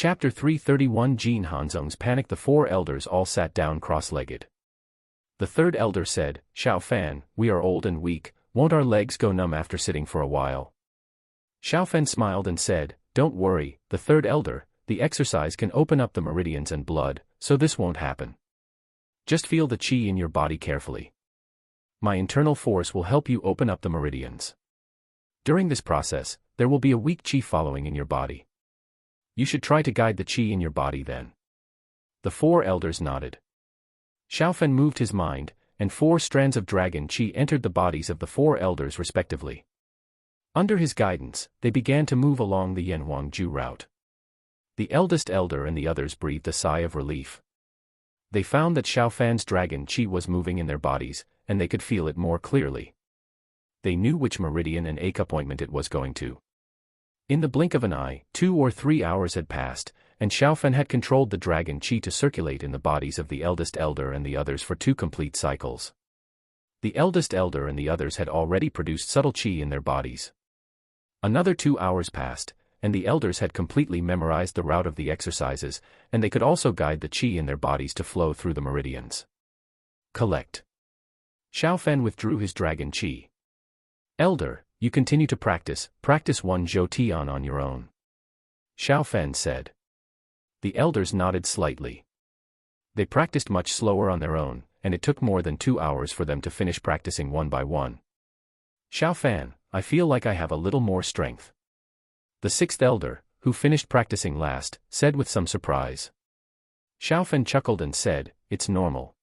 Chapter 331 Jin Hanzong's panic. The four elders all sat down cross-legged. The third elder said, Xiao Fan, we are old and weak, won't our legs go numb after sitting for a while? Xiao Fan smiled and said, don't worry, the third elder, the exercise can open up the meridians and blood, so this won't happen. Just feel the qi in your body carefully. My internal force will help you open up the meridians. During this process, there will be a weak qi following in your body. You should try to guide the qi in your body then. The four elders nodded. Xiao Fan moved his mind, and 4 strands of dragon qi entered the bodies of the 4 elders respectively. Under his guidance, they began to move along the Yanhuangju route. The eldest elder and the others breathed a sigh of relief. They found that Xiao Fan's dragon qi was moving in their bodies, and they could feel it more clearly. They knew which meridian and acupointment it was going to. In the blink of an eye, 2 or 3 hours had passed, and Xiao Fan had controlled the dragon qi to circulate in the bodies of the eldest elder and the others for 2 complete cycles. The eldest elder and the others had already produced subtle qi in their bodies. Another 2 hours passed, and the elders had completely memorized the route of the exercises, and they could also guide the qi in their bodies to flow through the meridians. Collect. Xiao Fan withdrew his dragon qi. Elder, you continue to practice 1 Zhou Tian on your own. Xiao Fan said. The elders nodded slightly. They practiced much slower on their own, and it took more than 2 hours for them to finish practicing one by one. Xiao Fan, I feel like I have a little more strength. The 6th elder, who finished practicing last, said with some surprise. Xiao Fan chuckled and said, it's normal.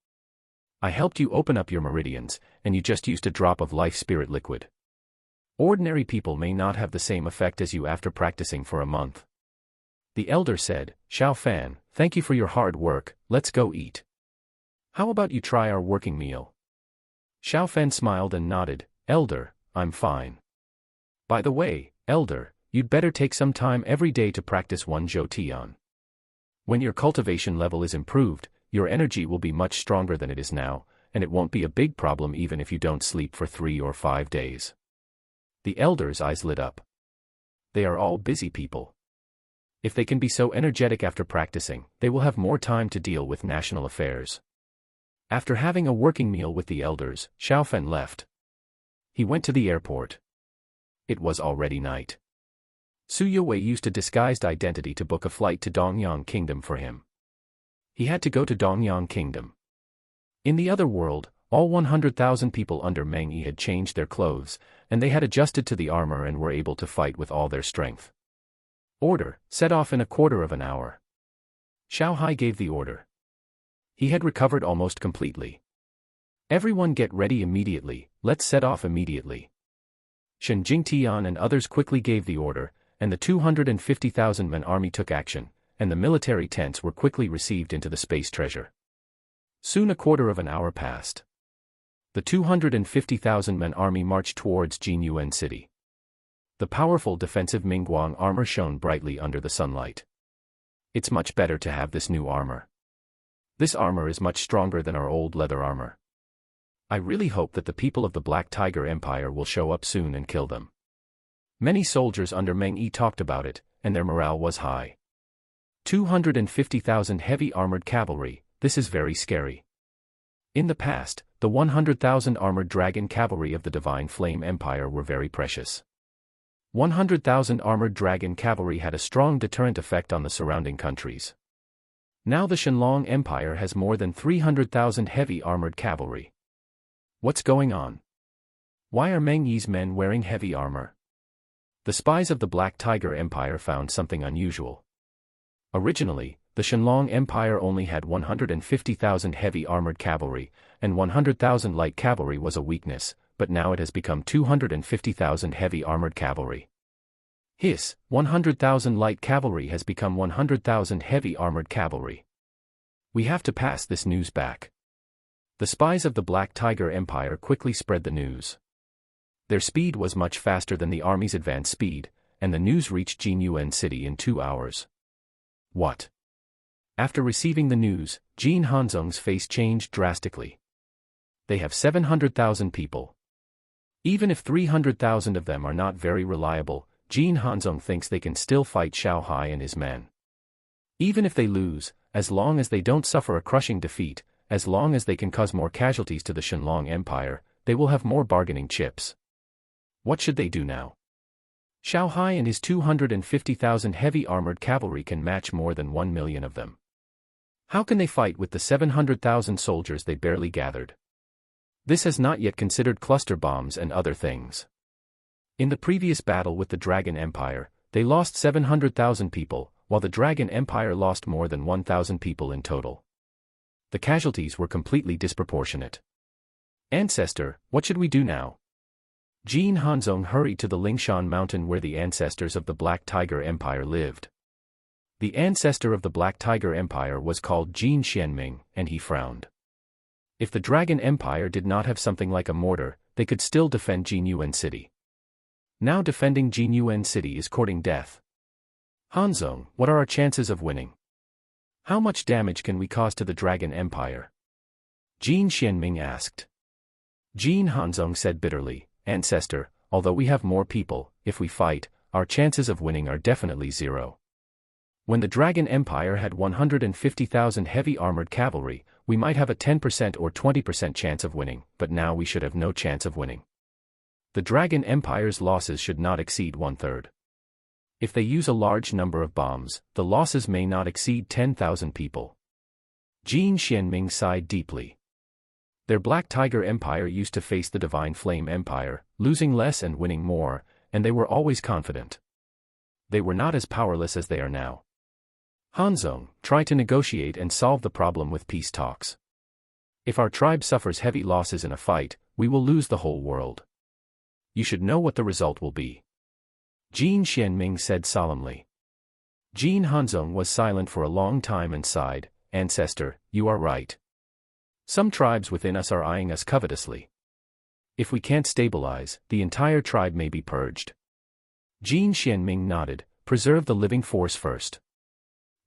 I helped you open up your meridians, and you just used a drop of life spirit liquid. Ordinary people may not have the same effect as you after practicing for a month. The elder said, Xiao Fan, thank you for your hard work, let's go eat. How about you try our working meal? Xiao Fan smiled and nodded, Elder, I'm fine. By the way, Elder, you'd better take some time every day to practice 1 Zhou Tian. When your cultivation level is improved, your energy will be much stronger than it is now, and it won't be a big problem even if you don't sleep for 3 or 5 days. The elders' eyes lit up. They are all busy people. If they can be so energetic after practicing, they will have more time to deal with national affairs. After having a working meal with the elders, Xiao Fan left. He went to the airport. It was already night. Su Yue used a disguised identity to book a flight to Dongyang Kingdom for him. He had to go to Dongyang Kingdom. In the other world, all 100,000 people under Meng Yi had changed their clothes, and they had adjusted to the armor and were able to fight with all their strength. Order, set off in a quarter of an hour. Xiao Hai gave the order. He had recovered almost completely. Everyone get ready immediately, let's set off immediately. Shen Jingtian and others quickly gave the order, and the 250,000 men army took action, and the military tents were quickly received into the space treasure. Soon a quarter of an hour passed. The 250,000 men army marched towards Jinyuan City. The powerful defensive Mingguang armor shone brightly under the sunlight. It's much better to have this new armor. This armor is much stronger than our old leather armor. I really hope that the people of the Black Tiger Empire will show up soon and kill them. Many soldiers under Meng Yi talked about it, and their morale was high. 250,000 heavy armored cavalry, this is very scary. In the past, the 100,000 armored dragon cavalry of the Divine Flame Empire were very precious. 100,000 armored dragon cavalry had a strong deterrent effect on the surrounding countries. Now the Shenlong Empire has more than 300,000 heavy armored cavalry. What's going on? Why are Meng Yi's men wearing heavy armor? The spies of the Black Tiger Empire found something unusual. Originally, the Shenlong Empire only had 150,000 heavy armored cavalry, and 100,000 light cavalry was a weakness, but now it has become 250,000 heavy armored cavalry. 100,000 light cavalry has become 100,000 heavy armored cavalry. We have to pass this news back. The spies of the Black Tiger Empire quickly spread the news. Their speed was much faster than the army's advance speed, and the news reached Jinyuan City in 2 hours. What? After receiving the news, Jin Hanzong's face changed drastically. They have 700,000 people. Even if 300,000 of them are not very reliable, Jin Hanzong thinks they can still fight Xiao Hai and his men. Even if they lose, as long as they don't suffer a crushing defeat, as long as they can cause more casualties to the Shenlong Empire, they will have more bargaining chips. What should they do now? Xiao Hai and his 250,000 heavy armored cavalry can match more than 1 million of them. How can they fight with the 700,000 soldiers they barely gathered? This has not yet considered cluster bombs and other things. In the previous battle with the Dragon Empire, they lost 700,000 people, while the Dragon Empire lost more than 1,000 people in total. The casualties were completely disproportionate. Ancestor, what should we do now? Jin Hanzong hurried to the Lingshan mountain where the ancestors of the Black Tiger Empire lived. The ancestor of the Black Tiger Empire was called Jin Xianming, and he frowned. If the Dragon Empire did not have something like a mortar, they could still defend Jinyuan City. Now defending Jinyuan City is courting death. Hanzong, what are our chances of winning? How much damage can we cause to the Dragon Empire? Jin Xianming asked. Jin Hanzong said bitterly, Ancestor, although we have more people, if we fight, our chances of winning are definitely zero. When the Dragon Empire had 150,000 heavy armored cavalry, we might have a 10% or 20% chance of winning, but now we should have no chance of winning. The Dragon Empire's losses should not exceed 1/3. If they use a large number of bombs, the losses may not exceed 10,000 people. Jin Xianming sighed deeply. Their Black Tiger Empire used to face the Divine Flame Empire, losing less and winning more, and they were always confident. They were not as powerless as they are now. Hanzong, try to negotiate and solve the problem with peace talks. If our tribe suffers heavy losses in a fight, we will lose the whole world. You should know what the result will be. Jin Xianming said solemnly. Jin Hanzong was silent for a long time and sighed, Ancestor, you are right. Some tribes within us are eyeing us covetously. If we can't stabilize, the entire tribe may be purged. Jin Xianming nodded, preserve the living force first.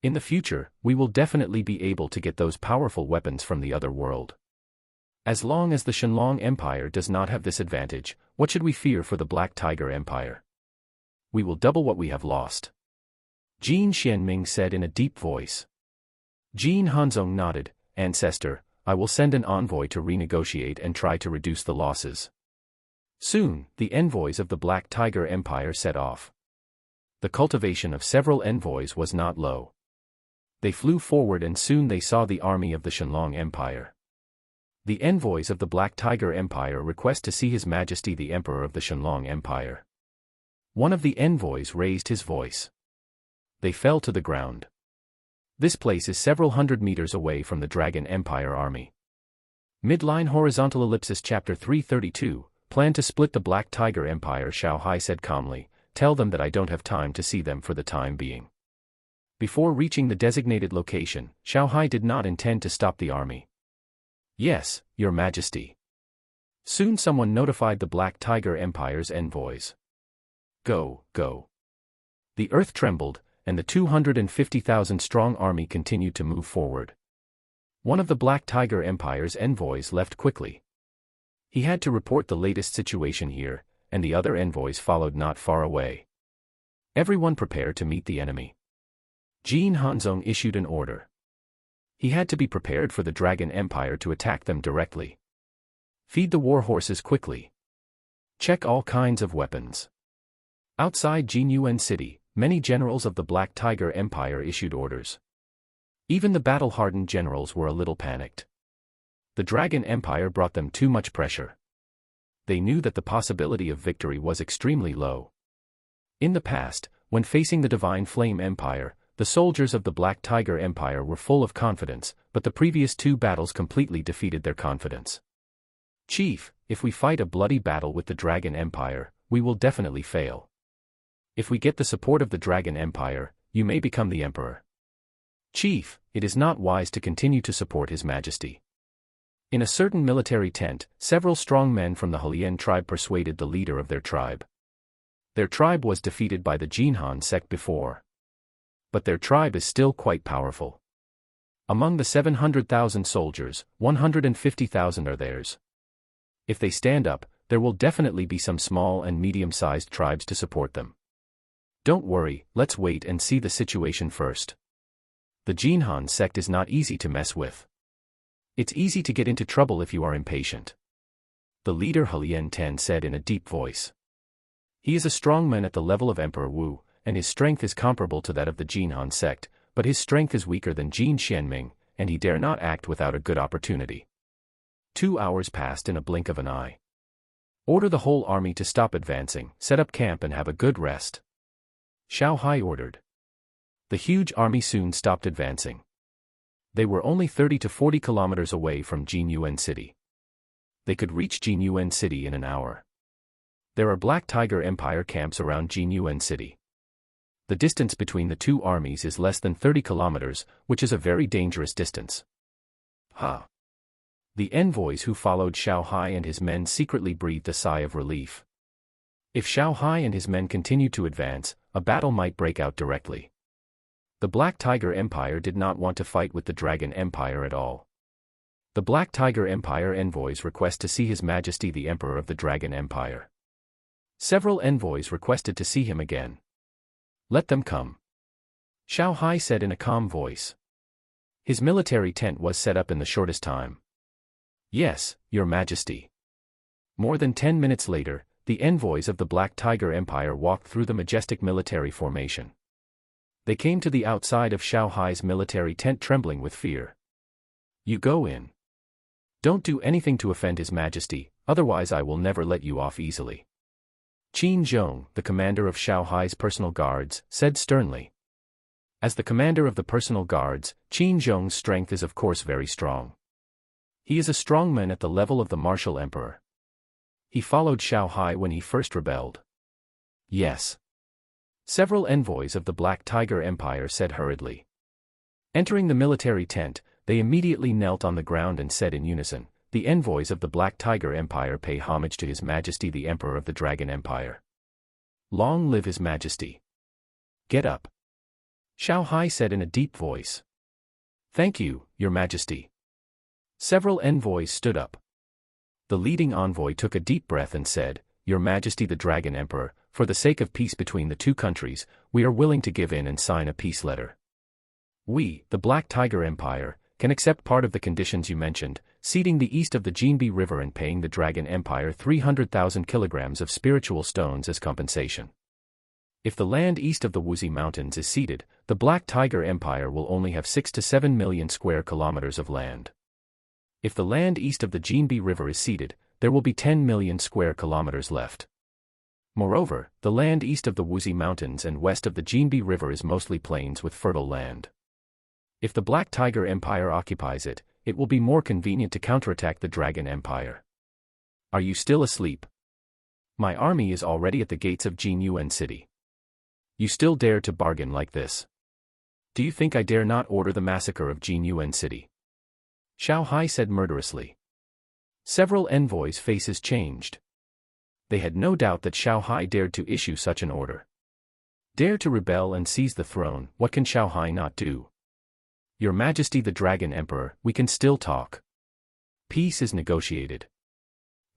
In the future, we will definitely be able to get those powerful weapons from the other world. As long as the Shenlong Empire does not have this advantage, what should we fear for the Black Tiger Empire? We will double what we have lost. Jin Xianming said in a deep voice. Jin Hanzong nodded, Ancestor, I will send an envoy to renegotiate and try to reduce the losses. Soon, the envoys of the Black Tiger Empire set off. The cultivation of several envoys was not low. They flew forward and soon they saw the army of the Shenlong Empire. The envoys of the Black Tiger Empire request to see His Majesty the Emperor of the Shenlong Empire. One of the envoys raised his voice. They fell to the ground. This place is several hundred meters away from the Dragon Empire army. Midline horizontal ellipsis chapter 332, plan to split the Black Tiger Empire. Xiao Hai said calmly, tell them that I don't have time to see them for the time being. Before reaching the designated location, Xiao Hai did not intend to stop the army. Yes, Your Majesty. Soon someone notified the Black Tiger Empire's envoys. Go, go. The earth trembled, and the 250,000-strong army continued to move forward. One of the Black Tiger Empire's envoys left quickly. He had to report the latest situation here, and the other envoys followed not far away. Everyone prepared to meet the enemy. Jin Hanzong issued an order. He had to be prepared for the Dragon Empire to attack them directly. Feed the war horses quickly. Check all kinds of weapons. Outside Jinyuan City, many generals of the Black Tiger Empire issued orders. Even the battle-hardened generals were a little panicked. The Dragon Empire brought them too much pressure. They knew that the possibility of victory was extremely low. In the past, when facing the Divine Flame Empire, the soldiers of the Black Tiger Empire were full of confidence, but the previous two battles completely defeated their confidence. Chief, if we fight a bloody battle with the Dragon Empire, we will definitely fail. If we get the support of the Dragon Empire, you may become the emperor. Chief, it is not wise to continue to support His Majesty. In a certain military tent, several strong men from the Helian tribe persuaded the leader of their tribe. Their tribe was defeated by the Jinhan sect before. But their tribe is still quite powerful. Among the 700,000 soldiers, 150,000 are theirs. If they stand up, there will definitely be some small and medium-sized tribes to support them. Don't worry, let's wait and see the situation first. The Jinhan sect is not easy to mess with. It's easy to get into trouble if you are impatient. The leader Helian Ten said in a deep voice. He is a strong man at the level of Emperor Wu, and his strength is comparable to that of the Jinhan sect, but his strength is weaker than Jin Xianming, and he dare not act without a good opportunity. 2 hours passed in a blink of an eye. Order the whole army to stop advancing, set up camp and have a good rest. Xiao Hai ordered. The huge army soon stopped advancing. They were only 30 to 40 kilometers away from Jinyuan City. They could reach Jinyuan City in an hour. There are Black Tiger Empire camps around Jinyuan City. The distance between the two armies is less than 30 kilometers, which is a very dangerous distance. The envoys who followed Xiao Hai and his men secretly breathed a sigh of relief. If Xiao Hai and his men continued to advance, a battle might break out directly. The Black Tiger Empire did not want to fight with the Dragon Empire at all. The Black Tiger Empire envoys request to see His Majesty the Emperor of the Dragon Empire. Several envoys requested to see him again. Let them come. Xiao Hai said in a calm voice. His military tent was set up in the shortest time. Yes, Your Majesty. More than 10 minutes later, the envoys of the Black Tiger Empire walked through the majestic military formation. They came to the outside of Xiao Hai's military tent trembling with fear. You go in. Don't do anything to offend His Majesty, otherwise I will never let you off easily. Qin Zhong, the commander of Xiao Hai's personal guards, said sternly. As the commander of the personal guards, Qin Zhong's strength is of course very strong. He is a strong man at the level of the martial emperor. He followed Xiao Hai when he first rebelled. Yes. Several envoys of the Black Tiger Empire said hurriedly. Entering the military tent, they immediately knelt on the ground and said in unison, the envoys of the Black Tiger Empire pay homage to His Majesty the Emperor of the Dragon Empire. Long live His Majesty. Get up. Xiao Hai said in a deep voice. Thank you, Your Majesty. Several envoys stood up. The leading envoy took a deep breath and said, Your Majesty the Dragon Emperor, for the sake of peace between the two countries, we are willing to give in and sign a peace letter. We, the Black Tiger Empire, can accept part of the conditions you mentioned, ceding the east of the Jinbi River and paying the Dragon Empire 300,000 kilograms of spiritual stones as compensation. If the land east of the Wuxi Mountains is ceded, the Black Tiger Empire will only have 6 to 7 million square kilometers of land. If the land east of the Jinbi River is ceded, there will be 10 million square kilometers left. Moreover, the land east of the Wuxi Mountains and west of the Jinbi River is mostly plains with fertile land. If the Black Tiger Empire occupies it, it will be more convenient to counterattack the Dragon Empire. Are you still asleep? My army is already at the gates of Jinyuan City. You still dare to bargain like this? Do you think I dare not order the massacre of Jinyuan City? Xiao Hai said murderously. Several envoys' faces changed. They had no doubt that Xiao Hai dared to issue such an order. Dare to rebel and seize the throne, what can Xiao Hai not do? Your Majesty the Dragon Emperor, we can still talk. Peace is negotiated.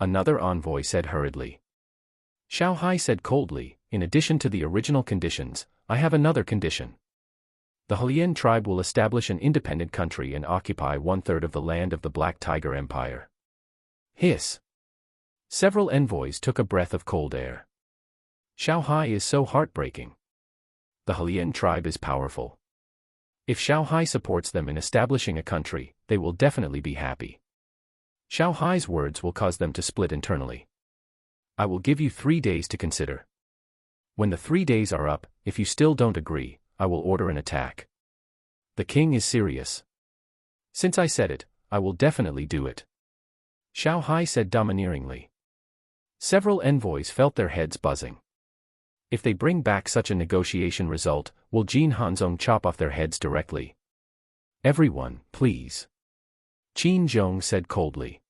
Another envoy said hurriedly. Xiao Hai said coldly, in addition to the original conditions, I have another condition. The Helian tribe will establish an independent country and occupy 1/3 of the land of the Black Tiger Empire. Hiss. Several envoys took a breath of cold air. Xiao Hai is so heartbreaking. The Helian tribe is powerful. If Xiao Hai supports them in establishing a country, they will definitely be happy. Xiao Hai's words will cause them to split internally. I will give you 3 days to consider. When the 3 days are up, if you still don't agree, I will order an attack. The king is serious. Since I said it, I will definitely do it. Xiao Hai said domineeringly. Several envoys felt their heads buzzing. If they bring back such a negotiation result, will Jin Hanzong chop off their heads directly? Everyone, please. Qin Zhong said coldly.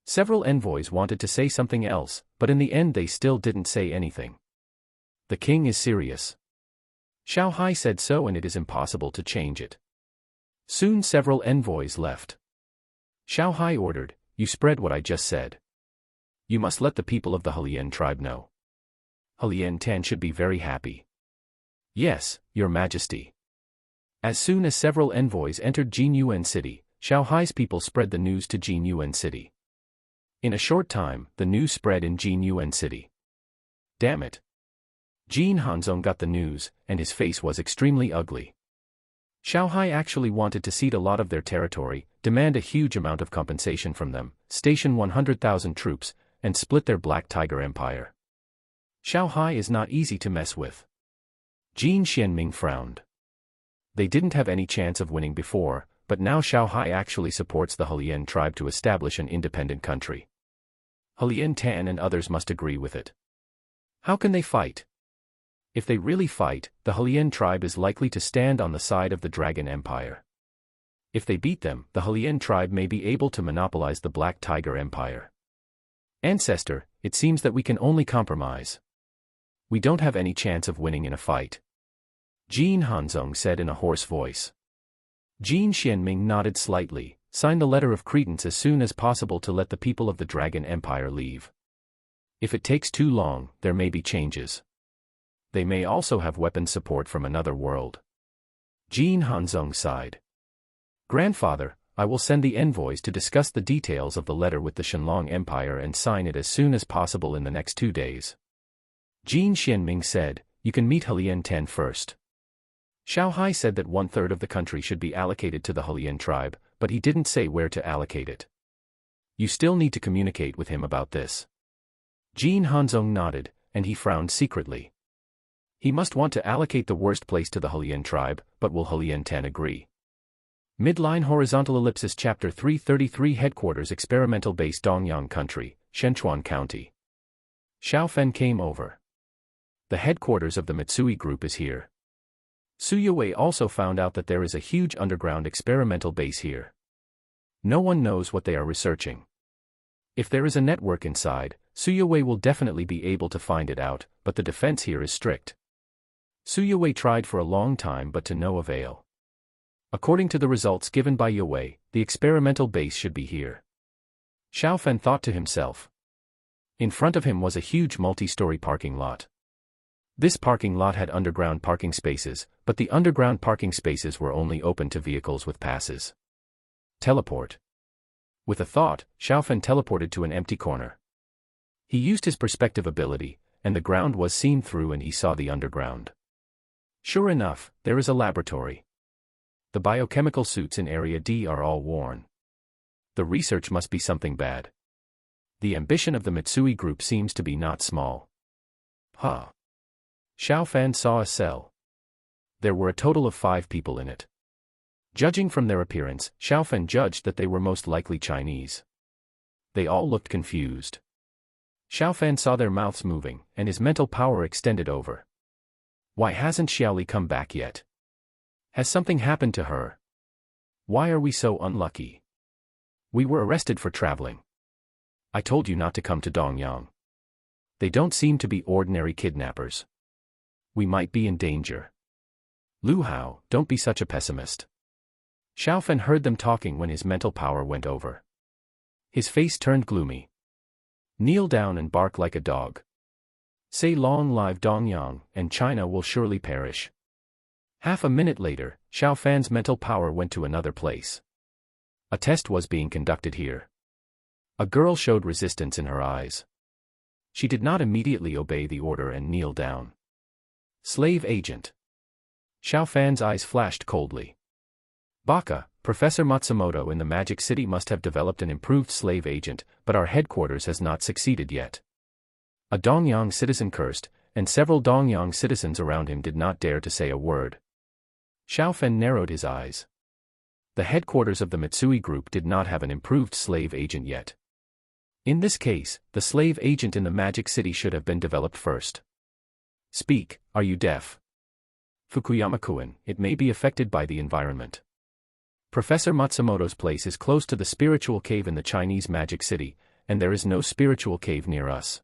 Several envoys wanted to say something else, but in the end they still didn't say anything. The king is serious. Xiao Hai said so and it is impossible to change it. Soon several envoys left. Xiao Hai ordered, you spread what I just said. You must let the people of the Helian tribe know. Helian Tan should be very happy. Yes, Your Majesty. As soon as several envoys entered Jinyuan City, Xiao Hai's people spread the news to Jinyuan City. In a short time, the news spread in Jinyuan City. Damn it. Jin Hanzong got the news, and his face was extremely ugly. Xiao Hai actually wanted to cede a lot of their territory, demand a huge amount of compensation from them, station 100,000 troops, and split their Black Tiger Empire. Xiao Hai is not easy to mess with. Jin Xianming frowned. They didn't have any chance of winning before, but now Xiao Hai actually supports the Helian tribe to establish an independent country. Helian Tan and others must agree with it. How can they fight? If they really fight, the Helian tribe is likely to stand on the side of the Dragon Empire. If they beat them, the Helian tribe may be able to monopolize the Black Tiger Empire. Ancestor, it seems that we can only compromise. We don't have any chance of winning in a fight. Jin Hanzong said in a hoarse voice. Jin Xianming nodded slightly, signed the letter of credence as soon as possible to let the people of the Dragon Empire leave. If it takes too long, there may be changes. They may also have weapon support from another world. Jin Hanzong sighed. Grandfather, I will send the envoys to discuss the details of the letter with the Shenlong Empire and sign it as soon as possible in the next 2 days. Jin Xianming said, you can meet Helian Tan first. Xiao Hai said that 1/3 of the country should be allocated to the Helian tribe, but he didn't say where to allocate it. You still need to communicate with him about this. Jin Hanzong nodded, and he frowned secretly. He must want to allocate the worst place to the Helian tribe, but will Helian Tan agree? Midline horizontal ellipsis chapter 333 headquarters experimental base Dongyang country, Shenchuan County. Xiao Fen came over. The headquarters of the Mitsui group is here. Suyue also found out that there is a huge underground experimental base here. No one knows what they are researching. If there is a network inside, Suyue will definitely be able to find it out, but the defense here is strict. Suyue tried for a long time but to no avail. According to the results given by Yue, the experimental base should be here. Xiao Fen thought to himself. In front of him was a huge multi-story parking lot. This parking lot had underground parking spaces, but the underground parking spaces were only open to vehicles with passes. Teleport. With a thought, Xiao Fen teleported to an empty corner. He used his perspective ability, and the ground was seen through and he saw the underground. Sure enough, there is a laboratory. The biochemical suits in Area D are all worn. The research must be something bad. The ambition of the Mitsui group seems to be not small. Huh. Xiao Fan saw a cell. There were a total of 5 people in it. Judging from their appearance, Xiao Fan judged that they were most likely Chinese. They all looked confused. Xiao Fan saw their mouths moving, and his mental power extended over. Why hasn't Xiaoli come back yet? Has something happened to her? Why are we so unlucky? We were arrested for traveling. I told you not to come to Dongyang. They don't seem to be ordinary kidnappers. We might be in danger. Lu Hao, don't be such a pessimist. Xiao Fen heard them talking when his mental power went over. His face turned gloomy. Kneel down and bark like a dog. Say long live Dongyang, and China will surely perish. Half a minute later, Xiao Fan's mental power went to another place. A test was being conducted here. A girl showed resistance in her eyes. She did not immediately obey the order and kneel down. Slave agent. Xiao Fan's eyes flashed coldly. Baka, Professor Matsumoto in the Magic City must have developed an improved slave agent, but our headquarters has not succeeded yet. A Dongyang citizen cursed, and several Dongyang citizens around him did not dare to say a word. Xiao Fen narrowed his eyes. The headquarters of the Mitsui group did not have an improved slave agent yet. In this case, the slave agent in the Magic City should have been developed first. Speak, are you deaf? Fukuyama-kun, it may be affected by the environment. Professor Matsumoto's place is close to the spiritual cave in the Chinese Magic City, and there is no spiritual cave near us.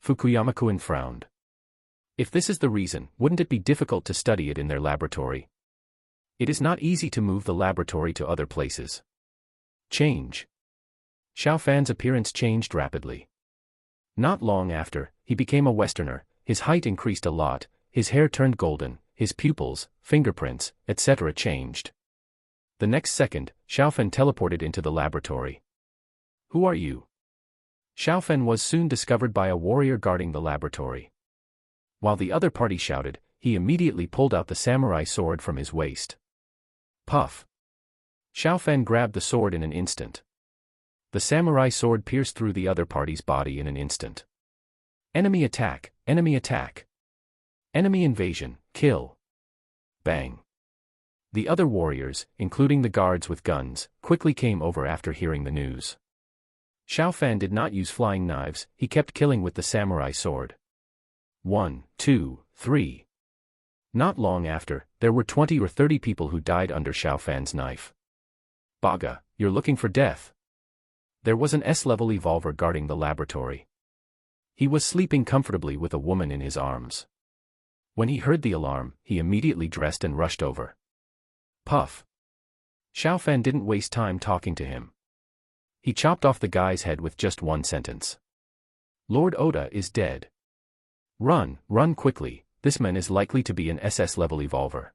Fukuyama-kun frowned. If this is the reason, wouldn't it be difficult to study it in their laboratory? It is not easy to move the laboratory to other places. Change. Xiao Fan's appearance changed rapidly. Not long after, he became a Westerner, his height increased a lot, his hair turned golden, his pupils, fingerprints, etc. changed. The next second, Xiaofan teleported into the laboratory. "Who are you?" Xiaofan was soon discovered by a warrior guarding the laboratory. While the other party shouted, he immediately pulled out the samurai sword from his waist. Puff! Xiaofan grabbed the sword in an instant. The samurai sword pierced through the other party's body in an instant. Enemy attack, enemy attack. Enemy invasion, kill. Bang. The other warriors, including the guards with guns, quickly came over after hearing the news. Xiaofan did not use flying knives, he kept killing with the samurai sword. 1, 2, 3. Not long after, there were 20 or 30 people who died under Xiaofan's knife. Baga, you're looking for death. There was an S-level evolver guarding the laboratory. He was sleeping comfortably with a woman in his arms. When he heard the alarm, he immediately dressed and rushed over. Puff. Xiaofan didn't waste time talking to him. He chopped off the guy's head with just one sentence. Lord Oda is dead. Run, run quickly, this man is likely to be an SS-level evolver.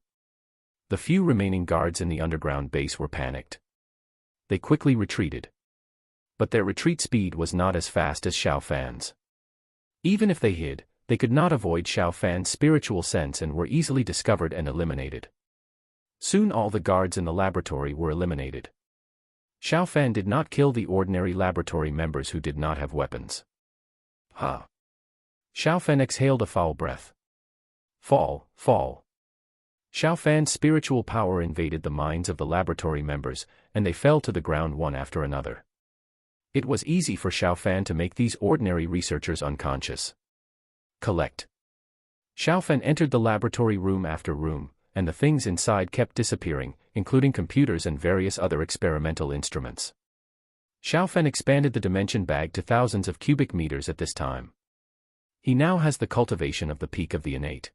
The few remaining guards in the underground base were panicked. They quickly retreated. But their retreat speed was not as fast as Xiaofan's. Even if they hid, they could not avoid Xiaofan's spiritual sense and were easily discovered and eliminated. Soon all the guards in the laboratory were eliminated. Xiaofan did not kill the ordinary laboratory members who did not have weapons. Ha! Xiaofan exhaled a foul breath. Fall, fall. Xiaofan's spiritual power invaded the minds of the laboratory members, and they fell to the ground one after another. It was easy for Xiaofan to make these ordinary researchers unconscious. Collect. Xiaofan entered the laboratory room after room, and the things inside kept disappearing, including computers and various other experimental instruments. Xiaofan expanded the dimension bag to thousands of cubic meters at this time. He now has the cultivation of the peak of the innate.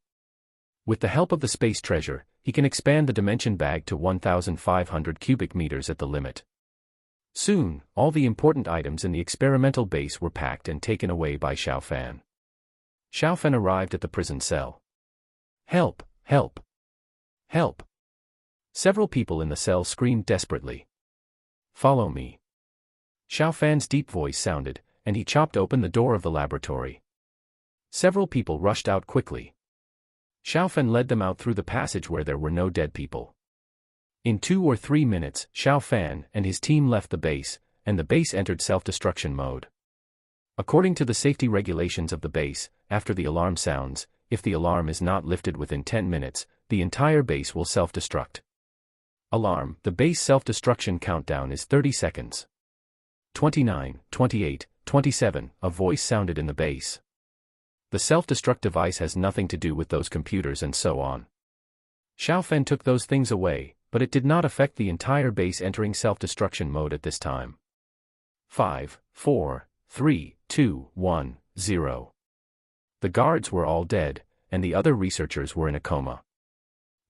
With the help of the space treasure, he can expand the dimension bag to 1,500 cubic meters at the limit. Soon, all the important items in the experimental base were packed and taken away by Xiaofan. Xiaofan arrived at the prison cell. Help, help, help. Several people in the cell screamed desperately. Follow me. Xiaofan's deep voice sounded, and he chopped open the door of the laboratory. Several people rushed out quickly. Xiaofan led them out through the passage where there were no dead people. In 2 or 3 minutes, Xiaofan and his team left the base, and the base entered self-destruction mode. According to the safety regulations of the base, after the alarm sounds, if the alarm is not lifted within 10 minutes, the entire base will self-destruct. Alarm: the base self-destruction countdown is 30 seconds. 29, 28, 27, a voice sounded in the base. The self-destruct device has nothing to do with those computers and so on. Xiaofan took those things away, but it did not affect the entire base entering self-destruction mode at this time. 5, 4, 3, 2, 1, 0. The guards were all dead, and the other researchers were in a coma.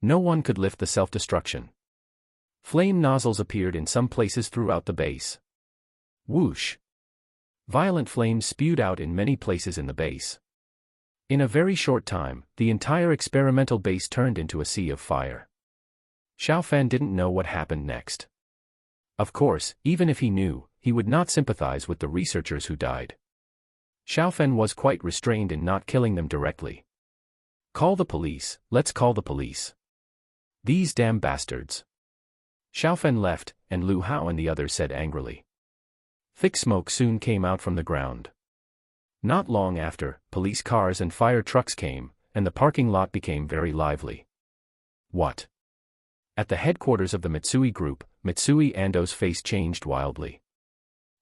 No one could lift the self-destruction. Flame nozzles appeared in some places throughout the base. Whoosh! Violent flames spewed out in many places in the base. In a very short time, the entire experimental base turned into a sea of fire. Xiaofan didn't know what happened next. Of course, even if he knew, he would not sympathize with the researchers who died. Xiaofan was quite restrained in not killing them directly. Call the police, let's call the police. These damn bastards. Xiaofan left, and Lu Hao and the others said angrily. Thick smoke soon came out from the ground. Not long after, police cars and fire trucks came, and the parking lot became very lively. What? At the headquarters of the Mitsui Group, Mitsui Ando's face changed wildly.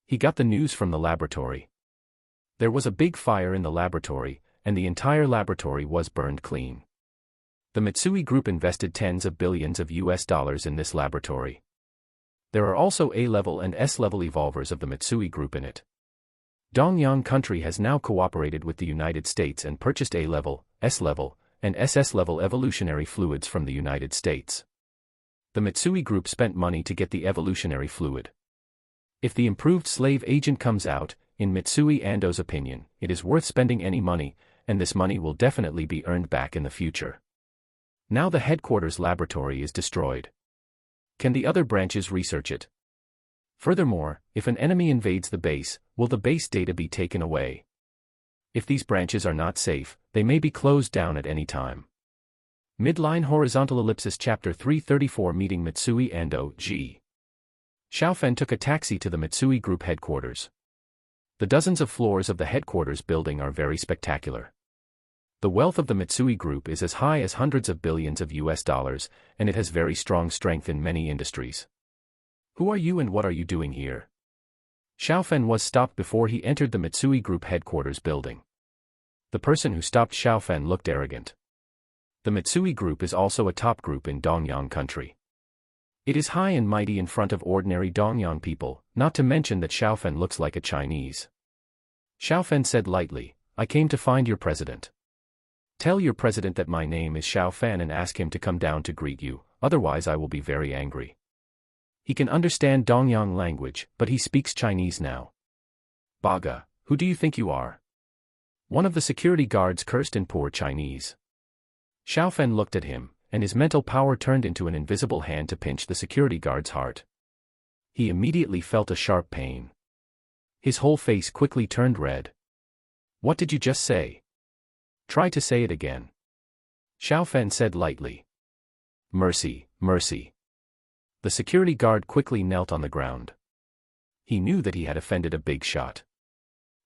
He got the news from the laboratory. There was a big fire in the laboratory, and the entire laboratory was burned clean. The Mitsui Group invested tens of billions of US dollars in this laboratory. There are also A-level and S-level evolvers of the Mitsui Group in it. Dongyang country has now cooperated with the United States and purchased A-level, S-level, and SS-level evolutionary fluids from the United States. The Mitsui Group spent money to get the evolutionary fluid. If the improved slave agent comes out, in Mitsui Ando's opinion, it is worth spending any money, and this money will definitely be earned back in the future. Now the headquarters laboratory is destroyed. Can the other branches research it? Furthermore, if an enemy invades the base, will the base data be taken away? If these branches are not safe, they may be closed down at any time. Midline horizontal ellipsis chapter 334 meeting Mitsui Ando G. Xiaofan took a taxi to the Mitsui Group headquarters. The dozens of floors of the headquarters building are very spectacular. The wealth of the Mitsui Group is as high as hundreds of billions of US dollars, and it has very strong strength in many industries. Who are you and what are you doing here? Xiaofan was stopped before he entered the Mitsui Group headquarters building. The person who stopped Xiaofan looked arrogant. The Mitsui Group is also a top group in Dongyang country. It is high and mighty in front of ordinary Dongyang people, not to mention that Xiaofan looks like a Chinese. Xiaofan said lightly, I came to find your president. Tell your president that my name is Xiaofan and ask him to come down to greet you, otherwise I will be very angry. He can understand Dongyang language, but he speaks Chinese now. Baga, who do you think you are? One of the security guards cursed in poor Chinese. Xiaofan looked at him, and his mental power turned into an invisible hand to pinch the security guard's heart. He immediately felt a sharp pain. His whole face quickly turned red. What did you just say? Try to say it again. Xiaofan said lightly. Mercy, mercy. The security guard quickly knelt on the ground. He knew that he had offended a big shot.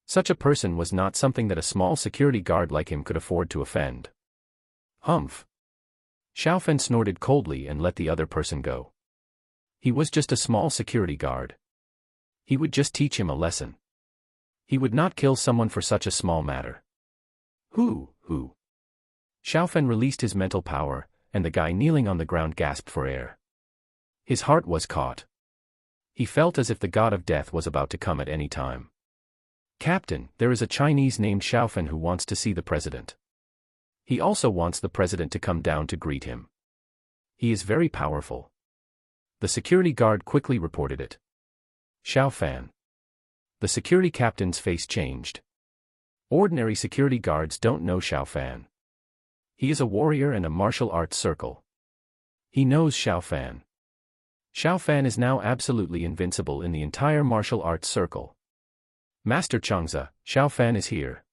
Such a person was not something that a small security guard like him could afford to offend. Humph. Xiaofan snorted coldly and let the other person go. He was just a small security guard. He would just teach him a lesson. He would not kill someone for such a small matter. Who? Xiaofan released his mental power, and the guy kneeling on the ground gasped for air. His heart was caught. He felt as if the god of death was about to come at any time. Captain, there is a Chinese named Xiaofan who wants to see the president. He also wants the president to come down to greet him. He is very powerful. The security guard quickly reported it. Xiaofan. The security captain's face changed. Ordinary security guards don't know Xiaofan. He is a warrior and a martial arts circle. He knows Xiaofan. Xiaofan is now absolutely invincible in the entire martial arts circle. Master Changza, Xiaofan is here.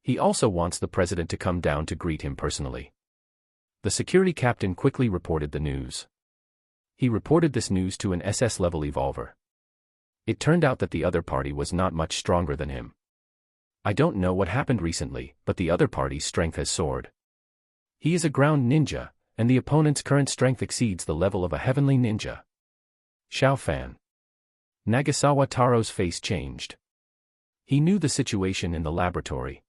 He also wants the president to come down to greet him personally. The security captain quickly reported the news. He reported this news to an SS-level evolver. It turned out that the other party was not much stronger than him. I don't know what happened recently, but the other party's strength has soared. He is a ground ninja, and the opponent's current strength exceeds the level of a heavenly ninja. Xiaofan. Nagasawa Taro's face changed. He knew the situation in the laboratory.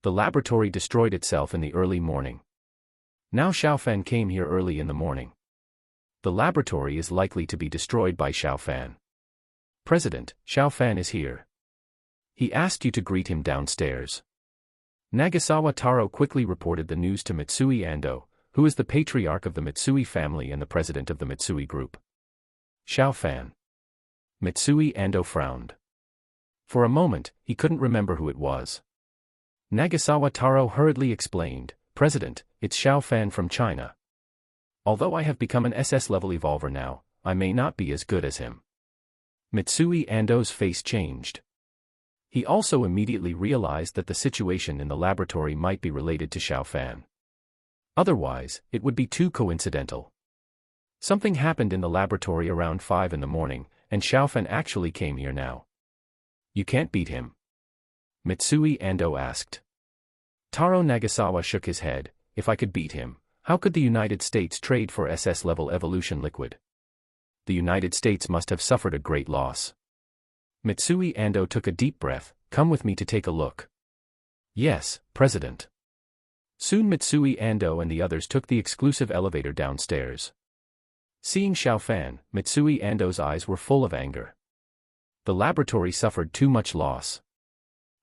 The laboratory destroyed itself in the early morning. Now Xiaofan came here early in the morning. The laboratory is likely to be destroyed by Xiaofan. President, Xiaofan is here. He asked you to greet him downstairs. Nagasawa Taro quickly reported the news to Mitsui Ando, who is the patriarch of the Mitsui family and the president of the Mitsui Group. Xiaofan. Mitsui Ando frowned. For a moment, he couldn't remember who it was. Nagasawa Taro hurriedly explained, President, it's Xiaofan from China. Although I have become an SS-level evolver now, I may not be as good as him. Mitsui Ando's face changed. He also immediately realized that the situation in the laboratory might be related to Xiaofan. Otherwise, it would be too coincidental. Something happened in the laboratory around 5 in the morning, and Xiaofan actually came here now. You can't beat him? Mitsui Ando asked. Taro Nagasawa shook his head. If I could beat him, how could the United States trade for SS-level evolution liquid? The United States must have suffered a great loss. Mitsui Ando took a deep breath. Come with me to take a look. Yes, President. Soon Mitsui Ando and the others took the exclusive elevator downstairs. Seeing Xiaofan, Mitsui Ando's eyes were full of anger. The laboratory suffered too much loss.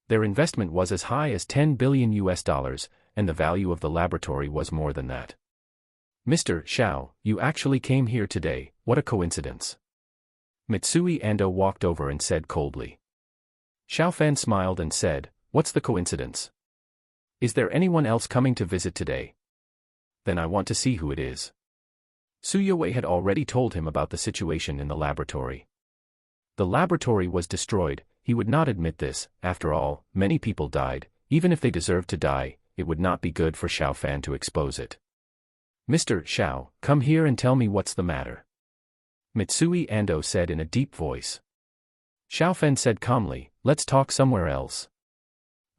Their investment was as high as $10 billion, and the value of the laboratory was more than that. Mr. Xiao, you actually came here today, what a coincidence. Mitsui Ando walked over and said coldly. Xiaofan smiled and said, what's the coincidence? Is there anyone else coming to visit today? Then I want to see who it is. Suyue had already told him about the situation in the laboratory. The laboratory was destroyed. He would not admit this. After all, many people died. Even if they deserved to die, it would not be good for Xiao Fan to expose it. Mr. Xiao, come here and tell me what's the matter. Mitsui Ando said in a deep voice. Xiao Fan said calmly, let's talk somewhere else.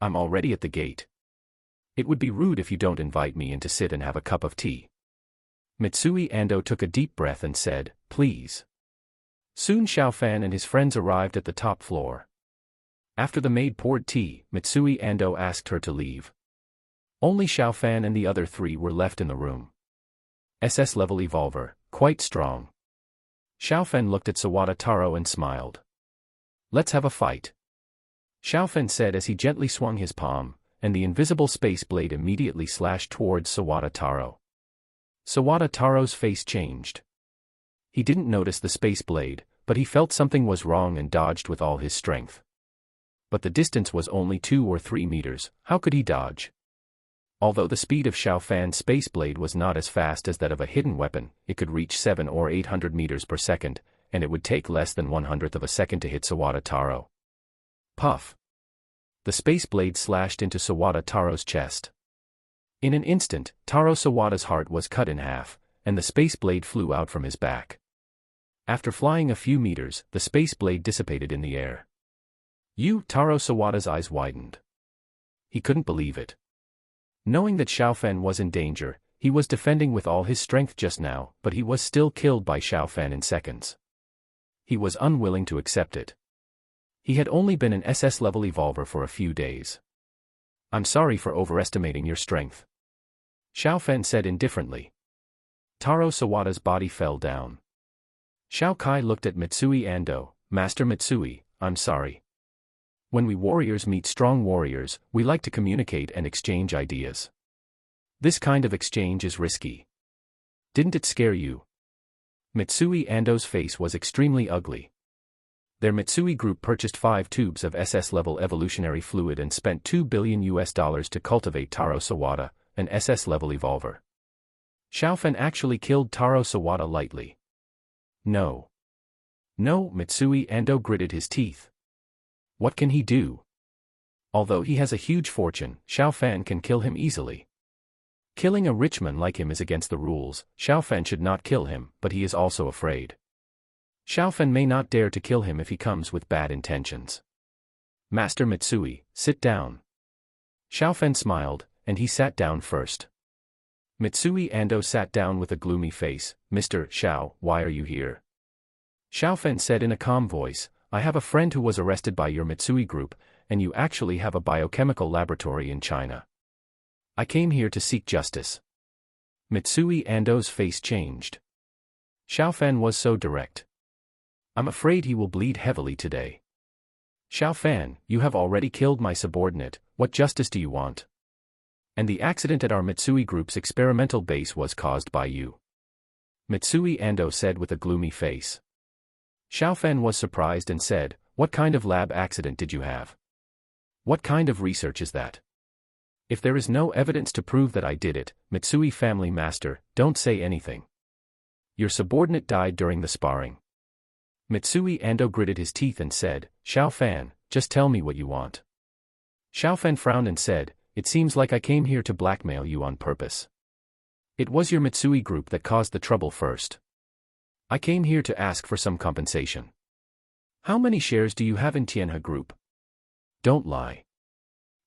I'm already at the gate. It would be rude if you don't invite me in to sit and have a cup of tea. Mitsui Ando took a deep breath and said, please. Soon Xiao Fan and his friends arrived at the top floor. After the maid poured tea, Mitsui Ando asked her to leave. Only Xiao Fan and the other three were left in the room. SS-level evolver, quite strong. Xiao Fan looked at Sawada Taro and smiled. Let's have a fight. Xiao Fan said as he gently swung his palm, and the invisible space blade immediately slashed towards Sawada Taro. Sawada Taro's face changed. He didn't notice the space blade, but he felt something was wrong and dodged with all his strength. But the distance was only 2 or 3 meters, how could he dodge? Although the speed of Xiao Fan's space blade was not as fast as that of a hidden weapon, it could reach 700 or 800 meters per second, and it would take less than 1/100th of a second to hit Sawada Taro. Puff! The space blade slashed into Sawada Taro's chest. In an instant, Taro Sawada's heart was cut in half, and the space blade flew out from his back. After flying a few meters, the space blade dissipated in the air. Taro Sawada's eyes widened. He couldn't believe it. Knowing that Xiao Fan was in danger, he was defending with all his strength just now, but he was still killed by Xiao Fan in seconds. He was unwilling to accept it. He had only been an SS-level evolver for a few days. I'm sorry for overestimating your strength. Xiao Fan said indifferently. Taro Sawada's body fell down. Xiao Kai looked at Mitsui Ando. Master Mitsui, I'm sorry. When we warriors meet strong warriors, we like to communicate and exchange ideas. This kind of exchange is risky. Didn't it scare you? Mitsui Ando's face was extremely ugly. Their Mitsui group purchased 5 tubes of SS-level evolutionary fluid and spent $2 billion to cultivate Taro Sawada, an SS-level evolver. Xiao Fan actually killed Taro Sawada lightly. No. No, Mitsui Ando gritted his teeth. What can he do? Although he has a huge fortune, Xiao Fan can kill him easily. Killing a rich man like him is against the rules. Xiao Fan should not kill him, but he is also afraid. Xiao Fan may not dare to kill him if he comes with bad intentions. Master Mitsui, sit down. Xiao Fan smiled, and he sat down first. Mitsui Ando sat down with a gloomy face. Mr. Xiao, why are you here? Xiao Fan said in a calm voice, I have a friend who was arrested by your Mitsui group, and you actually have a biochemical laboratory in China. I came here to seek justice. Mitsui Ando's face changed. Xiao Fan was so direct. I'm afraid he will bleed heavily today. Xiao Fan, you have already killed my subordinate, what justice do you want? And the accident at our Mitsui group's experimental base was caused by you. Mitsui Ando said with a gloomy face. Xiao Fan was surprised and said, what kind of lab accident did you have? What kind of research is that? If there is no evidence to prove that I did it, Mitsui family master, don't say anything. Your subordinate died during the sparring. Mitsui Ando gritted his teeth and said, Xiao Fan, just tell me what you want. Xiao Fan frowned and said, it seems like I came here to blackmail you on purpose. It was your Mitsui group that caused the trouble first. I came here to ask for some compensation. How many shares do you have in Tianhe Group? Don't lie.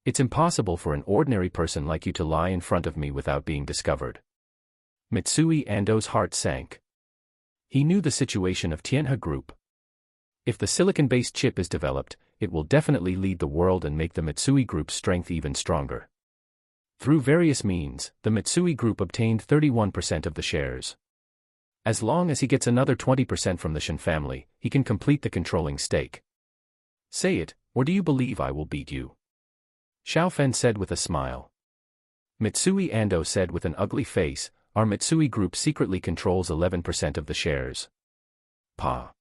It's impossible for an ordinary person like you to lie in front of me without being discovered. Mitsui Ando's heart sank. He knew the situation of Tianhe Group. If the silicon-based chip is developed, it will definitely lead the world and make the Mitsui Group's strength even stronger. Through various means, the Mitsui Group obtained 31% of the shares. As long as he gets another 20% from the Shen family, he can complete the controlling stake. Say it, or do you believe I will beat you? Xiao Fan said with a smile. Mitsui Ando said with an ugly face, our Mitsui group secretly controls 11% of the shares. Pa.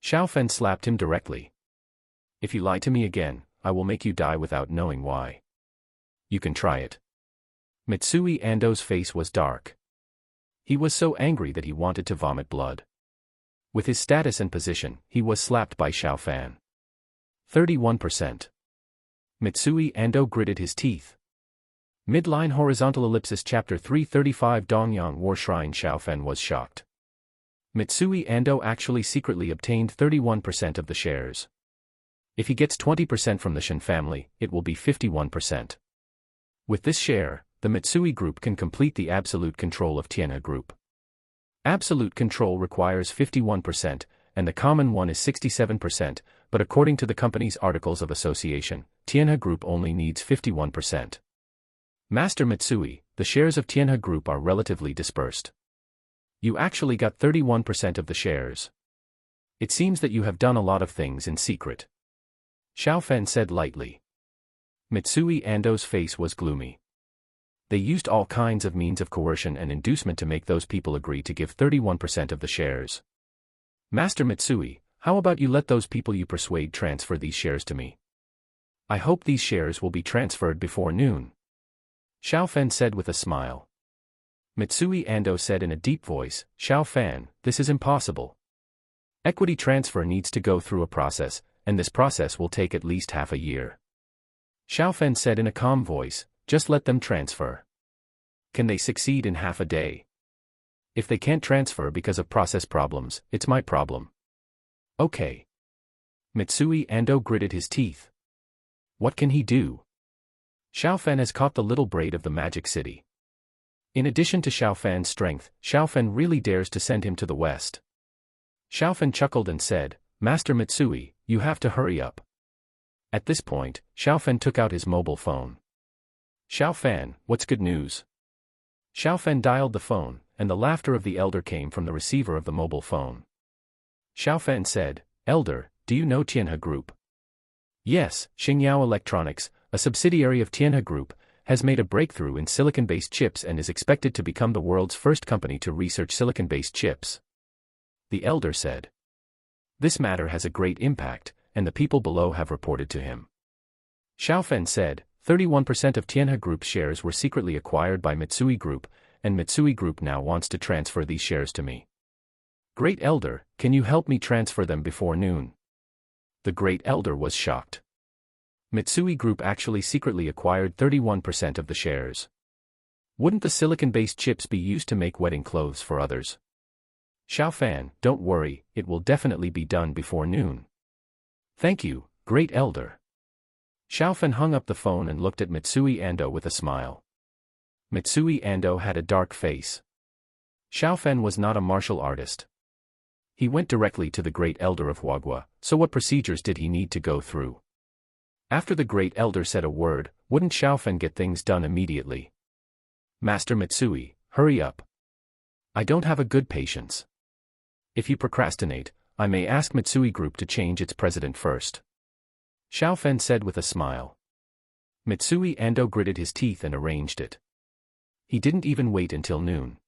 Xiao Fan slapped him directly. If you lie to me again, I will make you die without knowing why. You can try it. Mitsui Ando's face was dark. He was so angry that he wanted to vomit blood. With his status and position, he was slapped by Xiao Fan. 31%. Mitsui Ando gritted his teeth. Midline horizontal ellipsis chapter 335 Dongyang War Shrine. Xiao Fan was shocked. Mitsui Ando actually secretly obtained 31% of the shares. If he gets 20% from the Shen family, it will be 51%. With this share, the Mitsui Group can complete the absolute control of Tianhe Group. Absolute control requires 51%, and the common one is 67%, but according to the company's Articles of Association, Tianhe Group only needs 51%. Master Mitsui, the shares of Tianhe Group are relatively dispersed. You actually got 31% of the shares. It seems that you have done a lot of things in secret. Xiao Fan said lightly. Mitsui Ando's face was gloomy. They used all kinds of means of coercion and inducement to make those people agree to give 31% of the shares. Master Mitsui, how about you let those people you persuade transfer these shares to me? I hope these shares will be transferred before noon. Xiao Fan said with a smile. Mitsui Ando said in a deep voice, Xiao Fan, this is impossible. Equity transfer needs to go through a process, and this process will take at least half a year. Xiao Fan said in a calm voice, just let them transfer. Can they succeed in half a day? If they can't transfer because of process problems, it's my problem. Okay. Mitsui Ando gritted his teeth. What can he do? Xiao Fan has caught the little braid of the Magic City. In addition to Xiao Fan's strength, Xiao Fan really dares to send him to the west. Xiao Fan chuckled and said, Master Mitsui, you have to hurry up. At this point, Xiao Fan took out his mobile phone. Xiao Fan, what's good news? Xiao Fan dialed the phone, and the laughter of the elder came from the receiver of the mobile phone. Xiao Fan said, Elder, do you know Tianhe Group? Yes, Xingyao Electronics, a subsidiary of Tianhe Group, has made a breakthrough in silicon-based chips and is expected to become the world's first company to research silicon-based chips. The elder said. This matter has a great impact, and the people below have reported to him. Xiao Fan said, 31% of Tianhe Group's shares were secretly acquired by Mitsui Group, and Mitsui Group now wants to transfer these shares to me. Great Elder, can you help me transfer them before noon? The Great Elder was shocked. Mitsui Group actually secretly acquired 31% of the shares. Wouldn't the silicon-based chips be used to make wedding clothes for others? Xiao Fan, don't worry, it will definitely be done before noon. Thank you, Great Elder. Xiao Fan hung up the phone and looked at Mitsui Ando with a smile. Mitsui Ando had a dark face. Xiao Fan was not a martial artist. He went directly to the Great Elder of Huagua, so what procedures did he need to go through? After the Great Elder said a word, wouldn't Xiao Fan get things done immediately? Master Mitsui, hurry up. I don't have a good patience. If you procrastinate, I may ask Mitsui Group to change its president first. Xiao Fan said with a smile. Mitsui Ando gritted his teeth and arranged it. He didn't even wait until noon.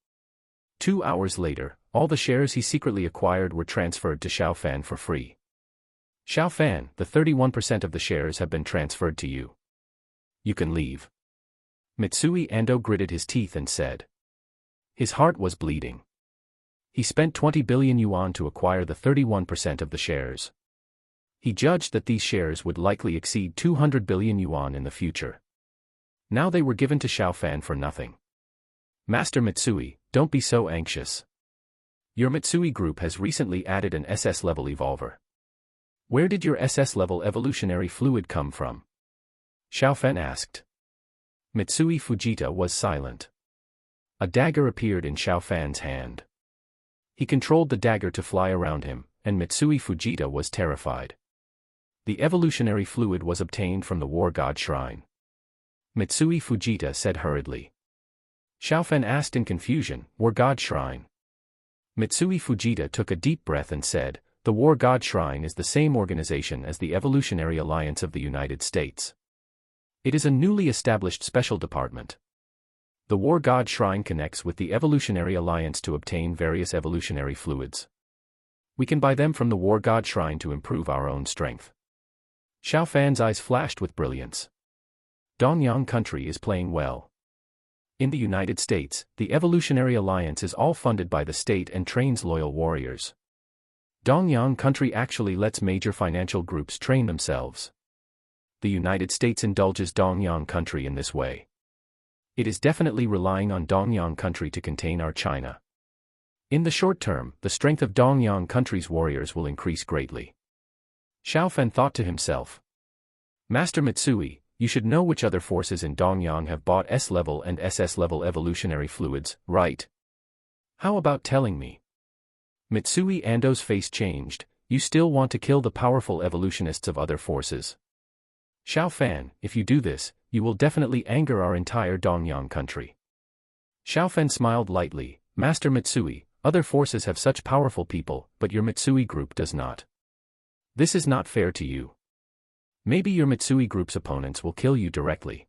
2 hours later, all the shares he secretly acquired were transferred to Xiao Fan for free. Xiao Fan, the 31% of the shares have been transferred to you. You can leave. Mitsui Ando gritted his teeth and said. His heart was bleeding. He spent 20 billion yuan to acquire the 31% of the shares. He judged that these shares would likely exceed 200 billion yuan in the future. Now they were given to Xiao Fan for nothing. Master Mitsui, don't be so anxious. Your Mitsui Group has recently added an SS-level evolver. Where did your SS-level evolutionary fluid come from? Xiao Fan asked. Mitsui Fujita was silent. A dagger appeared in Xiao Fan's hand. He controlled the dagger to fly around him, and Mitsui Fujita was terrified. The evolutionary fluid was obtained from the War God Shrine. Mitsui Fujita said hurriedly. Xiao Fan asked in confusion, War God Shrine? Mitsui Fujita took a deep breath and said, the War God Shrine is the same organization as the Evolutionary Alliance of the United States. It is a newly established special department. The War God Shrine connects with the Evolutionary Alliance to obtain various evolutionary fluids. We can buy them from the War God Shrine to improve our own strength. Xiao Fan's eyes flashed with brilliance. Dongyang country is playing well. In the United States, the Evolutionary Alliance is all funded by the state and trains loyal warriors. Dongyang country actually lets major financial groups train themselves. The United States indulges Dongyang country in this way. It is definitely relying on Dongyang country to contain our China. In the short term, the strength of Dongyang country's warriors will increase greatly. Xiaofan thought to himself. Master Mitsui, you should know which other forces in Dongyang have bought S-level and SS-level evolutionary fluids, right? How about telling me? Mitsui Ando's face changed. You still want to kill the powerful evolutionists of other forces? Xiaofan, if you do this, you will definitely anger our entire Dongyang country. Xiaofan smiled lightly. Master Mitsui, other forces have such powerful people, but your Mitsui group does not. This is not fair to you. Maybe your Mitsui group's opponents will kill you directly.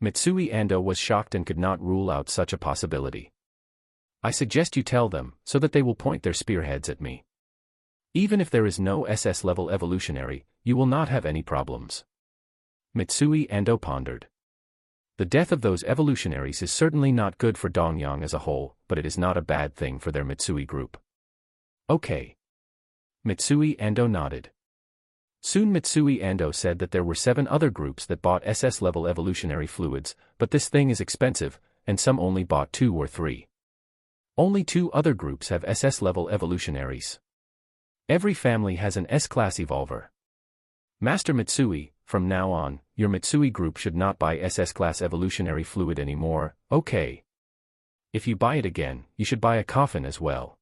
Mitsui Ando was shocked and could not rule out such a possibility. I suggest you tell them, so that they will point their spearheads at me. Even if there is no SS-level evolutionary, you will not have any problems. Mitsui Ando pondered. The death of those evolutionaries is certainly not good for Dongyang as a whole, but it is not a bad thing for their Mitsui group. Okay. Mitsui Ando nodded. Soon Mitsui Ando said that there were 7 other groups that bought SS-level evolutionary fluids, but this thing is expensive, and some only bought 2 or 3. Only 2 other groups have SS-level evolutionaries. Every family has an S-class evolver. Master Mitsui, from now on, your Mitsui group should not buy SS-class evolutionary fluid anymore, okay? If you buy it again, you should buy a coffin as well.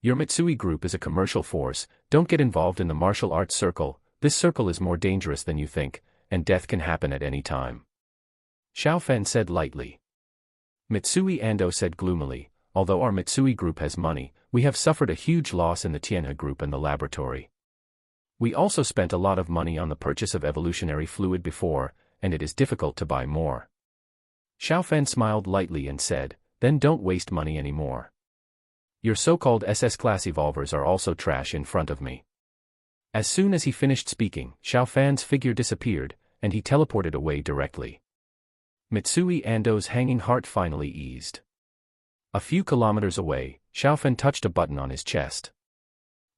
Your Mitsui group is a commercial force, don't get involved in the martial arts circle, this circle is more dangerous than you think, and death can happen at any time. Xiaofan said lightly. Mitsui Ando said gloomily, although our Mitsui group has money, we have suffered a huge loss in the Tianhe group and the laboratory. We also spent a lot of money on the purchase of evolutionary fluid before, and it is difficult to buy more. Xiaofan smiled lightly and said, then don't waste money anymore. Your so-called SS-class evolvers are also trash in front of me. As soon as he finished speaking, Xiaofan's figure disappeared, and he teleported away directly. Mitsui Ando's hanging heart finally eased. A few kilometers away, Xiaofan touched a button on his chest.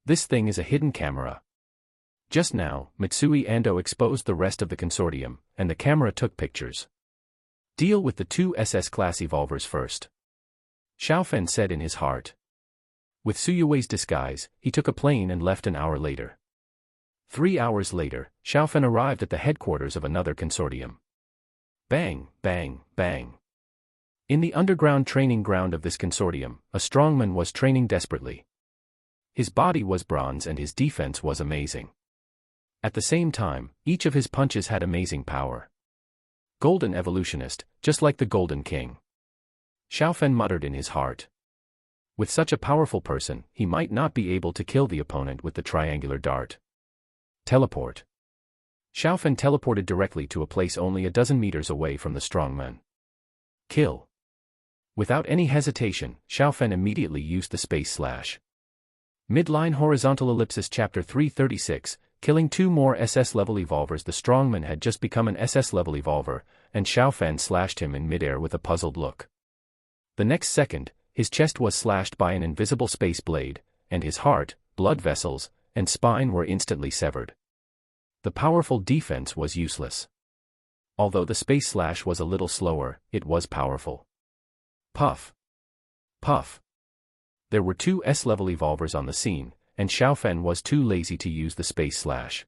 This thing is a hidden camera. Just now, Mitsui Ando exposed the rest of the consortium, and the camera took pictures. Deal with the 2 SS-class evolvers first. Xiaofan said in his heart. With Suyuei's disguise, he took a plane and left an hour later. 3 hours later, Xiaofan arrived at the headquarters of another consortium. Bang, bang, bang. In the underground training ground of this consortium, a strongman was training desperately. His body was bronze and his defense was amazing. At the same time, each of his punches had amazing power. Golden evolutionist, just like the Golden King. Xiaofan muttered in his heart. With such a powerful person, he might not be able to kill the opponent with the triangular dart. Teleport. Xiaofan teleported directly to a place only a dozen meters away from the strongman. Kill. Without any hesitation, Xiaofan immediately used the space slash. Midline horizontal ellipsis chapter 336, killing 2 more SS-level evolvers. The strongman had just become an SS-level evolver, and Xiaofan slashed him in midair with a puzzled look. The next second, his chest was slashed by an invisible space blade, and his heart, blood vessels, and spine were instantly severed. The powerful defense was useless. Although the space slash was a little slower, it was powerful. Puff. Puff. There were 2 S-level evolvers on the scene, and Xiaofan was too lazy to use the space slash.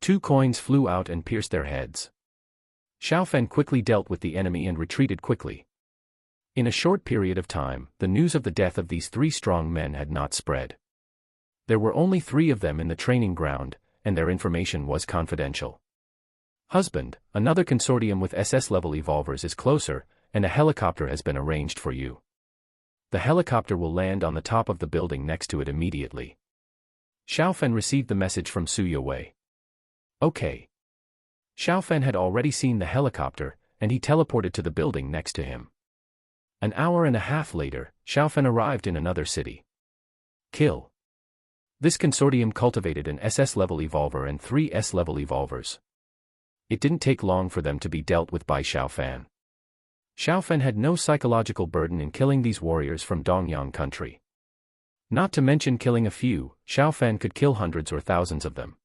2 coins flew out and pierced their heads. Xiaofan quickly dealt with the enemy and retreated quickly. In a short period of time, the news of the death of these 3 strong men had not spread. There were only 3 of them in the training ground, and their information was confidential. Husband, another consortium with SS-level evolvers is closer, and a helicopter has been arranged for you. The helicopter will land on the top of the building next to it immediately. Xiaofan received the message from Suyuei. Okay. Xiaofan had already seen the helicopter, and he teleported to the building next to him. An hour and a half later, Xiaofan arrived in another city. Kill. This consortium cultivated an SS-level evolver and 3 S-level evolvers. It didn't take long for them to be dealt with by Xiaofan. Xiao Fan had no psychological burden in killing these warriors from Dongyang country. Not to mention killing a few, Xiao Fan could kill hundreds or thousands of them.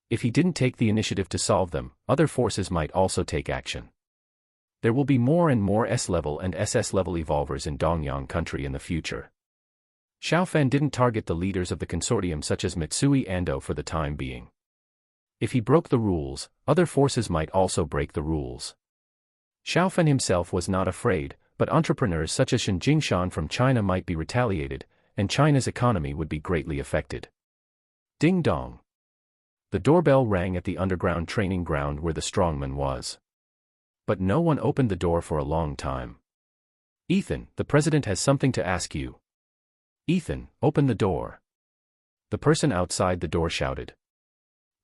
If he didn't take the initiative to solve them, other forces might also take action. There will be more and more S-level and SS-level evolvers in Dongyang country in the future. Xiao Fan didn't target the leaders of the consortium such as Mitsui Ando for the time being. If he broke the rules, other forces might also break the rules. Xiao Fan himself was not afraid, but entrepreneurs such as Shen Jingshan from China might be retaliated, and China's economy would be greatly affected. Ding dong. The doorbell rang at the underground training ground where the strongman was. But no one opened the door for a long time. Ethan, the president has something to ask you. Ethan, open the door. The person outside the door shouted.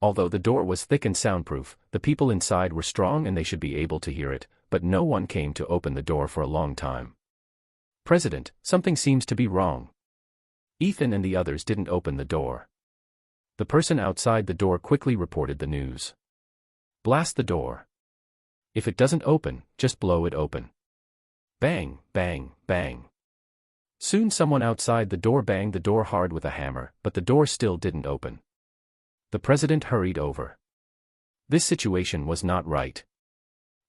Although the door was thick and soundproof, the people inside were strong and they should be able to hear it, but no one came to open the door for a long time. President, something seems to be wrong. Ethan and the others didn't open the door. The person outside the door quickly reported the news. Blast the door. If it doesn't open, just blow it open. Bang, bang, bang. Soon someone outside the door banged the door hard with a hammer, but the door still didn't open. The president hurried over. This situation was not right.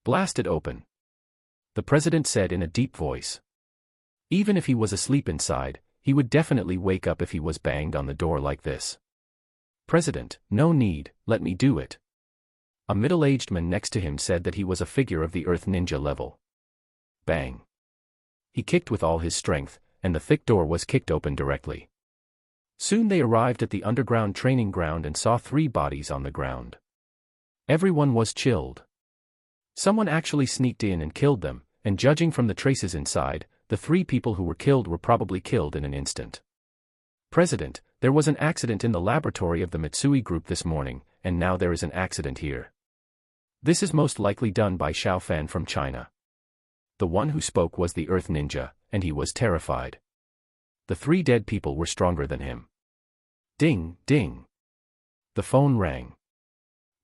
Blast it open. The president said in a deep voice. Even if he was asleep inside, he would definitely wake up if he was banged on the door like this. President, no need, let me do it. A middle-aged man next to him said that he was a figure of the Earth Ninja level. Bang. He kicked with all his strength, and the thick door was kicked open directly. Soon they arrived at the underground training ground and saw 3 bodies on the ground. Everyone was chilled. Someone actually sneaked in and killed them, and judging from the traces inside, the 3 people who were killed were probably killed in an instant. President, there was an accident in the laboratory of the Mitsui group this morning, and now there is an accident here. This is most likely done by Xiao Fan from China. The one who spoke was the Earth Ninja, and he was terrified. The 3 dead people were stronger than him. Ding, ding. The phone rang.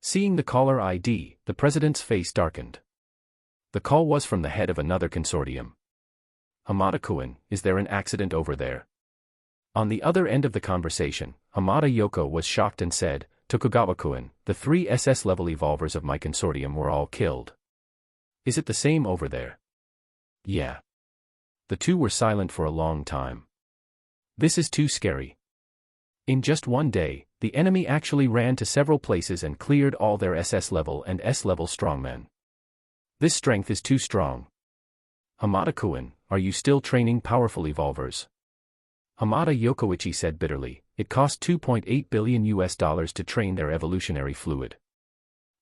Seeing the caller ID, the president's face darkened. The call was from the head of another consortium. Hamada-kun, is there an accident over there? On the other end of the conversation, Hamada Yoko was shocked and said, Tokugawa-kun, the 3 SS-level evolvers of my consortium were all killed. Is it the same over there? Yeah. The 2 were silent for a long time. This is too scary. In just one day, the enemy actually ran to several places and cleared all their SS-level and S-level strongmen. This strength is too strong. Hamada-kun, are you still training powerful evolvers? Hamada Yokoichi said bitterly, it cost $2.8 billion to train their evolutionary fluid.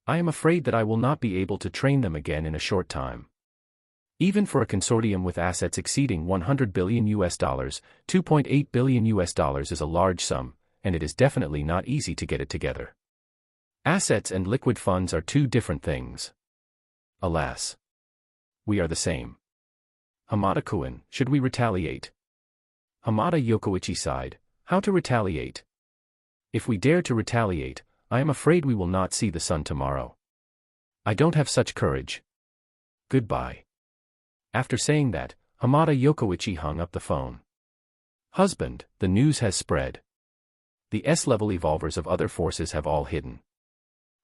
I am afraid that I will not be able to train them again in a short time. Even for a consortium with assets exceeding $100 billion, $2.8 billion is a large sum, and it is definitely not easy to get it together. Assets and liquid funds are 2 different things. Alas. We are the same. Hamada-kun, should we retaliate? Hamada Yokoichi sighed, how to retaliate? If we dare to retaliate, I am afraid we will not see the sun tomorrow. I don't have such courage. Goodbye. After saying that, Hamada Yokoichi hung up the phone. Husband, the news has spread. The S-level evolvers of other forces have all hidden.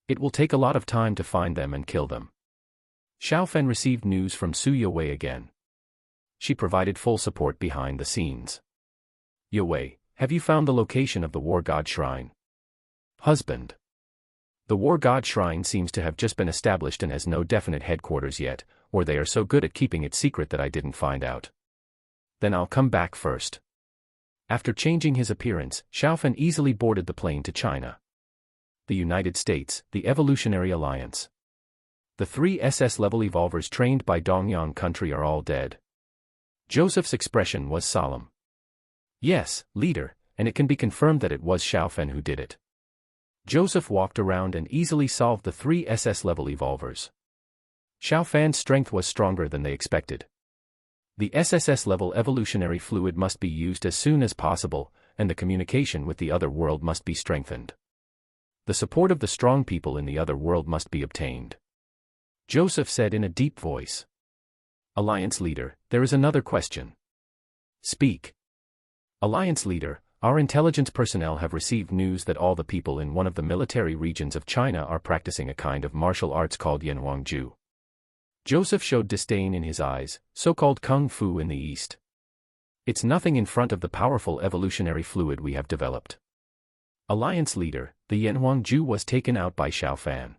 It will take a lot of time to find them and kill them. Xiao Fan received news from Su Yowei again. She provided full support behind the scenes. Yowei, have you found the location of the War God Shrine? Husband. The War God Shrine seems to have just been established and has no definite headquarters yet, or they are so good at keeping it secret that I didn't find out. Then I'll come back first. After changing his appearance, Xiao Fan easily boarded the plane to China. The United States, the Evolutionary Alliance. The 3 SS-level evolvers trained by Dongyang country are all dead. Joseph's expression was solemn. Yes, leader, and it can be confirmed that it was Xiao Fan who did it. Joseph walked around and easily solved the 3 SS-level evolvers. Xiao Fan's strength was stronger than they expected. The SSS-level evolutionary fluid must be used as soon as possible, and the communication with the other world must be strengthened. The support of the strong people in the other world must be obtained. Joseph said in a deep voice. Alliance leader, there is another question. Speak. Alliance leader, our intelligence personnel have received news that all the people in one of the military regions of China are practicing a kind of martial arts called Yanhuangju. Joseph showed disdain in his eyes, so-called kung fu in the East. It's nothing in front of the powerful evolutionary fluid we have developed. Alliance leader, the Yanhuangju was taken out by Xiao Fan.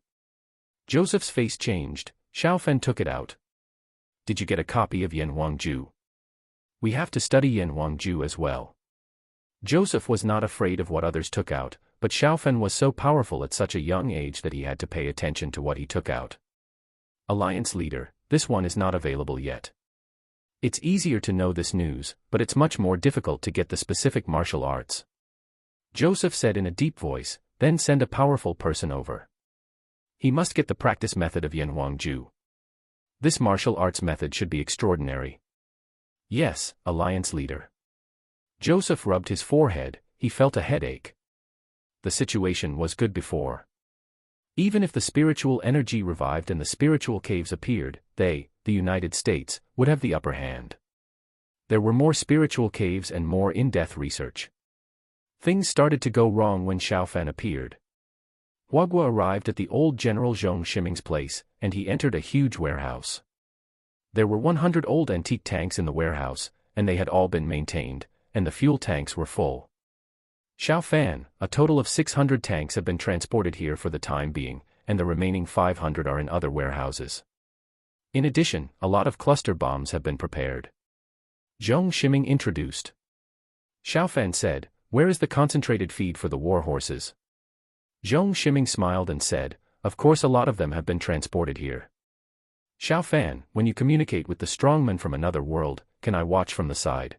Joseph's face changed. Xiao Fan took it out. Did you get a copy of Yanhuangju? We have to study Yanhuangju as well. Joseph was not afraid of what others took out, but Xiao Fan was so powerful at such a young age that he had to pay attention to what he took out. Alliance leader, this one is not available yet. It's easier to know this news, but it's much more difficult to get the specific martial arts. Joseph said in a deep voice, then send a powerful person over. He must get the practice method of Yanhuangju. This martial arts method should be extraordinary. Yes, Alliance leader. Joseph rubbed his forehead, he felt a headache. The situation was good before. Even if the spiritual energy revived and the spiritual caves appeared, they, the United States, would have the upper hand. There were more spiritual caves and more in-depth research. Things started to go wrong when Xiao Fan appeared. Huagua arrived at the old General Zhong Shiming's place, and he entered a huge warehouse. There were 100 old antique tanks in the warehouse, and they had all been maintained, and the fuel tanks were full. Xiao Fan, a total of 600 tanks have been transported here for the time being, and the remaining 500 are in other warehouses. In addition, a lot of cluster bombs have been prepared. Zhong Shiming introduced. Xiao Fan said, "Where is the concentrated feed for the war horses?" Zhong Shiming smiled and said, "Of course a lot of them have been transported here." Xiao Fan, when you communicate with the strongman from another world, can I watch from the side?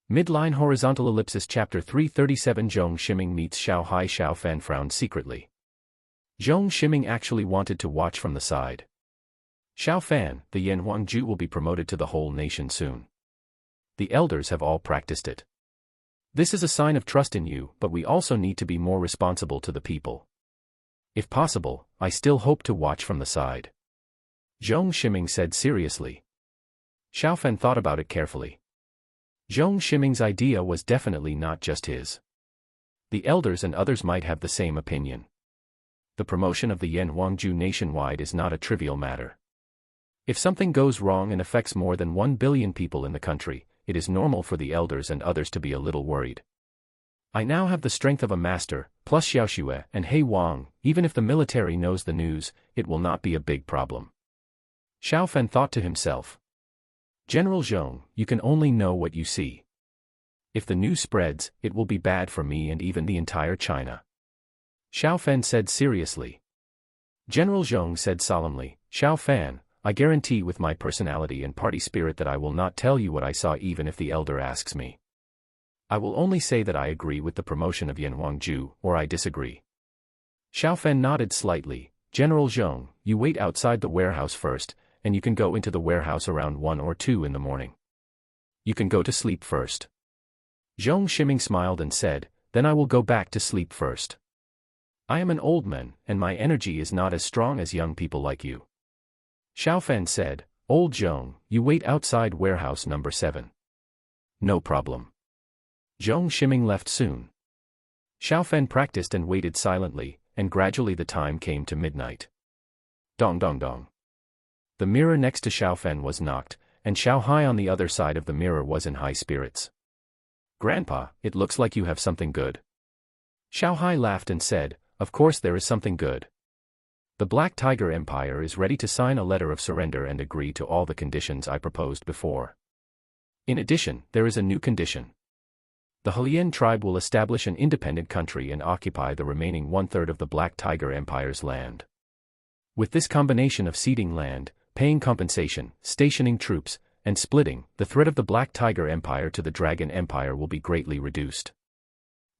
Midline horizontal ellipsis chapter 337 Zhong Shiming meets Xiao Hai. Xiao Fan frowned secretly. Zhong Shiming actually wanted to watch from the side. Xiao Fan, the Yanhuangju will be promoted to the whole nation soon. The elders have all practiced it. This is a sign of trust in you, but we also need to be more responsible to the people. If possible, I still hope to watch from the side. Zhong Shiming said seriously. Xiao Fan thought about it carefully. Zhong Shiming's idea was definitely not just his. The elders and others might have the same opinion. The promotion of the Yanhuangju nationwide is not a trivial matter. If something goes wrong and affects more than 1 billion people in the country, it is normal for the elders and others to be a little worried. I now have the strength of a master, plus Xiaoxue and He Wang. Even if the military knows the news, it will not be a big problem. Xiao Fan thought to himself. General Zhong, you can only know what you see. If the news spreads, it will be bad for me and even the entire China. Xiao Fan said seriously. General Zhong said solemnly, Xiao Fan, I guarantee with my personality and party spirit that I will not tell you what I saw even if the elder asks me. I will only say that I agree with the promotion of Yanhuangju, or I disagree. Xiao Fan nodded slightly. General Zhong, you wait outside the warehouse first, and you can go into the warehouse around 1 or 2 in the morning. You can go to sleep first. Zhong Shiming smiled and said, then I will go back to sleep first. I am an old man, and my energy is not as strong as young people like you. Xiao Fan said, Old Zhong, you wait outside warehouse number 7. No problem. Zhong Shiming left soon. Xiao Fan practiced and waited silently, and gradually the time came to midnight. Dong dong dong. The mirror next to Xiao Fan was knocked, and Xiao Hai on the other side of the mirror was in high spirits. Grandpa, it looks like you have something good. Xiao Hai laughed and said, Of course there is something good. The Black Tiger Empire is ready to sign a letter of surrender and agree to all the conditions I proposed before. In addition, there is a new condition. The Hellian tribe will establish an independent country and occupy the remaining 1/3 of the Black Tiger Empire's land. With this combination of ceding land, paying compensation, stationing troops, and splitting, the threat of the Black Tiger Empire to the Dragon Empire will be greatly reduced.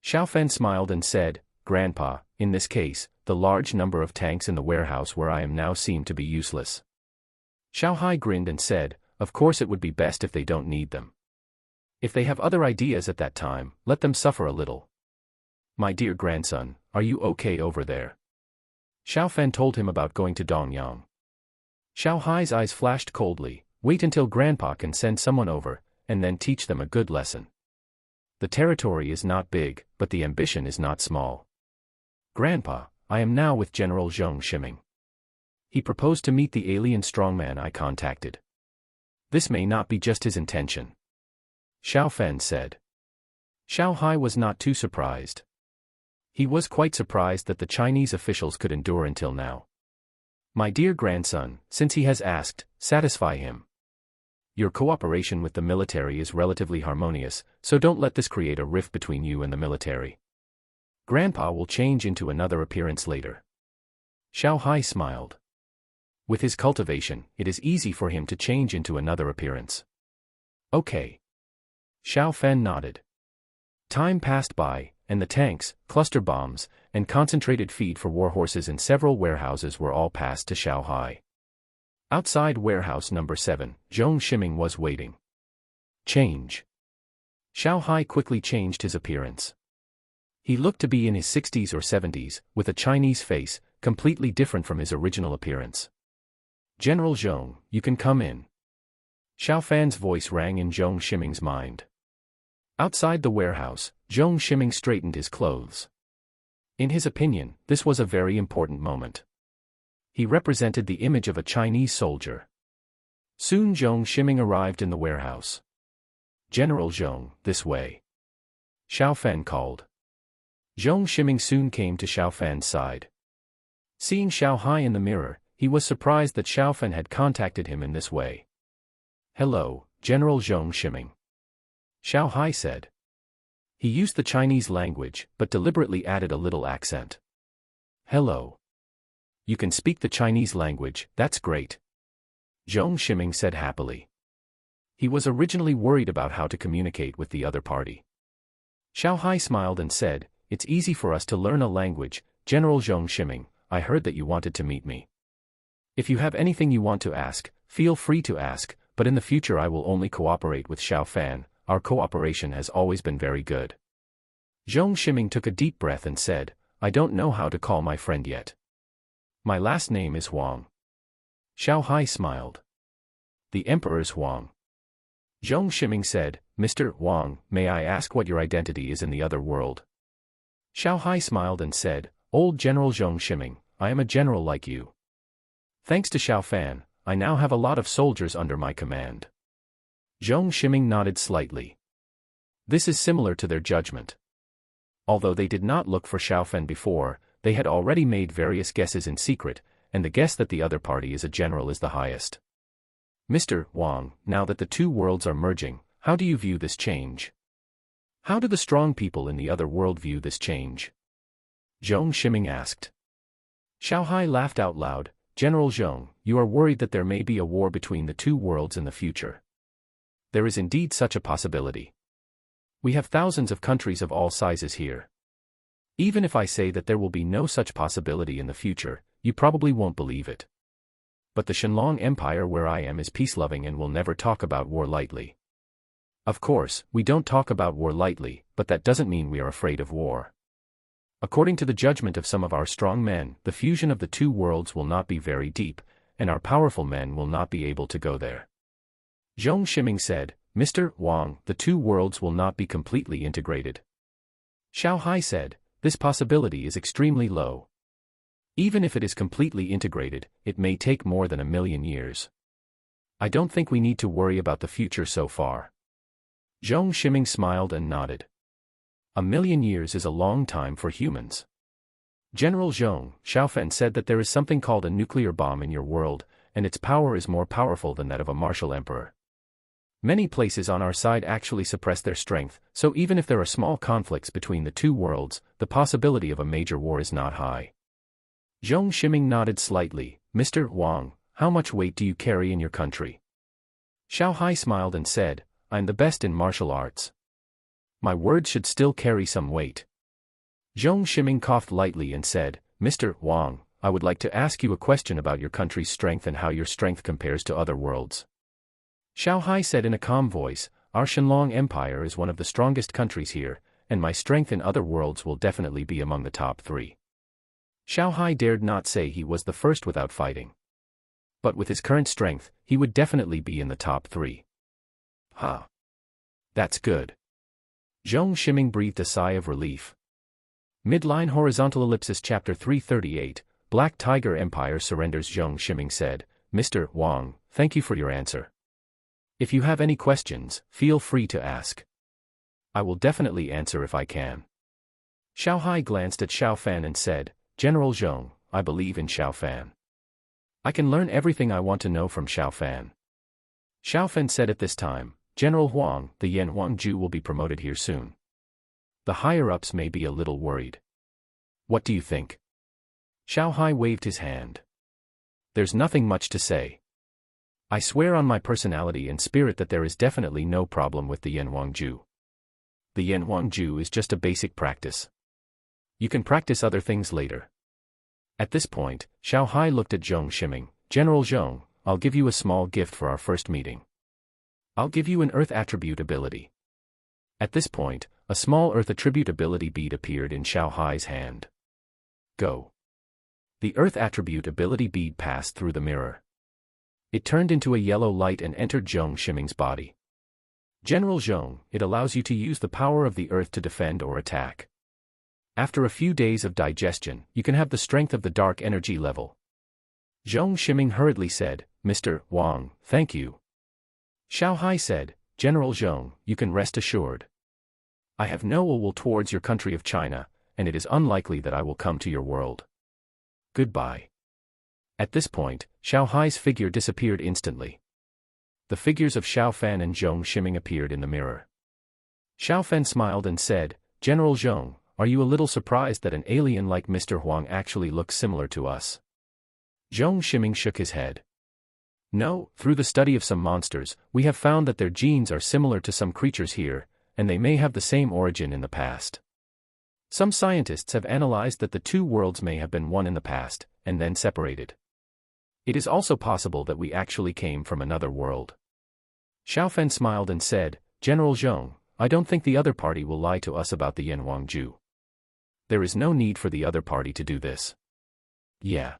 Xiao Fan smiled and said, Grandpa, in this case, the large number of tanks in the warehouse where I am now seem to be useless. Xiao Hai grinned and said, Of course it would be best if they don't need them. If they have other ideas at that time, let them suffer a little. My dear grandson, are you okay over there? Xiao Fan told him about going to Dongyang. Xiao Hai's eyes flashed coldly. Wait until Grandpa can send someone over, and then teach them a good lesson. The territory is not big, but the ambition is not small. Grandpa, I am now with General Zhong Shiming. He proposed to meet the alien strongman I contacted. This may not be just his intention. Xiao Fan said. Xiao Hai was not too surprised. He was quite surprised that the Chinese officials could endure until now. My dear grandson, since he has asked, satisfy him. Your cooperation with the military is relatively harmonious, so don't let this create a rift between you and the military. Grandpa will change into another appearance later. Xiao Hai smiled. With his cultivation, it is easy for him to change into another appearance. Okay. Xiao Fan nodded. Time passed by, and the tanks, cluster bombs, and concentrated feed for warhorses in several warehouses were all passed to Xiao Hai. Outside warehouse number 7, Zhong Shiming was waiting. Change. Xiao Hai quickly changed his appearance. He looked to be in his 60s or 70s, with a Chinese face, completely different from his original appearance. General Zhong, you can come in. Xiao Fan's voice rang in Zhong Shiming's mind. Outside the warehouse, Zhong Shiming straightened his clothes. In his opinion, this was a very important moment. He represented the image of a Chinese soldier. Soon Zhong Shiming arrived in the warehouse. General Zhong, this way. Xiao Fan called. Zhong Shiming soon came to Xiao Fan's side. Seeing Xiao Hai in the mirror, he was surprised that Xiao Fan had contacted him in this way. Hello, General Zhong Shiming. Xiao Hai said. He used the Chinese language, but deliberately added a little accent. Hello. You can speak the Chinese language, that's great. Zhong Shiming said happily. He was originally worried about how to communicate with the other party. Xiao Hai smiled and said, It's easy for us to learn a language, General Zhong Shiming, I heard that you wanted to meet me. If you have anything you want to ask, feel free to ask, but in the future I will only cooperate with Xiao Fan. Our cooperation has always been very good. Zhong Shiming took a deep breath and said, I don't know how to call my friend yet. My last name is Huang. Xiao Hai smiled. The Emperor is Huang. Zhong Shiming said, Mr. Huang, may I ask what your identity is in the other world? Xiao Hai smiled and said, Old General Zhong Shiming, I am a general like you. Thanks to Xiao Fan, I now have a lot of soldiers under my command. Zhong Shiming nodded slightly. This is similar to their judgment. Although they did not look for Xiao Fan before, they had already made various guesses in secret, and the guess that the other party is a general is the highest. Mr. Wang, now that the two worlds are merging, how do you view this change? How do the strong people in the other world view this change? Zhong Shiming asked. Xiao Hai laughed out loud. General Zhong, you are worried that there may be a war between the two worlds in the future. There is indeed such a possibility. We have thousands of countries of all sizes here. Even if I say that there will be no such possibility in the future, you probably won't believe it. But the Shenlong Empire where I am is peace-loving and will never talk about war lightly. Of course, we don't talk about war lightly, but that doesn't mean we are afraid of war. According to the judgment of some of our strong men, the fusion of the two worlds will not be very deep, and our powerful men will not be able to go there. Zhong Shiming said, Mr. Wang, the two worlds will not be completely integrated. Xiao Hai said, this possibility is extremely low. Even if it is completely integrated, it may take more than 1,000,000 years. I don't think we need to worry about the future so far. Zhong Shiming smiled and nodded. 1,000,000 years is a long time for humans. General Zhong, Xiao Fan said that there is something called a nuclear bomb in your world, and its power is more powerful than that of a martial emperor. Many places on our side actually suppress their strength, so even if there are small conflicts between the two worlds, the possibility of a major war is not high. Zhong Shiming nodded slightly. Mr. Wang, how much weight do you carry in your country? Xiao Hai smiled and said, I'm the best in martial arts. My words should still carry some weight. Zhong Shiming coughed lightly and said, Mr. Wang, I would like to ask you a question about your country's strength and how your strength compares to other worlds. Xiao Hai said in a calm voice, our Shenlong Empire is one of the strongest countries here, and my strength in other worlds will definitely be among the top 3. Xiao Hai dared not say he was the first without fighting. But with his current strength, he would definitely be in the top 3. Huh. That's good. Zhong Shiming breathed a sigh of relief. Midline horizontal ellipsis chapter 338, Black Tiger Empire surrenders. Zhong Shiming said, Mr. Wang, thank you for your answer. If you have any questions, feel free to ask. I will definitely answer if I can. Xiao Hai glanced at Xiao Fan and said, General Zhong, I believe in Xiao Fan. I can learn everything I want to know from Xiao Fan. Xiao Fan said at this time, General Huang, the Yan Huangju will be promoted here soon. The higher-ups may be a little worried. What do you think? Xiao Hai waved his hand. There's nothing much to say. I swear on my personality and spirit that there is definitely no problem with the Yan Huangju. The Yan Huangju is just a basic practice. You can practice other things later. At this point, Xiao Hai looked at Zhong Shiming. General Zhong, I'll give you a small gift for our first meeting. I'll give you an Earth Attribute ability. At this point, a small Earth Attribute ability bead appeared in Xiao Hai's hand. Go. The Earth Attribute ability bead passed through the mirror. It turned into a yellow light and entered Zhong Shiming's body. General Zhong, it allows you to use the power of the Earth to defend or attack. After a few days of digestion, you can have the strength of the dark energy level. Zhong Shiming hurriedly said, Mr. Wang, thank you. Xiao Hai said, General Zhong, you can rest assured. I have no ill will towards your country of China, and it is unlikely that I will come to your world. Goodbye. At this point, Xiao Hai's figure disappeared instantly. The figures of Xiao Fan and Zhong Shiming appeared in the mirror. Xiao Fan smiled and said, General Zhong, are you a little surprised that an alien like Mr. Huang actually looks similar to us? Zhong Shiming shook his head. No, through the study of some monsters, we have found that their genes are similar to some creatures here, and they may have the same origin in the past. Some scientists have analyzed that the two worlds may have been one in the past, and then separated. It is also possible that we actually came from another world. Xiao Fan smiled and said, General Zhong, I don't think the other party will lie to us about the Yan Huangju. There is no need for the other party to do this. Yeah.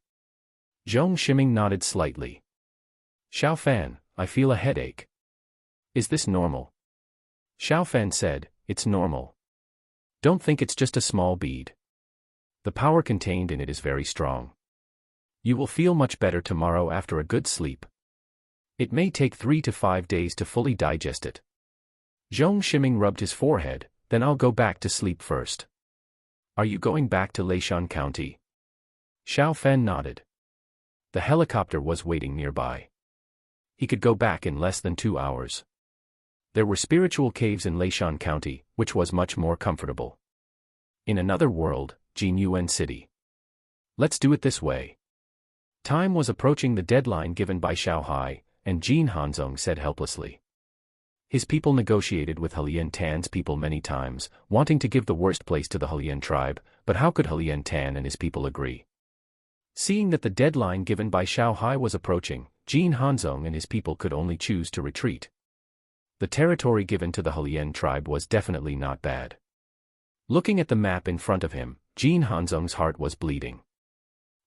Zhong Shiming nodded slightly. Xiao Fan, I feel a headache. Is this normal? Xiao Fan said, it's normal. Don't think it's just a small bead. The power contained in it is very strong. You will feel much better tomorrow after a good sleep. It may take 3 to 5 days to fully digest it. Zhong Shiming rubbed his forehead, then I'll go back to sleep first. Are you going back to Leishan County? Xiao Fan nodded. The helicopter was waiting nearby. He could go back in less than 2 hours. There were spiritual caves in Leishan County, which was much more comfortable. In another world, Jinyuan City. Let's do it this way. Time was approaching the deadline given by Xiao Hai, and Jin Hanzong said helplessly. His people negotiated with Helian Tan's people many times, wanting to give the worst place to the Helian tribe, but how could Helian Tan and his people agree? Seeing that the deadline given by Xiao Hai was approaching, Jin Hanzong and his people could only choose to retreat. The territory given to the Helian tribe was definitely not bad. Looking at the map in front of him, Jin Hanzong's heart was bleeding.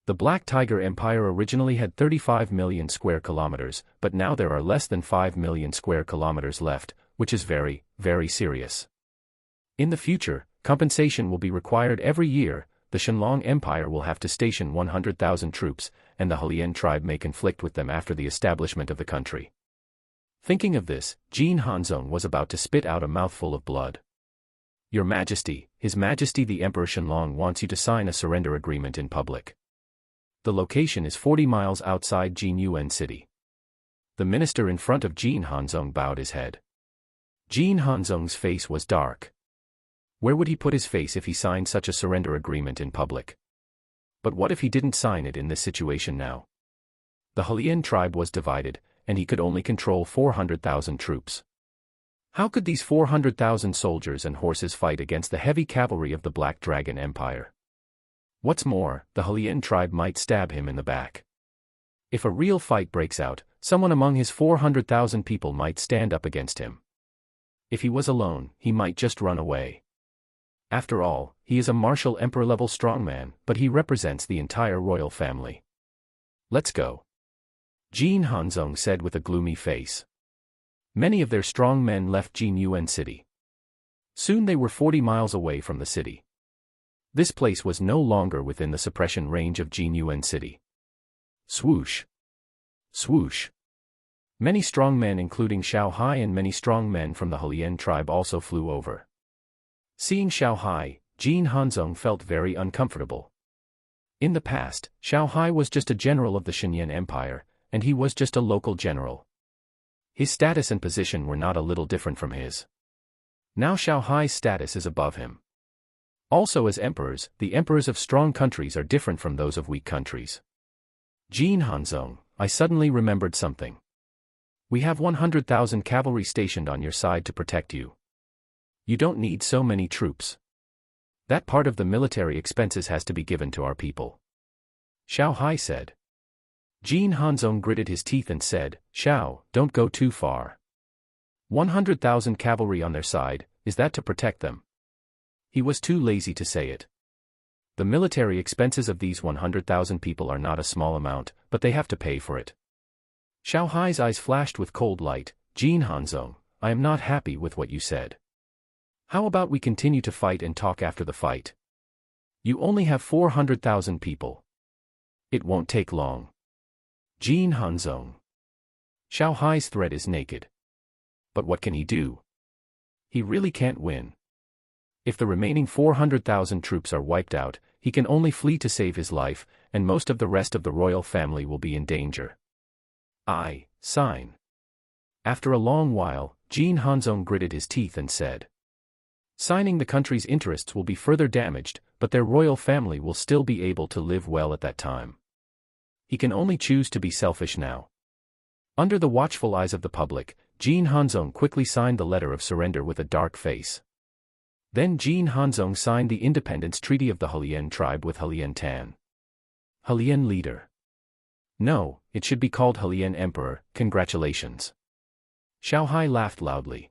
The Black Tiger Empire originally had 35 million square kilometers, but now there are less than 5 million square kilometers left, which is very, very serious. In the future, compensation will be required every year. The Shenlong Empire will have to station 100,000 troops, and the Helian tribe may conflict with them after the establishment of the country. Thinking of this, Jin Hanzong was about to spit out a mouthful of blood. Your Majesty, His Majesty the Emperor Shenlong wants you to sign a surrender agreement in public. The location is 40 miles outside Jinyuan City. The minister in front of Jin Hanzong bowed his head. Jin Hanzong's face was dark. Where would he put his face if he signed such a surrender agreement in public? But what if he didn't sign it in this situation now? The Helian tribe was divided, and he could only control 400,000 troops. How could these 400,000 soldiers and horses fight against the heavy cavalry of the Black Dragon Empire? What's more, the Helian tribe might stab him in the back. If a real fight breaks out, someone among his 400,000 people might stand up against him. If he was alone, he might just run away. After all, he is a martial emperor-level strongman, but he represents the entire royal family. Let's go. Jin Hanzong said with a gloomy face. Many of their strong men left Jinyuan City. Soon they were 40 miles away from the city. This place was no longer within the suppression range of Jinyuan City. Swoosh! Swoosh! Many strong men including Xiao Hai and many strong men from the Helian tribe also flew over. Seeing Xiao Hai, Jin Hanzong felt very uncomfortable. In the past, Xiao Hai was just a general of the Shenyan Empire, and he was just a local general. His status and position were not a little different from his. Now Xiao Hai's status is above him. Also as emperors, the emperors of strong countries are different from those of weak countries. Jin Hanzong, I suddenly remembered something. We have 100,000 cavalry stationed on your side to protect you. You don't need so many troops. That part of the military expenses has to be given to our people. Xiao Hai said. Jin Hanzong gritted his teeth and said, Xiao, don't go too far. 100,000 cavalry on their side, is that to protect them? He was too lazy to say it. The military expenses of these 100,000 people are not a small amount, but they have to pay for it. Xiao Hai's eyes flashed with cold light. Jin Hanzong, I am not happy with what you said. How about we continue to fight and talk after the fight? You only have 400,000 people. It won't take long. Jin Hanzong. Xiao Hai's threat is naked. But what can he do? He really can't win. If the remaining 400,000 troops are wiped out, he can only flee to save his life, and most of the rest of the royal family will be in danger. I sign. After a long while, Jin Hanzong gritted his teeth and said. Signing the country's interests will be further damaged, but their royal family will still be able to live well at that time. He can only choose to be selfish now. Under the watchful eyes of the public, Jin Hanzong quickly signed the letter of surrender with a dark face. Then Jin Hanzong signed the independence treaty of the Helian tribe with Helian Tan. Helian leader. No, it should be called Helian Emperor, congratulations. Xiao Hai laughed loudly.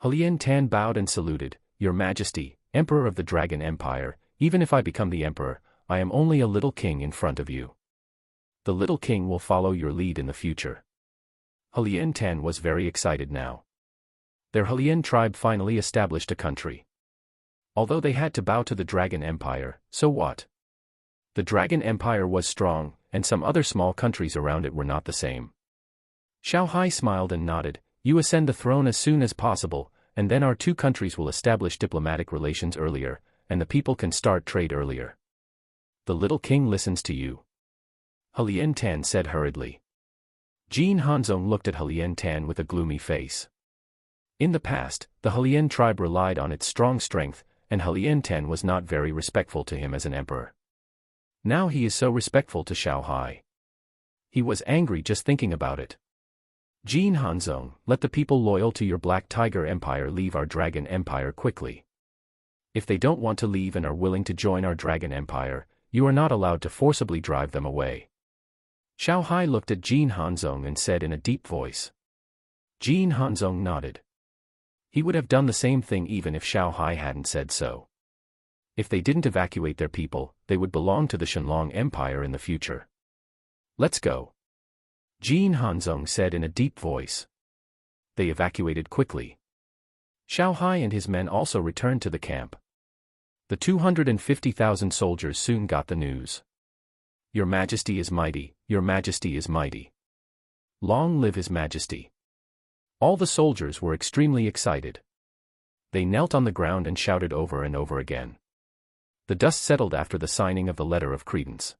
Helian Tan bowed and saluted, Your Majesty, Emperor of the Dragon Empire, even if I become the Emperor, I am only a little king in front of you. The little king will follow your lead in the future. Helian Tan was very excited now. Their Helian tribe finally established a country. Although they had to bow to the Dragon Empire, so what? The Dragon Empire was strong, and some other small countries around it were not the same. Xiao Hai smiled and nodded, You ascend the throne as soon as possible, and then our two countries will establish diplomatic relations earlier, and the people can start trade earlier. The little king listens to you. Helian Tan said hurriedly. Jin Hanzong looked at Helian Tan with a gloomy face. In the past, the Helian tribe relied on its strong strength, and Helian Tan was not very respectful to him as an emperor. Now he is so respectful to Xiao Hai. He was angry just thinking about it. Jin Hanzong, let the people loyal to your Black Tiger Empire leave our Dragon Empire quickly. If they don't want to leave and are willing to join our Dragon Empire, you are not allowed to forcibly drive them away. Xiao Hai looked at Jin Hanzong and said in a deep voice. Jin Hanzong nodded. He would have done the same thing even if Xiao Hai hadn't said so. If they didn't evacuate their people, they would belong to the Shenlong Empire in the future. Let's go. Jin Hanzong said in a deep voice. They evacuated quickly. Xiao Hai and his men also returned to the camp. The 250,000 soldiers soon got the news. Your Majesty is mighty, Your Majesty is mighty. Long live His Majesty. All the soldiers were extremely excited. They knelt on the ground and shouted over and over again. The dust settled after the signing of the letter of credence.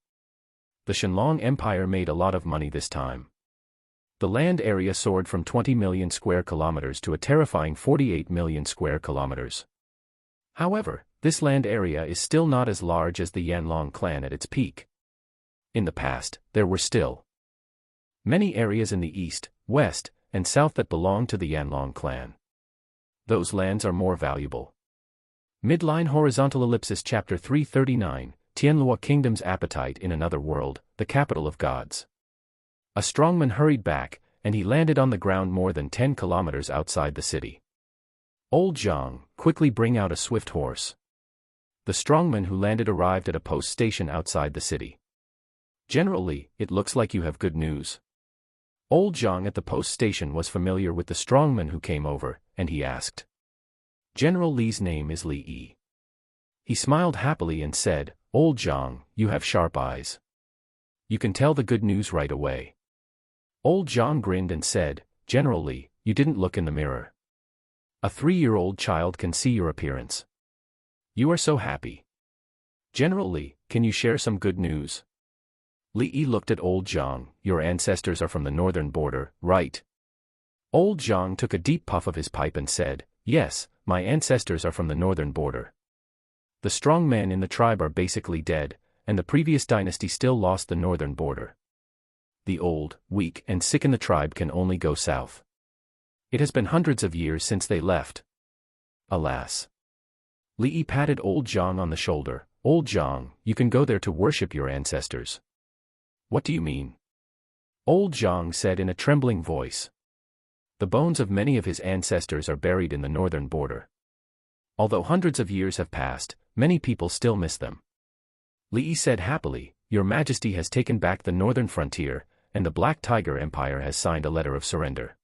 The Shenlong Empire made a lot of money this time. The land area soared from 20 million square kilometers to a terrifying 48 million square kilometers. However, this land area is still not as large as the Yanlong clan at its peak. In the past, there were still many areas in the east, west, and south that belonged to the Yanlong clan. Those lands are more valuable. Midline Horizontal Ellipsis Chapter 339, Tianlua Kingdom's Appetite in Another World, the Capital of Gods. A strongman hurried back, and he landed on the ground more than 10 kilometers outside the city. Old Zhang, quickly bring out a swift horse. The strongman who landed arrived at a post station outside the city. Generally, it looks like you have good news. Old Zhang at the post station was familiar with the strongman who came over, and he asked. General Li's name is Li Yi. He smiled happily and said, Old Zhang, you have sharp eyes. You can tell the good news right away. Old Zhang grinned and said, General Li, you didn't look in the mirror. A 3-year-old child can see your appearance. You are so happy. General Li, can you share some good news? Li Yi looked at Old Zhang. Your ancestors are from the northern border, right? Old Zhang took a deep puff of his pipe and said, Yes, my ancestors are from the northern border. The strong men in the tribe are basically dead, and the previous dynasty still lost the northern border. The old, weak, and sick in the tribe can only go south. It has been hundreds of years since they left. Alas. Li Yi patted Old Zhang on the shoulder. Old Zhang, you can go there to worship your ancestors. What do you mean? Old Zhang said in a trembling voice. The bones of many of his ancestors are buried in the northern border. Although hundreds of years have passed, many people still miss them. Li Yi said happily, Your Majesty has taken back the northern frontier, and the Black Tiger Empire has signed a letter of surrender.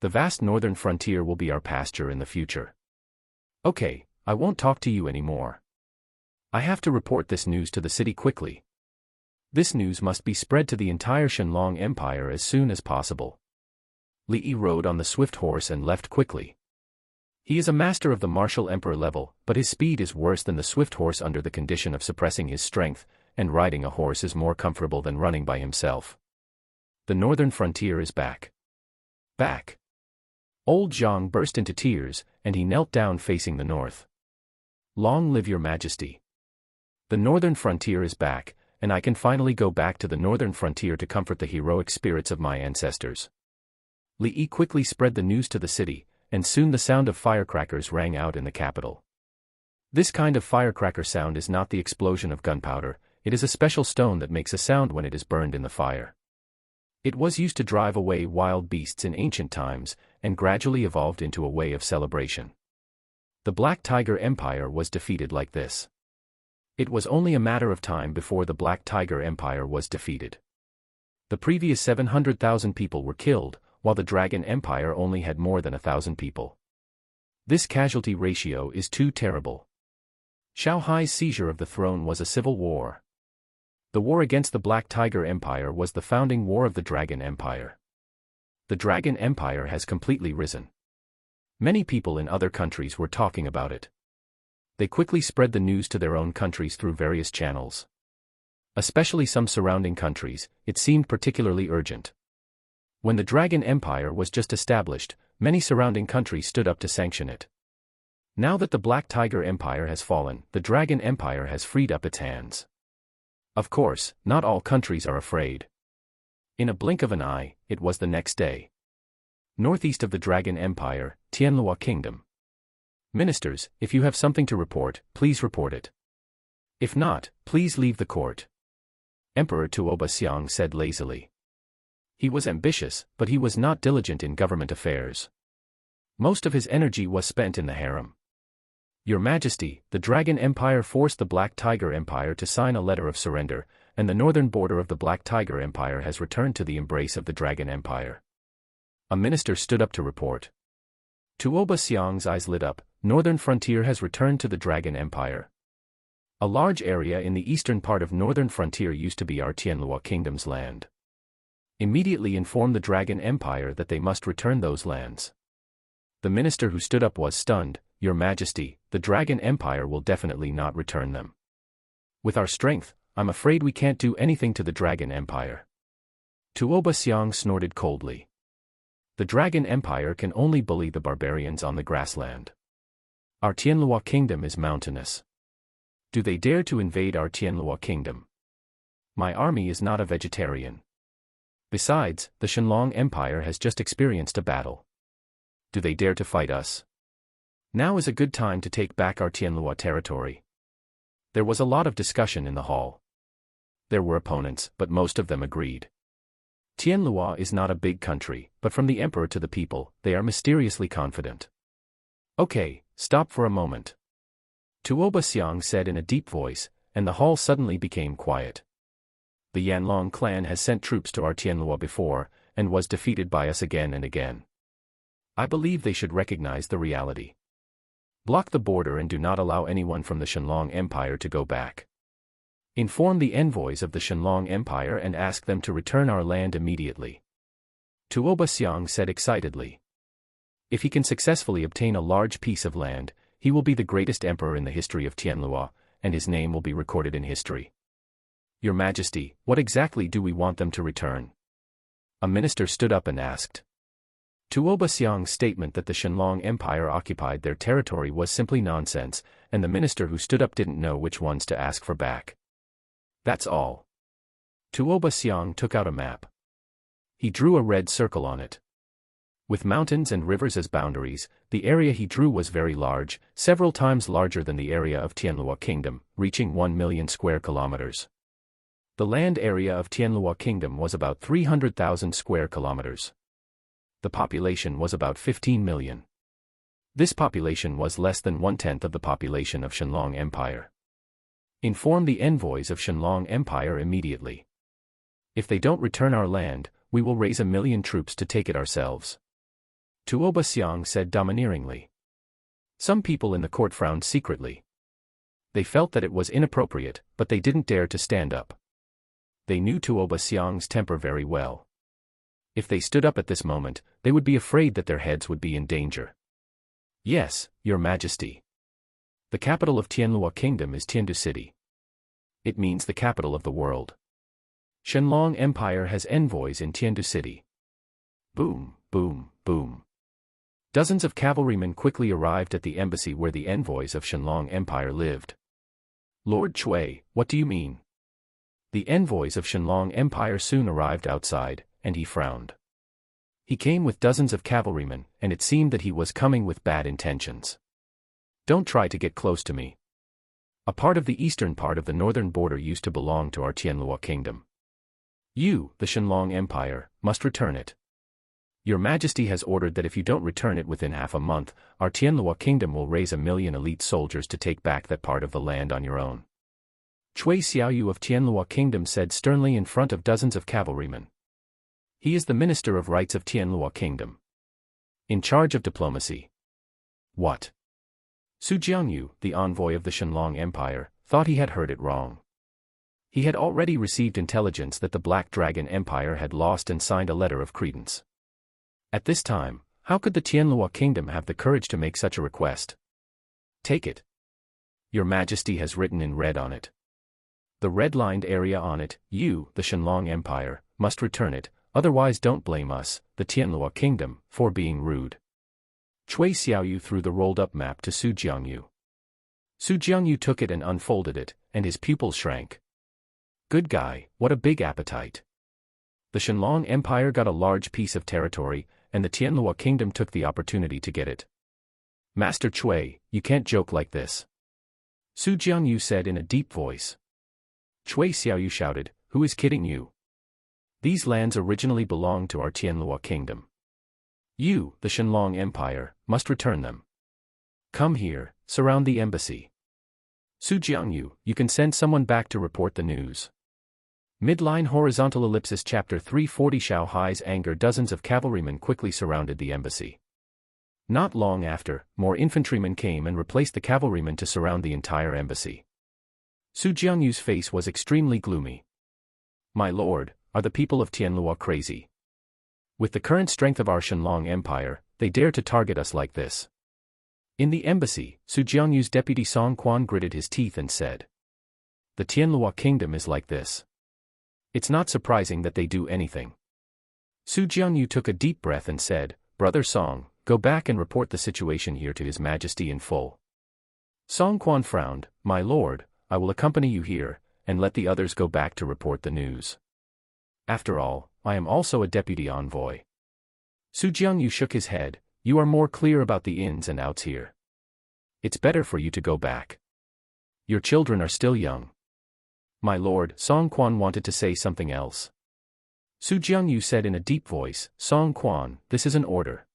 The vast northern frontier will be our pasture in the future. Okay, I won't talk to you anymore. I have to report this news to the city quickly. This news must be spread to the entire Shenlong Empire as soon as possible. Li Yi rode on the swift horse and left quickly. He is a master of the martial emperor level, but his speed is worse than the swift horse under the condition of suppressing his strength, and riding a horse is more comfortable than running by himself. The northern frontier is back. Back. Old Zhang burst into tears, and he knelt down facing the north. Long live your majesty. The northern frontier is back, and I can finally go back to the northern frontier to comfort the heroic spirits of my ancestors. Li Yi quickly spread the news to the city, and soon the sound of firecrackers rang out in the capital. This kind of firecracker sound is not the explosion of gunpowder, it is a special stone that makes a sound when it is burned in the fire. It was used to drive away wild beasts in ancient times, and gradually evolved into a way of celebration. The Black Tiger Empire was defeated like this. It was only a matter of time before the Black Tiger Empire was defeated. The previous 700,000 people were killed, while the Dragon Empire only had more than 1,000 people. This casualty ratio is too terrible. Xiao Hai's seizure of the throne was a civil war. The war against the Black Tiger Empire was the founding war of the Dragon Empire. The Dragon Empire has completely risen. Many people in other countries were talking about it. They quickly spread the news to their own countries through various channels. Especially some surrounding countries, it seemed particularly urgent. When the Dragon Empire was just established, many surrounding countries stood up to sanction it. Now that the Black Tiger Empire has fallen, the Dragon Empire has freed up its hands. Of course, not all countries are afraid. In a blink of an eye, it was the next day. Northeast of the Dragon Empire, Tianlua Kingdom. Ministers, if you have something to report, please report it. If not, please leave the court. Emperor Tuoba Xiang said lazily. He was ambitious, but he was not diligent in government affairs. Most of his energy was spent in the harem. Your Majesty, the Dragon Empire forced the Black Tiger Empire to sign a letter of surrender, and the northern border of the Black Tiger Empire has returned to the embrace of the Dragon Empire. A minister stood up to report. Tuoba Xiang's eyes lit up. Northern frontier has returned to the Dragon Empire. A large area in the eastern part of northern frontier used to be our Tianlua Kingdom's land. Immediately inform the Dragon Empire that they must return those lands. The minister who stood up was stunned. Your Majesty, the Dragon Empire will definitely not return them. With our strength, I'm afraid we can't do anything to the Dragon Empire. Tuoba Xiang snorted coldly. The Dragon Empire can only bully the barbarians on the grassland. Our Tianlua Kingdom is mountainous. Do they dare to invade our Tianlua Kingdom? My army is not a vegetarian. Besides, the Shenlong Empire has just experienced a battle. Do they dare to fight us? Now is a good time to take back our Tianlua territory. There was a lot of discussion in the hall. There were opponents, but most of them agreed. Tianlua is not a big country, but from the emperor to the people, they are mysteriously confident. Okay, stop for a moment. Tuoba Xiang said in a deep voice, and the hall suddenly became quiet. The Yanlong clan has sent troops to our Tianlua before, and was defeated by us again and again. I believe they should recognize the reality. Block the border and do not allow anyone from the Shenlong Empire to go back. Inform the envoys of the Shenlong Empire and ask them to return our land immediately. Tuoba Xiang said excitedly. If he can successfully obtain a large piece of land, he will be the greatest emperor in the history of Tianlua, and his name will be recorded in history. Your Majesty, what exactly do we want them to return? A minister stood up and asked. Tuoba Xiang's statement that the Shenlong Empire occupied their territory was simply nonsense, and the minister who stood up didn't know which ones to ask for back. That's all. Tuoba Xiang took out a map. He drew a red circle on it. With mountains and rivers as boundaries, the area he drew was very large, several times larger than the area of Tianlua Kingdom, reaching 1 million square kilometers. The land area of Tianlua Kingdom was about 300,000 square kilometers. The population was about 15 million. This population was less than 1/10 of the population of Shenlong Empire. Inform the envoys of Shenlong Empire immediately. If they don't return our land, we will raise 1 million troops to take it ourselves. Tuoba Xiang said domineeringly. Some people in the court frowned secretly. They felt that it was inappropriate, but they didn't dare to stand up. They knew Tuoba Xiang's temper very well. If they stood up at this moment, they would be afraid that their heads would be in danger. Yes, Your Majesty. The capital of Tianlua Kingdom is Tiandu City. It means the capital of the world. Shenlong Empire has envoys in Tiandu City. Boom, boom, boom. Dozens of cavalrymen quickly arrived at the embassy where the envoys of Shenlong Empire lived. Lord Chui, what do you mean? The envoys of Shenlong Empire soon arrived outside, and he frowned. He came with dozens of cavalrymen, and it seemed that he was coming with bad intentions. Don't try to get close to me. A part of the eastern part of the northern border used to belong to our Tianlua Kingdom. You, the Shenlong Empire, must return it. Your Majesty has ordered that if you don't return it within half a month, our Tianlua Kingdom will raise 1 million elite soldiers to take back that part of the land on your own. Chui Xiaoyu of Tianlua Kingdom said sternly in front of dozens of cavalrymen. He is the Minister of Rights of Tianlua Kingdom. In charge of diplomacy. What? Su Jiangyu, the envoy of the Shenlong Empire, thought he had heard it wrong. He had already received intelligence that the Black Dragon Empire had lost and signed a letter of credence. At this time, how could the Tianlua Kingdom have the courage to make such a request? Take it. Your Majesty has written in red on it. The red-lined area on it, you, the Shenlong Empire, must return it, otherwise don't blame us, the Tianlua Kingdom, for being rude. Chui Xiaoyu threw the rolled-up map to Su Jiangyu. Su Jiangyu took it and unfolded it, and his pupils shrank. Good guy, what a big appetite. The Shenlong Empire got a large piece of territory, and the Tianlua Kingdom took the opportunity to get it. Master Chui, you can't joke like this. Su Jiangyu said in a deep voice. Chui Xiaoyu shouted, who is kidding you? These lands originally belonged to our Tianlua Kingdom. You, the Shenlong Empire, must return them. Come here, surround the embassy. Su Jiangyu, you can send someone back to report the news. Midline horizontal ellipsis chapter 340 Xiao Hai's anger. Dozens of cavalrymen quickly surrounded the embassy. Not long after, more infantrymen came and replaced the cavalrymen to surround the entire embassy. Su Jiangyu's face was extremely gloomy. My lord, are the people of Tianlua crazy? With the current strength of our Shenlong Empire, they dare to target us like this. In the embassy, Su Jiangyu's deputy Song Quan gritted his teeth and said. The Tianlua Kingdom is like this. It's not surprising that they do anything. Su Jiangyu took a deep breath and said, Brother Song, go back and report the situation here to His Majesty in full. Song Quan frowned, My lord, I will accompany you here, and let the others go back to report the news. After all, I am also a deputy envoy. Su Jiangyu shook his head, You are more clear about the ins and outs here. It's better for you to go back. Your children are still young. My lord, Song Quan wanted to say something else. Su Jiangyu said in a deep voice, Song Quan, this is an order.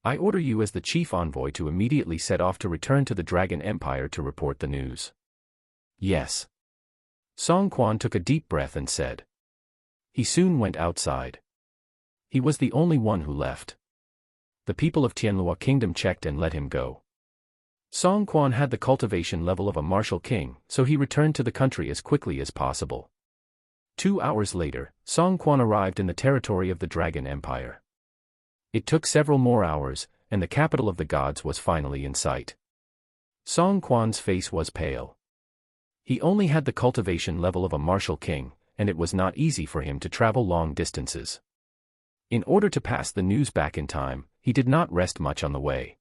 I order you as the chief envoy to immediately set off to return to the Dragon Empire to report the news. Yes. Song Quan took a deep breath and said. He soon went outside. He was the only one who left. The people of Tianlua Kingdom checked and let him go. Song Quan had the cultivation level of a martial king, so he returned to the country as quickly as possible. 2 hours later, Song Quan arrived in the territory of the Dragon Empire. It took several more hours, and the capital of the gods was finally in sight. Song Quan's face was pale. He only had the cultivation level of a martial king, and it was not easy for him to travel long distances. In order to pass the news back in time, he did not rest much on the way.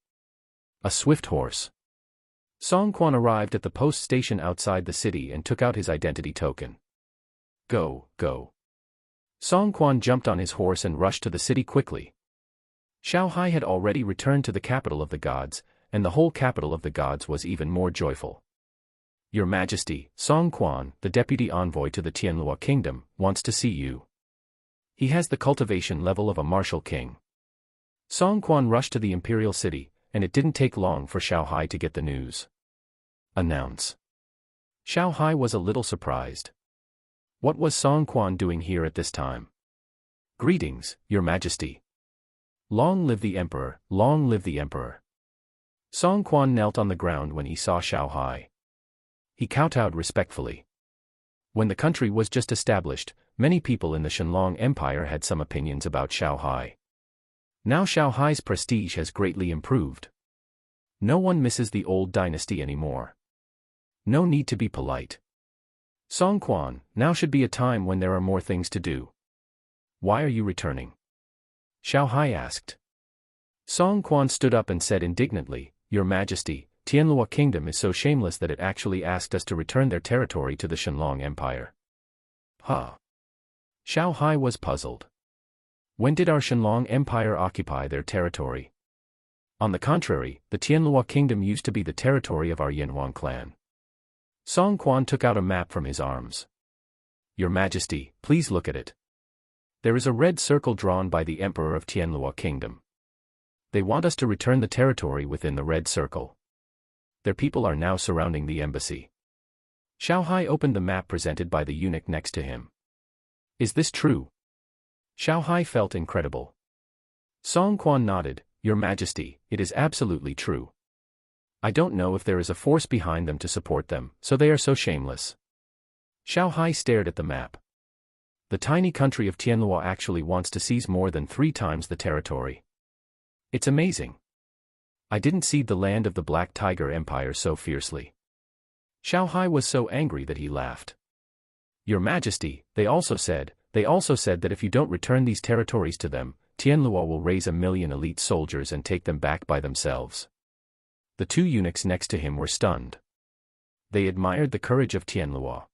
A swift horse. Song Quan arrived at the post station outside the city and took out his identity token. Go, go. Song Quan jumped on his horse and rushed to the city quickly. Xiao Hai had already returned to the capital of the gods, and the whole capital of the gods was even more joyful. Your Majesty, Song Quan, the deputy envoy to the Tianlua Kingdom, wants to see you. He has the cultivation level of a martial king. Song Quan rushed to the imperial city, and it didn't take long for Xiao Hai to get the news. Announce. Xiao Hai was a little surprised. What was Song Quan doing here at this time? Greetings, Your Majesty. Long live the Emperor, long live the Emperor. Song Quan knelt on the ground when he saw Xiao Hai. He kowtowed respectfully. When the country was just established, many people in the Shenlong Empire had some opinions about Xiao Hai. Now Xiao Hai's prestige has greatly improved. No one misses the old dynasty anymore. No need to be polite. Song Quan, now should be a time when there are more things to do. Why are you returning? Xiao Hai asked. Song Quan stood up and said indignantly, Your Majesty, Tianlua Kingdom is so shameless that it actually asked us to return their territory to the Shenlong Empire. Huh. Xiao Hai was puzzled. When did our Shenlong Empire occupy their territory? On the contrary, the Tianlua Kingdom used to be the territory of our Yanhuang clan. Song Quan took out a map from his arms. Your Majesty, please look at it. There is a red circle drawn by the Emperor of Tianlua Kingdom. They want us to return the territory within the red circle. Their people are now surrounding the embassy. Xiao Hai opened the map presented by the eunuch next to him. Is this true? Xiao Hai felt incredible. Song Quan nodded, Your Majesty, it is absolutely true. I don't know if there is a force behind them to support them, so they are so shameless. Xiao Hai stared at the map. The tiny country of Tianlua actually wants to seize more than 3 times the territory. It's amazing. I didn't see the land of the Black Tiger Empire so fiercely. Xiao Hai was so angry that he laughed. Your Majesty, they also said that if you don't return these territories to them, Tianlua will raise 1 million elite soldiers and take them back by themselves. The 2 eunuchs next to him were stunned. They admired the courage of Tianlua.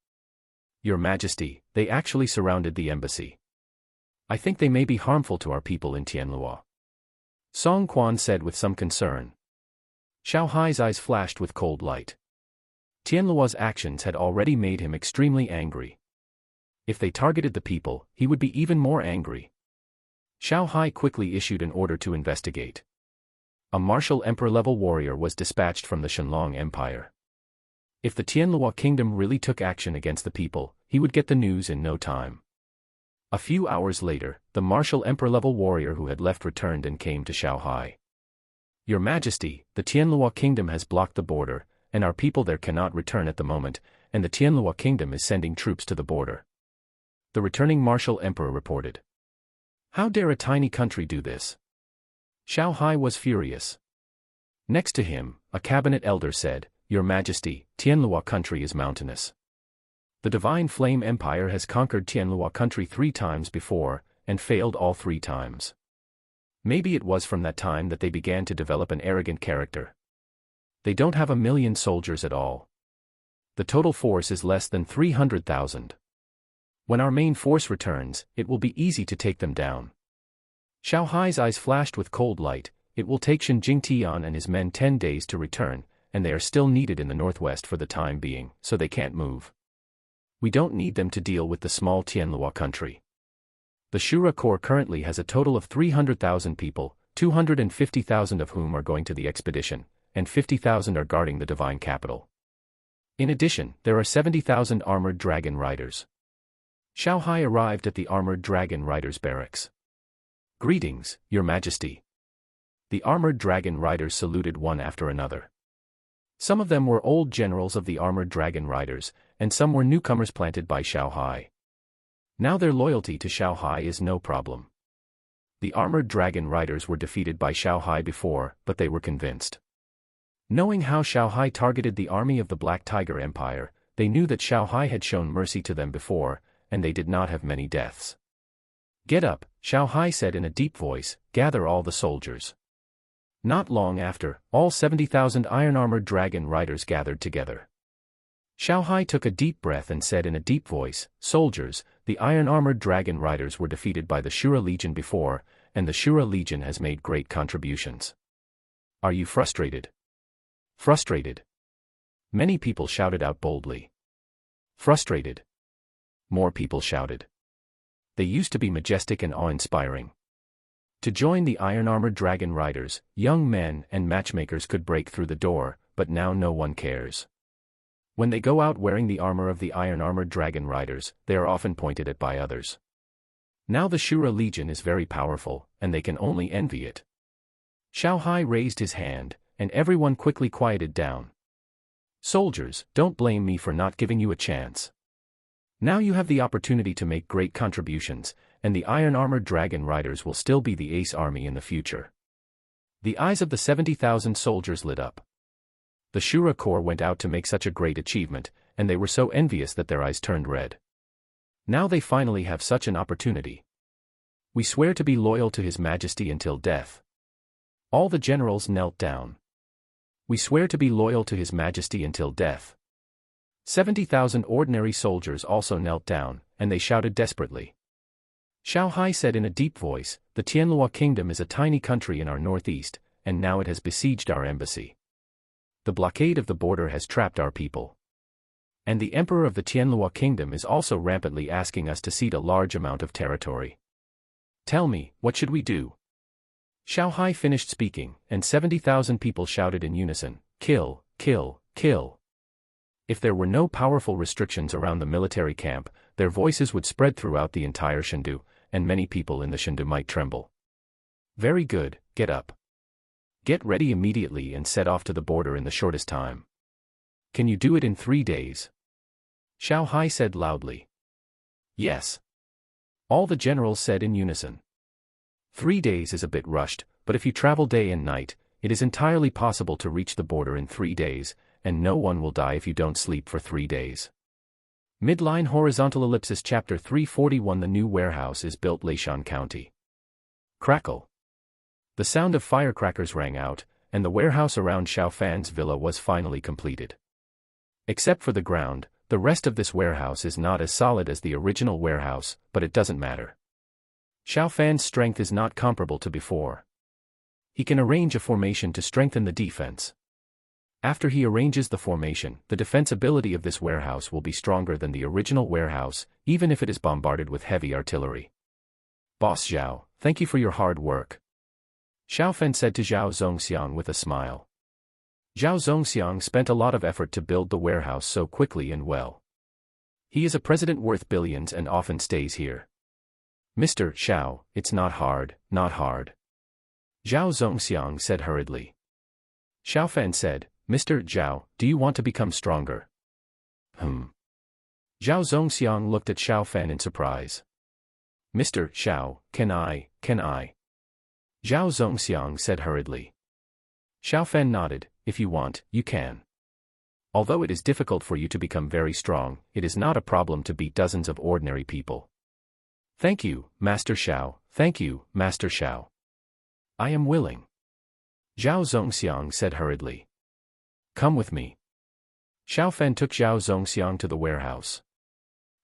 Your Majesty, they actually surrounded the embassy. I think they may be harmful to our people in Tianlua. Song Quan said with some concern. Xiao Hai's eyes flashed with cold light. Tianlua's actions had already made him extremely angry. If they targeted the people, he would be even more angry. Xiao Hai quickly issued an order to investigate. A martial emperor-level warrior was dispatched from the Shenlong Empire. If the Tianlua Kingdom really took action against the people, he would get the news in no time. A few hours later, the martial emperor-level warrior who had left returned and came to Xiao Hai. Your Majesty, the Tianlua Kingdom has blocked the border, and our people there cannot return at the moment, and the Tianlua Kingdom is sending troops to the border. The returning martial emperor reported. How dare a tiny country do this? Xiao Hai was furious. Next to him, a cabinet elder said, Your Majesty, Tianlua country is mountainous. The Divine Flame Empire has conquered Tianlua country 3 times before, and failed all 3 times. Maybe it was from that time that they began to develop an arrogant character. They don't have 1 million soldiers at all. The total force is less than 300,000. When our main force returns, it will be easy to take them down. Xiao Hai's eyes flashed with cold light. It will take Shen Jingtian and his men 10 days to return, and they are still needed in the northwest for the time being, so they can't move. We don't need them to deal with the small Tianlua country. The Shura Corps currently has a total of 300,000 people, 250,000 of whom are going to the expedition, and 50,000 are guarding the divine capital. In addition, there are 70,000 armored dragon riders. Xiao Hai arrived at the armored dragon riders' barracks. Greetings, Your Majesty. The armored dragon riders saluted one after another. Some of them were old generals of the armored dragon riders, and some were newcomers planted by Xiao Hai. Now their loyalty to Xiao Hai is no problem. The armored dragon riders were defeated by Xiao Hai before, but they were convinced. Knowing how Xiao Hai targeted the army of the Black Tiger Empire, they knew that Xiao Hai had shown mercy to them before, and they did not have many deaths. Get up, Xiao Hai said in a deep voice, gather all the soldiers. Not long after, all 70,000 iron-armored dragon riders gathered together. Xiao Hai took a deep breath and said in a deep voice, soldiers, the iron-armored dragon riders were defeated by the Shura Legion before, and the Shura Legion has made great contributions. Are you frustrated? Frustrated? Many people shouted out boldly. Frustrated? More people shouted. They used to be majestic and awe-inspiring. To join the iron-armored dragon riders, young men and matchmakers could break through the door, but now no one cares. When they go out wearing the armor of the iron-armored dragon riders, they are often pointed at by others. Now the Shura Legion is very powerful, and they can only envy it. Xiao Hai raised his hand, and everyone quickly quieted down. Soldiers, don't blame me for not giving you a chance. Now you have the opportunity to make great contributions, and the iron-armored dragon riders will still be the ace army in the future. The eyes of the 70,000 soldiers lit up. The Shura Corps went out to make such a great achievement, and they were so envious that their eyes turned red. Now they finally have such an opportunity. We swear to be loyal to His Majesty until death. All the generals knelt down. We swear to be loyal to His Majesty until death. 70,000 ordinary soldiers also knelt down, and they shouted desperately. Xiao Hai said in a deep voice, the Tianlua Kingdom is a tiny country in our northeast, and now it has besieged our embassy. The blockade of the border has trapped our people. And the Emperor of the Tianlua Kingdom is also rampantly asking us to cede a large amount of territory. Tell me, what should we do? Xiao Hai finished speaking, and 70,000 people shouted in unison, kill, kill, kill. If there were no powerful restrictions around the military camp, their voices would spread throughout the entire Shandu, and many people in the Shandu might tremble. Very good, get up. Get ready immediately and set off to the border in the shortest time. Can you do it in 3 days? Xiao Hai said loudly. Yes. All the generals said in unison. 3 days is a bit rushed, but if you travel day and night, it is entirely possible to reach the border in 3 days, and no one will die if you don't sleep for 3 days. Midline horizontal ellipsis chapter 341. The new warehouse is built Leishan County. Crackle. The sound of firecrackers rang out, and the warehouse around Xiao Fan's villa was finally completed. Except for the ground, the rest of this warehouse is not as solid as the original warehouse, but it doesn't matter. Xiao Fan's strength is not comparable to before. He can arrange a formation to strengthen the defense. After he arranges the formation, the defense ability of this warehouse will be stronger than the original warehouse, even if it is bombarded with heavy artillery. Boss Zhao, thank you for your hard work. Xiao Fan said to Zhao Zongxiang with a smile. Zhao Zongxiang spent a lot of effort to build the warehouse so quickly and well. He is a president worth billions and often stays here. Mr. Xiao, it's not hard, not hard. Zhao Zongxiang said hurriedly. Xiao Fan said, Mr. Zhao, do you want to become stronger? Zhao Zongxiang looked at Xiao Fan in surprise. Mr. Xiao, can I? Zhao Zongxiang said hurriedly. Xiao Fan nodded, if you want, you can. Although it is difficult for you to become very strong, it is not a problem to beat dozens of ordinary people. Thank you, Master Xiao, thank you, Master Xiao. I am willing. Zhao Zongxiang said hurriedly. Come with me. Xiao Fan took Zhao Zongxiang to the warehouse.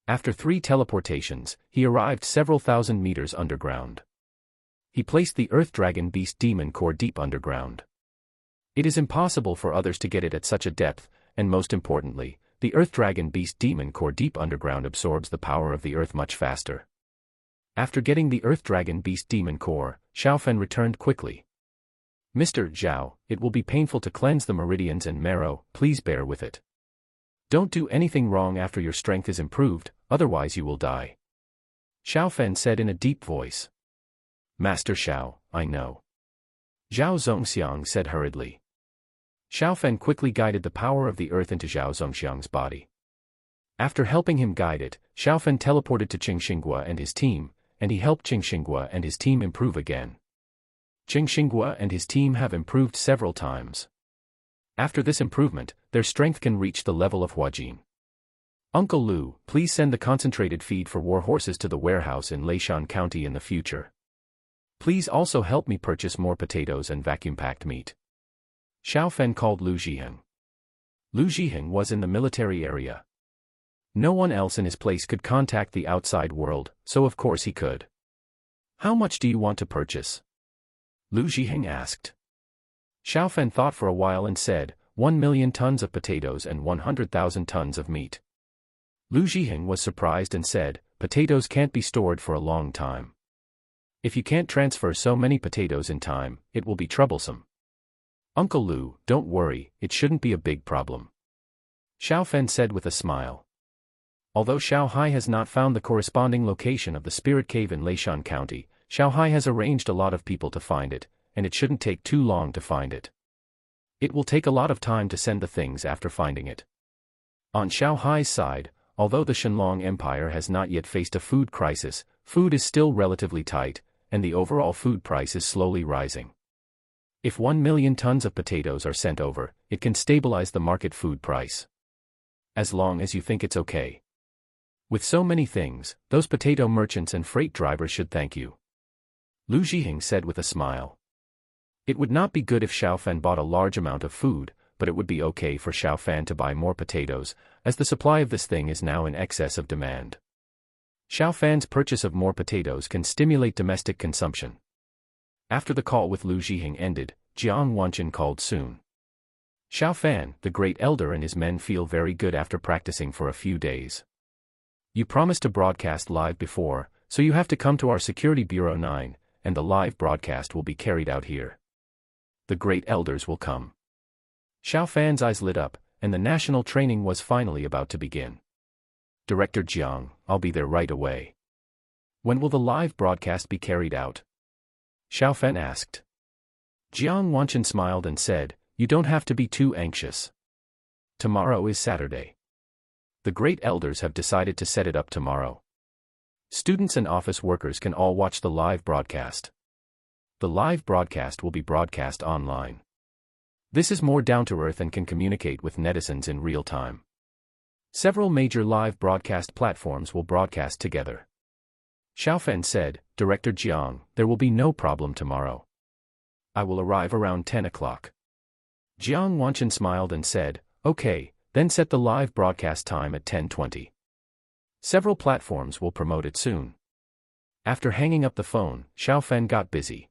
After 3 teleportations, he arrived several thousand meters underground. He placed the Earth Dragon Beast Demon Core deep underground. It is impossible for others to get it at such a depth, and most importantly, the Earth Dragon Beast Demon Core deep underground absorbs the power of the Earth much faster. After getting the Earth Dragon Beast Demon Core, Xiao Fan returned quickly. Mr. Zhao, it will be painful to cleanse the meridians and marrow, please bear with it. Don't do anything wrong after your strength is improved, otherwise you will die. Xiao Fan said in a deep voice. Master Xiao, I know. Zhao Zongxiang said hurriedly. Xiao Fan quickly guided the power of the earth into Zhao Zongxiang's body. After helping him guide it, Xiao Fan teleported to Qing Xinghua and his team, and he helped Qing Xinghua and his team improve again. Qing Xinghua and his team have improved several times. After this improvement, their strength can reach the level of Huajin. Uncle Lu, please send the concentrated feed for war horses to the warehouse in Leishan County in the future. Please also help me purchase more potatoes and vacuum-packed meat. Xiao Fan called Lu Zhiheng. Lu Zhiheng was in the military area. No one else in his place could contact the outside world, so of course he could. How much do you want to purchase? Lu Zhiheng asked. Xiao Fan thought for a while and said, 1 million tons of potatoes and 100,000 tons of meat. Lu Zhiheng was surprised and said, potatoes can't be stored for a long time. If you can't transfer so many potatoes in time, it will be troublesome. Uncle Lu, don't worry, it shouldn't be a big problem. Xiao Fan said with a smile. Although Xiao Hai has not found the corresponding location of the spirit cave in Leishan County, Xiao Hai has arranged a lot of people to find it, and it shouldn't take too long to find it. It will take a lot of time to send the things after finding it. On Xiao Hai's side, although the Shenlong Empire has not yet faced a food crisis, food is still relatively tight, and the overall food price is slowly rising. If 1 million tons of potatoes are sent over, it can stabilize the market food price. As long as you think it's okay. With so many things, those potato merchants and freight drivers should thank you. Lu Zhiheng said with a smile. It would not be good if Xiao Fan bought a large amount of food, but it would be okay for Xiao Fan to buy more potatoes, as the supply of this thing is now in excess of demand. Xiao Fan's purchase of more potatoes can stimulate domestic consumption. After the call with Lu Zhiheng ended, Jiang Wanqin called soon. Xiao Fan, the great elder and his men feel very good after practicing for a few days. You promised to broadcast live before, so you have to come to our Security Bureau 9, and the live broadcast will be carried out here. The great elders will come. Xiao Fan's eyes lit up, and the national training was finally about to begin. Director Jiang, I'll be there right away. When will the live broadcast be carried out? Xiao Fan asked. Jiang Wanqin smiled and said, you don't have to be too anxious. Tomorrow is Saturday. The great elders have decided to set it up tomorrow. Students and office workers can all watch the live broadcast. The live broadcast will be broadcast online. This is more down-to-earth and can communicate with netizens in real time. Several major live broadcast platforms will broadcast together. Xiao Fan said, Director Jiang, there will be no problem tomorrow. I will arrive around 10 o'clock. Jiang Wanqin smiled and said, okay, then set the live broadcast time at 10:20. Several platforms will promote it soon. After hanging up the phone, Xiao Fan got busy.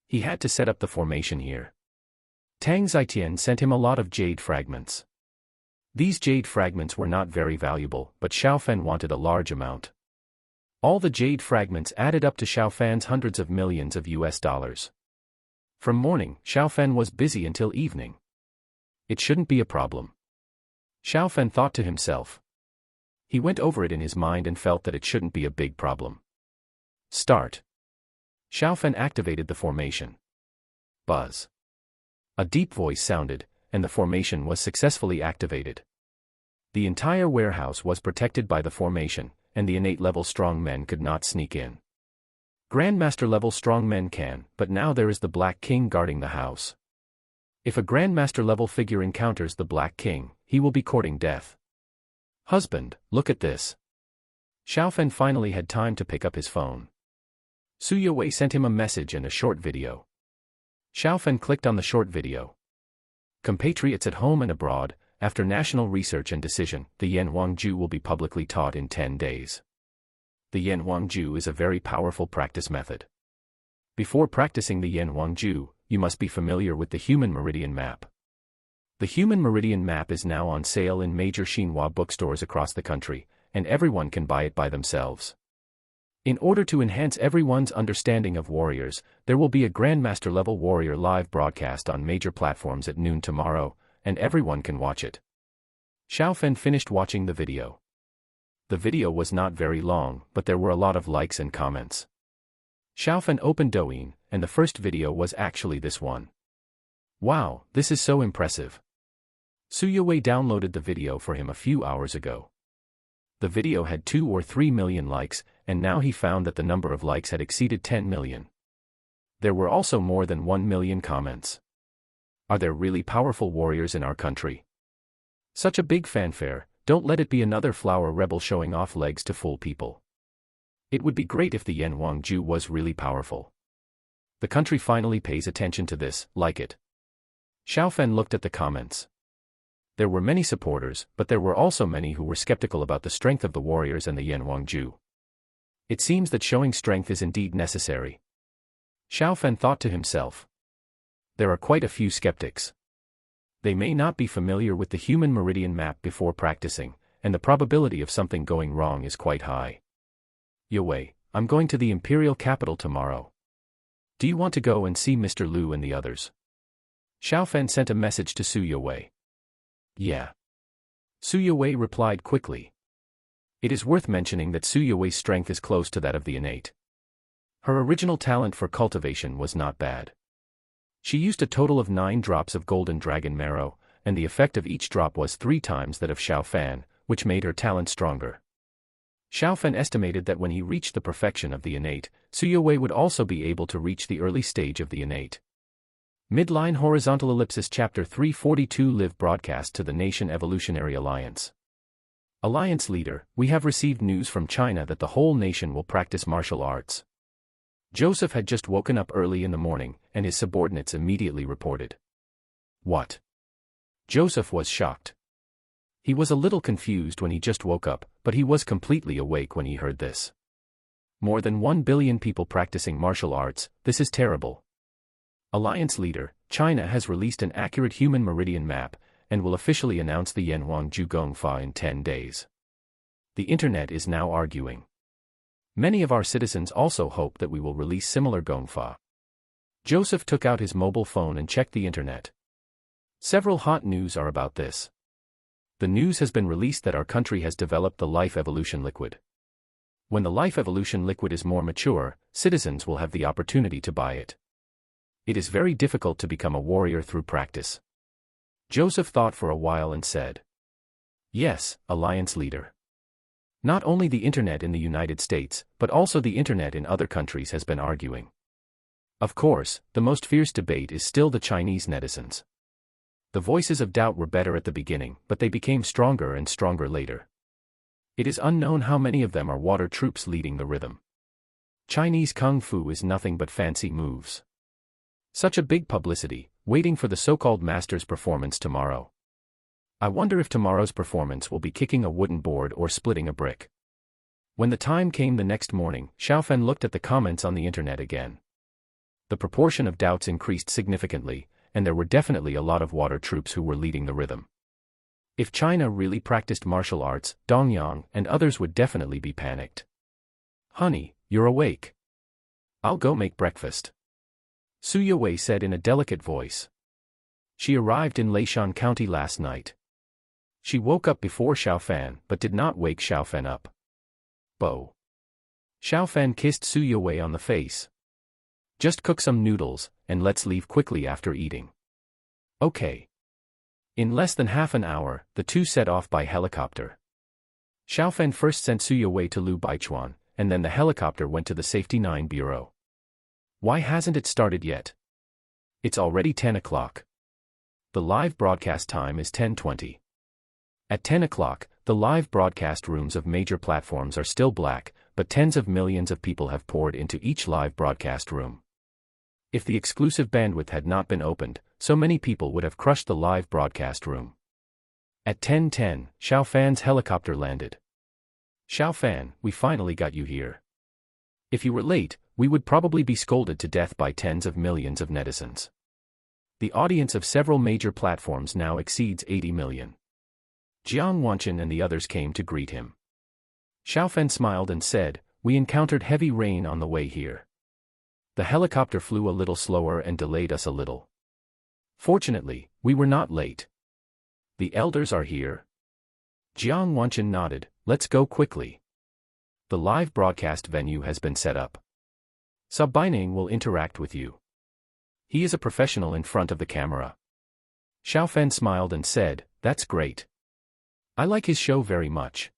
He had to set up the formation here. Tang Zitian sent him a lot of jade fragments. These jade fragments were not very valuable, but Xiao Fan wanted a large amount. All the jade fragments added up to Xiao Fan's hundreds of millions of US dollars. From morning, Xiao Fan was busy until evening. It shouldn't be a problem. Xiao Fan thought to himself. He went over it in his mind and felt that it shouldn't be a big problem. Start. Xiao Fan activated the formation. Buzz. A deep voice sounded, and the formation was successfully activated. The entire warehouse was protected by the formation, and the innate level strong men could not sneak in. Grandmaster level strong men can, but now there is the Black King guarding the house. If a Grandmaster level figure encounters the Black King, he will be courting death. Husband, look at this. Xiao Fan finally had time to pick up his phone. Su Yue sent him a message and a short video. Xiao Fan clicked on the short video. Compatriots at home and abroad, after national research and decision, the Yan Huangju will be publicly taught in 10 days. The Yan Huangju is a very powerful practice method. Before practicing the Yan Huangju, you must be familiar with the Human Meridian Map. The Human Meridian Map is now on sale in major Xinhua bookstores across the country, and everyone can buy it by themselves. In order to enhance everyone's understanding of warriors, there will be a Grandmaster level warrior live broadcast on major platforms at noon tomorrow, and everyone can watch it. Xiao Fan finished watching the video. The video was not very long, but there were a lot of likes and comments. Xiaofan opened Douyin, and the first video was actually this one. Wow, this is so impressive. Su Yowei downloaded the video for him a few hours ago. The video had 2 or 3 million likes, and now he found that the number of likes had exceeded 10 million. There were also more than 1 million comments. Are there really powerful warriors in our country? Such a big fanfare, don't let it be another flower rebel showing off legs to fool people. It would be great if the Yan Wangju was really powerful. The country finally pays attention to this, like it. Xiaofan looked at the comments. There were many supporters, but there were also many who were skeptical about the strength of the warriors and the Yan Wangju. It seems that showing strength is indeed necessary. Xiaofan thought to himself. There are quite a few skeptics. They may not be familiar with the human meridian map before practicing, and the probability of something going wrong is quite high. Yowei, I'm going to the imperial capital tomorrow. Do you want to go and see Mr. Liu and the others? Xiaofan sent a message to Su Yowei. Yeah. Su Yowei replied quickly. It is worth mentioning that Su Yowei's strength is close to that of the innate. Her original talent for cultivation was not bad. She used a total of 9 drops of golden dragon marrow, and the effect of each drop was 3 times that of Xiaofan, which made her talent stronger. Xiaofan estimated that when he reached the perfection of the innate, Su Yowei would also be able to reach the early stage of the innate. Midline horizontal ellipsis chapter 342 live broadcast to the Nation Evolutionary Alliance. Alliance leader, we have received news from China that the whole nation will practice martial arts. Joseph had just woken up early in the morning, and his subordinates immediately reported. What? Joseph was shocked. He was a little confused when he just woke up, but he was completely awake when he heard this. More than 1 billion people practicing martial arts, this is terrible. Alliance leader, China has released an accurate human meridian map, and will officially announce the Yan Wangju Gongfa in 10 days. The internet is now arguing. Many of our citizens also hope that we will release similar Gongfa. Joseph took out his mobile phone and checked the internet. Several hot news are about this. The news has been released that our country has developed the Life Evolution Liquid. When the Life Evolution Liquid is more mature, citizens will have the opportunity to buy it. It is very difficult to become a warrior through practice. Joseph thought for a while and said. Yes, Alliance leader. Not only the internet in the United States, but also the internet in other countries has been arguing. Of course, the most fierce debate is still the Chinese netizens. The voices of doubt were better at the beginning, but they became stronger and stronger later. It is unknown how many of them are water troops leading the rhythm. Chinese kung fu is nothing but fancy moves. Such a big publicity, waiting for the so-called master's performance tomorrow. I wonder if tomorrow's performance will be kicking a wooden board or splitting a brick. When the time came the next morning, Xiaofan looked at the comments on the internet again. The proportion of doubts increased significantly, and there were definitely a lot of water troops who were leading the rhythm. If China really practiced martial arts, Dongyang and others would definitely be panicked. Honey, you're awake. I'll go make breakfast. Su Yowei said in a delicate voice. She arrived in Leishan County last night. She woke up before Xiaofan but did not wake Xiaofan up. Bo. Xiaofan kissed Su Yowei on the face. Just cook some noodles, and let's leave quickly after eating. Okay. In less than half an hour, the two set off by helicopter. Xiaofan first sent Su Yowei to Lu Baichuan, and then the helicopter went to the Safety 9 Bureau. Why hasn't it started yet? It's already 10 o'clock. The live broadcast time is 10:20. At 10 o'clock, the live broadcast rooms of major platforms are still black, but tens of millions of people have poured into each live broadcast room. If the exclusive bandwidth had not been opened, so many people would have crushed the live broadcast room. At 10:10, Xiaofan's helicopter landed. Xiaofan, we finally got you here. If you were late, we would probably be scolded to death by tens of millions of netizens. The audience of several major platforms now exceeds 80 million. Jiang Wanchen and the others came to greet him. Xiaofan smiled and said, "We encountered heavy rain on the way here. The helicopter flew a little slower and delayed us a little. Fortunately, we were not late. The elders are here." Jiang Wanchen nodded, "Let's go quickly. The live broadcast venue has been set up." Subtitles will interact with you. He is a professional in front of the camera. Xiao Fan smiled and said, "That's great. I like his show very much."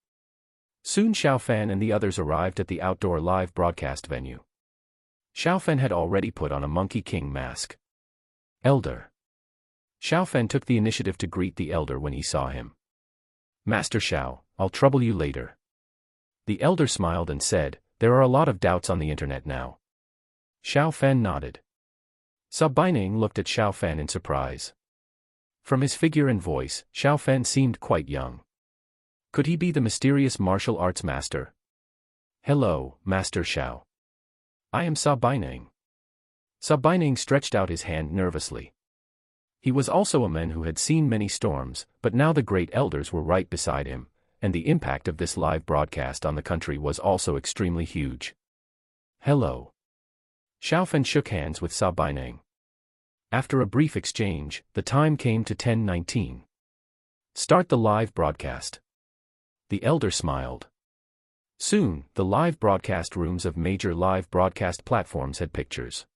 Soon Xiao Fan and the others arrived at the outdoor live broadcast venue. Xiao Fan had already put on a Monkey King mask. Elder. Xiao Fan took the initiative to greet the elder when he saw him. "Master Xiao, I'll trouble you later." The elder smiled and said, "There are a lot of doubts on the internet now." Xiao Fan nodded. Subtitles looked at Xiao Fan in surprise. From his figure and voice, Xiao Fan seemed quite young. Could he be the mysterious martial arts master? "Hello, Master Xiao. I am Subtitles." Subtitles stretched out his hand nervously. He was also a man who had seen many storms, but now the great elders were right beside him, and the impact of this live broadcast on the country was also extremely huge. "Hello." Xiao Fan shook hands with Subtitles. After a brief exchange, the time came to 10:19. "Start the live broadcast." The elder smiled. Soon, the live broadcast rooms of major live broadcast platforms had pictures.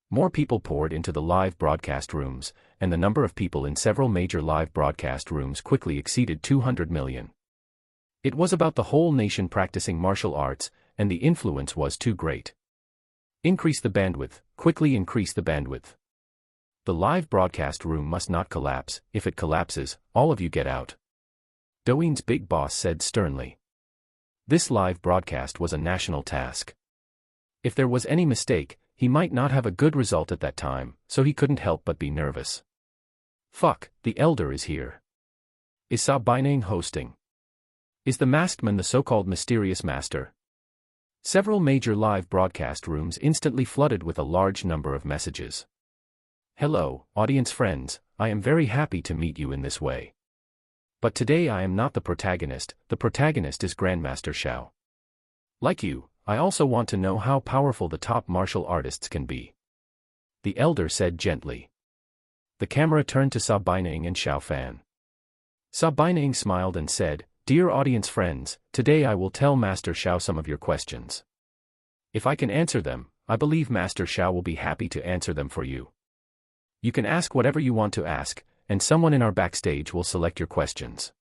More people poured into the live broadcast rooms, and the number of people in several major live broadcast rooms quickly exceeded 200 million. It was about the whole nation practicing martial arts, and the influence was too great. Increase the bandwidth, quickly increase the bandwidth. The live broadcast room must not collapse. If it collapses, all of you get out. Douyin's big boss said sternly. This live broadcast was a national task. If there was any mistake, he might not have a good result at that time, so he couldn't help but be nervous. "Fuck, the elder is here. Is Subtitles hosting? Is the masked man the so-called mysterious master?" Several major live broadcast rooms instantly flooded with a large number of messages. "Hello, audience friends, I am very happy to meet you in this way. But today I am not the protagonist is Grandmaster Xiao. Like you, I also want to know how powerful the top martial artists can be." The elder said gently. The camera turned to Subtitles and Xiao Fan. Subtitles smiled and said, "Dear audience friends, today I will tell Master Xiao some of your questions. If I can answer them, I believe Master Xiao will be happy to answer them for you. You can ask whatever you want to ask, and someone in our backstage will select your questions."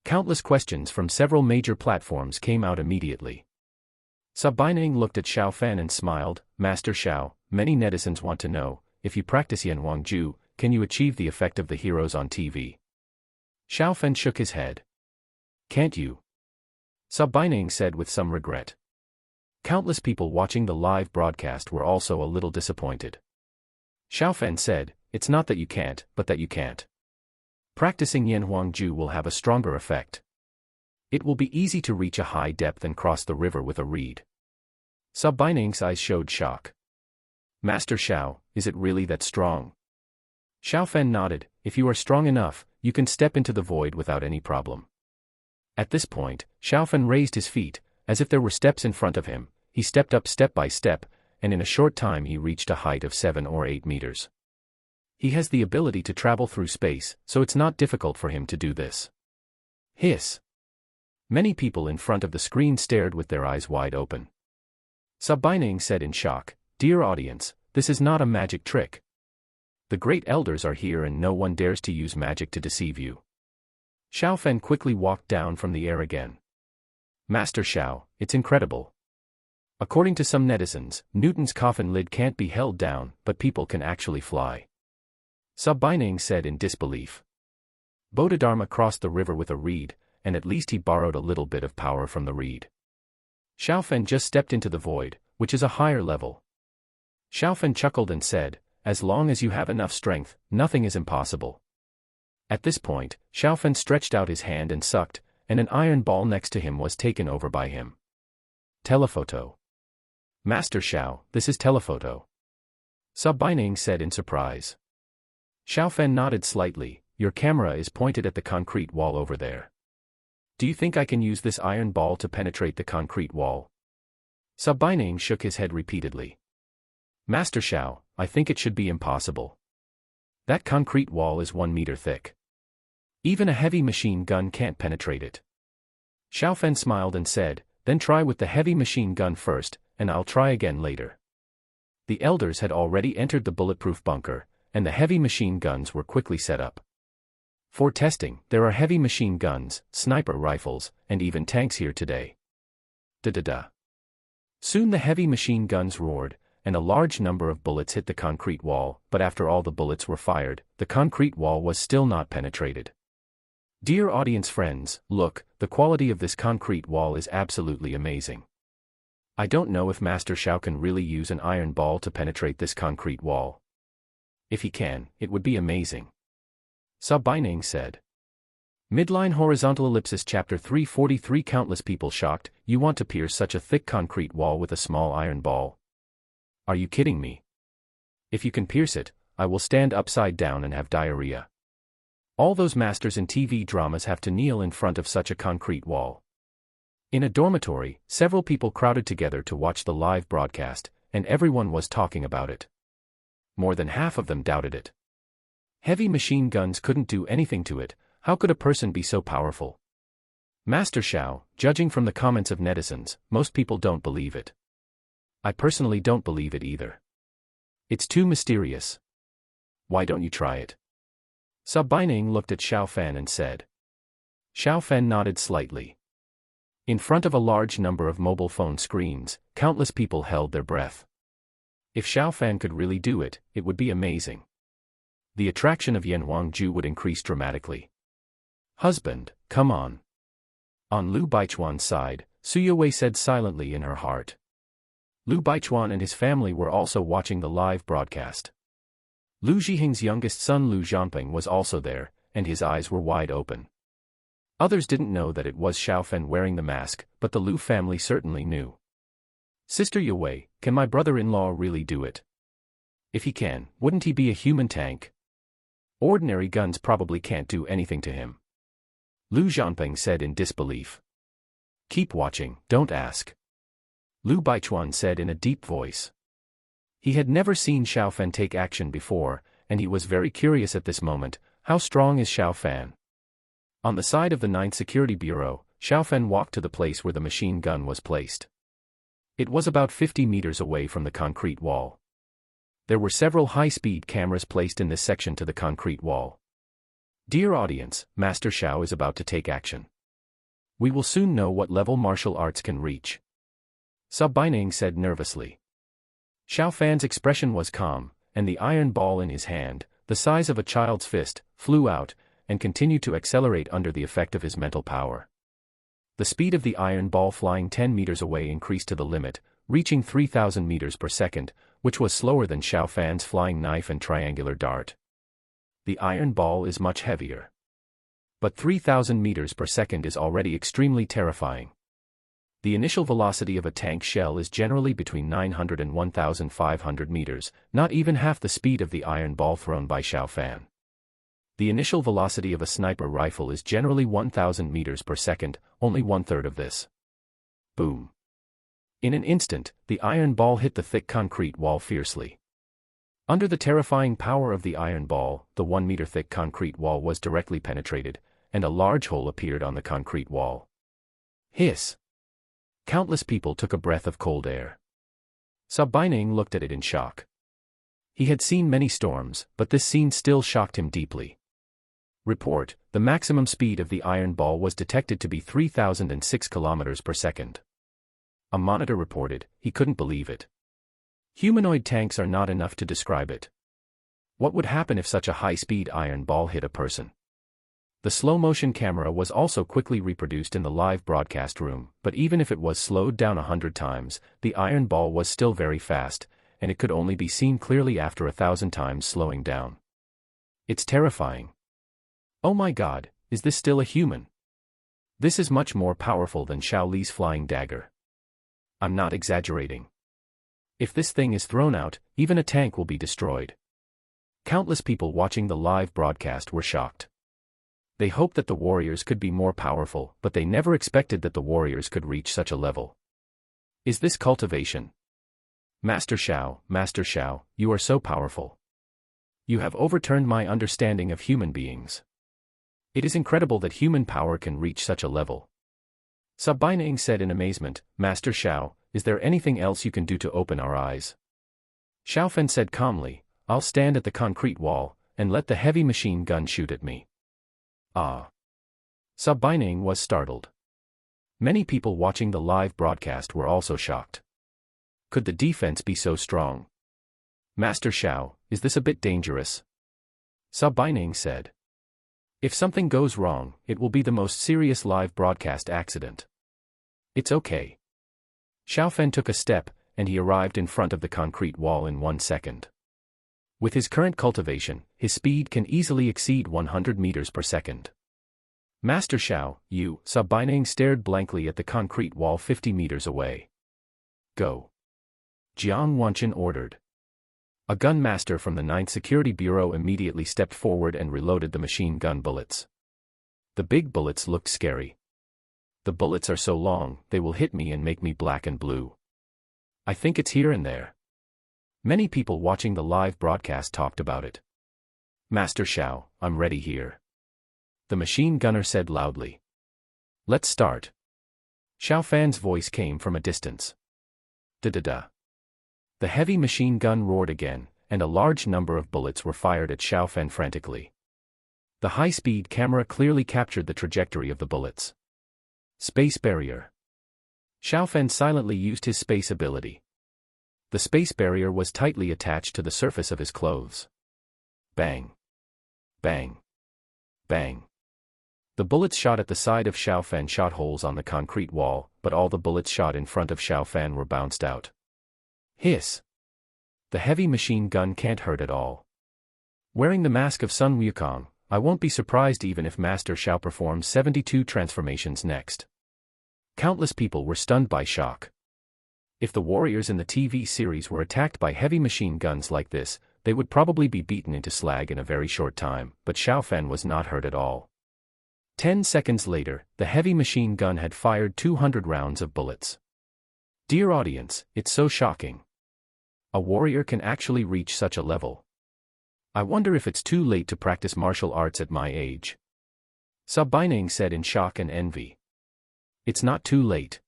Countless questions from several major platforms came out immediately. Subtitles looked at Xiao Fan and smiled. "Master Xiao, many netizens want to know, if you practice Yanhuangju, can you achieve the effect of the heroes on TV?" Xiao Fan shook his head. "Can't you?" Subtitles said with some regret. Countless people watching the live broadcast were also a little disappointed. Xiao Fan said, "It's not that you can't, but that you can't. Practicing Yanhuangju will have a stronger effect. It will be easy to reach a high depth and cross the river with a reed." Subtitles' eyes showed shock. "Master Xiao, is it really that strong?" Xiao Fan nodded. "If you are strong enough, you can step into the void without any problem." At this point, Xiao Fan raised his feet, as if there were steps in front of him. He stepped up step by step, and in a short time he reached a height of 7 or 8 meters. He has the ability to travel through space, so it's not difficult for him to do this. Hiss. Many people in front of the screen stared with their eyes wide open. Subtitles said in shock, "Dear audience, this is not a magic trick. The great elders are here and no one dares to use magic to deceive you." Xiao Fan quickly walked down from the air again. "Master Xiao, it's incredible. According to some netizens, Newton's coffin lid can't be held down, but people can actually fly." Subtitles said in disbelief. Bodhidharma crossed the river with a reed, and at least he borrowed a little bit of power from the reed. Xiao Fan just stepped into the void, which is a higher level. Xiao Fan chuckled and said, "As long as you have enough strength, nothing is impossible." At this point, Xiao Fan stretched out his hand and sucked, and an iron ball next to him was taken over by him. Telephoto. "Master Xiao, this is telephoto." Subtitles said in surprise. Xiao Fan nodded slightly. "Your camera is pointed at the concrete wall over there. Do you think I can use this iron ball to penetrate the concrete wall?" Subtitles shook his head repeatedly. "Master Xiao, I think it should be impossible. That concrete wall is 1 meter thick. Even a heavy machine gun can't penetrate it." Xiao Fan smiled and said, "Then try with the heavy machine gun first, and I'll try again later." The elders had already entered the bulletproof bunker, and the heavy machine guns were quickly set up. For testing, there are heavy machine guns, sniper rifles, and even tanks here today. Da-da-da. Soon the heavy machine guns roared, and a large number of bullets hit the concrete wall, but after all the bullets were fired, the concrete wall was still not penetrated. Dear audience friends, look, the quality of this concrete wall is absolutely amazing. I don't know if Master Shao can really use an iron ball to penetrate this concrete wall. If he can, it would be amazing. Subtitles said. Midline horizontal ellipsis chapter 343. Countless people shocked. You want to pierce such a thick concrete wall with a small iron ball? Are you kidding me? If you can pierce it, I will stand upside down and have diarrhea. All those masters in TV dramas have to kneel in front of such a concrete wall. In a dormitory, several people crowded together to watch the live broadcast, and everyone was talking about it. More than half of them doubted it. Heavy machine guns couldn't do anything to it. How could a person be so powerful? Master Shao, judging from the comments of netizens, most people don't believe it. I personally don't believe it either. It's too mysterious. Why don't you try it? Subtitles looked at Xiao Fan and said. Xiao Fan nodded slightly. In front of a large number of mobile phone screens, countless people held their breath. If Xiao Fan could really do it, it would be amazing. The attraction of Yan Huangju would increase dramatically. Husband, come on. On Lu Baichuan's side, Su Yue said silently in her heart. Lu Baichuan and his family were also watching the live broadcast. Lu Zhiheng's youngest son Lu Zhanping was also there, and his eyes were wide open. Others didn't know that it was Xiao Fan wearing the mask, but the Lu family certainly knew. Sister Yue, can my brother-in-law really do it? If he can, wouldn't he be a human tank? Ordinary guns probably can't do anything to him. Lu Zhanping said in disbelief. Keep watching, don't ask. Lu Baichuan said in a deep voice. He had never seen Xiao Fan take action before, and he was very curious at this moment. How strong is Xiao Fan? On the side of the 9th Security Bureau, Xiao Fan walked to the place where the machine gun was placed. It was about 50 meters away from the concrete wall. There were several high-speed cameras placed in this section to the concrete wall. Dear audience, Master Shao is about to take action. We will soon know what level martial arts can reach. Subtitles said nervously. Xiao Fan's expression was calm, and the iron ball in his hand, the size of a child's fist, flew out, and continued to accelerate under the effect of his mental power. The speed of the iron ball flying 10 meters away increased to the limit, reaching 3,000 meters per second, which was slower than Xiao Fan's flying knife and triangular dart. The iron ball is much heavier. But 3,000 meters per second is already extremely terrifying. The initial velocity of a tank shell is generally between 900 and 1,500 meters, not even half the speed of the iron ball thrown by Xiao Fan. The initial velocity of a sniper rifle is generally 1,000 meters per second, only one-third of this. Boom. In an instant, the iron ball hit the thick concrete wall fiercely. Under the terrifying power of the iron ball, the 1-meter-thick concrete wall was directly penetrated, and a large hole appeared on the concrete wall. Hiss! Countless people took a breath of cold air. Subtitles looked at it in shock. He had seen many storms, but this scene still shocked him deeply. Report, the maximum speed of the iron ball was detected to be 3,006 kilometers per second. A monitor reported, he couldn't believe it. Humanoid tanks are not enough to describe it. What would happen if such a high-speed iron ball hit a person? The slow-motion camera was also quickly reproduced in the live broadcast room, but even if it was slowed down 100 times, the iron ball was still very fast, and it could only be seen clearly after 1,000 times slowing down. It's terrifying. Oh my God, is this still a human? This is much more powerful than Xiao Li's flying dagger. I'm not exaggerating. If this thing is thrown out, even a tank will be destroyed. Countless people watching the live broadcast were shocked. They hoped that the warriors could be more powerful, but they never expected that the warriors could reach such a level. Is this cultivation? Master Shao, you are so powerful. You have overturned my understanding of human beings. It is incredible that human power can reach such a level. Subtitles said in amazement, Master Shao, is there anything else you can do to open our eyes? Xiao Fan said calmly, I'll stand at the concrete wall, and let the heavy machine gun shoot at me. Ah. Subtitles was startled. Many people watching the live broadcast were also shocked. Could the defense be so strong? Master Xiao, is this a bit dangerous? Subtitles said. If something goes wrong, it will be the most serious live broadcast accident. It's okay. Xiao Fan took a step, and he arrived in front of the concrete wall in 1 second. With his current cultivation, his speed can easily exceed 100 meters per second. Master Xiao, you, Subtitles stared blankly at the concrete wall 50 meters away. Go. Jiang Wanqin ordered. A gun master from the 9th Security Bureau immediately stepped forward and reloaded the machine gun bullets. The big bullets looked scary. The bullets are so long, they will hit me and make me black and blue. I think it's here and there. Many people watching the live broadcast talked about it. Master Xiao, I'm ready here. The machine gunner said loudly. Let's start. Xiao Fan's voice came from a distance. Da-da-da. The heavy machine gun roared again, and a large number of bullets were fired at Xiao Fan frantically. The high-speed camera clearly captured the trajectory of the bullets. Space barrier. Xiao Fan silently used his space ability. The space barrier was tightly attached to the surface of his clothes. Bang. Bang. Bang. The bullets shot at the side of Xiao Fan shot holes on the concrete wall, but all the bullets shot in front of Xiao Fan were bounced out. Hiss. The heavy machine gun can't hurt at all. Wearing the mask of Sun Wukong, I won't be surprised even if Master Xiao performs 72 transformations next. Countless people were stunned by shock. If the warriors in the TV series were attacked by heavy machine guns like this, they would probably be beaten into slag in a very short time, but Xiao Fan was not hurt at all. 10 seconds later, the heavy machine gun had fired 200 rounds of bullets. Dear audience, it's so shocking. A warrior can actually reach such a level. I wonder if it's too late to practice martial arts at my age. Subtitles said in shock and envy. It's not too late.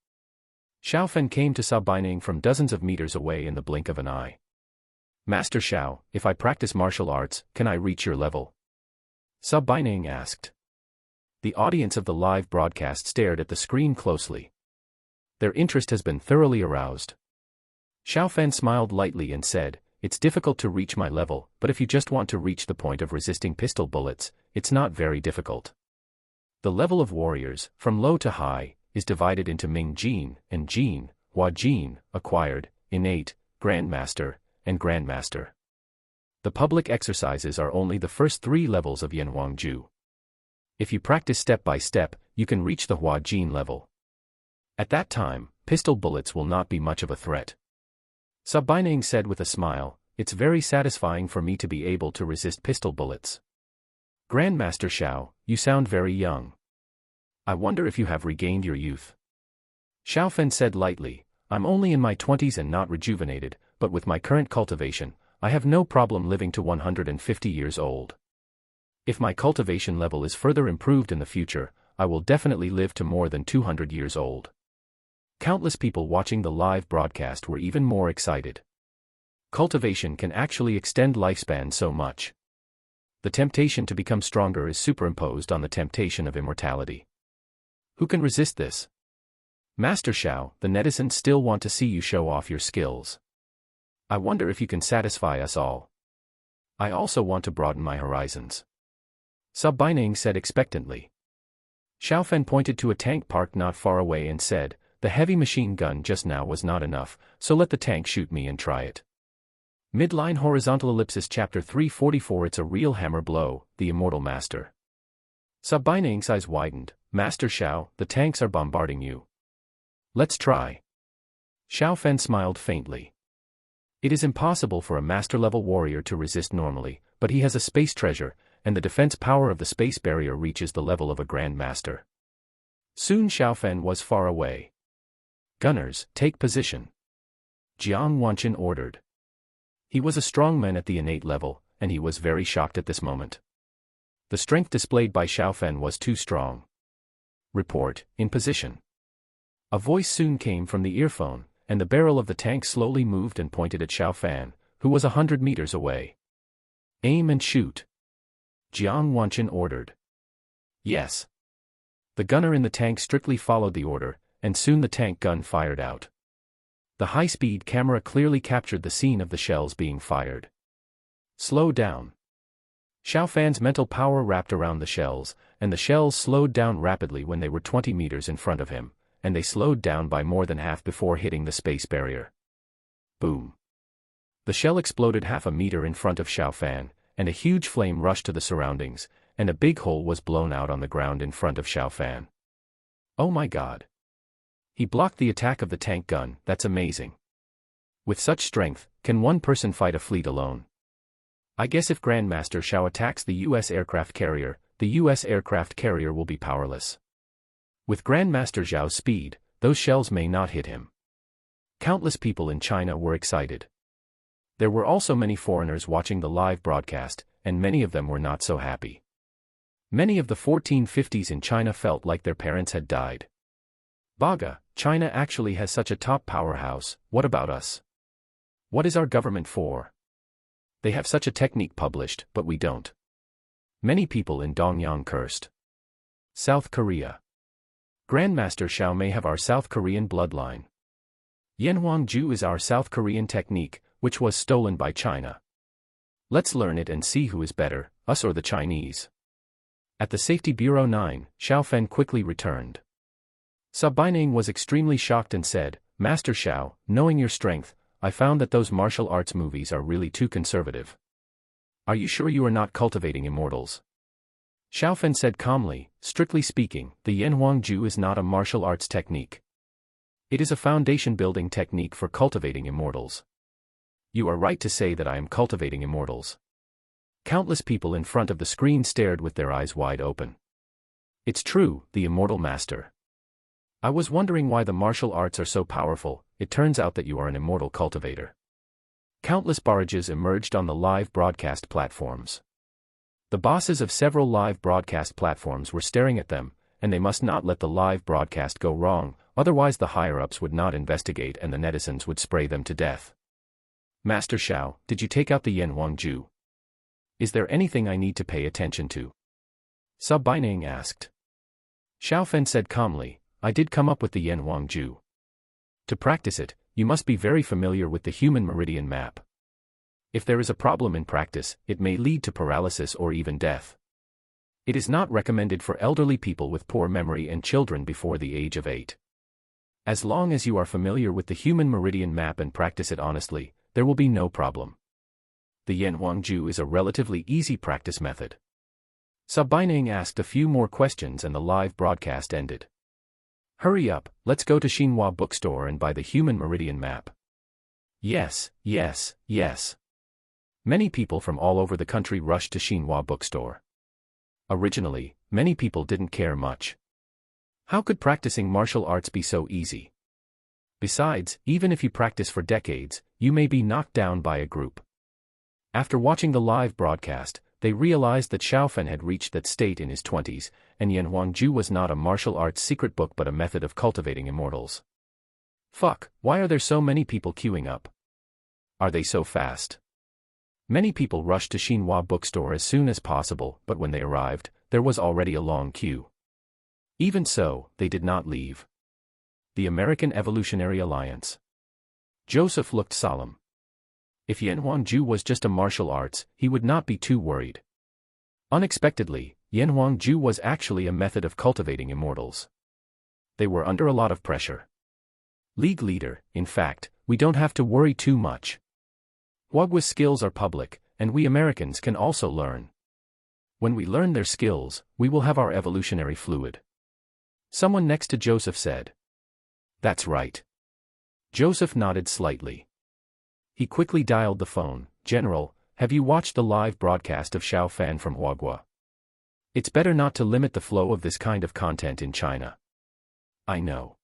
Xiao Fan came to Subtitles from dozens of meters away in the blink of an eye. Master Xiao, if I practice martial arts, can I reach your level? Subtitles asked. The audience of the live broadcast stared at the screen closely. Their interest has been thoroughly aroused. Xiao Fan smiled lightly and said, it's difficult to reach my level, but if you just want to reach the point of resisting pistol bullets, it's not very difficult. The level of warriors, from low to high, is divided into Ming Jin and Jin, Hua Jin, acquired, innate, Grandmaster, and Grandmaster. The public exercises are only the first 3 levels of Yanhuangju. If you practice step by step, you can reach the Hua Jin level. At that time, pistol bullets will not be much of a threat. Subtitles said with a smile, it's very satisfying for me to be able to resist pistol bullets. Grandmaster Xiao, you sound very young. I wonder if you have regained your youth. Xiao Fan said lightly, I'm only in my 20s and not rejuvenated, but with my current cultivation, I have no problem living to 150 years old. If my cultivation level is further improved in the future, I will definitely live to more than 200 years old. Countless people watching the live broadcast were even more excited. Cultivation can actually extend lifespan so much. The temptation to become stronger is superimposed on the temptation of immortality. Who can resist this? Master Xiao, the netizens still want to see you show off your skills. I wonder if you can satisfy us all. I also want to broaden my horizons. Subtitles said expectantly. Xiao Fan pointed to a tank parked not far away and said, the heavy machine gun just now was not enough, so let the tank shoot me and try it. Midline horizontal ellipsis chapter 344. It's a real hammer blow, the immortal master. Subtitles' eyes widened. Master Xiao, the tanks are bombarding you. Let's try. Xiao Fan smiled faintly. It is impossible for a master-level warrior to resist normally, but he has a space treasure, and the defense power of the space barrier reaches the level of a Grand Master. Soon Xiao Fan was far away. Gunners, take position. Jiang Wanqin ordered. He was a strong man at the innate level, and he was very shocked at this moment. The strength displayed by Xiao Fan was too strong. Report, in position. A voice soon came from the earphone, and the barrel of the tank slowly moved and pointed at Xiao Fan, who was 100 meters away. Aim and shoot. Jiang Wanqin ordered. Yes. The gunner in the tank strictly followed the order, and soon the tank gun fired out. The high-speed camera clearly captured the scene of the shells being fired. Slow down. Xiao Fan's mental power wrapped around the shells, and the shells slowed down rapidly when they were 20 meters in front of him, and they slowed down by more than half before hitting the space barrier. Boom. The shell exploded half a meter in front of Xiao Fan, and a huge flame rushed to the surroundings, and a big hole was blown out on the ground in front of Xiao Fan. Oh my god. He blocked the attack of the tank gun. That's amazing. With such strength, can one person fight a fleet alone? I guess if Grandmaster Xiao attacks the U.S. aircraft carrier, the U.S. aircraft carrier will be powerless. With Grandmaster Zhao's speed, those shells may not hit him. Countless people in China were excited. There were also many foreigners watching the live broadcast, and many of them were not so happy. Many of the 1450s in China felt like their parents had died. Baga, China actually has such a top powerhouse, what about us? What is our government for? They have such a technique published, but we don't. Many people in Dongyang cursed. South Korea. Grandmaster Xiao may have our South Korean bloodline. Yanhuangju is our South Korean technique, which was stolen by China. Let's learn it and see who is better, us or the Chinese. At the Safety Bureau 9, Xiao Fan quickly returned. Subtitles was extremely shocked and said, Master Xiao, knowing your strength, I found that those martial arts movies are really too conservative. Are you sure you are not cultivating immortals? Xiao Fan said calmly, strictly speaking, the Yanhuangju is not a martial arts technique. It is a foundation-building technique for cultivating immortals. You are right to say that I am cultivating immortals. Countless people in front of the screen stared with their eyes wide open. It's true, the immortal master. I was wondering why the martial arts are so powerful. It turns out that you are an immortal cultivator. Countless barrages emerged on the live broadcast platforms. The bosses of several live broadcast platforms were staring at them, and they must not let the live broadcast go wrong, otherwise the higher-ups would not investigate and the netizens would spray them to death. Master Xiao, did you take out the Yanhuangju? Is there anything I need to pay attention to? Subtitles asked. Xiao Fan said calmly, I did come up with the Yanhuangju. To practice it, you must be very familiar with the human meridian map. If there is a problem in practice, it may lead to paralysis or even death. It is not recommended for elderly people with poor memory and children before the age of 8. As long as you are familiar with the human meridian map and practice it honestly, there will be no problem. The Yanhuangju is a relatively easy practice method. Subtitles asked a few more questions and the live broadcast ended. Hurry up, let's go to Xinhua bookstore and buy the human meridian map. Yes, yes, yes. Many people from all over the country rushed to Xinhua bookstore. Originally, many people didn't care much. How could practicing martial arts be so easy? Besides, even if you practice for decades, you may be knocked down by a group. After watching the live broadcast, they realized that Xiao Fan had reached that state in his 20s, and Yanhuangju was not a martial arts secret book but a method of cultivating immortals. Fuck, why are there so many people queuing up? Are they so fast? Many people rushed to Xinhua bookstore as soon as possible, but when they arrived, there was already a long queue. Even so, they did not leave. The American Evolutionary Alliance. Joseph looked solemn. If Yanhuangju was just a martial arts, he would not be too worried. Unexpectedly, Yanhuangju was actually a method of cultivating immortals. They were under a lot of pressure. League leader, in fact, we don't have to worry too much. Huagua's skills are public, and we Americans can also learn. When we learn their skills, we will have our evolutionary fluid. Someone next to Joseph said. That's right. Joseph nodded slightly. He quickly dialed the phone. General, have you watched the live broadcast of Xiao Fan from Huagua? It's better not to limit the flow of this kind of content in China. I know.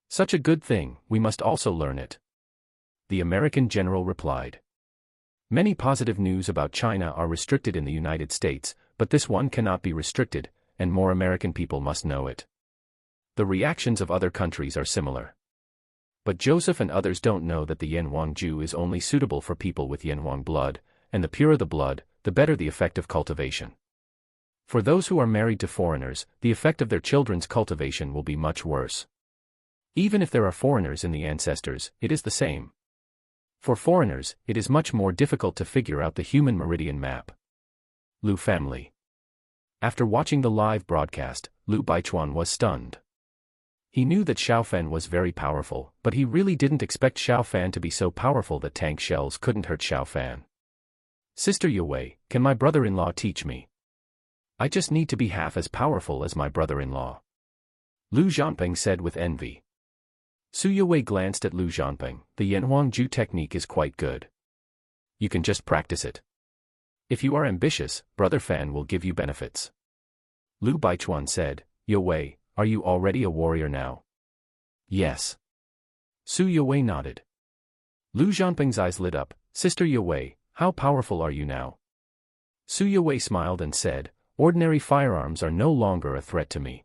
Such a good thing, we must also learn it. The American general replied. Many positive news about China are restricted in the United States, but this one cannot be restricted, and more American people must know it. The reactions of other countries are similar. But Joseph and others don't know that the Yanhuangju is only suitable for people with Yanhuang blood, and the purer the blood, the better the effect of cultivation. For those who are married to foreigners, the effect of their children's cultivation will be much worse. Even if there are foreigners in the ancestors, it is the same. For foreigners, it is much more difficult to figure out the human meridian map. Lu family. After watching the live broadcast, Lu Baichuan was stunned. He knew that Xiaofan was very powerful, but he really didn't expect Xiaofan to be so powerful that tank shells couldn't hurt Xiaofan. Sister Yue, can my brother-in-law teach me? I just need to be half as powerful as my brother-in-law. Lu Zhanping said with envy. Su Yue glanced at Lu Zhanping. The Yanhuangju technique is quite good. You can just practice it. If you are ambitious, Brother Fan will give you benefits. Lu Baichuan said, Yue, are you already a warrior now? Yes. Su Yue nodded. Lu Zhanping's eyes lit up. Sister Yue, how powerful are you now? Su Yue smiled and said, ordinary firearms are no longer a threat to me.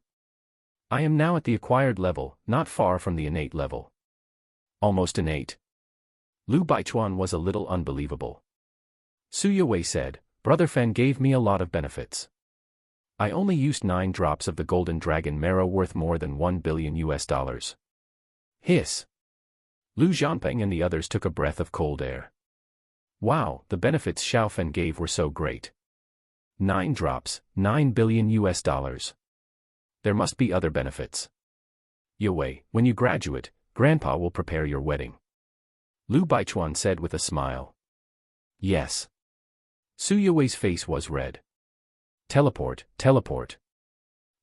I am now at the acquired level, not far from the innate level. Almost innate. Lu Baichuan was a little unbelievable. Su Yue said, Brother Fan gave me a lot of benefits. I only used 9 drops of the golden dragon marrow worth more than $1 billion. Hiss. Lu Zhanping and the others took a breath of cold air. Wow, the benefits Xiaofan gave were so great. 9 drops, $9 billion. There must be other benefits. Yue, when you graduate, Grandpa will prepare your wedding. Lu Baichuan said with a smile. Yes. Su Yue's face was red. Teleport, teleport.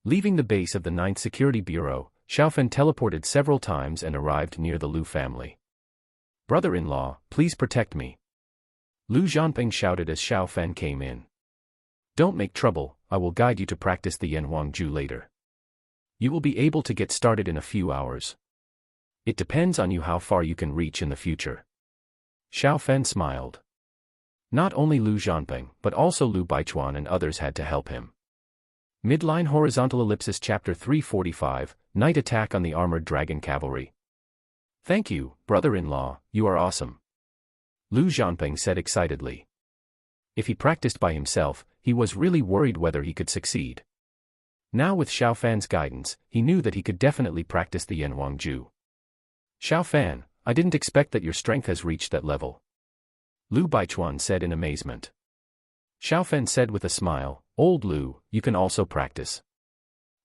Leaving the base of the 9th Security Bureau, Xiaofan teleported several times and arrived near the Lu family. Brother-in-law, please protect me. Lu Zhanping shouted as Xiaofan came in. Don't make trouble, I will guide you to practice the Yanhuangju later. You will be able to get started in a few hours. It depends on you how far you can reach in the future. Xiaofan smiled. Not only Lu Zhanping, but also Lu Baichuan and others had to help him. Midline horizontal ellipsis chapter 345, Night Attack on the Armored Dragon Cavalry. Thank you, brother-in-law, you are awesome. Lu Zhanping said excitedly. If he practiced by himself, he was really worried whether he could succeed. Now with Xiaofan's guidance, he knew that he could definitely practice the Yanhuangju. Xiaofan, I didn't expect that your strength has reached that level. Lu Baichuan said in amazement. Xiaofan said with a smile, Old Lu, you can also practice.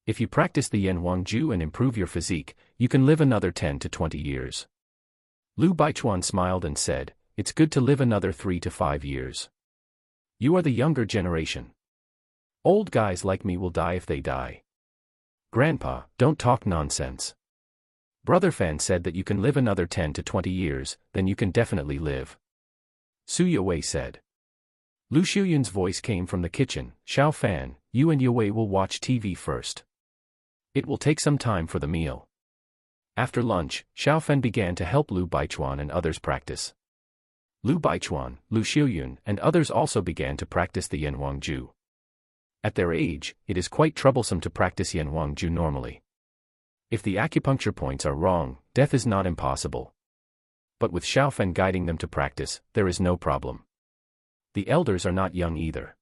If you practice the Yanhuangju and improve your physique, you can live another 10 to 20 years. Lu Baichuan smiled and said, it's good to live another 3 to 5 years. You are the younger generation. Old guys like me will die if they die. Grandpa, don't talk nonsense. Brother Fan said that you can live another 10 to 20 years, then you can definitely live. Su Yue said. Lu Shuyun's voice came from the kitchen, Xiaofan, you and Yue will watch TV first. It will take some time for the meal. After lunch, Xiaofan began to help Lu Baichuan and others practice. Lu Baichuan, Lu Shuyun, and others also began to practice the Yanhuangju. At their age, it is quite troublesome to practice Yanhuangju normally. If the acupuncture points are wrong, death is not impossible. But with Xiaofan guiding them to practice, there is no problem. The elders are not young either.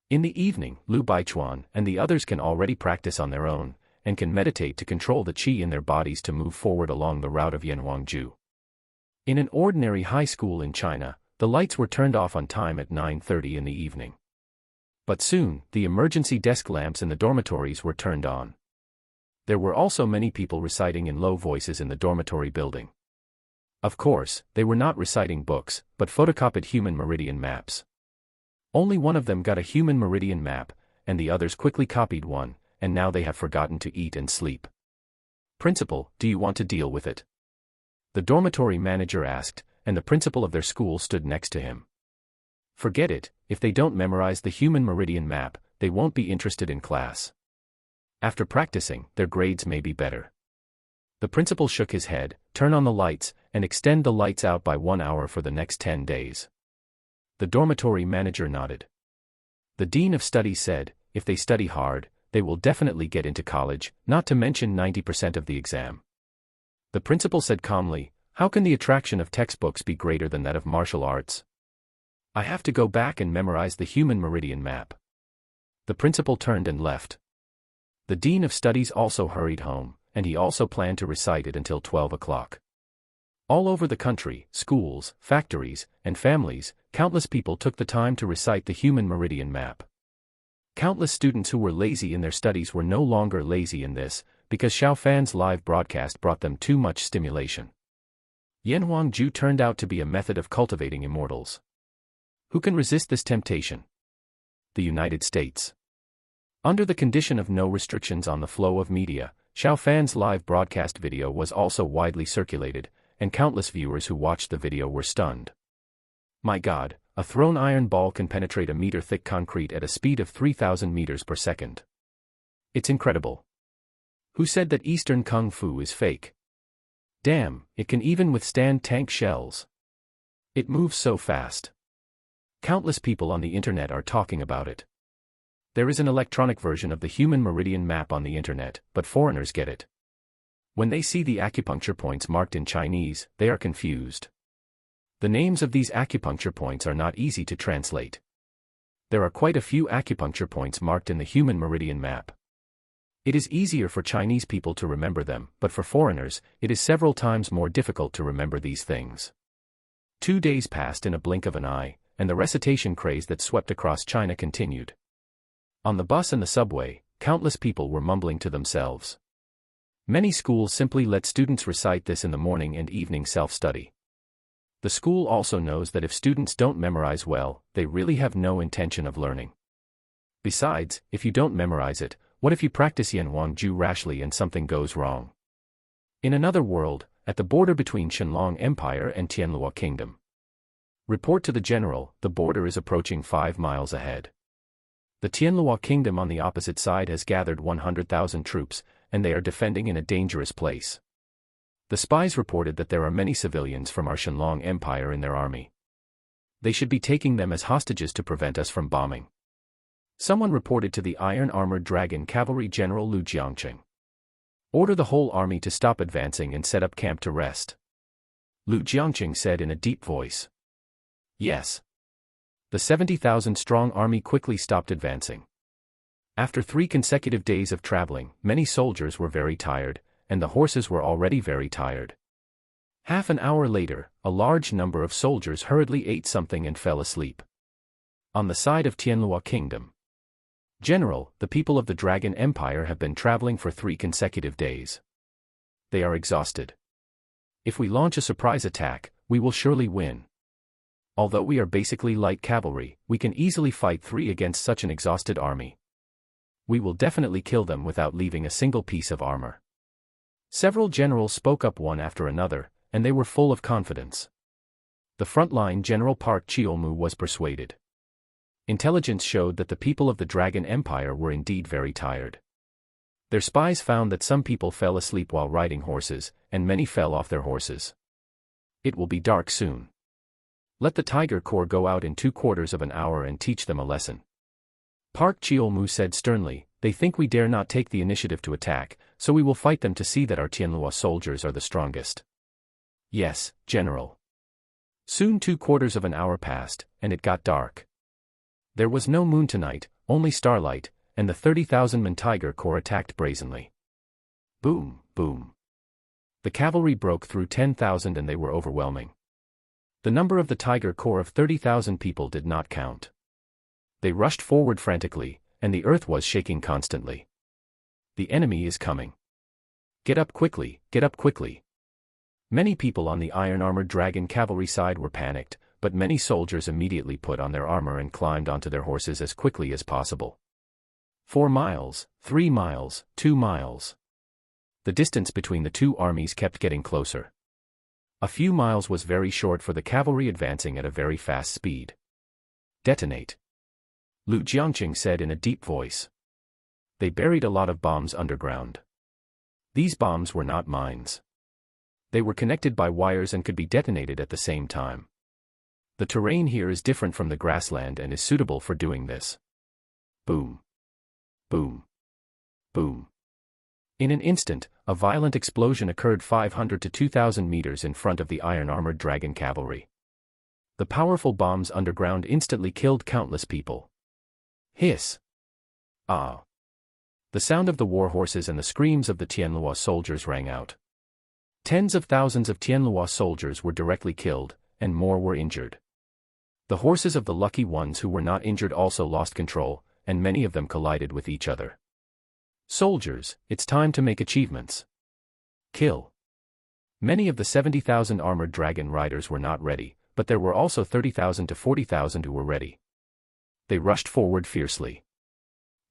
In the evening, Lu Baichuan and the others can already practice on their own, and can meditate to control the qi in their bodies to move forward along the route of Yanhuangju. In an ordinary high school in China, the lights were turned off on time at 9:30 in the evening. But soon, the emergency desk lamps in the dormitories were turned on. There were also many people reciting in low voices in the dormitory building. Of course, they were not reciting books, but photocopied human meridian maps. Only one of them got a human meridian map, and the others quickly copied one, and now they have forgotten to eat and sleep. Principal, do you want to deal with it? The dormitory manager asked, and the principal of their school stood next to him. Forget it, if they don't memorize the human meridian map, they won't be interested in class. After practicing, their grades may be better. The principal shook his head, turn on the lights, and extend the lights out by 1 hour for the next 10 days. The dormitory manager nodded. The dean of studies said, if they study hard, they will definitely get into college, not to mention 90% of the exam. The principal said calmly, "How can the attraction of textbooks be greater than that of martial arts? I have to go back and memorize the human meridian map." The principal turned and left. The dean of studies also hurried home, and he also planned to recite it until 12 o'clock. All over the country, schools, factories, and families, countless people took the time to recite the human meridian map. Countless students who were lazy in their studies were no longer lazy in this, because Xiao Fan's live broadcast brought them too much stimulation. Yanhuangju turned out to be a method of cultivating immortals. Who can resist this temptation? The United States. Under the condition of no restrictions on the flow of media, Xiao Fan's live broadcast video was also widely circulated, and countless viewers who watched the video were stunned. My God, a thrown iron ball can penetrate a meter-thick concrete at a speed of 3,000 meters per second. It's incredible. Who said that Eastern Kung Fu is fake? Damn, it can even withstand tank shells. It moves so fast. Countless people on the internet are talking about it. There is an electronic version of the human meridian map on the internet, but foreigners get it. When they see the acupuncture points marked in Chinese, they are confused. The names of these acupuncture points are not easy to translate. There are quite a few acupuncture points marked in the human meridian map. It is easier for Chinese people to remember them, but for foreigners, it is several times more difficult to remember these things. 2 days passed in a blink of an eye, and the recitation craze that swept across China continued. On the bus and the subway, countless people were mumbling to themselves. Many schools simply let students recite this in the morning and evening self-study. The school also knows that if students don't memorize well, they really have no intention of learning. Besides, if you don't memorize it, what if you practice Yanhuangju rashly and something goes wrong? In another world, at the border between Shenlong Empire and Tianluo Kingdom. Report to the general, the border is approaching 5 miles ahead. The Tianluo Kingdom on the opposite side has gathered 100,000 troops, and they are defending in a dangerous place. The spies reported that there are many civilians from our Shenlong Empire in their army. They should be taking them as hostages to prevent us from bombing. Someone reported to the iron-armored dragon cavalry general Lu Jiangqing. Order the whole army to stop advancing and set up camp to rest. Lu Jiangqing said in a deep voice. Yes. The 70,000-strong army quickly stopped advancing. After 3 consecutive days of traveling, many soldiers were very tired, and the horses were already very tired. Half an hour later, a large number of soldiers hurriedly ate something and fell asleep. On the side of Tianluo Kingdom. General, the people of the Dragon Empire have been traveling for 3 consecutive days. They are exhausted. If we launch a surprise attack, we will surely win. Although we are basically light cavalry, we can easily fight 3 against such an exhausted army. We will definitely kill them without leaving a single piece of armor. Several generals spoke up one after another, and they were full of confidence. The frontline General Park Chiolmu was persuaded. Intelligence showed that the people of the Dragon Empire were indeed very tired. Their spies found that some people fell asleep while riding horses, and many fell off their horses. It will be dark soon. Let the Tiger Corps go out in 2/4 of an hour and teach them a lesson. Park Chiolmu said sternly, they think we dare not take the initiative to attack, so we will fight them to see that our Tianluo soldiers are the strongest. Yes, General. Soon 2/4 of an hour passed, and it got dark. There was no moon tonight, only starlight, and the 30,000-man Tiger Corps attacked brazenly. Boom, boom. The cavalry broke through 10,000 and they were overwhelming. The number of the Tiger Corps of 30,000 people did not count. They rushed forward frantically, and the earth was shaking constantly. The enemy is coming. Get up quickly, get up quickly. Many people on the iron-armored dragon cavalry side were panicked, but many soldiers immediately put on their armor and climbed onto their horses as quickly as possible. 4 miles, 3 miles, 2 miles. The distance between the 2 armies kept getting closer. A few miles was very short for the cavalry advancing at a very fast speed. Detonate. Lu Jiangqing said in a deep voice. They buried a lot of bombs underground. These bombs were not mines. They were connected by wires and could be detonated at the same time. The terrain here is different from the grassland and is suitable for doing this. Boom. Boom. Boom. In an instant, A violent explosion occurred 500 to 2,000 meters in front of the iron-armored dragon cavalry. The powerful bombs underground instantly killed countless people. Hiss! Ah! The sound of the war horses and the screams of the Tianlua soldiers rang out. Tens of thousands of Tianlua soldiers were directly killed, and more were injured. The horses of the lucky ones who were not injured also lost control, and many of them collided with each other. Soldiers, it's time to make achievements. Kill. Many of the 70,000 armored dragon riders were not ready, but there were also 30,000 to 40,000 who were ready. They rushed forward fiercely.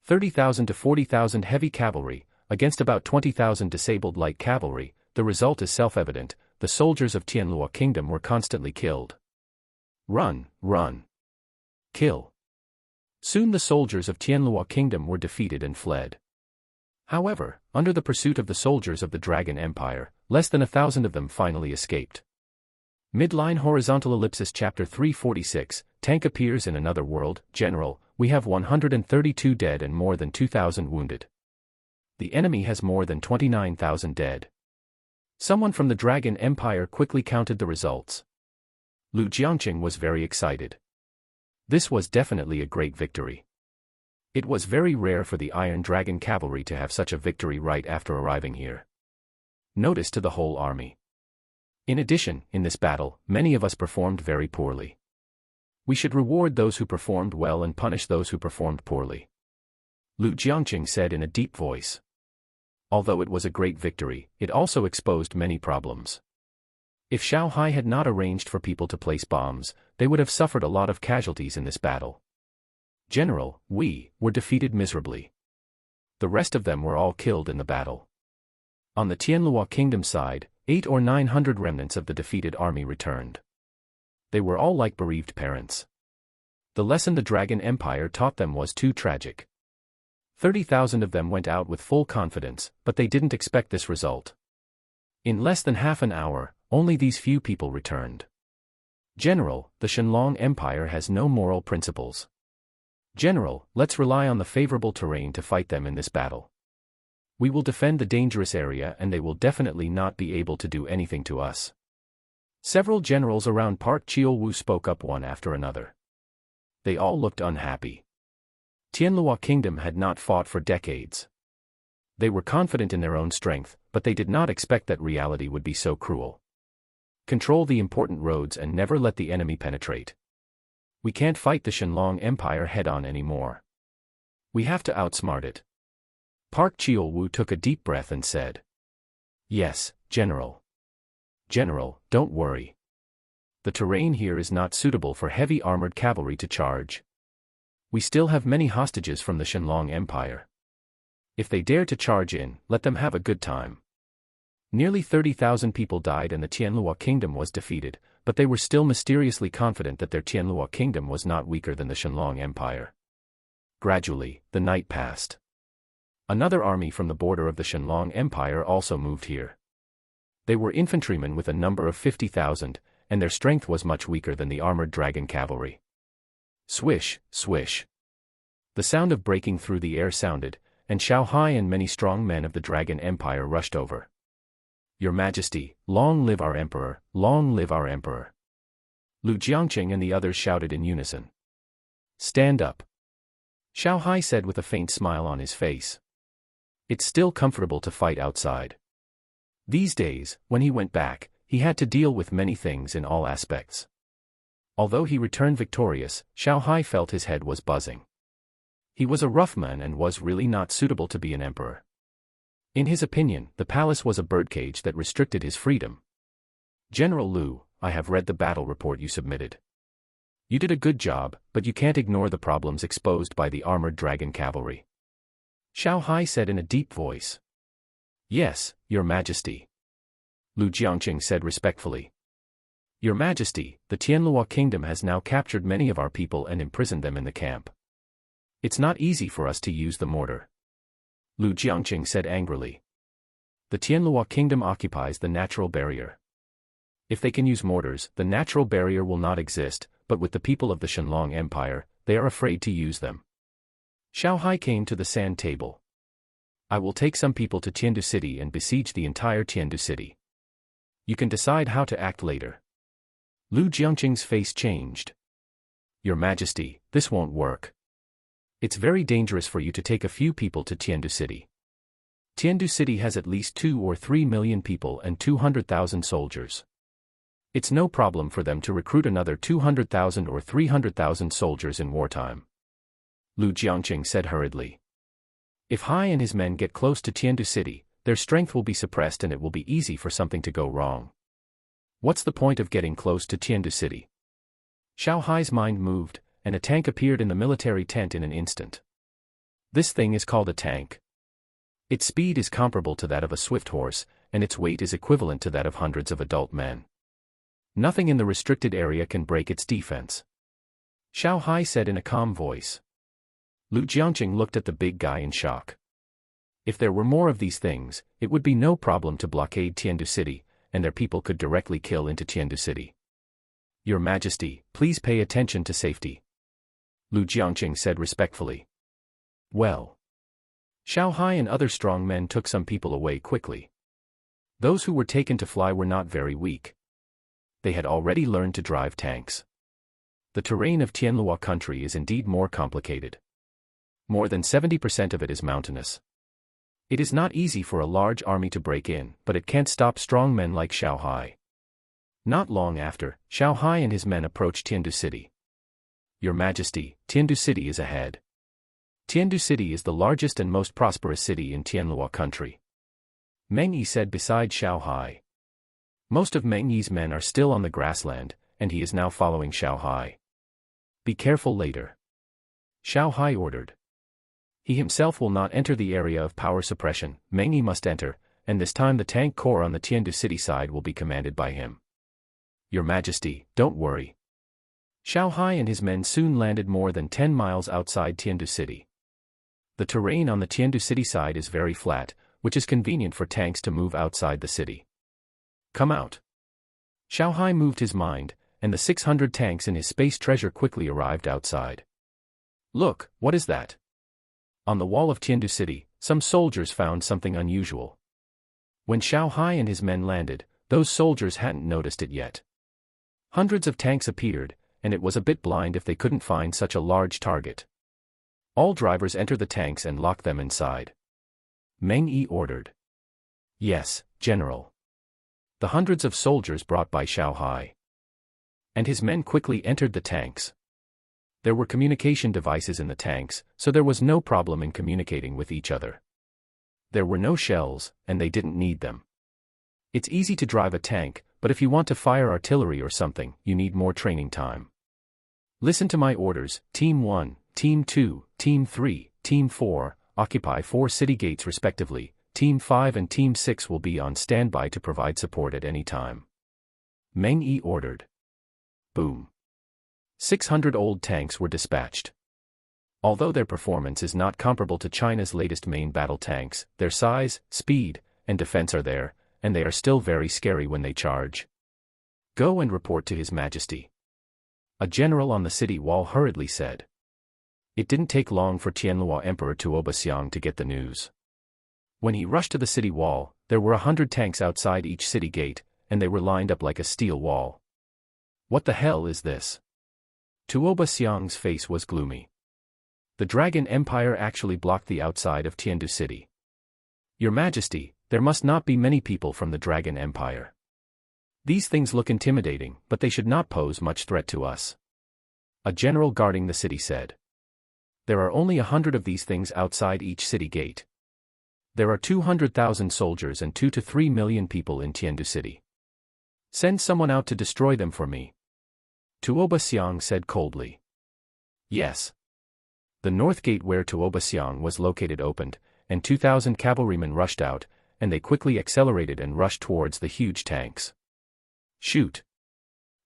30,000 to 40,000 heavy cavalry, against about 20,000 disabled light cavalry. The result is self-evident: the soldiers of Tianlua Kingdom were constantly killed. Run, run. Kill. Soon the soldiers of Tianlua Kingdom were defeated and fled. However, under the pursuit of the soldiers of the Dragon Empire, less than 1,000 of them finally escaped. Midline horizontal ellipsis chapter 346, tank appears in another world. General, we have 132 dead and more than 2,000 wounded. The enemy has more than 29,000 dead. Someone from the Dragon Empire quickly counted the results. Lu Jiangqing was very excited. This was definitely a great victory. It was very rare for the Iron Dragon cavalry to have such a victory right after arriving here. Notice to the whole army. In addition, in this battle, many of us performed very poorly. We should reward those who performed well and punish those who performed poorly. Lu Jiangqing said in a deep voice. Although it was a great victory, it also exposed many problems. If Xiao Hai had not arranged for people to place bombs, they would have suffered a lot of casualties in this battle. General, we were defeated miserably. The rest of them were all killed in the battle. On the Tianlua Kingdom side, 800 or 900 remnants of the defeated army returned. They were all like bereaved parents. The lesson the Dragon Empire taught them was too tragic. 30,000 of them went out with full confidence, but they didn't expect this result. In less than half an hour, only these few people returned. General, the Shenlong Empire has no moral principles. General, let's rely on the favorable terrain to fight them in this battle. We will defend the dangerous area and they will definitely not be able to do anything to us. Several generals around Park Cheolwoo spoke up one after another. They all looked unhappy. Tianlua Kingdom had not fought for decades. They were confident in their own strength, but they did not expect that reality would be so cruel. Control the important roads and never let the enemy penetrate. We can't fight the Shenlong Empire head-on anymore. We have to outsmart it. Park Cheolwoo took a deep breath and said, "Yes, General. General, don't worry. The terrain here is not suitable for heavy armored cavalry to charge. We still have many hostages from the Shenlong Empire. If they dare to charge in, let them have a good time." Nearly 30,000 people died and the Tianlua Kingdom was defeated, but they were still mysteriously confident that their Tianlua Kingdom was not weaker than the Shenlong Empire. Gradually, the night passed. Another army from the border of the Shenlong Empire also moved here. They were infantrymen with a number of 50,000, and their strength was much weaker than the armored dragon cavalry. Swish, swish. The sound of breaking through the air sounded, and Xiao Hai and many strong men of the Dragon Empire rushed over. "Your Majesty, long live our Emperor, long live our Emperor." Lu Jiangqing and the others shouted in unison. "Stand up," Xiao Hai said with a faint smile on his face. It's still comfortable to fight outside. These days, when he went back, he had to deal with many things in all aspects. Although he returned victorious, Xiao Hai felt his head was buzzing. He was a rough man and was really not suitable to be an emperor. In his opinion, the palace was a birdcage that restricted his freedom. "General Lu, I have read the battle report you submitted. You did a good job, but you can't ignore the problems exposed by the armored dragon cavalry," Xiao Hai said in a deep voice. "Yes, Your Majesty," Lu Jiangqing said respectfully. "Your Majesty, the Tianlua Kingdom has now captured many of our people and imprisoned them in the camp. It's not easy for us to use the mortar," Lu Jiangqing said angrily. "The Tianlua Kingdom occupies the natural barrier. If they can use mortars, the natural barrier will not exist, but with the people of the Shenlong Empire, they are afraid to use them." Xiao Hai came to the sand table. I will take some people to Tiandu City and besiege the entire Tiandu City. You can decide how to act later. Lu Jiangqing's face changed. Your Majesty, this won't work. It's very dangerous for you to take a few people to Tiandu City. Tiandu City has at least 2 or 3 million people and 200,000 soldiers. It's no problem for them to recruit another 200,000 or 300,000 soldiers in wartime. Lu Jiangqing said hurriedly. If Hai and his men get close to Tiandu City, their strength will be suppressed and it will be easy for something to go wrong. What's the point of getting close to Tiandu City? Xiao Hai's mind moved, and a tank appeared in the military tent in an instant. This thing is called a tank. Its speed is comparable to that of a swift horse, and its weight is equivalent to that of hundreds of adult men. Nothing in the restricted area can break its defense. Xiao Hai said in a calm voice. Lu Jiangqing looked at the big guy in shock. If there were more of these things, it would be no problem to blockade Tiandu City, and their people could directly kill into Tiandu City. Your Majesty, please pay attention to safety. Lu Jiangqing said respectfully. Well. Xiao Hai and other strong men took some people away quickly. Those who were taken to fly were not very weak. They had already learned to drive tanks. The terrain of Tianlua country is indeed more complicated. More than 70% of it is mountainous. It is not easy for a large army to break in, but it can't stop strong men like Xiao Hai. Not long after, Xiao Hai and his men approached Tiandu City. Your Majesty, Tiandu City is ahead. Tiandu City is the largest and most prosperous city in Tianlua country. Meng Yi said beside Xiao Hai. Most of Meng Yi's men are still on the grassland, and he is now following Xiao Hai. Be careful later. Xiao Hai ordered. He himself will not enter the area of power suppression, Meng Yi must enter, and this time the tank corps on the Tiandu City side will be commanded by him. Your Majesty, don't worry. Xiao Hai and his men soon landed more than 10 miles outside Tiandu City. The terrain on the Tiandu City side is very flat, which is convenient for tanks to move outside the city. Come out. Xiao Hai moved his mind, and the 600 tanks in his space treasure quickly arrived outside. Look, what is that? On the wall of Tiandu City, some soldiers found something unusual. When Xiao Hai and his men landed, those soldiers hadn't noticed it yet. Hundreds of tanks appeared, and it was a bit blind if they couldn't find such a large target. All drivers enter the tanks and lock them inside. Meng Yi ordered. Yes, General. The hundreds of soldiers brought by Xiao Hai and his men quickly entered the tanks. There were communication devices in the tanks, so there was no problem in communicating with each other. There were no shells, and they didn't need them. It's easy to drive a tank, but if you want to fire artillery or something, you need more training time. Listen to my orders, Team 1, Team 2, Team 3, Team 4, occupy 4 city gates respectively. Team 5 and Team 6 will be on standby to provide support at any time. Meng Yi ordered. Boom. 600 old tanks were dispatched. Although their performance is not comparable to China's latest main battle tanks, their size, speed, and defense are there, and they are still very scary when they charge. Go and report to His Majesty. A general on the city wall hurriedly said. It didn't take long for Tianlua Emperor Tuoba Xiang to get the news. When he rushed to the city wall, there were 100 tanks outside each city gate, and they were lined up like a steel wall. What the hell is this? Tuoba Xiang's face was gloomy. The Dragon Empire actually blocked the outside of Tiandu City. Your Majesty, there must not be many people from the Dragon Empire. These things look intimidating, but they should not pose much threat to us. A general guarding the city said. There are only 100 of these things outside each city gate. There are 200,000 soldiers and 2 to 3 million people in Tiandu City. Send someone out to destroy them for me. Tuoba Xiang said coldly. Yes. The north gate where Tuoba Xiang was located opened, and 2,000 cavalrymen rushed out, and they quickly accelerated and rushed towards the huge tanks. Shoot.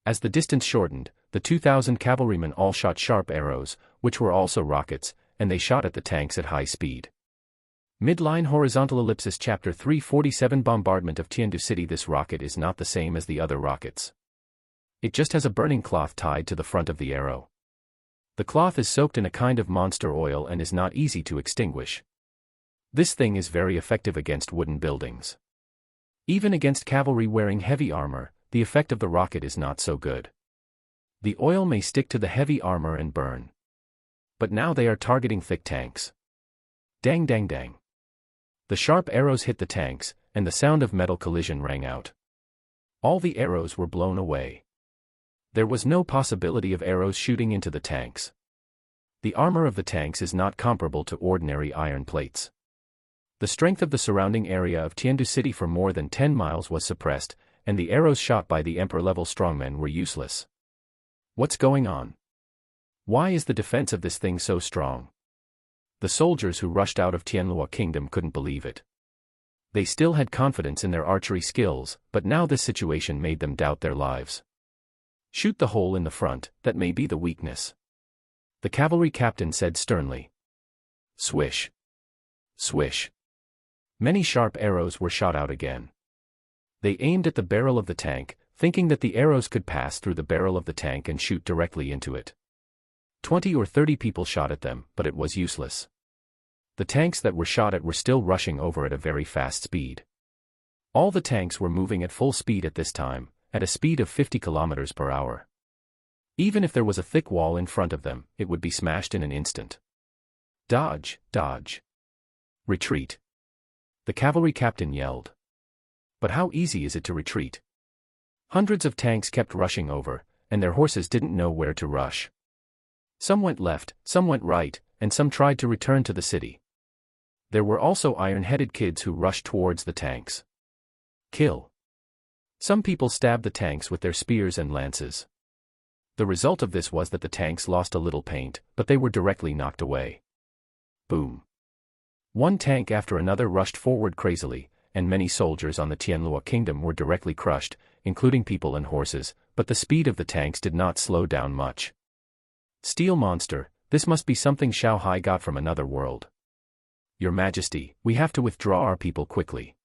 As the distance shortened, the 2,000 cavalrymen all shot sharp arrows, which were also rockets, and they shot at the tanks at high speed. Midline horizontal ellipsis Chapter 347 Bombardment of Tiandu City. This rocket is not the same as the other rockets. It just has a burning cloth tied to the front of the arrow. The cloth is soaked in a kind of monster oil and is not easy to extinguish. This thing is very effective against wooden buildings. Even against cavalry wearing heavy armor, the effect of the rocket is not so good. The oil may stick to the heavy armor and burn. But now they are targeting thick tanks. Dang dang dang. The sharp arrows hit the tanks, and the sound of metal collision rang out. All the arrows were blown away. There was no possibility of arrows shooting into the tanks. The armor of the tanks is not comparable to ordinary iron plates. The strength of the surrounding area of Tiandu City for more than 10 miles was suppressed, and the arrows shot by the emperor-level strongmen were useless. What's going on? Why is the defense of this thing so strong? The soldiers who rushed out of Tianlua Kingdom couldn't believe it. They still had confidence in their archery skills, but now this situation made them doubt their lives. Shoot the hole in the front, that may be the weakness. The cavalry captain said sternly. Swish. Swish. Many sharp arrows were shot out again. They aimed at the barrel of the tank, thinking that the arrows could pass through the barrel of the tank and shoot directly into it. 20 or 30 people shot at them, but it was useless. The tanks that were shot at were still rushing over at a very fast speed. All the tanks were moving at full speed at this time, at a speed of 50 kilometers per hour. Even if there was a thick wall in front of them, it would be smashed in an instant. Dodge, dodge. Retreat. The cavalry captain yelled. But how easy is it to retreat? Hundreds of tanks kept rushing over, and their horses didn't know where to rush. Some went left, some went right, and some tried to return to the city. There were also iron-headed kids who rushed towards the tanks. Kill. Some people stabbed the tanks with their spears and lances. The result of this was that the tanks lost a little paint, but they were directly knocked away. Boom. One tank after another rushed forward crazily, and many soldiers on the Tianlua Kingdom were directly crushed, including people and horses, but the speed of the tanks did not slow down much. Steel monster, this must be something Xiao Hai got from another world. Your Majesty, we have to withdraw our people quickly.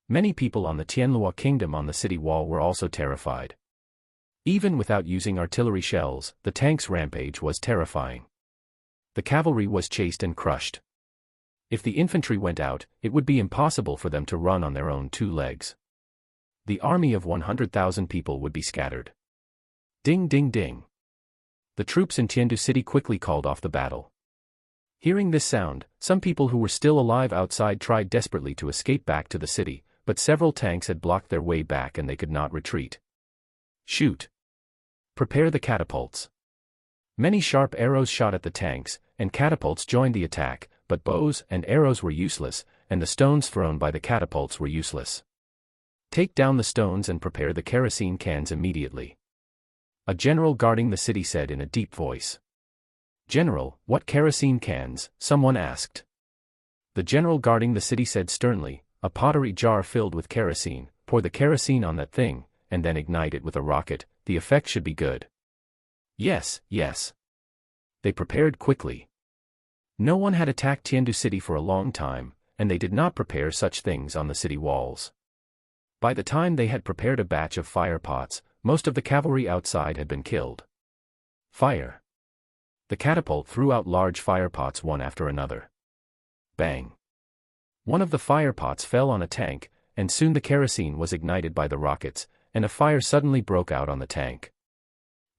Many people on the Tianlua Kingdom on the city wall were also terrified. Even without using artillery shells, the tanks' rampage was terrifying. The cavalry was chased and crushed. If the infantry went out, it would be impossible for them to run on their own two legs. The army of 100,000 people would be scattered. Ding ding ding. The troops in Tiandu City quickly called off the battle. Hearing this sound, some people who were still alive outside tried desperately to escape back to the city, but several tanks had blocked their way back and they could not retreat. Shoot. Prepare the catapults. Many sharp arrows shot at the tanks, and catapults joined the attack, but bows and arrows were useless, and the stones thrown by the catapults were useless. Take down the stones and prepare the kerosene cans immediately. A general guarding the city said in a deep voice. General, what kerosene cans? Someone asked. The general guarding the city said sternly, a pottery jar filled with kerosene, pour the kerosene on that thing, and then ignite it with a rocket, the effect should be good. Yes, yes. They prepared quickly. No one had attacked Tiandu City for a long time, and they did not prepare such things on the city walls. By the time they had prepared a batch of fire pots, most of the cavalry outside had been killed. Fire. The catapult threw out large fire pots one after another. Bang. One of the fire pots fell on a tank, and soon the kerosene was ignited by the rockets, and a fire suddenly broke out on the tank.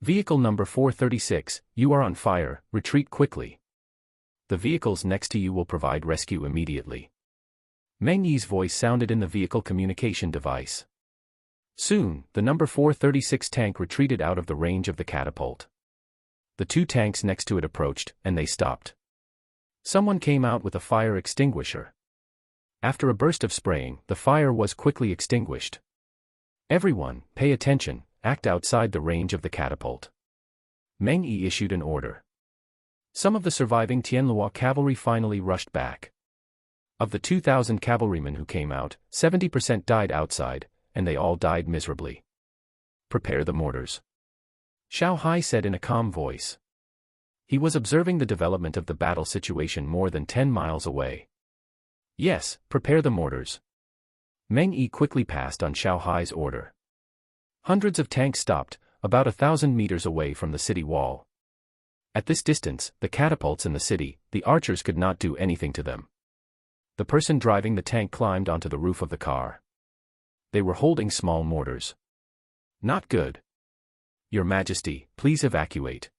Vehicle number 436, you are on fire, retreat quickly. The vehicles next to you will provide rescue immediately. Meng Yi's voice sounded in the vehicle communication device. Soon, the number 436 tank retreated out of the range of the catapult. The two tanks next to it approached, and they stopped. Someone came out with a fire extinguisher. After a burst of spraying, the fire was quickly extinguished. Everyone, pay attention, act outside the range of the catapult. Meng Yi issued an order. Some of the surviving Tianlua cavalry finally rushed back. Of the 2,000 cavalrymen who came out, 70% died outside, and they all died miserably. Prepare the mortars. Xiao Hai said in a calm voice. He was observing the development of the battle situation more than 10 miles away. Yes, prepare the mortars. Meng Yi quickly passed on Xiao Hai's order. Hundreds of tanks stopped, about 1,000 meters away from the city wall. At this distance, the catapults in the city, the archers could not do anything to them. The person driving the tank climbed onto the roof of the car. They were holding small mortars. Not good. Your Majesty, please evacuate.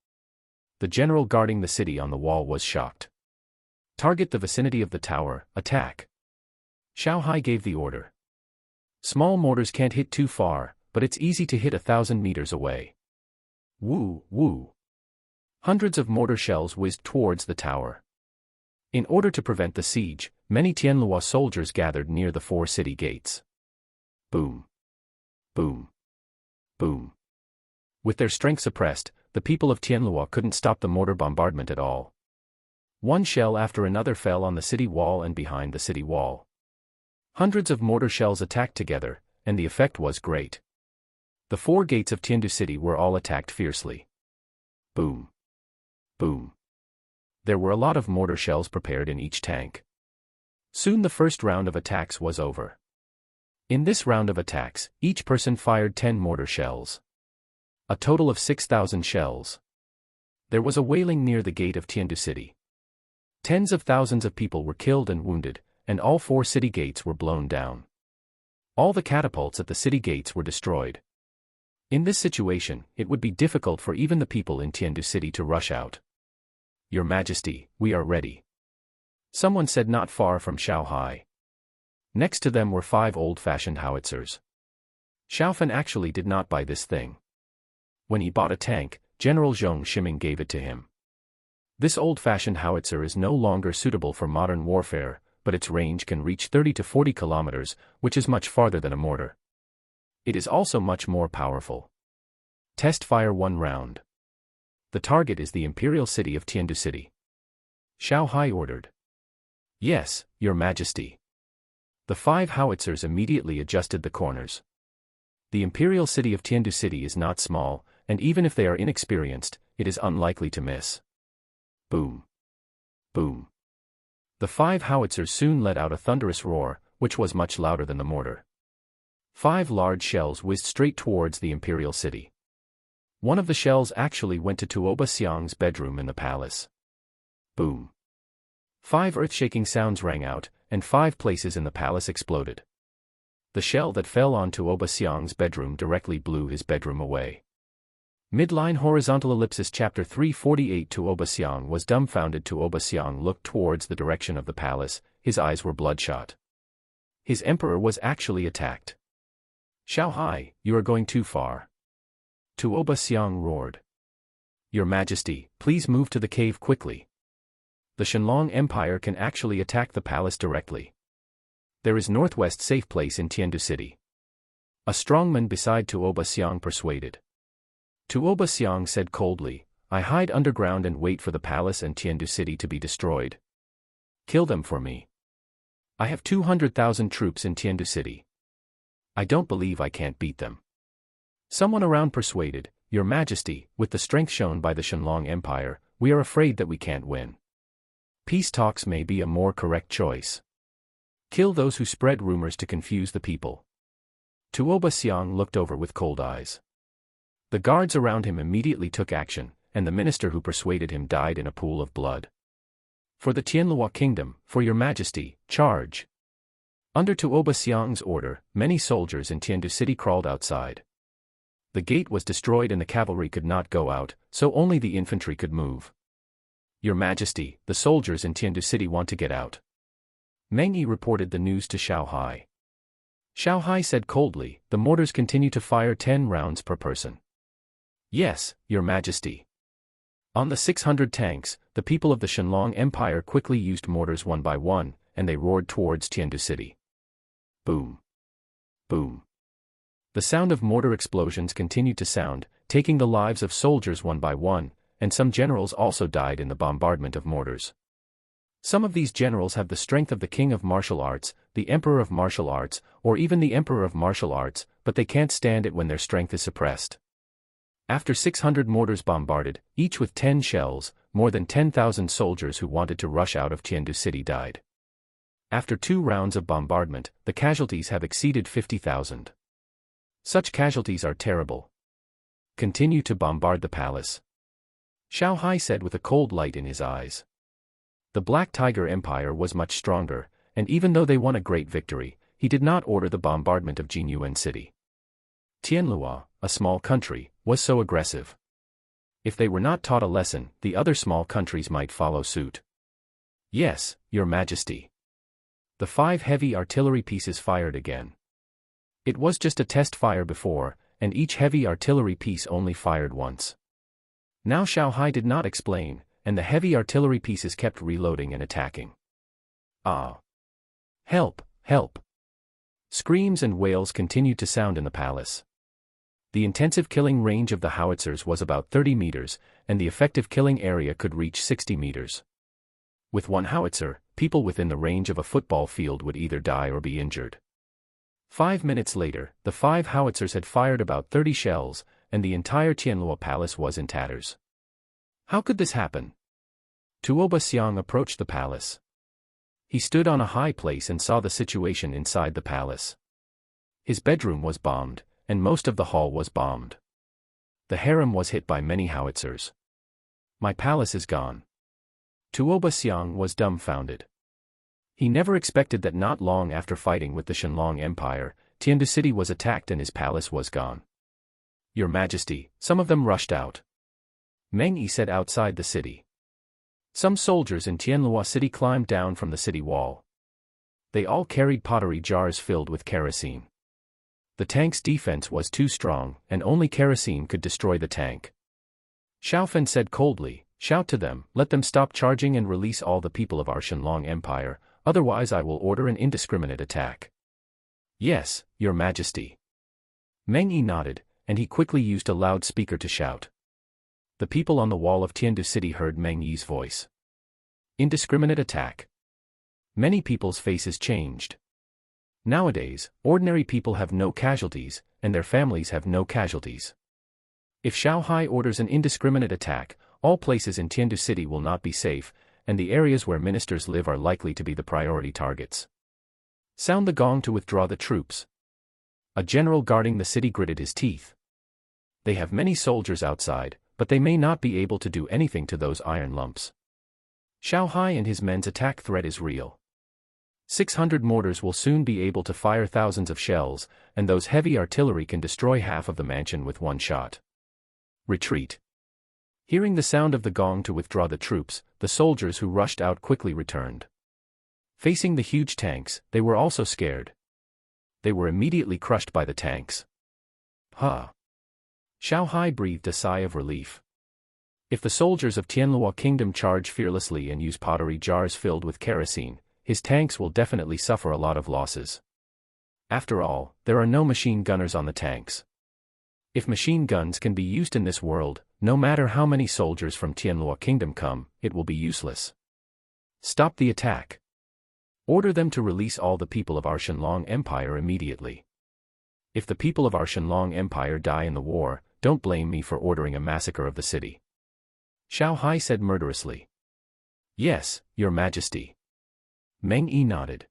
The general guarding the city on the wall was shocked. Target the vicinity of the tower, attack. Xiao Hai gave the order. Small mortars can't hit too far, but it's easy to hit 1,000 meters away. Woo, woo. Hundreds of mortar shells whizzed towards the tower. In order to prevent the siege, many Tianlua soldiers gathered near the 4 city gates. Boom. Boom. Boom. With their strength suppressed, the people of Tianlua couldn't stop the mortar bombardment at all. One shell after another fell on the city wall and behind the city wall. Hundreds of mortar shells attacked together, and the effect was great. The 4 gates of Tiandu city were all attacked fiercely. Boom. Boom. There were a lot of mortar shells prepared in each tank. Soon the first round of attacks was over. In this round of attacks, each person fired 10 mortar shells. A total of 6,000 shells. There was a wailing near the gate of Tiandu city. Tens of thousands of people were killed and wounded, and all 4 city gates were blown down. All the catapults at the city gates were destroyed. In this situation, it would be difficult for even the people in Tiandu city to rush out. Your Majesty, we are ready. Someone said not far from Xiao Hai. Next to them were 5 old-fashioned howitzers. Xiao Fan actually did not buy this thing. When he bought a tank, General Zhong Shiming gave it to him. This old-fashioned howitzer is no longer suitable for modern warfare, but its range can reach 30 to 40 kilometers, which is much farther than a mortar. It is also much more powerful. Test fire 1 round. The target is the imperial city of Tiandu city. Xiao Hai ordered. Yes, Your Majesty. The 5 howitzers immediately adjusted the corners. The imperial city of Tiandu city is not small, and even if they are inexperienced, it is unlikely to miss. Boom. Boom. The 5 howitzers soon let out a thunderous roar, which was much louder than the mortar. 5 large shells whizzed straight towards the imperial city. One of the shells actually went to Tuoba Xiang's bedroom in the palace. Boom. 5 earth-shaking sounds rang out, and 5 places in the palace exploded. The shell that fell on Tuoba Xiang's bedroom directly blew his bedroom away. Midline horizontal ellipsis chapter 348. Tuoba Xiang was dumbfounded. Tuoba Xiang looked towards the direction of the palace, his eyes were bloodshot. His emperor was actually attacked. Xiao Hai, you are going too far. Tuoba Xiang roared. Your Majesty, please move to the cave quickly. The Shenlong Empire can actually attack the palace directly. There is northwest safe place in Tiandu city. A strongman beside Tuoba Xiang persuaded. Tuoba Xiang said coldly, I hide underground and wait for the palace and Tiandu city to be destroyed. Kill them for me. I have 200,000 troops in Tiandu city. I don't believe I can't beat them. Someone around persuaded, Your Majesty, with the strength shown by the Shenlong Empire, we are afraid that we can't win. Peace talks may be a more correct choice. Kill those who spread rumors to confuse the people. Tuoba Xiang looked over with cold eyes. The guards around him immediately took action, and the minister who persuaded him died in a pool of blood. For the Tianlua kingdom, for Your Majesty, charge. Under Tuoba Xiang's order, many soldiers in Tiandu city crawled outside. The gate was destroyed and the cavalry could not go out, so only the infantry could move. Your Majesty, the soldiers in Tiandu city want to get out. Meng Yi reported the news to Xiao Hai. Xiao Hai said coldly, the mortars continue to fire 10 rounds per person. Yes, Your Majesty. On the 600 tanks, the people of the Shenlong Empire quickly used mortars one by one, and they roared towards Tiandu city. Boom. Boom. The sound of mortar explosions continued to sound, taking the lives of soldiers one by one, and some generals also died in the bombardment of mortars. Some of these generals have the strength of the King of Martial Arts, the Emperor of Martial Arts, or even the Emperor of Martial Arts, but they can't stand it when their strength is suppressed. After 600 mortars bombarded, each with 10 shells, more than 10,000 soldiers who wanted to rush out of Tiandu city died. After 2 rounds of bombardment, the casualties have exceeded 50,000. Such casualties are terrible. Continue to bombard the palace. Xiao Hai said with a cold light in his eyes. The Black Tiger Empire was much stronger, and even though they won a great victory, he did not order the bombardment of Jinyuan City. Tianlua, a small country, was so aggressive. If they were not taught a lesson, the other small countries might follow suit. Yes, Your Majesty. The 5 heavy artillery pieces fired again. It was just a test fire before, and each heavy artillery piece only fired once. Now Xiao Hai did not explain, and the heavy artillery pieces kept reloading and attacking. Ah! Help! Help! Screams and wails continued to sound in the palace. The intensive killing range of the howitzers was about 30 meters, and the effective killing area could reach 60 meters. With one howitzer, people within the range of a football field would either die or be injured. 5 minutes later, the 5 howitzers had fired about 30 shells, and the entire Tianlua palace was in tatters. How could this happen? Tuoba Xiang approached the palace. He stood on a high place and saw the situation inside the palace. His bedroom was bombed, and most of the hall was bombed. The harem was hit by many howitzers. My palace is gone. Tuoba Xiang was dumbfounded. He never expected that not long after fighting with the Shenlong Empire, Tiandu City was attacked and his palace was gone. Your Majesty, some of them rushed out. Meng Yi said outside the city. Some soldiers in Tianlua City climbed down from the city wall. They all carried pottery jars filled with kerosene. The tank's defense was too strong, and only kerosene could destroy the tank. Xiaofen said coldly, "Shout to them, let them stop charging and release all the people of our Shenlong Empire, otherwise I will order an indiscriminate attack." Yes, Your Majesty. Meng Yi nodded, and he quickly used a loudspeaker to shout. The people on the wall of Tiandu City heard Meng Yi's voice. Indiscriminate attack. Many people's faces changed. Nowadays, ordinary people have no casualties, and their families have no casualties. If Xiao Hai orders an indiscriminate attack, all places in Tiandu City will not be safe, and the areas where ministers live are likely to be the priority targets. Sound the gong to withdraw the troops. A general guarding the city gritted his teeth. They have many soldiers outside, but they may not be able to do anything to those iron lumps. Xiao Hai and his men's attack threat is real. 600 mortars will soon be able to fire thousands of shells, and those heavy artillery can destroy half of the mansion with one shot. Retreat. Hearing the sound of the gong to withdraw the troops, the soldiers who rushed out quickly returned. Facing the huge tanks, they were also scared. They were immediately crushed by the tanks. Ha! Xiao Hai breathed a sigh of relief. If the soldiers of Tianlua Kingdom charge fearlessly and use pottery jars filled with kerosene, his tanks will definitely suffer a lot of losses. After all, there are no machine gunners on the tanks. If machine guns can be used in this world, no matter how many soldiers from Tianlua Kingdom come, it will be useless. Stop the attack. Order them to release all the people of our Shenlong Empire immediately. If the people of our Shenlong Empire die in the war, don't blame me for ordering a massacre of the city. Xiao Hai said murderously. Yes, Your Majesty. Meng Yi nodded.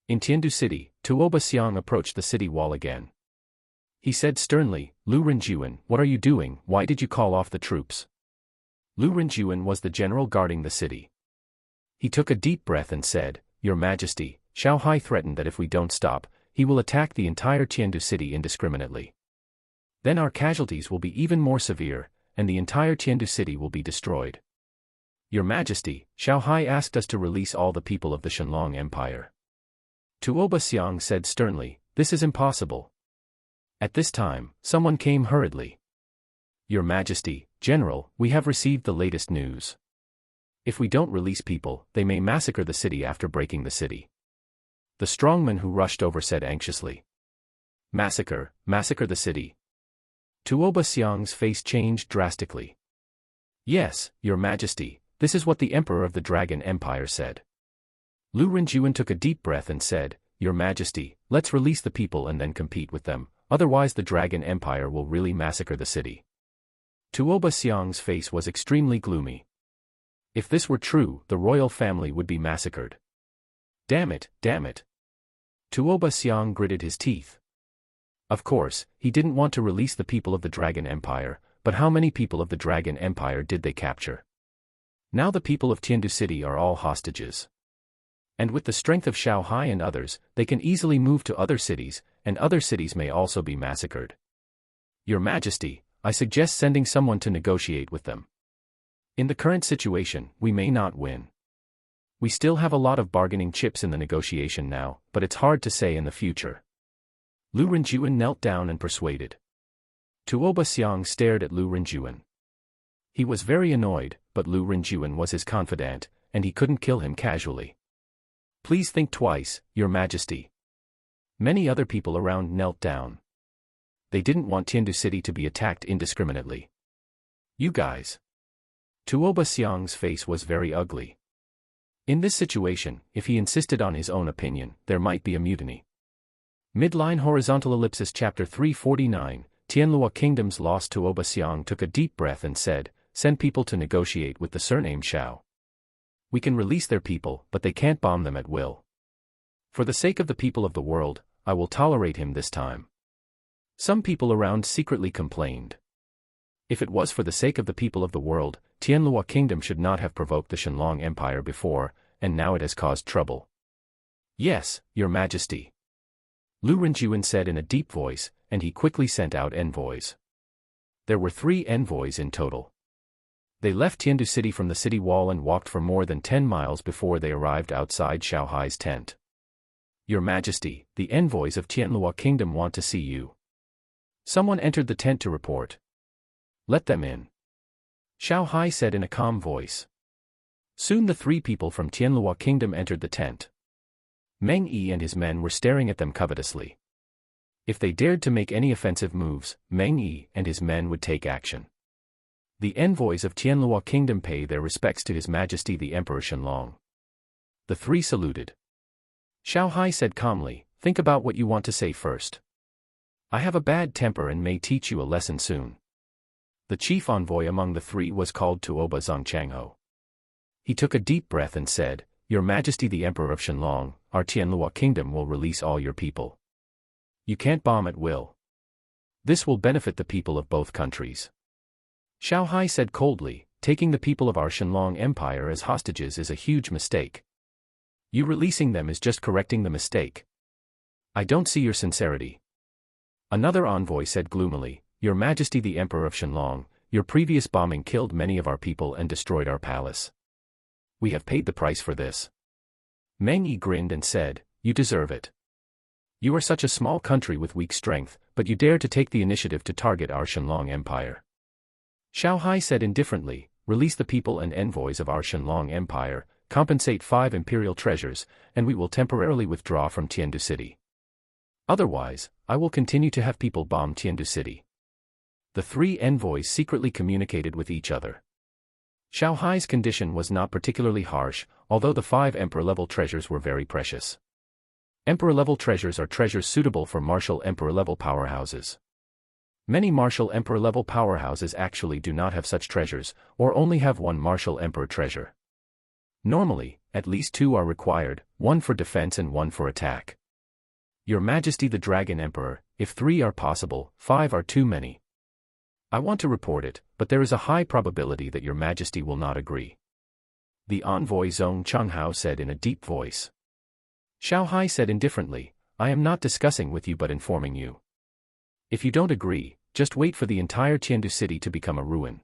In Tiandu City, Tuoba Xiang approached the city wall again. He said sternly, "Lu Renjuan, what are you doing? Why did you call off the troops?" Lu Renjuan was the general guarding the city. He took a deep breath and said, "Your Majesty, Xiao Hai threatened that if we don't stop, he will attack the entire Tiandu City indiscriminately. Then our casualties will be even more severe, and the entire Tiandu City will be destroyed. Your Majesty, Xiao Hai asked us to release all the people of the Shenlong Empire." Tuoba Xiang said sternly, "This is impossible." At this time, someone came hurriedly. "Your Majesty, General, we have received the latest news. If we don't release people, they may massacre the city after breaking the city." The strongman who rushed over said anxiously. "Massacre, massacre the city." Tuoba Xiang's face changed drastically. "Yes, Your Majesty, this is what the Emperor of the Dragon Empire said." Lu Renjuan took a deep breath and said, "Your Majesty, let's release the people and then compete with them, otherwise the Dragon Empire will really massacre the city." Tuoba Xiang's face was extremely gloomy. If this were true, the royal family would be massacred. Damn it, damn it. Tuoba Xiang gritted his teeth. Of course, he didn't want to release the people of the Dragon Empire, but how many people of the Dragon Empire did they capture? Now the people of Tiandu City are all hostages. And with the strength of Xiao Hai and others, they can easily move to other cities, and other cities may also be massacred. Your Majesty, I suggest sending someone to negotiate with them. In the current situation, we may not win. We still have a lot of bargaining chips in the negotiation now, but it's hard to say in the future. Lu Renjuan knelt down and persuaded. Tuoba Xiang stared at Lu Renjuan. He was very annoyed, but Lu Renjuan was his confidant, and he couldn't kill him casually. Please think twice, Your Majesty. Many other people around knelt down. They didn't want Tiandu City to be attacked indiscriminately. You guys. Tuoba Xiang's face was very ugly. In this situation, if he insisted on his own opinion, there might be a mutiny. Midline horizontal ellipsis chapter 349, Tianlua Kingdom's lost. Tuoba Xiang took a deep breath and said, send people to negotiate with the surname Xiao. We can release their people, but they can't bomb them at will. For the sake of the people of the world, I will tolerate him this time. Some people around secretly complained. If it was for the sake of the people of the world, Tianlua Kingdom should not have provoked the Shenlong Empire before, and now it has caused trouble. Yes, Your Majesty. Lu Renjuan said in a deep voice, and he quickly sent out envoys. There were 3 envoys in total. They left Tiandu City from the city wall and walked for more than 10 miles before they arrived outside Xiao Hai's tent. Your Majesty, the envoys of Tianlua Kingdom want to see you. Someone entered the tent to report. Let them in. Xiao Hai said in a calm voice. Soon the 3 people from Tianlua Kingdom entered the tent. Meng Yi and his men were staring at them covetously. If they dared to make any offensive moves, Meng Yi and his men would take action. The envoys of Tianlua Kingdom pay their respects to His Majesty the Emperor Shenlong. The 3 saluted. Xiao Hai said calmly, think about what you want to say first. I have a bad temper and may teach you a lesson soon. The chief envoy among the 3 was called Tuoba Zongchangho. He took a deep breath and said, Your Majesty the Emperor of Shenlong, our Tianlua Kingdom will release all your people. You can't bomb at will. This will benefit the people of both countries. Xiao Hai said coldly, taking the people of our Shenlong Empire as hostages is a huge mistake. You releasing them is just correcting the mistake. I don't see your sincerity. Another envoy said gloomily, Your Majesty the Emperor of Shenlong, your previous bombing killed many of our people and destroyed our palace. We have paid the price for this. Meng Yi grinned and said, You deserve it. You are such a small country with weak strength, but you dare to take the initiative to target our Shenlong Empire. Xiao Hai said indifferently, Release the people and envoys of our Shenlong Empire, compensate 5 imperial treasures, and we will temporarily withdraw from Tiandu City. Otherwise, I will continue to have people bomb Tiandu City. The 3 envoys secretly communicated with each other. Xiao Hai's condition was not particularly harsh, although the 5 emperor-level treasures were very precious. Emperor-level treasures are treasures suitable for martial emperor-level powerhouses. Many martial emperor-level powerhouses actually do not have such treasures, or only have 1 martial emperor treasure. Normally, at least 2 are required, 1 for defense and 1 for attack. Your Majesty the Dragon Emperor, if 3 are possible, 5 are too many. I want to report it, but there is a high probability that Your Majesty will not agree. The envoy Zong Changhao said in a deep voice. Xiao Hai said indifferently, I am not discussing with you but informing you. If you don't agree, just wait for the entire Tiandu City to become a ruin.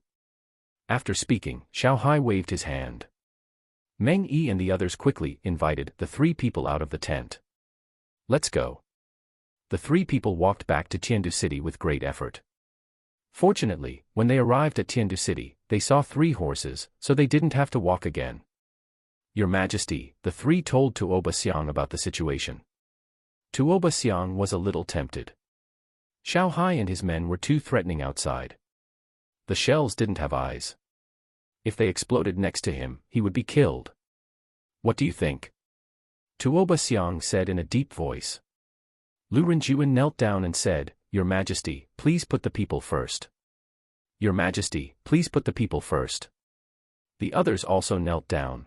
After speaking, Xiao Hai waved his hand. Meng Yi and the others quickly invited the 3 people out of the tent. Let's go. The 3 people walked back to Tiandu City with great effort. Fortunately, when they arrived at Tiandu City, they saw 3 horses, so they didn't have to walk again. Your Majesty, the 3 told Tuoba Xiang about the situation. Tuoba Xiang was a little tempted. Xiao Hai and his men were too threatening outside. The shells didn't have eyes. If they exploded next to him, he would be killed. What do you think? Tuoba Xiang said in a deep voice. Lu Renjuan knelt down and said, Your Majesty, please put the people first. Your Majesty, please put the people first. The others also knelt down.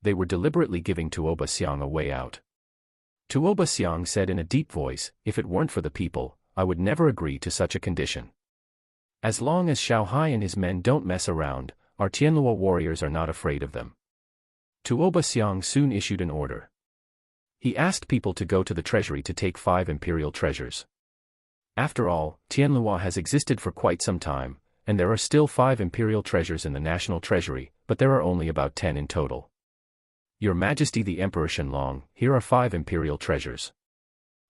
They were deliberately giving Tuoba Xiang a way out. Tuoba Xiang said in a deep voice, If it weren't for the people, I would never agree to such a condition. As long as Xiao Hai and his men don't mess around, our Tianlua warriors are not afraid of them. Tuoba Xiang soon issued an order. He asked people to go to the treasury to take 5 imperial treasures. After all, Tianlua has existed for quite some time, and there are still 5 imperial treasures in the national treasury, but there are only about 10 in total. Your Majesty the Emperor Shenlong, here are 5 imperial treasures.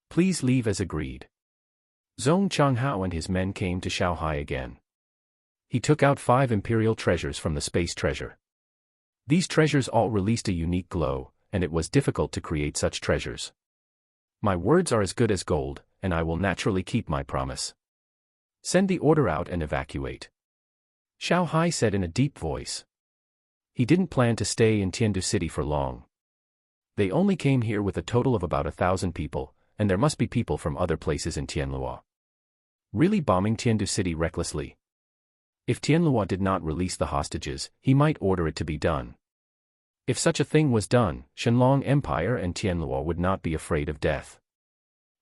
Please leave as agreed. Zhong Changhao and his men came to Shanghai again. He took out 5 imperial treasures from the space treasure. These treasures all released a unique glow, and it was difficult to create such treasures. My words are as good as gold, and I will naturally keep my promise. Send the order out and evacuate. Shanghai said in a deep voice. He didn't plan to stay in Tiandu City for long. They only came here with a total of about 1,000 people, and there must be people from other places in Tianlua. Really bombing Tiandu City recklessly? If Tianlua did not release the hostages, he might order it to be done. If such a thing was done, Shenlong Empire and Tianlua would not be afraid of death.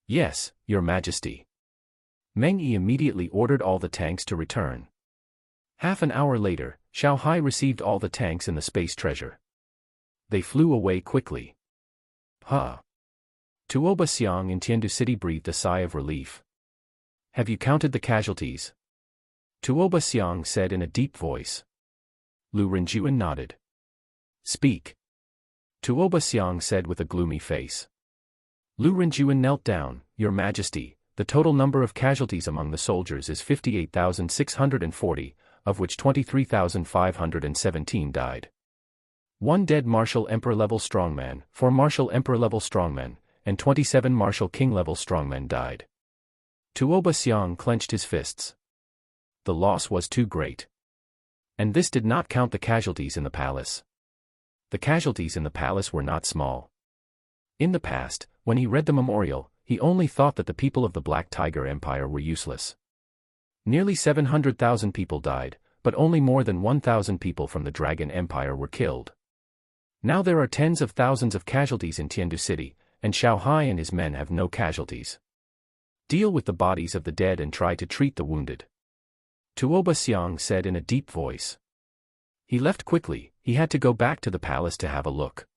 Yes, Your Majesty. Meng Yi immediately ordered all the tanks to return. Half an hour later, Shanghai received all the tanks in the space treasure. They flew away quickly. Tuoba Xiang in Tiandu City breathed a sigh of relief. Have you counted the casualties? Tuoba Xiang said in a deep voice. Lu Renjuan nodded. Speak. Tuoba Xiang said with a gloomy face. Lu Renjuan knelt down. Your Majesty, the total number of casualties among the soldiers is 58,640, of which 23,517 died. 1 dead Martial Emperor-level strongman, 4 Martial Emperor-level strongmen, and 27 Martial King-level strongmen died. Tuoba Xiang clenched his fists. The loss was too great. And this did not count the casualties in the palace. The casualties in the palace were not small. In the past, when he read the memorial, he only thought that the people of the Black Tiger Empire were useless. Nearly 700,000 people died, but only more than 1,000 people from the Dragon Empire were killed. Now there are tens of thousands of casualties in Tiandu City, and Shanghai and his men have no casualties. Deal with the bodies of the dead and try to treat the wounded. Tuoba Xiang said in a deep voice. He left quickly. He had to go back to the palace to have a look.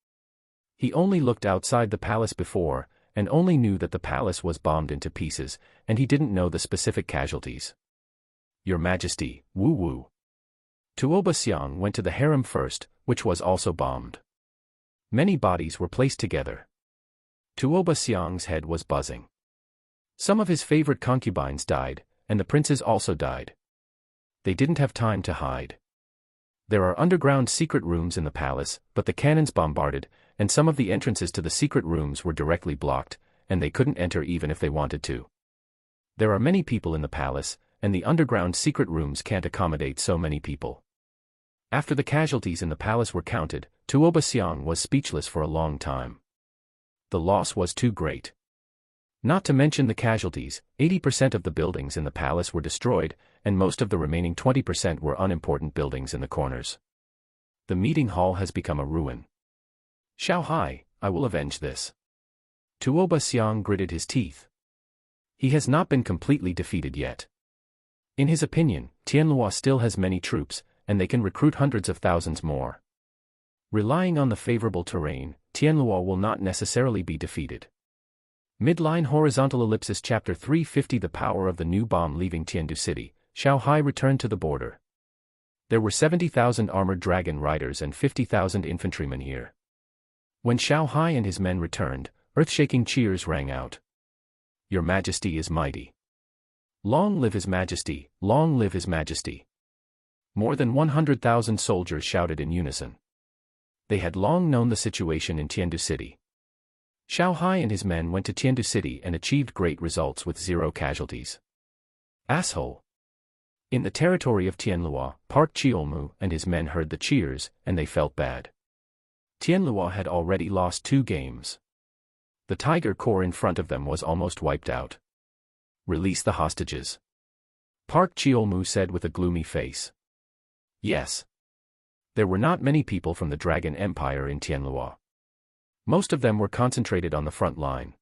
He only looked outside the palace before, and only knew that the palace was bombed into pieces, and he didn't know the specific casualties. Your Majesty, woo-woo. Tuoba Xiang went to the harem first, which was also bombed. Many bodies were placed together. Tuoba Xiang's head was buzzing. Some of his favorite concubines died, and the princes also died. They didn't have time to hide. There are underground secret rooms in the palace, but the cannons bombarded, and some of the entrances to the secret rooms were directly blocked, and they couldn't enter even if they wanted to. There are many people in the palace, and the underground secret rooms can't accommodate so many people. After the casualties in the palace were counted, Tuoba Xiang was speechless for a long time. The loss was too great. Not to mention the casualties, 80% of the buildings in the palace were destroyed, and most of the remaining 20% were unimportant buildings in the corners. The meeting hall has become a ruin. Shanghai, I will avenge this. Tuoba Xiang gritted his teeth. He has not been completely defeated yet. In his opinion, Tianlua still has many troops, and they can recruit hundreds of thousands more. Relying on the favorable terrain, Tianlua will not necessarily be defeated. Midline Horizontal Ellipsis Chapter 350 The power of the new bomb leaving Tiandu City, Shanghai returned to the border. There were 70,000 armored dragon riders and 50,000 infantrymen here. When Shanghai and his men returned, earth-shaking cheers rang out. Your Majesty is mighty. Long live His Majesty, long live His Majesty. More than 100,000 soldiers shouted in unison. They had long known the situation in Tiandu City. Shanghai and his men went to Tiandu City and achieved great results with 0 casualties. Asshole. In the territory of Tianlua, Park Chiolmu and his men heard the cheers, and they felt bad. Tianlua had already lost 2 games. The Tiger Corps in front of them was almost wiped out. Release the hostages. Park Chiolmu said with a gloomy face. Yes. There were not many people from the Dragon Empire in Tianlua. Most of them were concentrated on the front line.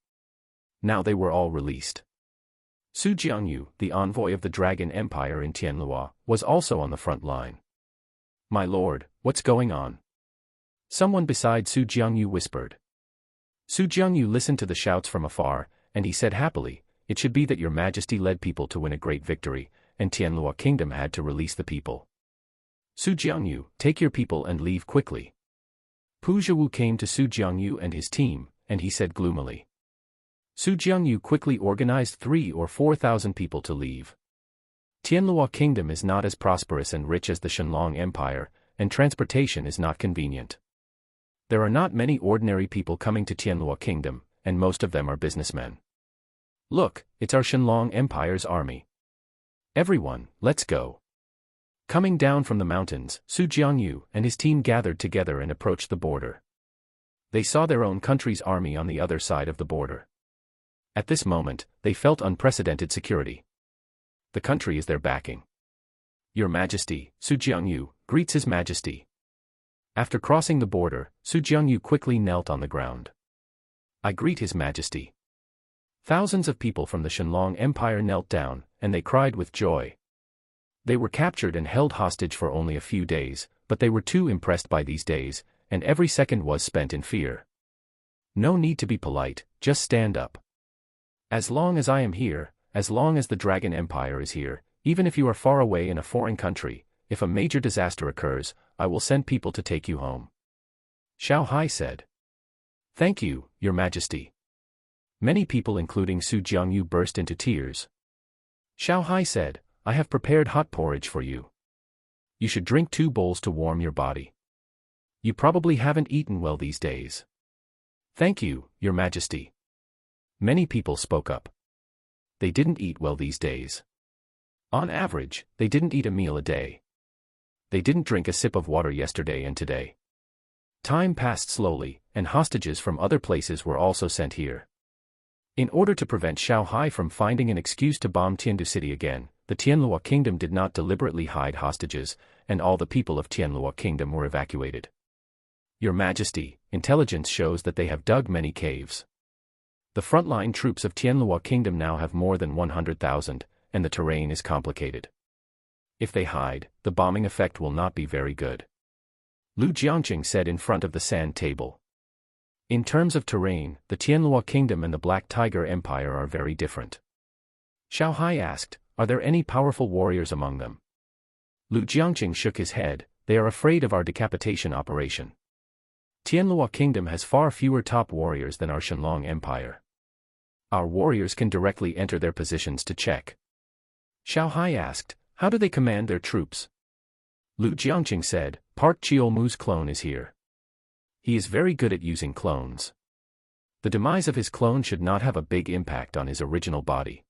Now they were all released. Su Jiangyu, the envoy of the Dragon Empire in Tianlua, was also on the front line. My lord, what's going on? Someone beside Su Jiangyu whispered. Su Jiangyu listened to the shouts from afar, and he said happily, "It should be that your majesty led people to win a great victory, and Tianluo Kingdom had to release the people. Su Jiangyu, take your people and leave quickly." Pu Zhiwu came to Su Jiangyu and his team, and he said gloomily. Su Jiangyu quickly organized 3,000 or 4,000 people to leave. Tianluo Kingdom is not as prosperous and rich as the Shenlong Empire, and transportation is not convenient. There are not many ordinary people coming to Tianluo Kingdom, and most of them are businessmen. Look, it's our Shenlong Empire's army. Everyone, let's go. Coming down from the mountains, Su Jiangyu and his team gathered together and approached the border. They saw their own country's army on the other side of the border. At this moment, they felt unprecedented security. The country is their backing. Your Majesty, Su Jiangyu, greets His Majesty. After crossing the border, Su Jiangyu quickly knelt on the ground. I greet His Majesty. Thousands of people from the Shenlong Empire knelt down, and they cried with joy. They were captured and held hostage for only a few days, but they were too impressed by these days, and every second was spent in fear. No need to be polite, just stand up. As long as I am here, as long as the Dragon Empire is here, even if you are far away in a foreign country, if a major disaster occurs, I will send people to take you home. Xiao Hai said. Thank you, Your Majesty. Many people including Su Jiangyu burst into tears. Xiao Hai said, I have prepared hot porridge for you. You should drink 2 bowls to warm your body. You probably haven't eaten well these days. Thank you, Your Majesty. Many people spoke up. They didn't eat well these days. On average, they didn't eat a meal a day. They didn't drink a sip of water yesterday and today. Time passed slowly, and hostages from other places were also sent here. In order to prevent Xiao Hai from finding an excuse to bomb Tiandu City again, the Tianluo Kingdom did not deliberately hide hostages, and all the people of Tianluo Kingdom were evacuated. Your Majesty, intelligence shows that they have dug many caves. The frontline troops of Tianluo Kingdom now have more than 100,000, and the terrain is complicated. If they hide, the bombing effect will not be very good. Lu Jiangqing said in front of the sand table. In terms of terrain, the Tianluo Kingdom and the Black Tiger Empire are very different. Xiao Hai asked, are there any powerful warriors among them? Lu Jiangqing shook his head, they are afraid of our decapitation operation. Tianluo Kingdom has far fewer top warriors than our Shenlong Empire. Our warriors can directly enter their positions to check. Xiao Hai asked, how do they command their troops? Lu Jiangqing said, Park Chiolmu's clone is here. He is very good at using clones. The demise of his clone should not have a big impact on his original body.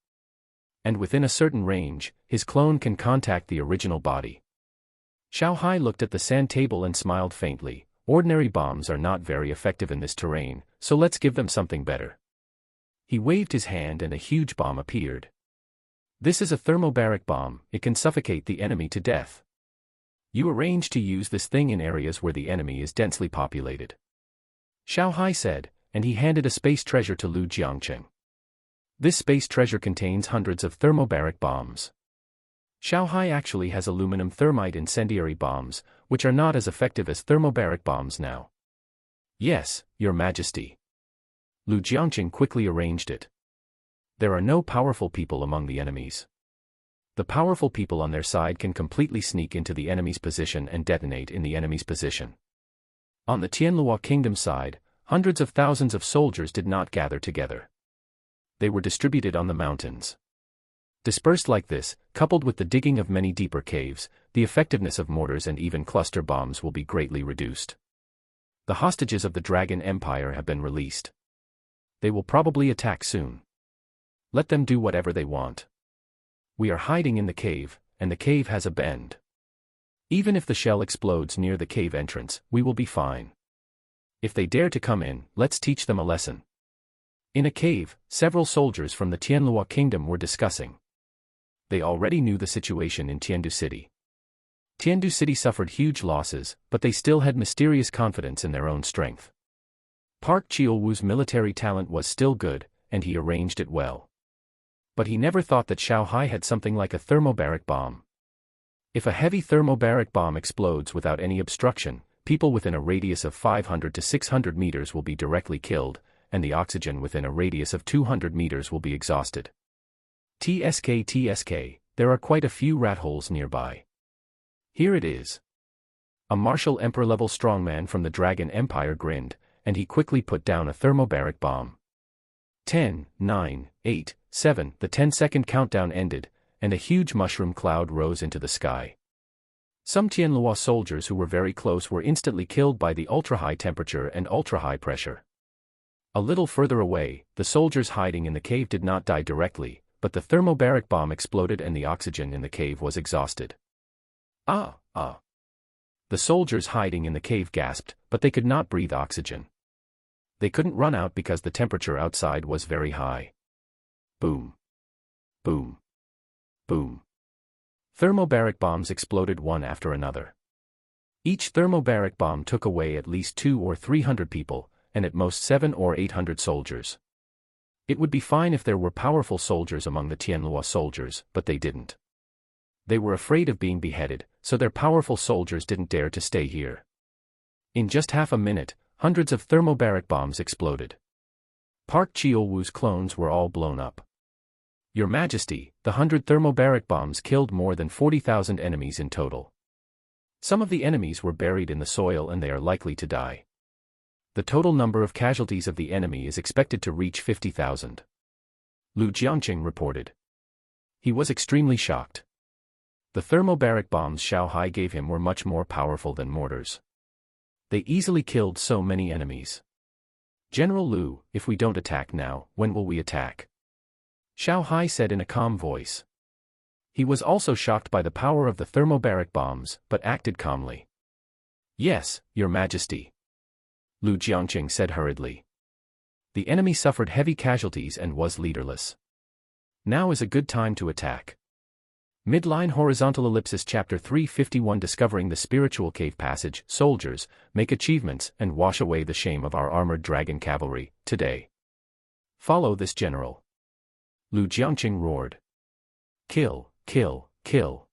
And within a certain range, his clone can contact the original body. Xiao Hai looked at the sand table and smiled faintly. Ordinary bombs are not very effective in this terrain, so let's give them something better. He waved his hand and a huge bomb appeared. This is a thermobaric bomb, it can suffocate the enemy to death. You arrange to use this thing in areas where the enemy is densely populated. Xiao Hai said, and he handed a space treasure to Lu Jiangqing. This space treasure contains hundreds of thermobaric bombs. Xiao Hai actually has aluminum thermite incendiary bombs, which are not as effective as thermobaric bombs now. Yes, Your Majesty. Lu Jiangqing quickly arranged it. There are no powerful people among the enemies. The powerful people on their side can completely sneak into the enemy's position and detonate in the enemy's position. On the Tianluo Kingdom side, hundreds of thousands of soldiers did not gather together. They were distributed on the mountains. Dispersed like this, coupled with the digging of many deeper caves, the effectiveness of mortars and even cluster bombs will be greatly reduced. The hostages of the Dragon Empire have been released. They will probably attack soon. Let them do whatever they want. We are hiding in the cave, and the cave has a bend. Even if the shell explodes near the cave entrance, we will be fine. If they dare to come in, let's teach them a lesson. In a cave, several soldiers from the Tianluo Kingdom were discussing. They already knew the situation in Tiandu City. Tiandu City suffered huge losses, but they still had mysterious confidence in their own strength. Park Chiolwu's military talent was still good, and he arranged it well. But he never thought that Xiao Hai had something like a thermobaric bomb. If a heavy thermobaric bomb explodes without any obstruction, people within a radius of 500 to 600 meters will be directly killed, and the oxygen within a radius of 200 meters will be exhausted. TSK, there are quite a few rat holes nearby. Here it is. A martial emperor-level strongman from the Dragon Empire grinned, and he quickly put down a thermobaric bomb. 10, 9, 8, 7, the 10-second countdown ended, and a huge mushroom cloud rose into the sky. Some Tianlua soldiers who were very close were instantly killed by the ultra-high temperature and ultra-high pressure. A little further away, the soldiers hiding in the cave did not die directly, but the thermobaric bomb exploded and the oxygen in the cave was exhausted. The soldiers hiding in the cave gasped, but they could not breathe oxygen. They couldn't run out because the temperature outside was very high. Boom. Boom. Boom. Thermobaric bombs exploded one after another. Each thermobaric bomb took away at least 200 or 300 people, and at most 700 or 800 soldiers. It would be fine if there were powerful soldiers among the Tianlua soldiers, but they didn't. They were afraid of being beheaded, so their powerful soldiers didn't dare to stay here. In just half a minute, hundreds of thermobaric bombs exploded. Park Cheolwoo's clones were all blown up. Your Majesty, the 100 thermobaric bombs killed more than 40,000 enemies in total. Some of the enemies were buried in the soil and they are likely to die. The total number of casualties of the enemy is expected to reach 50,000. Lu Jiangqing reported. He was extremely shocked. The thermobaric bombs Xiao Hai gave him were much more powerful than mortars. They easily killed so many enemies. General Lu, if we don't attack now, when will we attack? Xiao Hai said in a calm voice. He was also shocked by the power of the thermobaric bombs, but acted calmly. Yes, Your Majesty. Lu Jiangqing said hurriedly. The enemy suffered heavy casualties and was leaderless. Now is a good time to attack. Midline horizontal ellipsis chapter 351 Discovering the spiritual cave passage. Soldiers, make achievements and wash away the shame of our armored dragon cavalry, today. Follow this general. Lu Jiangqing roared. Kill, kill, kill.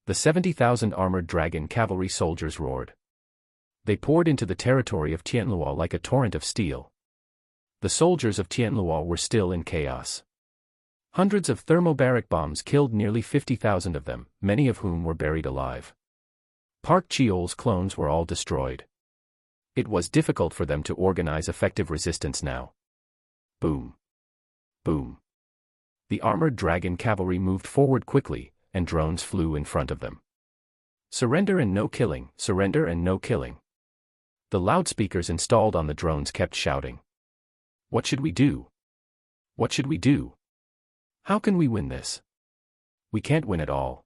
The 70,000 armored dragon cavalry soldiers roared. They poured into the territory of Tianlua like a torrent of steel. The soldiers of Tianlua were still in chaos. Hundreds of thermobaric bombs killed nearly 50,000 of them, many of whom were buried alive. Park Cheol's clones were all destroyed. It was difficult for them to organize effective resistance now. Boom. Boom. The armored dragon cavalry moved forward quickly, and drones flew in front of them. Surrender and no killing, surrender and no killing. The loudspeakers installed on the drones kept shouting. What should we do? What should we do? How can we win this? We can't win at all.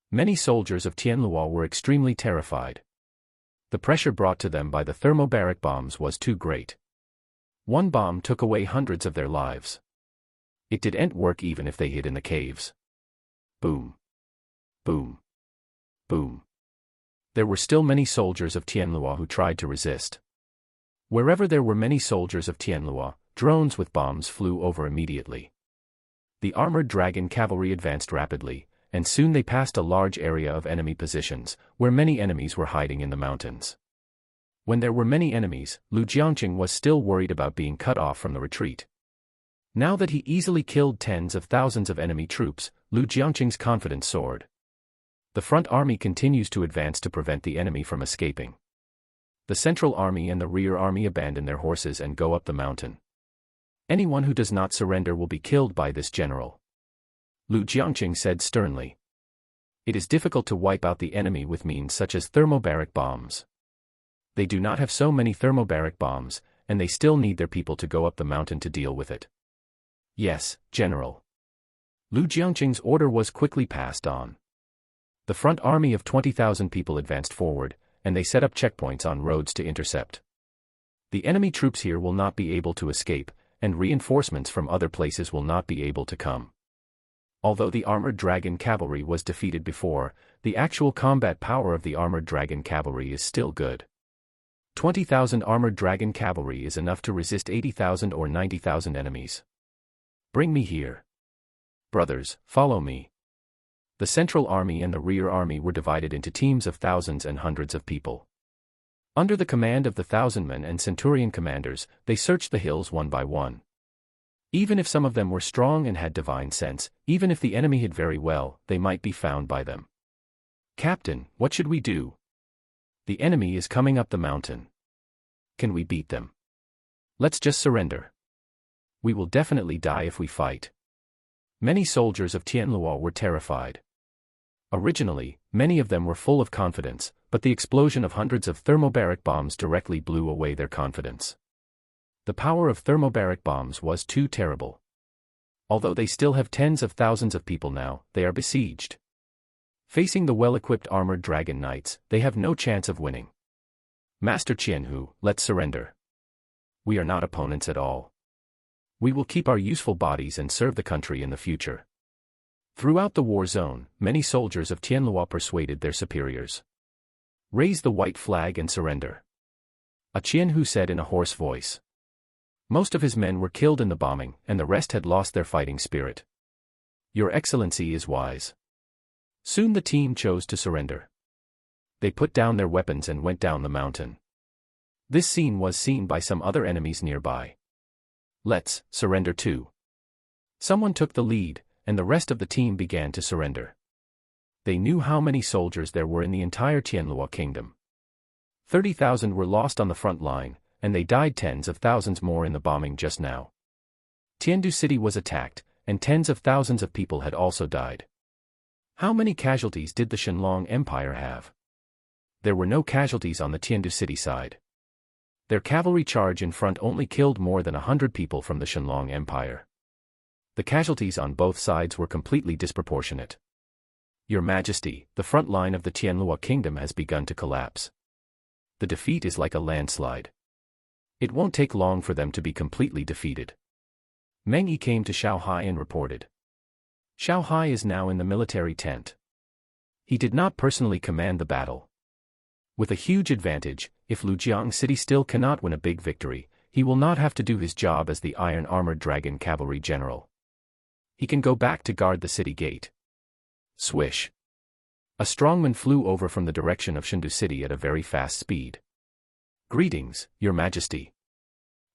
Many soldiers of Tianlua were extremely terrified. The pressure brought to them by the thermobaric bombs was too great. One bomb took away hundreds of their lives. It didn't work even if they hid in the caves. Boom. Boom. Boom. There were still many soldiers of Tianlua who tried to resist. Wherever there were many soldiers of Tianlua, drones with bombs flew over immediately. The armored dragon cavalry advanced rapidly, and soon they passed a large area of enemy positions, where many enemies were hiding in the mountains. When there were many enemies, Lu Jiangqing was still worried about being cut off from the retreat. Now that he easily killed tens of thousands of enemy troops, Lu Jiangqing's confidence soared. The front army continues to advance to prevent the enemy from escaping. The central army and the rear army abandon their horses and go up the mountain. Anyone who does not surrender will be killed by this general. Lu Jiangqing said sternly. It is difficult to wipe out the enemy with means such as thermobaric bombs. They do not have so many thermobaric bombs, and they still need their people to go up the mountain to deal with it. Yes, General. Lu Jiangqing's order was quickly passed on. The front army of 20,000 people advanced forward, and they set up checkpoints on roads to intercept. The enemy troops here will not be able to escape, and reinforcements from other places will not be able to come. Although the armored dragon cavalry was defeated before, the actual combat power of the armored dragon cavalry is still good. 20,000 armored dragon cavalry is enough to resist 80,000 or 90,000 enemies. Bring me here. Brothers, follow me. The central army and the rear army were divided into teams of thousands and hundreds of people. Under the command of the thousandmen and centurion commanders, they searched the hills one by one. Even if some of them were strong and had divine sense, even if the enemy hid very well, they might be found by them. "Captain, what should we do? The enemy is coming up the mountain. Can we beat them? Let's just surrender. We will definitely die if we fight." Many soldiers of Tianluo were terrified. Originally, many of them were full of confidence, but the explosion of hundreds of thermobaric bombs directly blew away their confidence. The power of thermobaric bombs was too terrible. Although they still have tens of thousands of people now, they are besieged. Facing the well-equipped armored dragon knights, they have no chance of winning. "Master Qianhu, let's surrender. We are not opponents at all. We will keep our useful bodies and serve the country in the future." Throughout the war zone, many soldiers of Tianluo persuaded their superiors. "Raise the white flag and surrender," a Qianhu said in a hoarse voice. Most of his men were killed in the bombing, and the rest had lost their fighting spirit. "Your Excellency is wise." Soon the team chose to surrender. They put down their weapons and went down the mountain. This scene was seen by some other enemies nearby. "Let's surrender too." Someone took the lead, and the rest of the team began to surrender. They knew how many soldiers there were in the entire Tianluo kingdom. 30,000 were lost on the front line, and they died tens of thousands more in the bombing just now. Tiandu City was attacked, and tens of thousands of people had also died. How many casualties did the Shenlong Empire have? There were no casualties on the Tiandu City side. Their cavalry charge in front only killed more than 100 people from the Shenlong Empire. The casualties on both sides were completely disproportionate. "Your Majesty, the front line of the Tianluo kingdom has begun to collapse. The defeat is like a landslide. It won't take long for them to be completely defeated." Meng Yi came to Xiao and reported. Xiao is now in the military tent. He did not personally command the battle. With a huge advantage, if Lujiang City still cannot win a big victory, he will not have to do his job as the Iron Armored Dragon Cavalry General. He can go back to guard the city gate. Swish. A strongman flew over from the direction of Shendu City at a very fast speed. "Greetings, Your Majesty."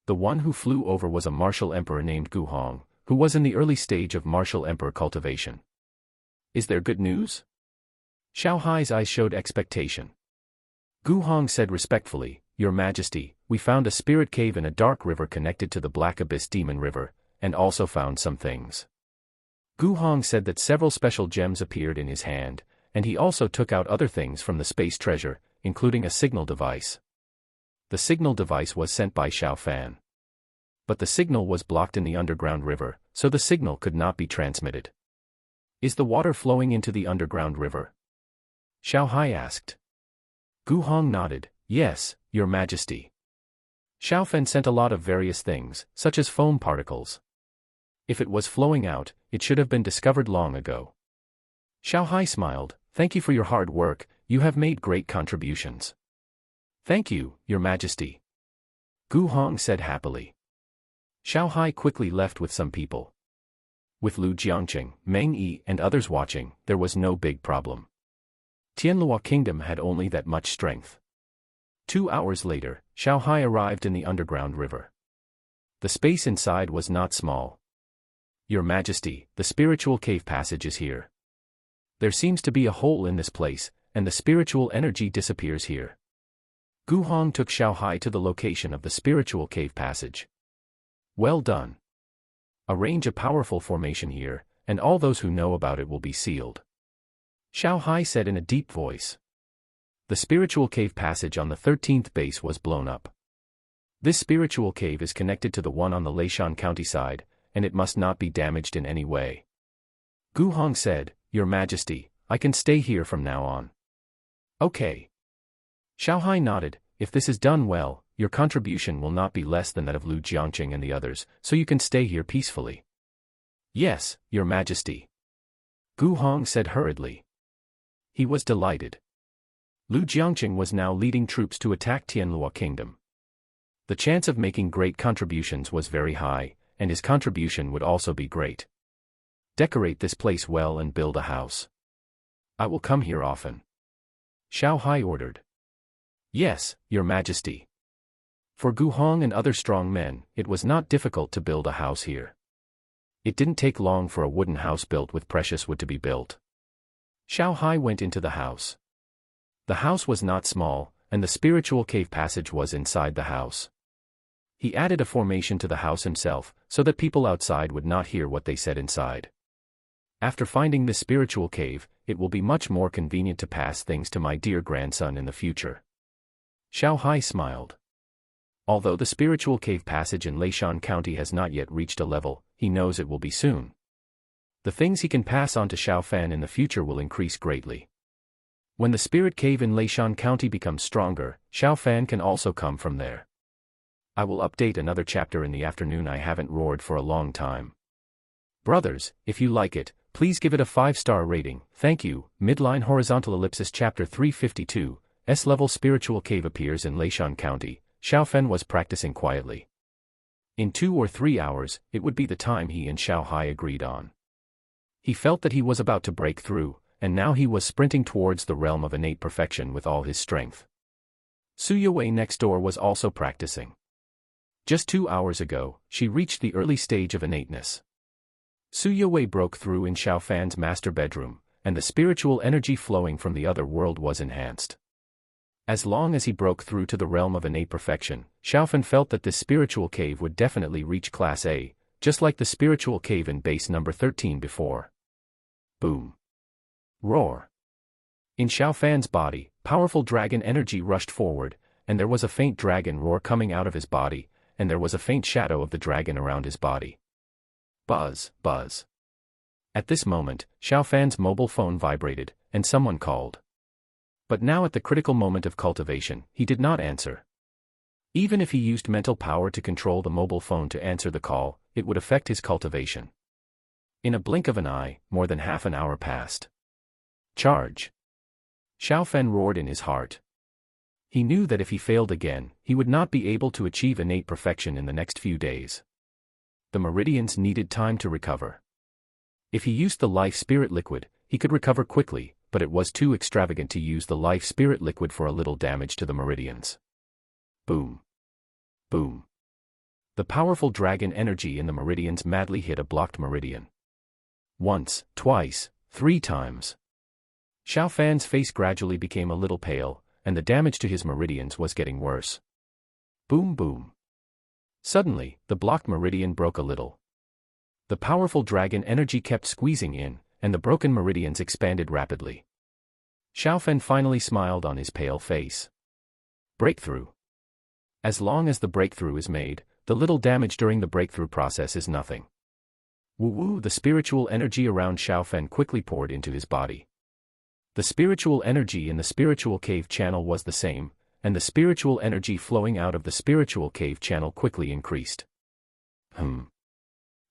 The one who flew over was a martial emperor named Gu Hong, who was in the early stage of martial emperor cultivation. "Is there good news?" Xiao eyes showed expectation. Gu Hong said respectfully, "Your Majesty, we found a spirit cave in a dark river connected to the Black Abyss Demon River, and also found some things." Gu Hong said that several special gems appeared in his hand, and he also took out other things from the space treasure, including a signal device. The signal device was sent by Xiao Fan. But the signal was blocked in the underground river, so the signal could not be transmitted. "Is the water flowing into the underground river?" Xiao asked. Gu Hong nodded, "Yes, Your Majesty." Xiao Fan sent a lot of various things, such as foam particles. If it was flowing out, it should have been discovered long ago. Xiao smiled, "Thank you for your hard work, you have made great contributions." "Thank you, Your Majesty," Gu Hong said happily. Xiao quickly left with some people. With Lu Jiangqing, Meng Yi and others watching, there was no big problem. Tianluo Kingdom had only that much strength. 2 hours later, Xiao arrived in the underground river. The space inside was not small. "Your Majesty, the spiritual cave passage is here. There seems to be a hole in this place, and the spiritual energy disappears here." Gu Hong took Xiao to the location of the spiritual cave passage. "Well done. Arrange a powerful formation here, and all those who know about it will be sealed," Xiao said in a deep voice. The spiritual cave passage on the 13th base was blown up. This spiritual cave is connected to the one on the Leishan County side, and it must not be damaged in any way. Gu Hong said, "Your Majesty, I can stay here from now on." "Okay." Xiao nodded, "If this is done well, your contribution will not be less than that of Lu Jiangqing and the others, so you can stay here peacefully." "Yes, Your Majesty," Gu Hong said hurriedly. He was delighted. Lu Jiangqing was now leading troops to attack Tianluo Kingdom. The chance of making great contributions was very high, and his contribution would also be great. "Decorate this place well and build a house. I will come here often," Xiao ordered. Yes, Your Majesty. For Gu Hong and other strong men, it was not difficult to build a house here. It didn't take long for a wooden house built with precious wood to be built. Xiao Hai went into the house. The house was not small, and the spiritual cave passage was inside the house. He added a formation to the house himself, so that people outside would not hear what they said inside. After finding this spiritual cave, it will be much more convenient to pass things to my dear grandson in the future. Xiao Hai smiled. Although the spiritual cave passage in Leishan County has not yet reached a level, he knows it will be soon. The things he can pass on to Xiao Fan in the future will increase greatly. When the spirit cave in Leishan County becomes stronger, Xiao Fan can also come from there. I will update another chapter in the afternoon. I haven't roared for a long time. Brothers, if you like it, please give it a 5-star rating, thank you. Midline horizontal ellipsis chapter 352, S-level spiritual cave appears in Leishan County. Xiao Fan was practicing quietly. In 2 or 3 hours, it would be the time he and Xiao Hai agreed on. He felt that he was about to break through, and now he was sprinting towards the realm of innate perfection with all his strength. Su Yue next door was also practicing. Just 2 hours ago, she reached the early stage of innateness. Su Yue broke through in Xiao Fan's master bedroom, and the spiritual energy flowing from the other world was enhanced. As long as he broke through to the realm of innate perfection, Xiao Fan felt that this spiritual cave would definitely reach Class A, just like the spiritual cave in base number 13 before. Boom. Roar. In Xiao Fan's body, powerful dragon energy rushed forward, and there was a faint dragon roar coming out of his body, and there was a faint shadow of the dragon around his body. Buzz, buzz. At this moment, Xiao Fan's mobile phone vibrated, and someone called. But now at the critical moment of cultivation, he did not answer. Even if he used mental power to control the mobile phone to answer the call, it would affect his cultivation. In a blink of an eye, more than half an hour passed. Charge! Xiao Fan roared in his heart. He knew that if he failed again, he would not be able to achieve innate perfection in the next few days. The meridians needed time to recover. If he used the life spirit liquid, he could recover quickly, but it was too extravagant to use the life spirit liquid for a little damage to the meridians. Boom. Boom. The powerful dragon energy in the meridians madly hit a blocked meridian. Once, twice, 3 times. Xiao Fan's face gradually became a little pale, and the damage to his meridians was getting worse. Boom boom. Suddenly, the blocked meridian broke a little. The powerful dragon energy kept squeezing in, and the broken meridians expanded rapidly. Xiao Fan finally smiled on his pale face. Breakthrough. As long as the breakthrough is made, the little damage during the breakthrough process is nothing. Woo-woo, the spiritual energy around Xiao Fan quickly poured into his body. The spiritual energy in the spiritual cave channel was the same, and the spiritual energy flowing out of the spiritual cave channel quickly increased.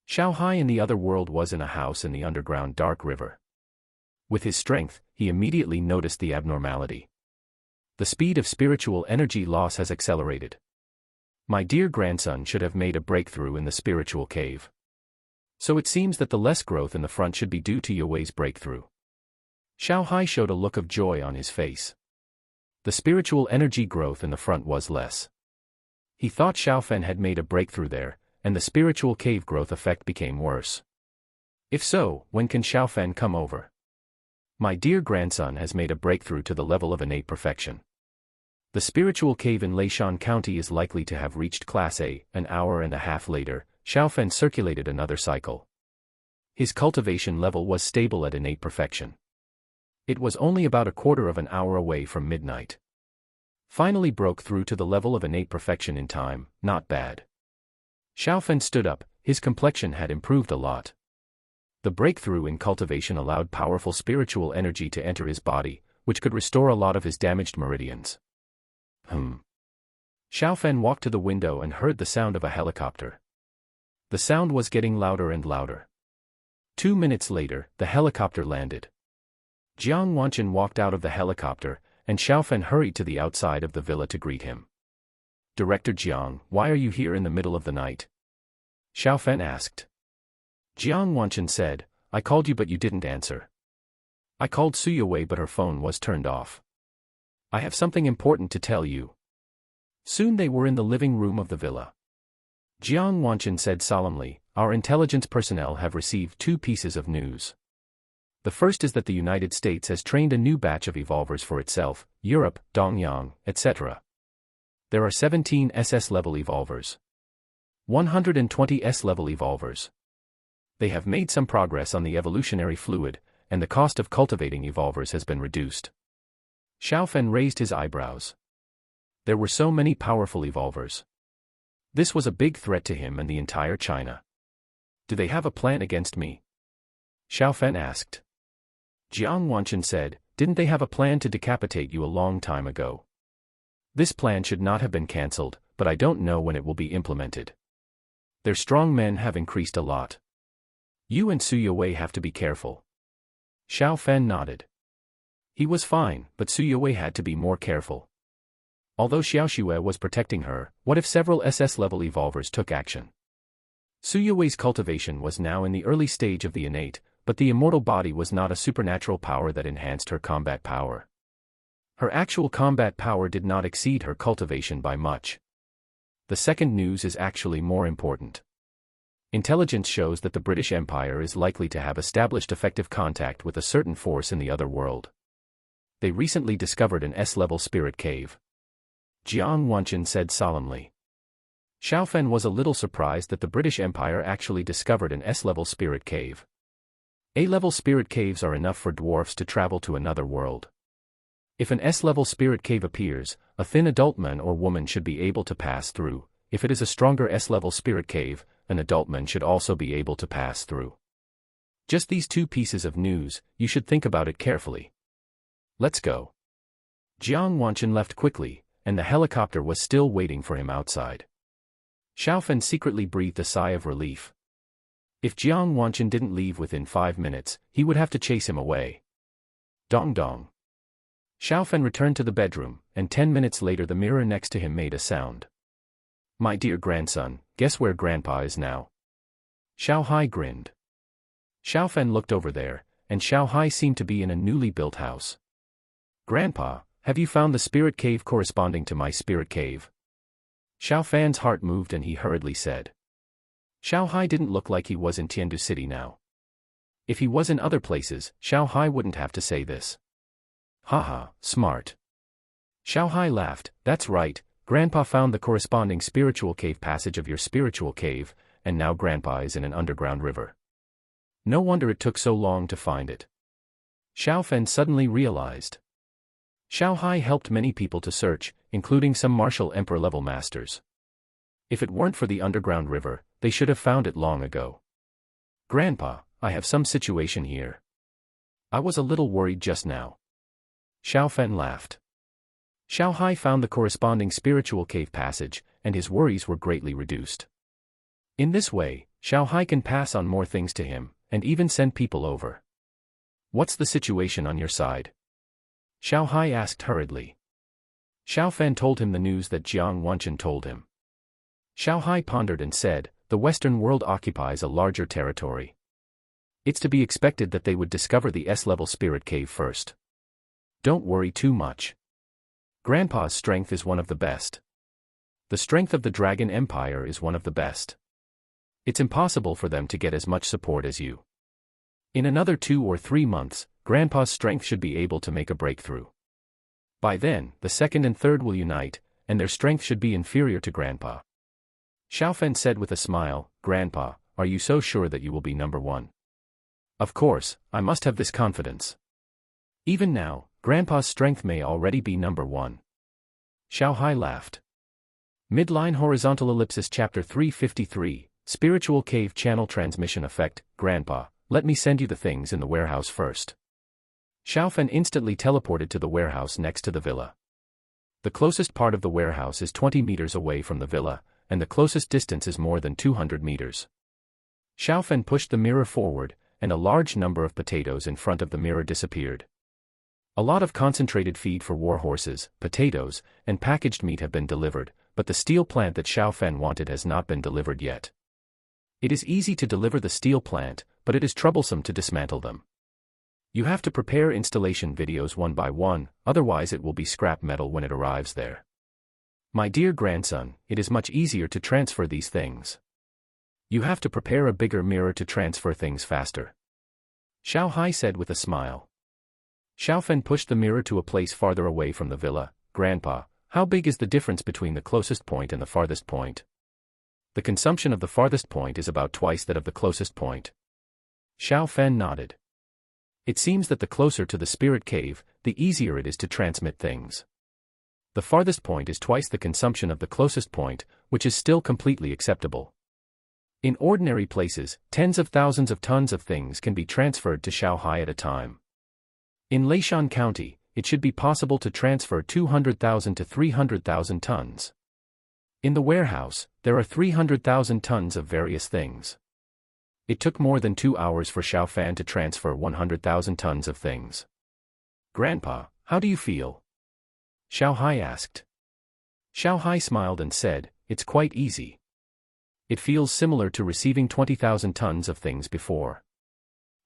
Xiao Hai in the other world was in a house in the underground dark river. With his strength, he immediately noticed the abnormality. The speed of spiritual energy loss has accelerated. My dear grandson should have made a breakthrough in the spiritual cave. So it seems that the less growth in the front should be due to Yue's breakthrough. Xiao Hai showed a look of joy on his face. The spiritual energy growth in the front was less. He thought Xiao Fan had made a breakthrough there, and the spiritual cave growth effect became worse. If so, when can Xiao Fan come over? My dear grandson has made a breakthrough to the level of innate perfection. The spiritual cave in Leishan County is likely to have reached Class A. An hour and a half later, Xiao Fan circulated another cycle. His cultivation level was stable at innate perfection. It was only about a quarter of an hour away from midnight. Finally broke through to the level of innate perfection in time, not bad. Xiao Fan stood up, his complexion had improved a lot. The breakthrough in cultivation allowed powerful spiritual energy to enter his body, which could restore a lot of his damaged meridians. Xiao Fan walked to the window and heard the sound of a helicopter. The sound was getting louder and louder. 2 minutes later, the helicopter landed. Jiang Wanchen walked out of the helicopter, and Xiao Fan hurried to the outside of the villa to greet him. Director Jiang, why are you here in the middle of the night? Xiao Fan asked. Jiang Wanchen said, I called you but you didn't answer. I called Su Yue but her phone was turned off. I have something important to tell you. Soon they were in the living room of the villa. Jiang Wanchen said solemnly, our intelligence personnel have received two pieces of news. The first is that the United States has trained a new batch of evolvers for itself, Europe, Dongyang, etc. There are 17 SS-level evolvers. 120 S-level evolvers. They have made some progress on the evolutionary fluid, and the cost of cultivating evolvers has been reduced. Xiaofen raised his eyebrows. There were so many powerful evolvers. This was a big threat to him and the entire China. Do they have a plan against me? Xiaofen asked. Jiang Wanchen said, didn't they have a plan to decapitate you a long time ago? This plan should not have been cancelled, but I don't know when it will be implemented. Their strong men have increased a lot. You and Su Yue have to be careful. Xiaofen nodded. He was fine, but Su Yue had to be more careful. Although Xiaoxue was protecting her, what if several SS-level evolvers took action? Su Yue's cultivation was now in the early stage of the innate, but the immortal body was not a supernatural power that enhanced her combat power. Her actual combat power did not exceed her cultivation by much. The second news is actually more important. Intelligence shows that the British Empire is likely to have established effective contact with a certain force in the other world. They recently discovered an S-level spirit cave. Jiang Wanchen said solemnly. Xiaofen was a little surprised that the British Empire actually discovered an S-level spirit cave. A-level spirit caves are enough for dwarfs to travel to another world. If an S-level spirit cave appears, a thin adult man or woman should be able to pass through. If it is a stronger S-level spirit cave, an adult man should also be able to pass through. Just these two pieces of news, you should think about it carefully. Let's go. Jiang Wanchen left quickly, and the helicopter was still waiting for him outside. Xiaofen secretly breathed a sigh of relief. If Jiang Wanchen didn't leave within 5 minutes, he would have to chase him away. Dong dong. Xiaofen returned to the bedroom, and 10 minutes later the mirror next to him made a sound. My dear grandson, guess where Grandpa is now? Xiao Hai grinned. Xiaofen looked over there, and Xiao Hai seemed to be in a newly built house. Grandpa, have you found the spirit cave corresponding to my spirit cave? Xiaofan's heart moved and he hurriedly said. Xiao Hai didn't look like he was in Tiandu City now. If he was in other places, Xiao Hai wouldn't have to say this. Haha, smart. Xiao Hai laughed, that's right, Grandpa found the corresponding spiritual cave passage of your spiritual cave, and now Grandpa is in an underground river. No wonder it took so long to find it. Xiaofen suddenly realized. Xiao Hai helped many people to search, including some martial emperor-level masters. If it weren't for the underground river, they should have found it long ago. Grandpa, I have some situation here. I was a little worried just now. Xiaofen laughed. Xiao Hai found the corresponding spiritual cave passage, and his worries were greatly reduced. In this way, Xiao Hai can pass on more things to him, and even send people over. What's the situation on your side? Xiao Hai asked hurriedly. Xiaofen told him the news that Jiang Wanchen told him. Xiao Hai pondered and said, the Western world occupies a larger territory. It's to be expected that they would discover the S-level spirit cave first. Don't worry too much. Grandpa's strength is one of the best. The strength of the Dragon Empire is one of the best. It's impossible for them to get as much support as you. In another 2 or 3 months, Grandpa's strength should be able to make a breakthrough. By then, the second and third will unite, and their strength should be inferior to Grandpa. Xiaofen said with a smile, Grandpa, are you so sure that you will be number 1? Of course, I must have this confidence. Even now, Grandpa's strength may already be number 1. Xiao Hai laughed. Midline horizontal ellipsis chapter 353, Spiritual Cave Channel Transmission Effect. Grandpa, let me send you the things in the warehouse first. Xiaofen instantly teleported to the warehouse next to the villa. The closest part of the warehouse is 20 meters away from the villa, and the closest distance is more than 200 meters. Xiaofen pushed the mirror forward, and a large number of potatoes in front of the mirror disappeared. A lot of concentrated feed for war horses, potatoes, and packaged meat have been delivered, but the steel plant that Xiaofen wanted has not been delivered yet. It is easy to deliver the steel plant, but it is troublesome to dismantle them. You have to prepare installation videos one by one, otherwise it will be scrap metal when it arrives there. My dear grandson, it is much easier to transfer these things. You have to prepare a bigger mirror to transfer things faster. Xiao Hai said with a smile. Xiao Fen pushed the mirror to a place farther away from the villa. Grandpa, how big is the difference between the closest point and the farthest point? The consumption of the farthest point is about twice that of the closest point. Xiao Fen nodded. It seems that the closer to the spirit cave, the easier it is to transmit things. The farthest point is twice the consumption of the closest point, which is still completely acceptable. In ordinary places, tens of thousands of tons of things can be transferred to Xiao Hai at a time. In Leishan County, it should be possible to transfer 200,000 to 300,000 tons. In the warehouse, there are 300,000 tons of various things. It took more than 2 hours for Xiao Fan to transfer 100,000 tons of things. Grandpa, how do you feel? Xiao Hai asked. Xiao Hai smiled and said, it's quite easy. It feels similar to receiving 20,000 tons of things before.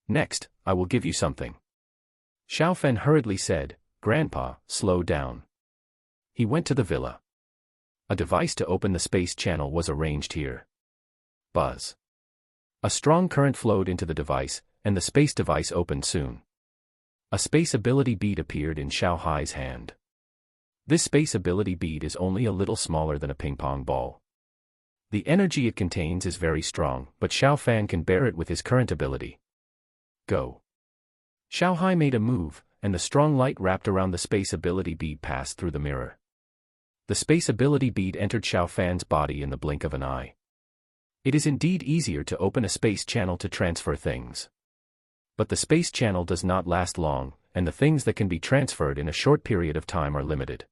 Next, I will give you something. Xiao Fen hurriedly said, Grandpa, slow down. He went to the villa. A device to open the space channel was arranged here. Buzz. A strong current flowed into the device, and the space device opened soon. A space ability bead appeared in Xiao Hai's hand. This space ability bead is only a little smaller than a ping-pong ball. The energy it contains is very strong, but Xiao Fan can bear it with his current ability. Go. Xiao Hai made a move, and the strong light wrapped around the space ability bead passed through the mirror. The space ability bead entered Xiao Fan's body in the blink of an eye. It is indeed easier to open a space channel to transfer things. But the space channel does not last long, and the things that can be transferred in a short period of time are limited.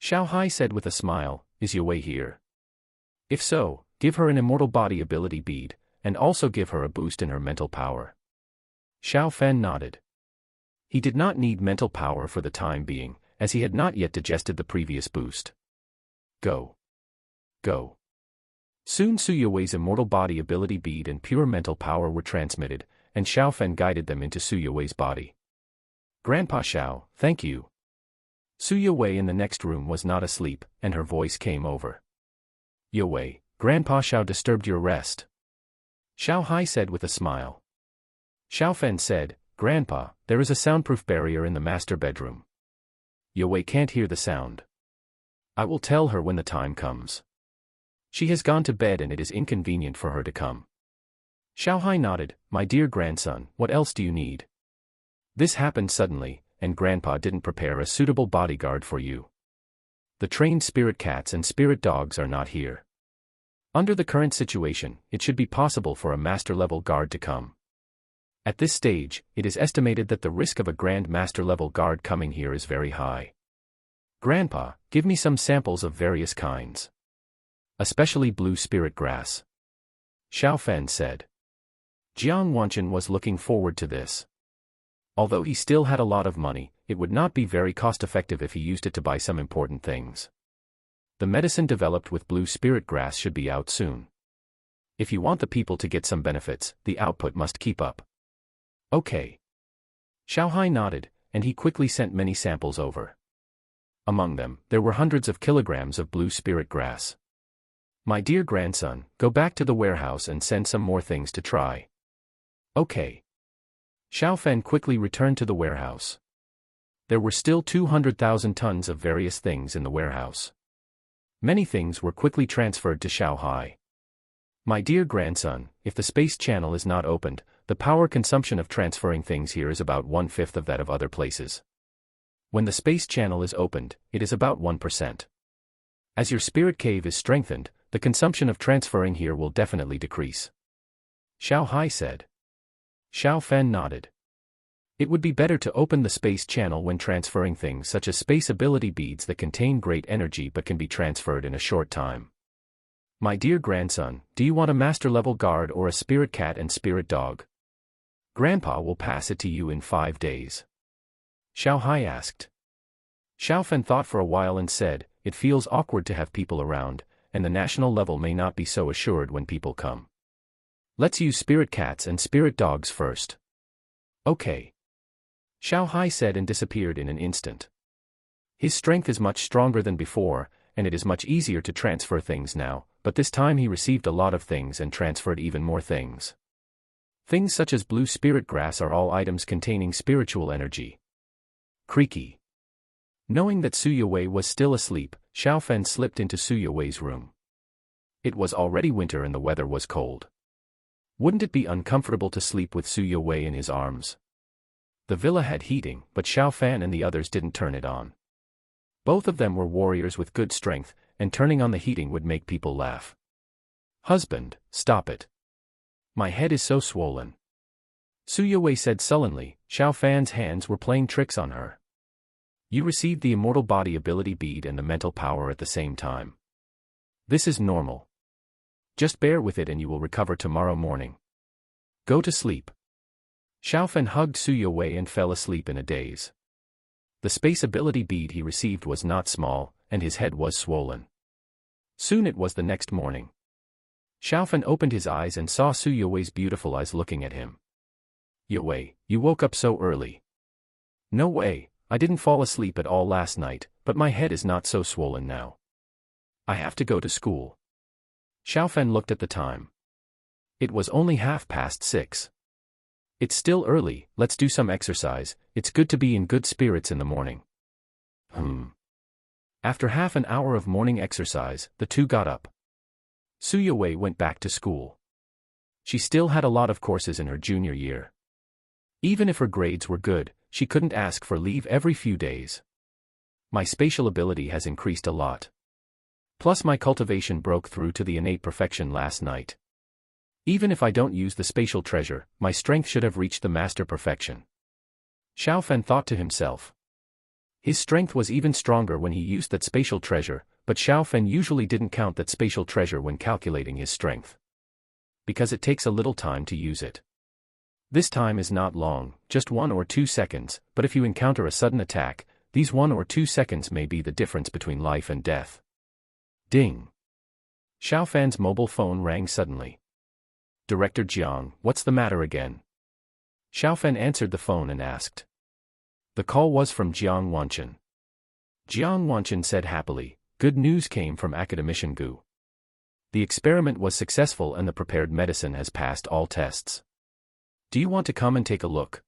Xiao Hai said with a smile, is Yue here? If so, give her an immortal body ability bead, and also give her a boost in her mental power. Xiao Fan nodded. He did not need mental power for the time being, as he had not yet digested the previous boost. Go. Go. Soon Su Yue's immortal body ability bead and pure mental power were transmitted, and Xiao Fen guided them into Su Yue's body. Grandpa Xiao, thank you. Su Yue in the next room was not asleep, and her voice came over. Yue, Grandpa Xiao disturbed your rest. Xiao Hai said with a smile. Xiao Fen said, Grandpa, there is a soundproof barrier in the master bedroom. Yue can't hear the sound. I will tell her when the time comes. She has gone to bed and it is inconvenient for her to come. Xiao Hai nodded, my dear grandson, what else do you need? This happened suddenly, and Grandpa didn't prepare a suitable bodyguard for you. The trained spirit cats and spirit dogs are not here. Under the current situation, it should be possible for a master-level guard to come. At this stage, it is estimated that the risk of a Grand Master-level guard coming here is very high. Grandpa, give me some samples of various kinds. Especially blue spirit grass. Xiao Fen said. Jiang Wanchen was looking forward to this. Although he still had a lot of money, it would not be very cost-effective if he used it to buy some important things. The medicine developed with blue spirit grass should be out soon. If you want the people to get some benefits, the output must keep up. Okay. Xiao Hai nodded, and he quickly sent many samples over. Among them, there were hundreds of kilograms of blue spirit grass. My dear grandson, go back to the warehouse and send some more things to try. Okay. Xiao Fen quickly returned to the warehouse. There were still 200,000 tons of various things in the warehouse. Many things were quickly transferred to Xiao Hai. My dear grandson, if the space channel is not opened, the power consumption of transferring things here is about 1/5 of that of other places. When the space channel is opened, it is about 1%. As your spirit cave is strengthened, the consumption of transferring here will definitely decrease. Xiao Hai said. Xiao Fen nodded. It would be better to open the space channel when transferring things such as space ability beads that contain great energy but can be transferred in a short time. My dear grandson, do you want a master-level guard or a spirit cat and spirit dog? Grandpa will pass it to you in 5 days. Xiao Hai asked. Xiao Fen thought for a while and said, it feels awkward to have people around, and the national level may not be so assured when people come. Let's use spirit cats and spirit dogs first. Okay. Xiao Hai said and disappeared in an instant. His strength is much stronger than before, and it is much easier to transfer things now, but this time he received a lot of things and transferred even more things. Things such as blue spirit grass are all items containing spiritual energy. Creaky. Knowing that Su Yue was still asleep, Xiao Fan slipped into Su Yue's room. It was already winter and the weather was cold. Wouldn't it be uncomfortable to sleep with Su Yue in his arms? The villa had heating, but Xiao Fan and the others didn't turn it on. Both of them were warriors with good strength, and turning on the heating would make people laugh. "Husband, stop it. My head is so swollen." Su Yue said sullenly. Xiao Fan's hands were playing tricks on her. "You received the immortal body ability bead and the mental power at the same time. This is normal. Just bear with it and you will recover tomorrow morning. Go to sleep." Xiao Fan hugged Su Yue and fell asleep in a daze. The space ability bead he received was not small, and his head was swollen. Soon it was the next morning. Xiao Fan opened his eyes and saw Su Yue's beautiful eyes looking at him. "Yue, you woke up so early." "No way, I didn't fall asleep at all last night, but my head is not so swollen now. I have to go to school." Xiao Fan looked at the time. It was only 6:30. "It's still early, let's do some exercise, it's good to be in good spirits in the morning." After half an hour of morning exercise, the two got up. Su Yue went back to school. She still had a lot of courses in her junior year. Even if her grades were good, she couldn't ask for leave every few days. "My spatial ability has increased a lot. Plus my cultivation broke through to the innate perfection last night. Even if I don't use the spatial treasure, my strength should have reached the master perfection." Xiao Fan thought to himself. His strength was even stronger when he used that spatial treasure, but Xiao Fan usually didn't count that spatial treasure when calculating his strength. Because it takes a little time to use it. This time is not long, just 1 or 2 seconds, but if you encounter a sudden attack, these 1 or 2 seconds may be the difference between life and death. Ding! Xiao Fan's mobile phone rang suddenly. "Director Jiang, what's the matter again?" Xiao Fan answered the phone and asked. The call was from Jiang Wanchen. Jiang Wanchen said happily, "Good news came from Academician Gu. The experiment was successful and the prepared medicine has passed all tests. Do you want to come and take a look?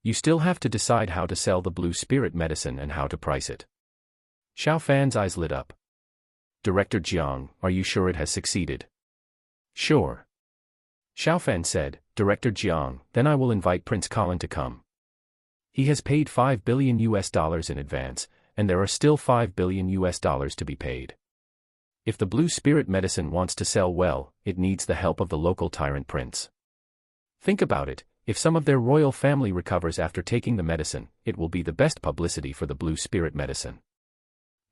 You still have to decide how to sell the blue spirit medicine and how to price it." Xiao Fan's eyes lit up. "Director Jiang, are you sure it has succeeded?" "Sure." Xiao Fan said, "Director Jiang, then I will invite Prince Colin to come. He has paid $5 billion in advance, and there are still $5 billion to be paid. If the blue spirit medicine wants to sell well, it needs the help of the local tyrant prince. Think about it, if some of their royal family recovers after taking the medicine, it will be the best publicity for the blue spirit medicine."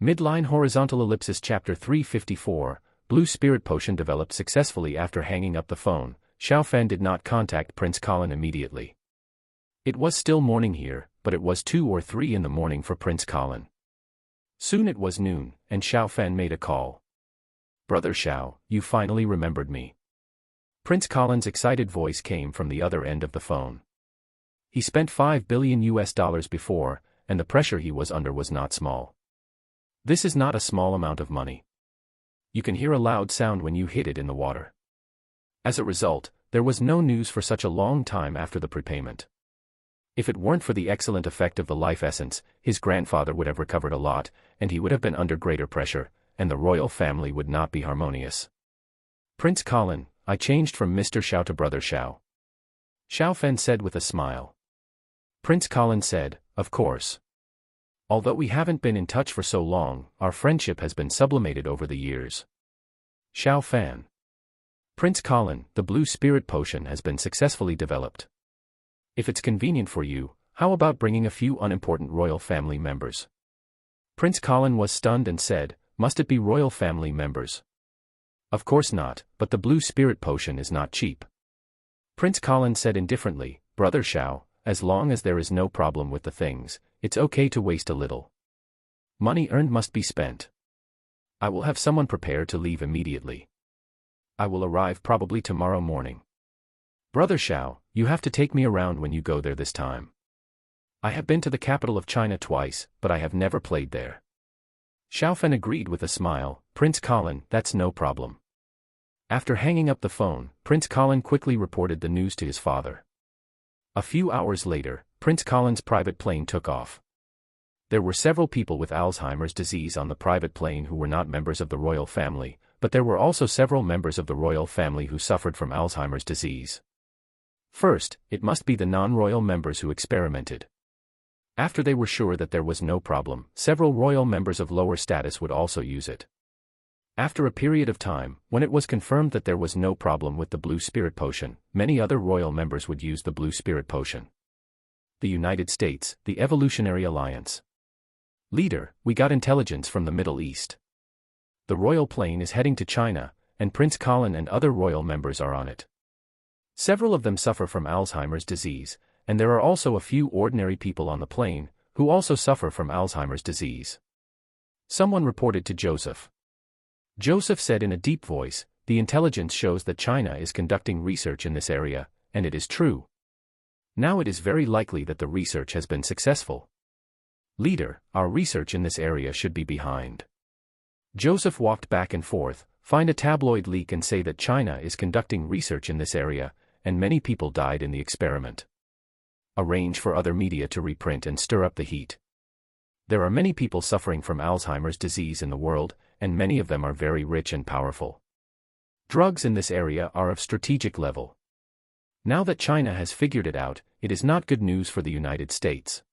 Midline horizontal ellipsis chapter 354, Blue Spirit Potion developed successfully. After hanging up the phone, Xiao Fan did not contact Prince Colin immediately. It was still morning here, but it was 2 or 3 in the morning for Prince Colin. Soon it was noon, and Xiao Fan made a call. "Brother Xiao, you finally remembered me." Prince Colin's excited voice came from the other end of the phone. He spent $5 billion before, and the pressure he was under was not small. This is not a small amount of money. You can hear a loud sound when you hit it in the water. As a result, there was no news for such a long time after the prepayment. If it weren't for the excellent effect of the life essence, his grandfather would have recovered a lot, and he would have been under greater pressure, and the royal family would not be harmonious. "Prince Colin, I changed from Mr. Xiao to Brother Xiao." Xiao Fan said with a smile. Prince Colin said, "Of course. Although we haven't been in touch for so long, our friendship has been sublimated over the years." Xiao Fan. "Prince Colin, the blue spirit potion has been successfully developed. If it's convenient for you, how about bringing a few unimportant royal family members?" Prince Colin was stunned and said, "Must it be royal family members?" "Of course not, but the blue spirit potion is not cheap." Prince Colin said indifferently, "Brother Xiao, as long as there is no problem with the things, it's okay to waste a little. Money earned must be spent. I will have someone prepared to leave immediately. I will arrive probably tomorrow morning. Brother Xiao, you have to take me around when you go there this time." I have been to the capital of China twice, but I have never played there. Xiaofan agreed with a smile. Prince Colin, that's no problem. After hanging up the phone, Prince Colin quickly reported the news to his father. A few hours later, Prince Colin's private plane took off. There were several people with Alzheimer's disease on the private plane who were not members of the royal family, but there were also several members of the royal family who suffered from Alzheimer's disease. First, it must be the non-royal members who experimented. After they were sure that there was no problem, several royal members of lower status would also use it. After a period of time, when it was confirmed that there was no problem with the blue spirit potion, many other royal members would use the blue spirit potion. The United States, the Evolutionary Alliance. Leader, we got intelligence from the Middle East. The royal plane is heading to China, and Prince Colin and other royal members are on it. Several of them suffer from Alzheimer's disease, and there are also a few ordinary people on the plane, who also suffer from Alzheimer's disease. Someone reported to Joseph. Joseph said in a deep voice, the intelligence shows that China is conducting research in this area, and it is true. Now it is very likely that the research has been successful. Leader, our research in this area should be behind. Joseph walked back and forth, find a tabloid leak and say that China is conducting research in this area, and many people died in the experiment. Arrange for other media to reprint and stir up the heat. There are many people suffering from Alzheimer's disease in the world, and many of them are very rich and powerful. Drugs in this area are of strategic level. Now that China has figured it out, it is not good news for the United States.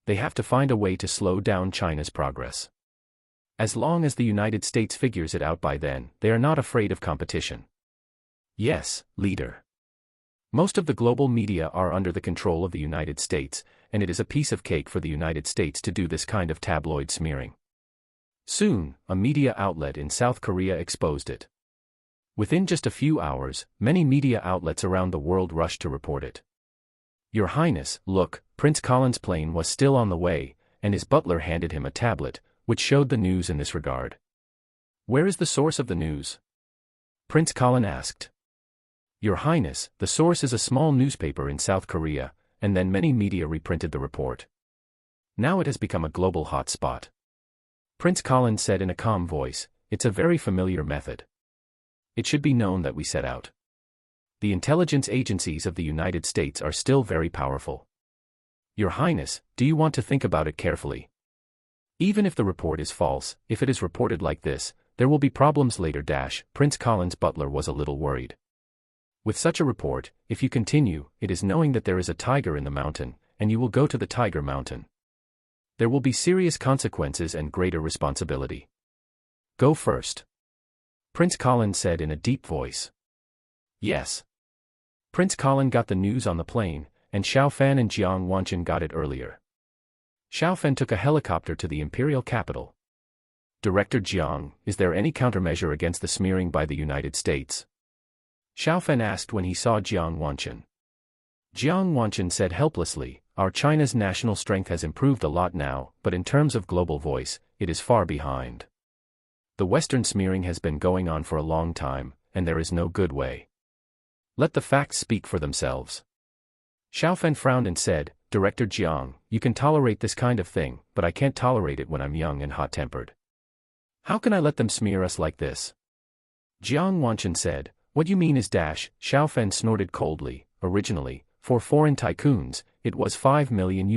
They have to find a way to slow down China's progress. As long as the United States figures it out by then, they are not afraid of competition. Yes, leader. Most of the global media are under the control of the United States, and it is a piece of cake for the United States to do this kind of tabloid smearing. Soon, a media outlet in South Korea exposed it. Within just a few hours, many media outlets around the world rushed to report it. Your Highness, look, Prince Colin's plane was still on the way, and his butler handed him a tablet, which showed the news in this regard. Where is the source of the news? Prince Colin asked. Your Highness, the source is a small newspaper in South Korea, and then many media reprinted the report. Now it has become a global hotspot. Prince Colin said in a calm voice, it's a very familiar method. It should be known that we set out. The intelligence agencies of the United States are still very powerful. Your Highness, do you want to think about it carefully? Even if the report is false, if it is reported like this, there will be problems later. Prince Colin's butler was a little worried. With such a report, if you continue, it is knowing that there is a tiger in the mountain, and you will go to the tiger mountain. There will be serious consequences and greater responsibility. Go first. Prince Colin said in a deep voice. Yes. Prince Colin got the news on the plane, and Xiaofan and Jiang Wanqin got it earlier. Xiaofan took a helicopter to the imperial capital. Director Jiang, is there any countermeasure against the smearing by the United States? Xiaofan asked when he saw Jiang Wanqin. Jiang Wanqin said helplessly, our China's national strength has improved a lot now, but in terms of global voice, it is far behind. The Western smearing has been going on for a long time, and there is no good way. Let the facts speak for themselves. Xiaofan frowned and said, Director Jiang, you can tolerate this kind of thing, but I can't tolerate it when I'm young and hot-tempered. How can I let them smear us like this? Jiang Wanqin said, what you mean is Xiaofan snorted coldly, originally, for foreign tycoons, it was $5 million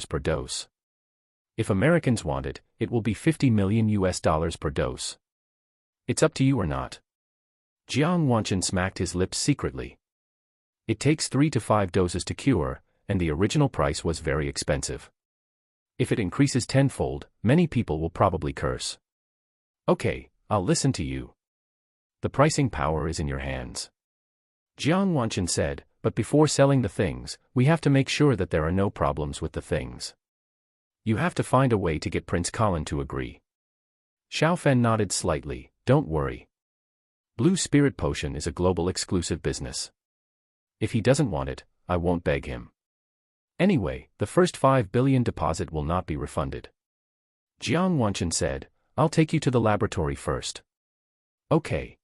per dose. If Americans want it, it will be $50 million per dose. It's up to you or not. Jiang Wanqin smacked his lips secretly. It takes 3 to 5 doses to cure, and the original price was very expensive. If it increases tenfold, many people will probably curse. Okay, I'll listen to you. The pricing power is in your hands. Jiang Wanqin said, but before selling the things, we have to make sure that there are no problems with the things. You have to find a way to get Prince Colin to agree. Xiaofan nodded slightly, don't worry. Blue Spirit Potion is a global exclusive business. If he doesn't want it, I won't beg him. Anyway, the first 5 billion deposit will not be refunded. Jiang Wanqin said, I'll take you to the laboratory first. Okay.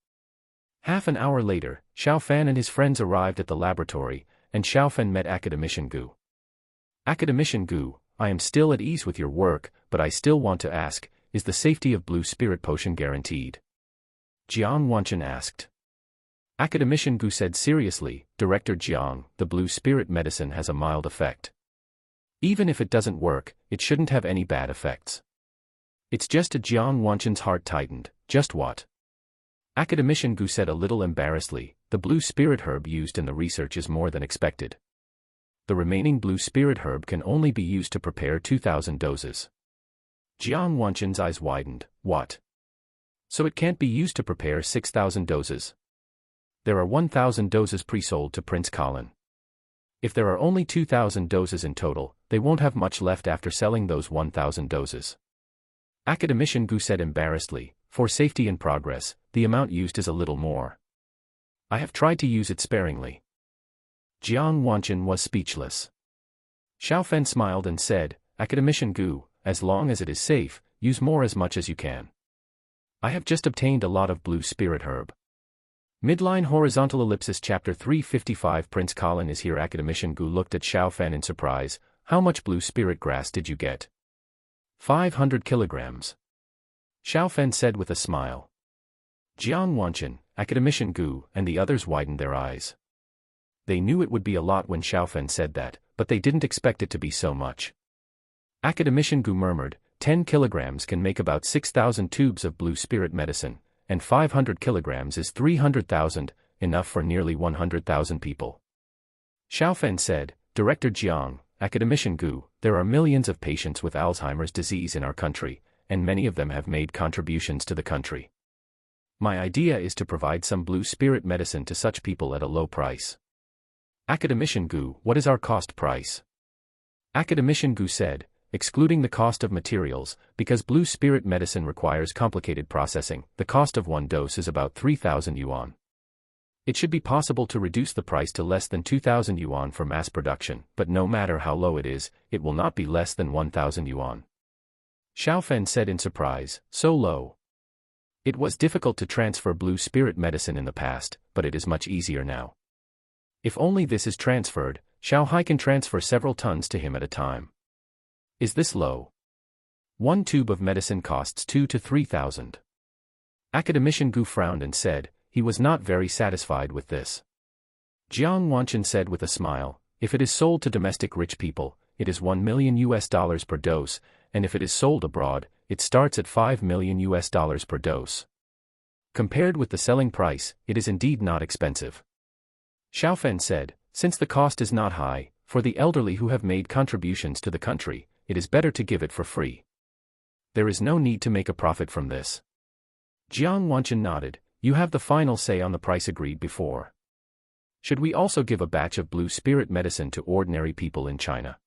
Half an hour later, Xiaofan and his friends arrived at the laboratory, and Xiaofan met Academician Gu. Academician Gu, I am still at ease with your work, but I still want to ask, is the safety of blue spirit potion guaranteed? Jiang Wanchen asked. Academician Gu said seriously, Director Jiang, the blue spirit medicine has a mild effect. Even if it doesn't work, it shouldn't have any bad effects. It's just a Jiang Wanchen's heart tightened, just what? Academician Gu said a little embarrassedly, the blue spirit herb used in the research is more than expected. The remaining blue spirit herb can only be used to prepare 2,000 doses. Jiang Wanchen's eyes widened, what? So it can't be used to prepare 6,000 doses? There are 1,000 doses pre-sold to Prince Colin. If there are only 2,000 doses in total, they won't have much left after selling those 1,000 doses. Academician Gu said embarrassedly, for safety and progress, the amount used is a little more. I have tried to use it sparingly. Jiang Wanchen was speechless. Xiaofen smiled and said, Academician Gu, as long as it is safe, use more as much as you can. I have just obtained a lot of blue spirit herb. Midline horizontal ellipsis chapter 355 Prince Colin is here. Academician Gu looked at Xiaofen in surprise. How much blue spirit grass did you get? 500 kilograms. Xiaofen said with a smile. Jiang Wanchen, Academician Gu, and the others widened their eyes. They knew it would be a lot when Xiaofen said that, but they didn't expect it to be so much. Academician Gu murmured, 10 kilograms can make about 6,000 tubes of blue spirit medicine, and 500 kilograms is 300,000, enough for nearly 100,000 people. Xiaofen said, Director Jiang, Academician Gu, there are millions of patients with Alzheimer's disease in our country, and many of them have made contributions to the country. My idea is to provide some blue spirit medicine to such people at a low price. Academician Gu, what is our cost price? Academician Gu said, excluding the cost of materials, because blue spirit medicine requires complicated processing, the cost of one dose is about 3,000 yuan. It should be possible to reduce the price to less than 2,000 yuan for mass production, but no matter how low it is, it will not be less than 1,000 yuan. Xiaofen said in surprise, so low. It was difficult to transfer blue spirit medicine in the past, but it is much easier now. If only this is transferred, Xiaohai can transfer several tons to him at a time. Is this low? One tube of medicine costs 2,000 to 3,000. Academician Gu frowned and said, he was not very satisfied with this. Jiang Wanchen said with a smile, if it is sold to domestic rich people, it is $1 million per dose, and if it is sold abroad, it starts at $5 million per dose. Compared with the selling price, it is indeed not expensive. Xiaofen said, since the cost is not high, for the elderly who have made contributions to the country, it is better to give it for free. There is no need to make a profit from this. Jiang Wanchen nodded, you have the final say on the price agreed before. Should we also give a batch of blue spirit medicine to ordinary people in China?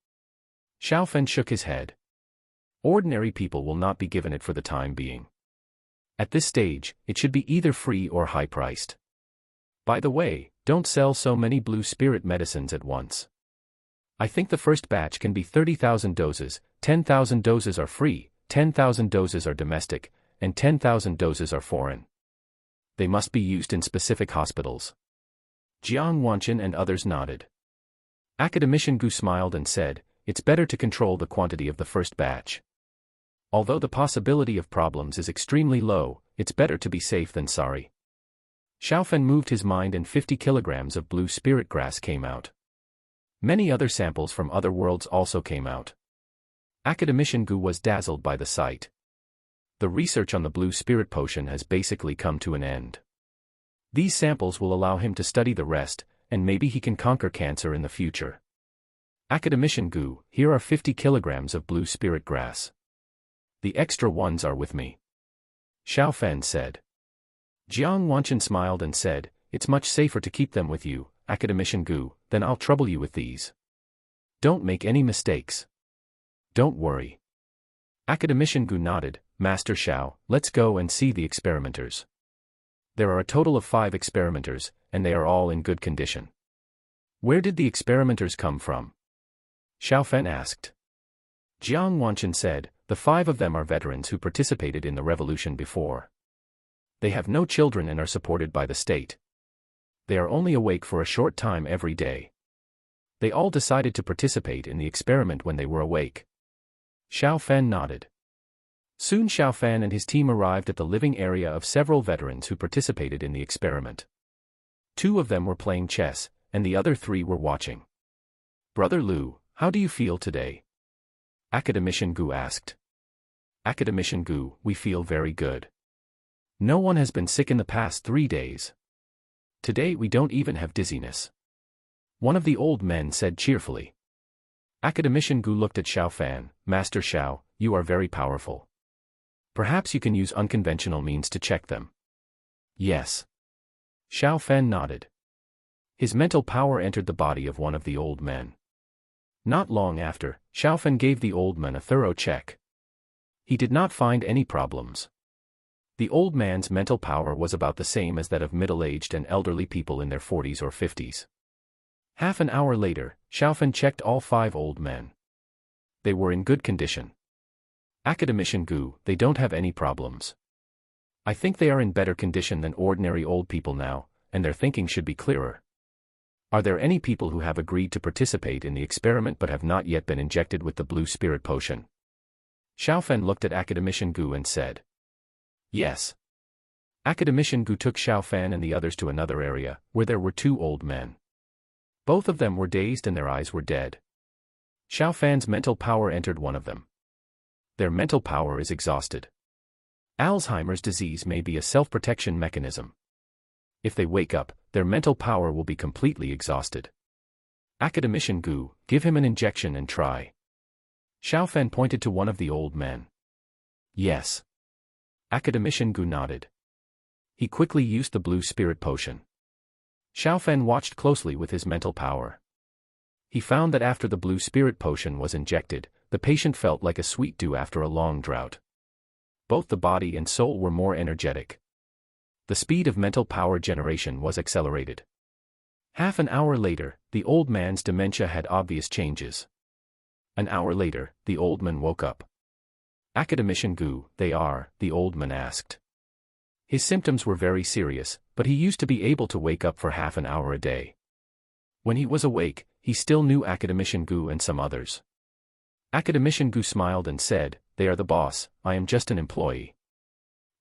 Xiaofen shook his head. Ordinary people will not be given it for the time being. At this stage, it should be either free or high-priced. By the way, don't sell so many blue spirit medicines at once. I think the first batch can be 30,000 doses, 10,000 doses are free, 10,000 doses are domestic, and 10,000 doses are foreign. They must be used in specific hospitals. Jiang Wanchen and others nodded. Academician Gu smiled and said, it's better to control the quantity of the first batch. Although the possibility of problems is extremely low, it's better to be safe than sorry. Xiaofen moved his mind and 50 kilograms of blue spirit grass came out. Many other samples from other worlds also came out. Academician Gu was dazzled by the sight. The research on the blue spirit potion has basically come to an end. These samples will allow him to study the rest, and maybe he can conquer cancer in the future. Academician Gu, here are 50 kilograms of blue spirit grass. The extra ones are with me. Xiaofen said. Jiang Wanchen smiled and said, it's much safer to keep them with you, Academician Gu, then I'll trouble you with these. Don't make any mistakes. Don't worry. Academician Gu nodded, Master Xiao, let's go and see the experimenters. There are a total of 5 experimenters, and they are all in good condition. Where did the experimenters come from? Xiaofen asked. Jiang Wanchen said, the 5 of them are veterans who participated in the revolution before. They have no children and are supported by the state. They are only awake for a short time every day. They all decided to participate in the experiment when they were awake. Xiao Fan nodded. Soon Xiao Fan and his team arrived at the living area of several veterans who participated in the experiment. 2 of them were playing chess, and the other 3 were watching. "Brother Lu, how do you feel today?" Academician Gu asked. Academician Gu, we feel very good. No one has been sick in the past 3 days. Today we don't even have dizziness. One of the old men said cheerfully. Academician Gu looked at Xiao Fan. "Master Xiao, you are very powerful. Perhaps you can use unconventional means to check them." "Yes." Xiao Fan nodded. His mental power entered the body of one of the old men. Not long after, Xiao Fan gave the old man a thorough check. He did not find any problems. The old man's mental power was about the same as that of middle-aged and elderly people in their 40s or 50s. Half an hour later, Xiao Fan checked all 5 old men. They were in good condition. Academician Gu, they don't have any problems. I think they are in better condition than ordinary old people now, and their thinking should be clearer. Are there any people who have agreed to participate in the experiment but have not yet been injected with the blue spirit potion? Xiao Fan looked at Academician Gu and said. Yes. Academician Gu took Xiao Fan and the others to another area, where there were 2 old men. Both of them were dazed and their eyes were dead. Xiao Fan's mental power entered one of them. Their mental power is exhausted. Alzheimer's disease may be a self-protection mechanism. If they wake up, their mental power will be completely exhausted. Academician Gu, give him an injection and try. Xiao Fan pointed to one of the old men. Yes. Academician Gu nodded. He quickly used the blue spirit potion. Xiao Fan watched closely with his mental power. He found that after the blue spirit potion was injected, the patient felt like a sweet dew after a long drought. Both the body and soul were more energetic. The speed of mental power generation was accelerated. Half an hour later, the old man's dementia had obvious changes. An hour later, the old man woke up. Academician Gu, the old man asked. His symptoms were very serious, but he used to be able to wake up for half an hour a day. When he was awake, he still knew Academician Gu and some others. Academician Gu smiled and said, they are the boss, I am just an employee.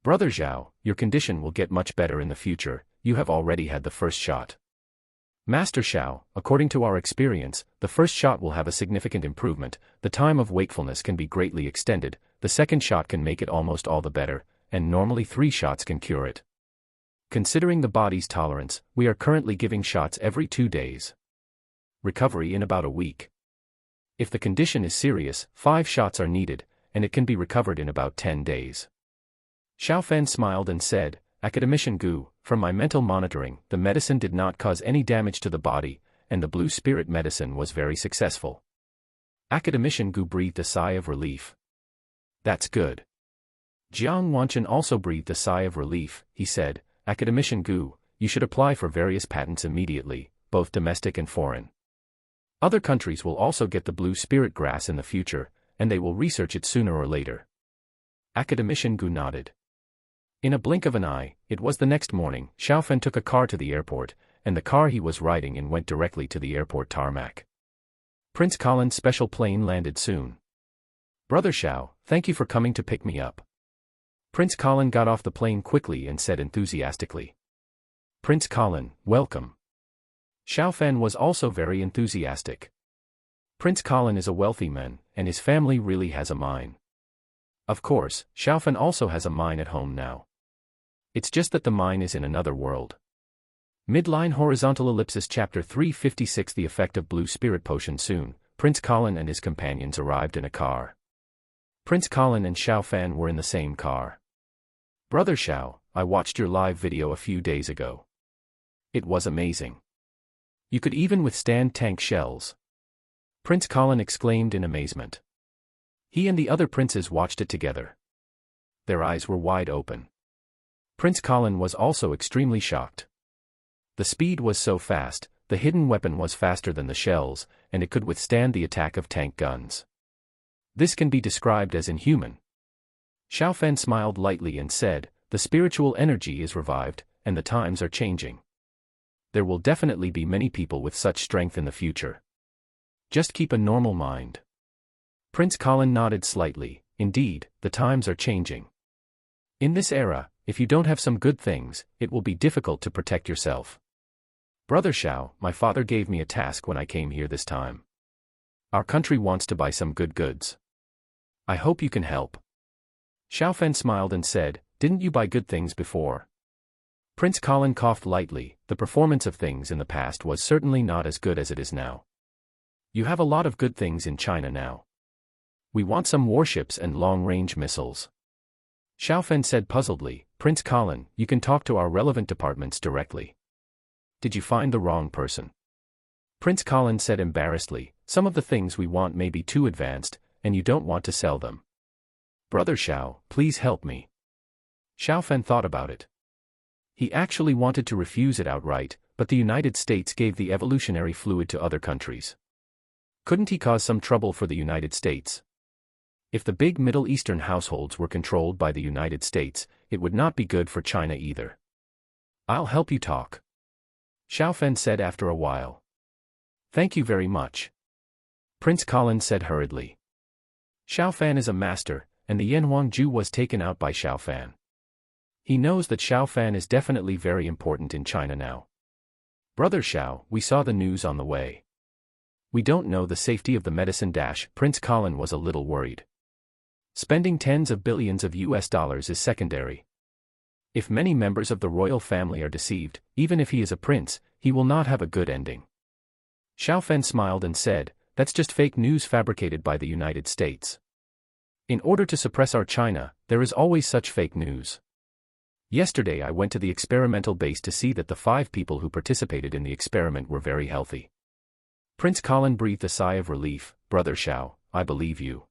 Brother Zhao, your condition will get much better in the future, you have already had the first shot. Master Xiao, according to our experience, the first shot will have a significant improvement, the time of wakefulness can be greatly extended, the second shot can make it almost all the better, and normally 3 shots can cure it. Considering the body's tolerance, we are currently giving shots every 2 days. Recovery in about a week. If the condition is serious, 5 shots are needed, and it can be recovered in about 10 days. Xiao Fan smiled and said, Academician Gu, from my mental monitoring, the medicine did not cause any damage to the body, and the blue spirit medicine was very successful. Academician Gu breathed a sigh of relief. That's good. Jiang Wanchen also breathed a sigh of relief. He said, Academician Gu, you should apply for various patents immediately, both domestic and foreign. Other countries will also get the blue spirit grass in the future, and they will research it sooner or later. Academician Gu nodded. In a blink of an eye, it was the next morning. Xiao Fan took a car to the airport, and the car he was riding in went directly to the airport tarmac. Prince Colin's special plane landed soon. Brother Xiao, thank you for coming to pick me up. Prince Colin got off the plane quickly and said enthusiastically. Prince Colin, welcome. Xiao Fan was also very enthusiastic. Prince Colin is a wealthy man, and his family really has a mine. Of course, Xiao Fan also has a mine at home now. It's just that the mine is in another world. Midline horizontal ellipsis chapter 356. The effect of blue spirit potion. Soon, Prince Colin and his companions arrived in a car. Prince Colin and Xiao Fan were in the same car. Brother Xiao, I watched your live video a few days ago. It was amazing. You could even withstand tank shells. Prince Colin exclaimed in amazement. He and the other princes watched it together. Their eyes were wide open. Prince Colin was also extremely shocked. The speed was so fast, the hidden weapon was faster than the shells, and it could withstand the attack of tank guns. This can be described as inhuman. Xiao Fan smiled lightly and said, the spiritual energy is revived, and the times are changing. There will definitely be many people with such strength in the future. Just keep a normal mind. Prince Colin nodded slightly. Indeed, the times are changing. In this era, if you don't have some good things, it will be difficult to protect yourself. Brother Xiao, my father gave me a task when I came here this time. Our country wants to buy some good goods. I hope you can help. Xiao Fan smiled and said, didn't you buy good things before? Prince Colin coughed lightly. The performance of things in the past was certainly not as good as it is now. You have a lot of good things in China now. We want some warships and long-range missiles. Xiao Fan said puzzledly, Prince Colin, you can talk to our relevant departments directly. Did you find the wrong person? Prince Colin said embarrassedly, some of the things we want may be too advanced, and you don't want to sell them. Brother Xiao, please help me. Xiao Fan thought about it. He actually wanted to refuse it outright, but the United States gave the evolutionary fluid to other countries. Couldn't he cause some trouble for the United States? If the big Middle Eastern households were controlled by the United States, it would not be good for China either. I'll help you talk. Xiao Fan said after a while. Thank you very much. Prince Colin said hurriedly. Xiao Fan is a master, and the Yanhuangju was taken out by Xiao Fan. He knows that Xiao Fan is definitely very important in China now. Brother Xiao, we saw the news on the way. We don't know the safety of the medicine. Prince Colin was a little worried. Spending tens of billions of US dollars is secondary. If many members of the royal family are deceived, even if he is a prince, he will not have a good ending. Xiao Fan smiled and said, that's just fake news fabricated by the United States. In order to suppress our China, there is always such fake news. Yesterday I went to the experimental base to see that the 5 people who participated in the experiment were very healthy. Prince Colin breathed a sigh of relief. Brother Xiao, I believe you.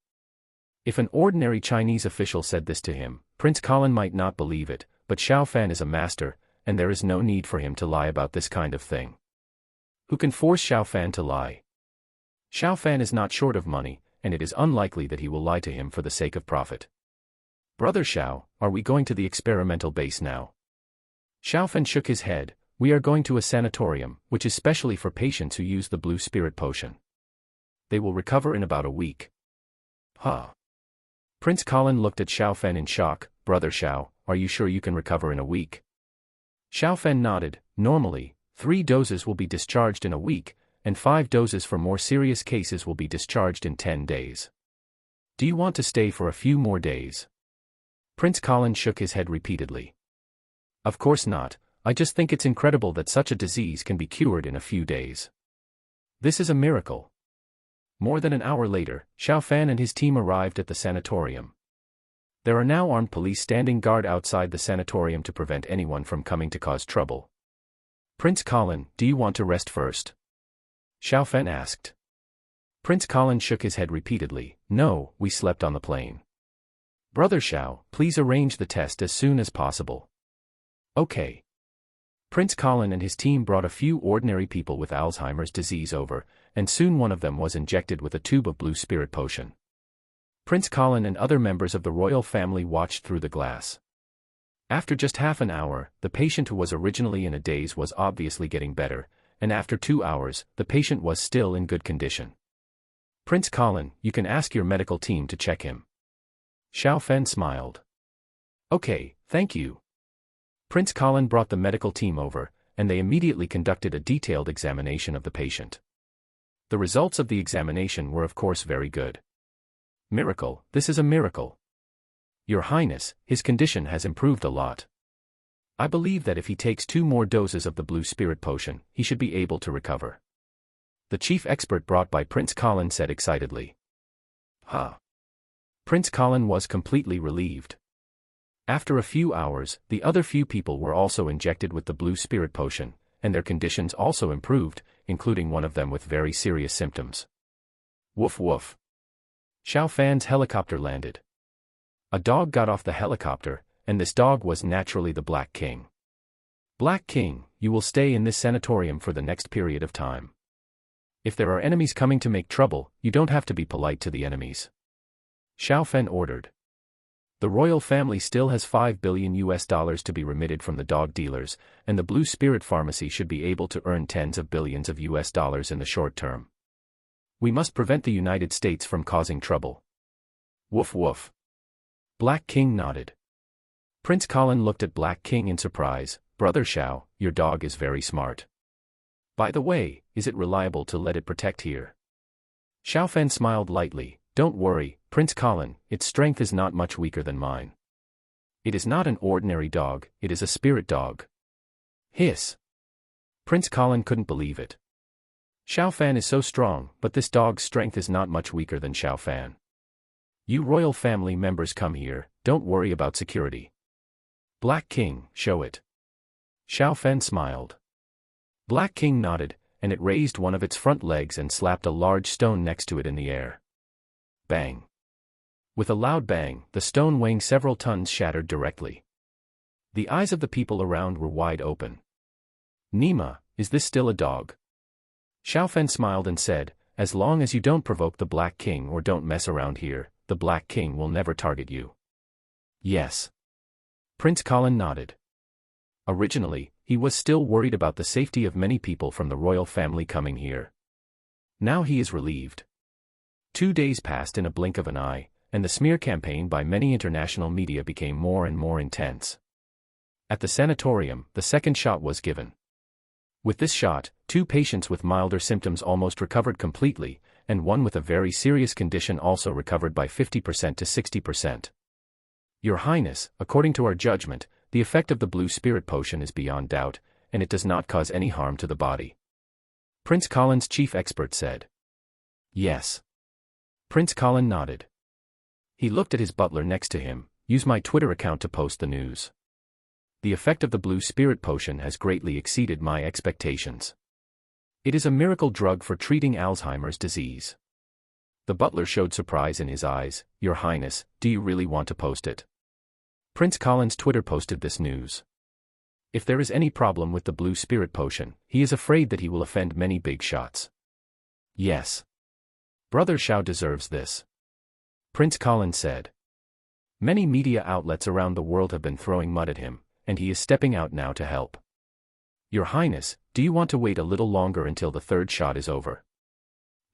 If an ordinary Chinese official said this to him, Prince Colin might not believe it, but Xiao Fan is a master, and there is no need for him to lie about this kind of thing. Who can force Xiao Fan to lie? Xiao Fan is not short of money, and it is unlikely that he will lie to him for the sake of profit. Brother Xiao, are we going to the experimental base now? Xiao Fan shook his head. We are going to a sanatorium, which is specially for patients who use the blue spirit potion. They will recover in about a week. Huh. Prince Colin looked at Xiao Fan in shock. Brother Xiao, are you sure you can recover in a week? Xiao Fan nodded. Normally, 3 doses will be discharged in a week, and 5 doses for more serious cases will be discharged in 10 days. Do you want to stay for a few more days? Prince Colin shook his head repeatedly. Of course not, I just think it's incredible that such a disease can be cured in a few days. This is a miracle. More than an hour later, Xiao Fan and his team arrived at the sanatorium. There are now armed police standing guard outside the sanatorium to prevent anyone from coming to cause trouble. Prince Colin, do you want to rest first? Xiao Fan asked. Prince Colin shook his head repeatedly. No, we slept on the plane. Brother Xiao, please arrange the test as soon as possible. Okay. Prince Colin and his team brought a few ordinary people with Alzheimer's disease over, and soon one of them was injected with a tube of blue spirit potion. Prince Colin and other members of the royal family watched through the glass. After just half an hour, the patient who was originally in a daze was obviously getting better, and after 2 hours, the patient was still in good condition. Prince Colin, you can ask your medical team to check him. Xiao Fan smiled. Okay, thank you. Prince Colin brought the medical team over, and they immediately conducted a detailed examination of the patient. The results of the examination were of course very good. Miracle, this is a miracle. Your Highness, his condition has improved a lot. I believe that if he takes 2 more doses of the blue spirit potion, he should be able to recover. The chief expert brought by Prince Colin said excitedly. Huh. Prince Colin was completely relieved. After a few hours, the other few people were also injected with the blue spirit potion, and their conditions also improved, including one of them with very serious symptoms. Woof woof. Xiao Fan's helicopter landed. A dog got off the helicopter, and this dog was naturally the Black King. Black King, you will stay in this sanatorium for the next period of time. If there are enemies coming to make trouble, you don't have to be polite to the enemies. Xiao Fan ordered. The royal family still has $5 billion to be remitted from the dog dealers, and the Blue Spirit Pharmacy should be able to earn tens of billions of US dollars in the short term. We must prevent the United States from causing trouble. Woof woof. Black King nodded. Prince Colin looked at Black King in surprise. Brother Xiao, your dog is very smart. By the way, is it reliable to let it protect here? Xiao Fan smiled lightly. Don't worry, Prince Colin, its strength is not much weaker than mine. It is not an ordinary dog, it is a spirit dog. Hiss. Prince Colin couldn't believe it. Xiao Fan is so strong, but this dog's strength is not much weaker than Xiao Fan. You royal family members come here, don't worry about security. Black King, show it. Xiao Fan smiled. Black King nodded, and it raised one of its front legs and slapped a large stone next to it in the air. Bang. With a loud bang, the stone weighing several tons shattered directly. The eyes of the people around were wide open. Nima, is this still a dog? Xiao Fan smiled and said, as long as you don't provoke the Black King or don't mess around here, the Black King will never target you. Yes. Prince Colin nodded. Originally, he was still worried about the safety of many people from the royal family coming here. Now he is relieved. 2 days passed in a blink of an eye, and the smear campaign by many international media became more and more intense. At the sanatorium, the second shot was given. With this shot, 2 patients with milder symptoms almost recovered completely, and one with a very serious condition also recovered by 50% to 60%. Your Highness, according to our judgment, the effect of the blue spirit potion is beyond doubt, and it does not cause any harm to the body. Prince Colin's chief expert said. Yes. Prince Colin nodded. He looked at his butler next to him. Use my Twitter account to post the news. The effect of the blue spirit potion has greatly exceeded my expectations. It is a miracle drug for treating Alzheimer's disease. The butler showed surprise in his eyes. Your Highness, do you really want to post it? Prince Colin's Twitter posted this news. If there is any problem with the blue spirit potion, he is afraid that he will offend many big shots. Yes. Brother Xiao deserves this. Prince Colin said. Many media outlets around the world have been throwing mud at him, and he is stepping out now to help. Your Highness, do you want to wait a little longer until the third shot is over?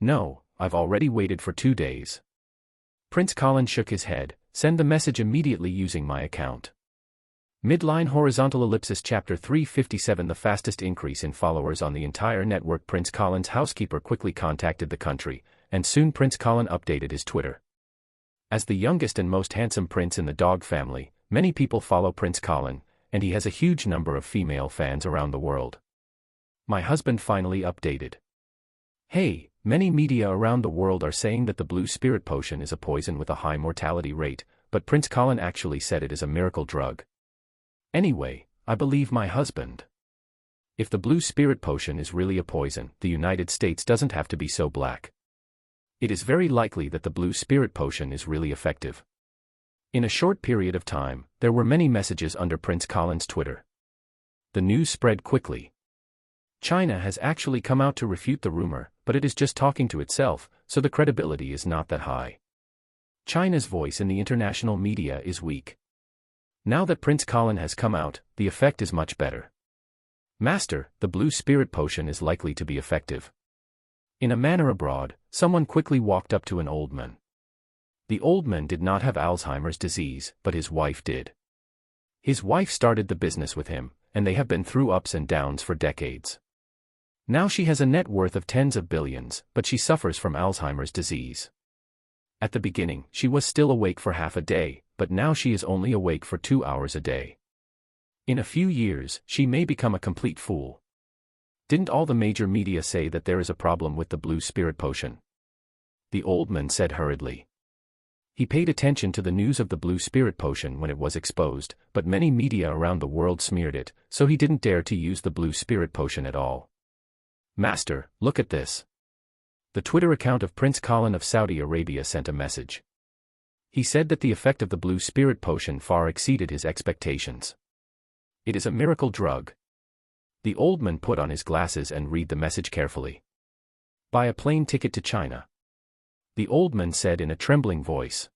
No, I've already waited for 2 days. Prince Colin shook his head. Send the message immediately using my account. Midline horizontal ellipsis chapter 357. The fastest increase in followers on the entire network. Prince Colin's housekeeper quickly contacted the country, and soon Prince Colin updated his Twitter. As the youngest and most handsome prince in the dog family, many people follow Prince Colin, and he has a huge number of female fans around the world. My husband finally updated. Hey, many media around the world are saying that the blue spirit potion is a poison with a high mortality rate, but Prince Colin actually said it is a miracle drug. Anyway, I believe my husband. If the blue spirit potion is really a poison, the United States doesn't have to be so black. It is very likely that the blue spirit potion is really effective. In a short period of time, there were many messages under Prince Colin's Twitter. The news spread quickly. China has actually come out to refute the rumor, but it is just talking to itself, so the credibility is not that high. China's voice in the international media is weak. Now that Prince Colin has come out, the effect is much better. Master, the blue spirit potion is likely to be effective. In a manner abroad, someone quickly walked up to an old man. The old man did not have Alzheimer's disease, but his wife did. His wife started the business with him, and they have been through ups and downs for decades. Now she has a net worth of tens of billions, but she suffers from Alzheimer's disease. At the beginning, she was still awake for half a day, but now she is only awake for 2 hours a day. In a few years, she may become a complete fool. Didn't all the major media say that there is a problem with the blue spirit potion? The old man said hurriedly. He paid attention to the news of the blue spirit potion when it was exposed, but many media around the world smeared it, so he didn't dare to use the blue spirit potion at all. Master, look at this. The Twitter account of Prince Colin of Saudi Arabia sent a message. He said that the effect of the blue spirit potion far exceeded his expectations. It is a miracle drug. The old man put on his glasses and read the message carefully. Buy a plane ticket to China. The old man said in a trembling voice.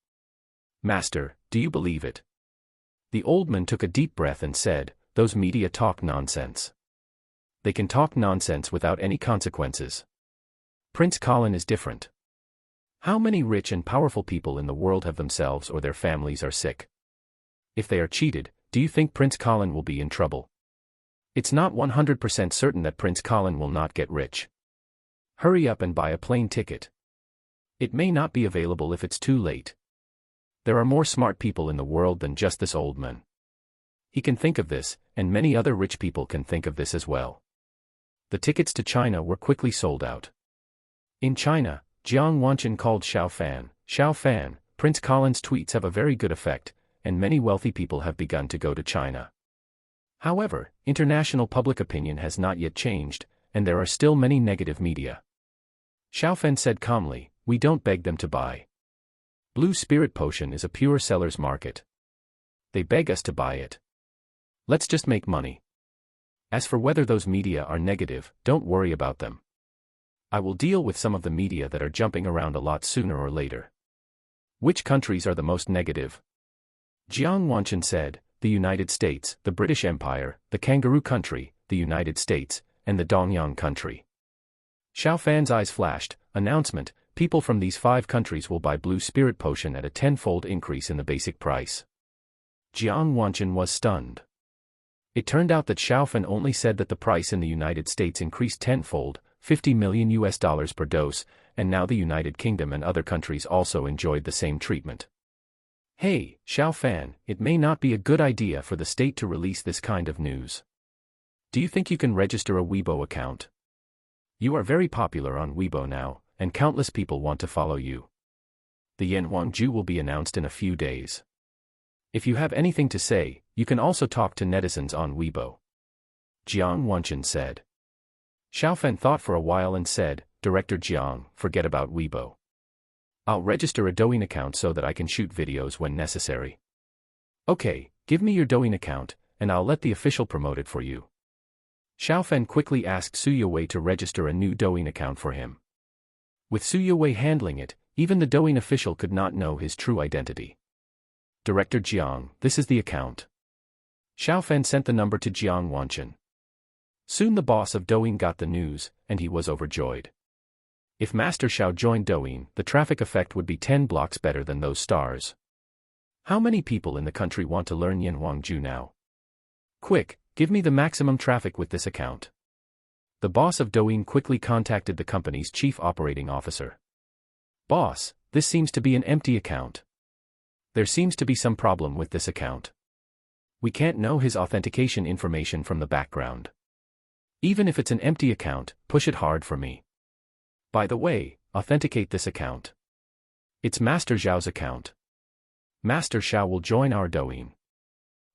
Master, do you believe it? The old man took a deep breath and said, those media talk nonsense. They can talk nonsense without any consequences. Prince Colin is different. How many rich and powerful people in the world have themselves or their families are sick? If they are cheated, do you think Prince Colin will be in trouble? It's not 100% certain that Prince Colin will not get rich. Hurry up and buy a plane ticket. It may not be available if it's too late. There are more smart people in the world than just this old man. He can think of this, and many other rich people can think of this as well. The tickets to China were quickly sold out. In China, Jiang Wanqian called Xiao Fan, Prince Colin's tweets have a very good effect, and many wealthy people have begun to go to China. However, international public opinion has not yet changed, and there are still many negative media. Xiao Fan said calmly, "We don't beg them to buy. Blue Spirit Potion is a pure seller's market. They beg us to buy it. Let's just make money. As for whether those media are negative, don't worry about them. I will deal with some of the media that are jumping around a lot sooner or later." Which countries are the most negative? Jiang Wanqian said, the United States, the British Empire, the Kangaroo Country, the United States, and the Dongyang Country. Xiao Fan's eyes flashed. Announcement: people from these 5 countries will buy Blue Spirit Potion at a 10-fold increase in the basic price. Jiang Wanqian was stunned. It turned out that Xiao Fan only said that the price in the United States increased 10-fold, $50 million per dose, and now the United Kingdom and other countries also enjoyed the same treatment. Hey, Xiao Fan, it may not be a good idea for the state to release this kind of news. Do you think you can register a Weibo account? You are very popular on Weibo now, and countless people want to follow you. The Yanhuangju will be announced in a few days. If you have anything to say, you can also talk to netizens on Weibo. Jiang Wanqian said. Xiao Fan thought for a while and said, Director Jiang, forget about Weibo. I'll register a Douyin account so that I can shoot videos when necessary. Okay, give me your Douyin account, and I'll let the official promote it for you. Xiao Fan quickly asked Su Yowei to register a new Douyin account for him. With Su Yowei handling it, even the Douyin official could not know his true identity. Director Jiang, this is the account. Xiao Fan sent the number to Jiang Wanqian. Soon the boss of Douyin got the news, and he was overjoyed. If Master Xiao joined Douyin, the traffic effect would be 10 blocks better than those stars. How many people in the country want to learn Yanhuangju now? Quick, give me the maximum traffic with this account. The boss of Douyin quickly contacted the company's chief operating officer. Boss, this seems to be an empty account. There seems to be some problem with this account. We can't know his authentication information from the background. Even if it's an empty account, push it hard for me. By the way, authenticate this account. It's Master Zhao's account. Master Xiao will join our Douyin.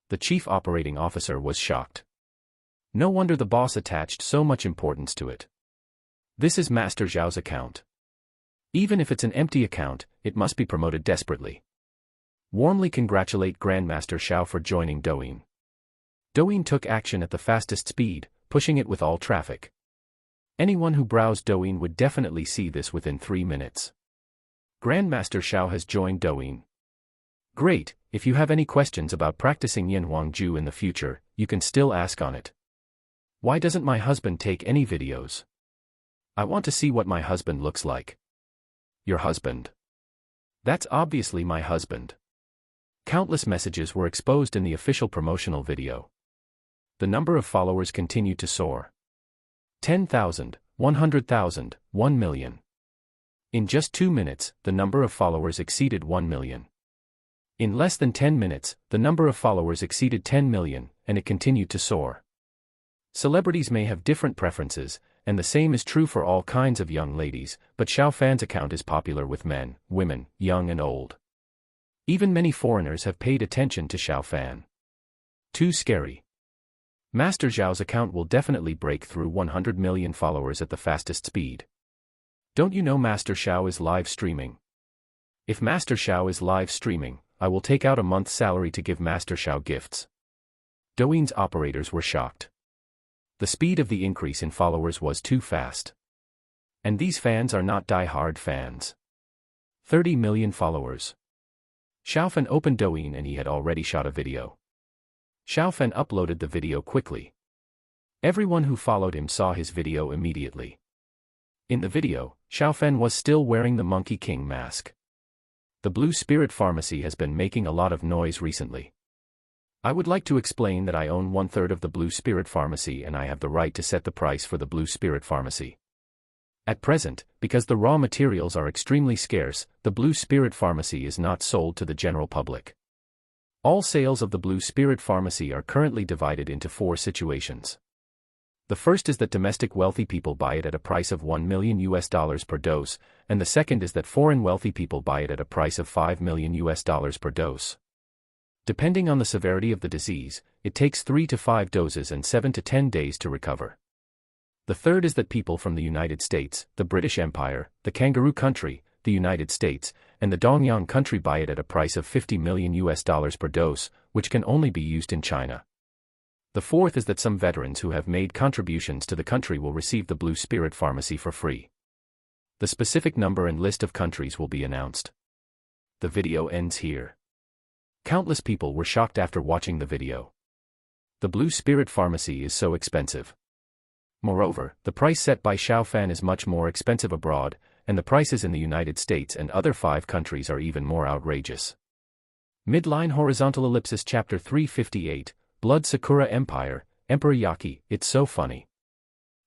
The chief operating officer was shocked. No wonder the boss attached so much importance to it. This is Master Zhao's account. Even if it's an empty account, it must be promoted desperately. Warmly congratulate Grandmaster Xiao for joining Douyin. Douyin took action at the fastest speed, pushing it with all traffic. Anyone who browsed Douyin would definitely see this within 3 minutes. Grandmaster Xiao has joined Douyin. Great, if you have any questions about practicing Yanhuangju in the future, you can still ask on it. Why doesn't my husband take any videos? I want to see what my husband looks like. Your husband? That's obviously my husband. Countless messages were exposed in the official promotional video. The number of followers continued to soar. 10,000, 100,000, 1 million. In just 2 minutes, the number of followers exceeded 1 million. In less than 10 minutes, the number of followers exceeded 10 million, and it continued to soar. Celebrities may have different preferences, and the same is true for all kinds of young ladies, but Xiao Fan's account is popular with men, women, young and old. Even many foreigners have paid attention to Xiao Fan. Too scary. Master Zhao's account will definitely break through 100 million followers at the fastest speed. Don't you know Master Xiao is live streaming? If Master Xiao is live streaming, I will take out a month's salary to give Master Xiao gifts. Douyin's operators were shocked. The speed of the increase in followers was too fast. And these fans are not die-hard fans. 30 million followers. Xiao Fan opened Douyin and he had already shot a video. Xiao Fan uploaded the video quickly. Everyone who followed him saw his video immediately. In the video, Xiaofan was still wearing the Monkey King mask. The Blue Spirit Pharmacy has been making a lot of noise recently. I would like to explain that I own 1/3 of the Blue Spirit Pharmacy and I have the right to set the price for the Blue Spirit Pharmacy. At present, because the raw materials are extremely scarce, the Blue Spirit Pharmacy is not sold to the general public. All sales of the Blue Spirit Pharmacy are currently divided into 4 situations. The first is that domestic wealthy people buy it at a price of $1 million per dose, and the second is that foreign wealthy people buy it at a price of $5 million per dose. Depending on the severity of the disease, it takes 3 to 5 doses and 7 to 10 days to recover. The third is that people from the United States, the British Empire, the Kangaroo Country, the United States, and the Dongyang Country buy it at a price of $50 million per dose, which can only be used in China. The fourth is that some veterans who have made contributions to the country will receive the Blue Spirit Pharmacy for free. The specific number and list of countries will be announced. The video ends here. Countless people were shocked after watching the video. The Blue Spirit Pharmacy is so expensive. Moreover, the price set by Xiaofan is much more expensive abroad, and the prices in the United States and other 5 countries are even more outrageous. Midline horizontal ellipsis chapter 358, Blood Sakura Empire, Emperor Yaki, it's so funny.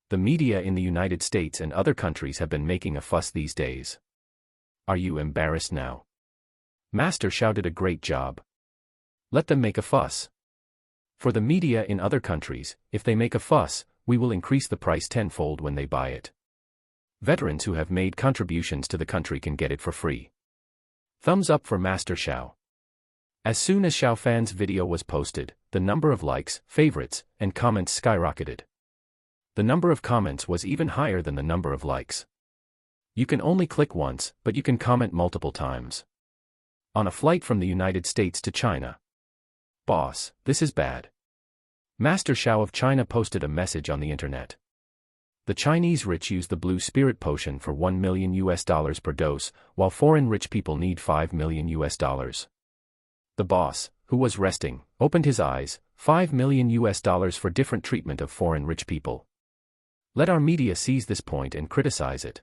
The media in the United States and other countries have been making a fuss these days. Are you embarrassed now? Master Xiao did a great job. Let them make a fuss. For the media in other countries, if they make a fuss, we will increase the price tenfold when they buy it. Veterans who have made contributions to the country can get it for free. Thumbs up for Master Xiao. As soon as Xiaofan's video was posted, the number of likes, favorites, and comments skyrocketed. The number of comments was even higher than the number of likes. You can only click once, but you can comment multiple times. On a flight from the United States to China. Boss, this is bad. Master Xiao of China posted a message on the internet. The Chinese rich use the Blue Spirit potion for $1 million per dose, while foreign rich people need $5 million. The boss, who was resting, opened his eyes, $5 million for different treatment of foreign rich people. Let our media seize this point and criticize it.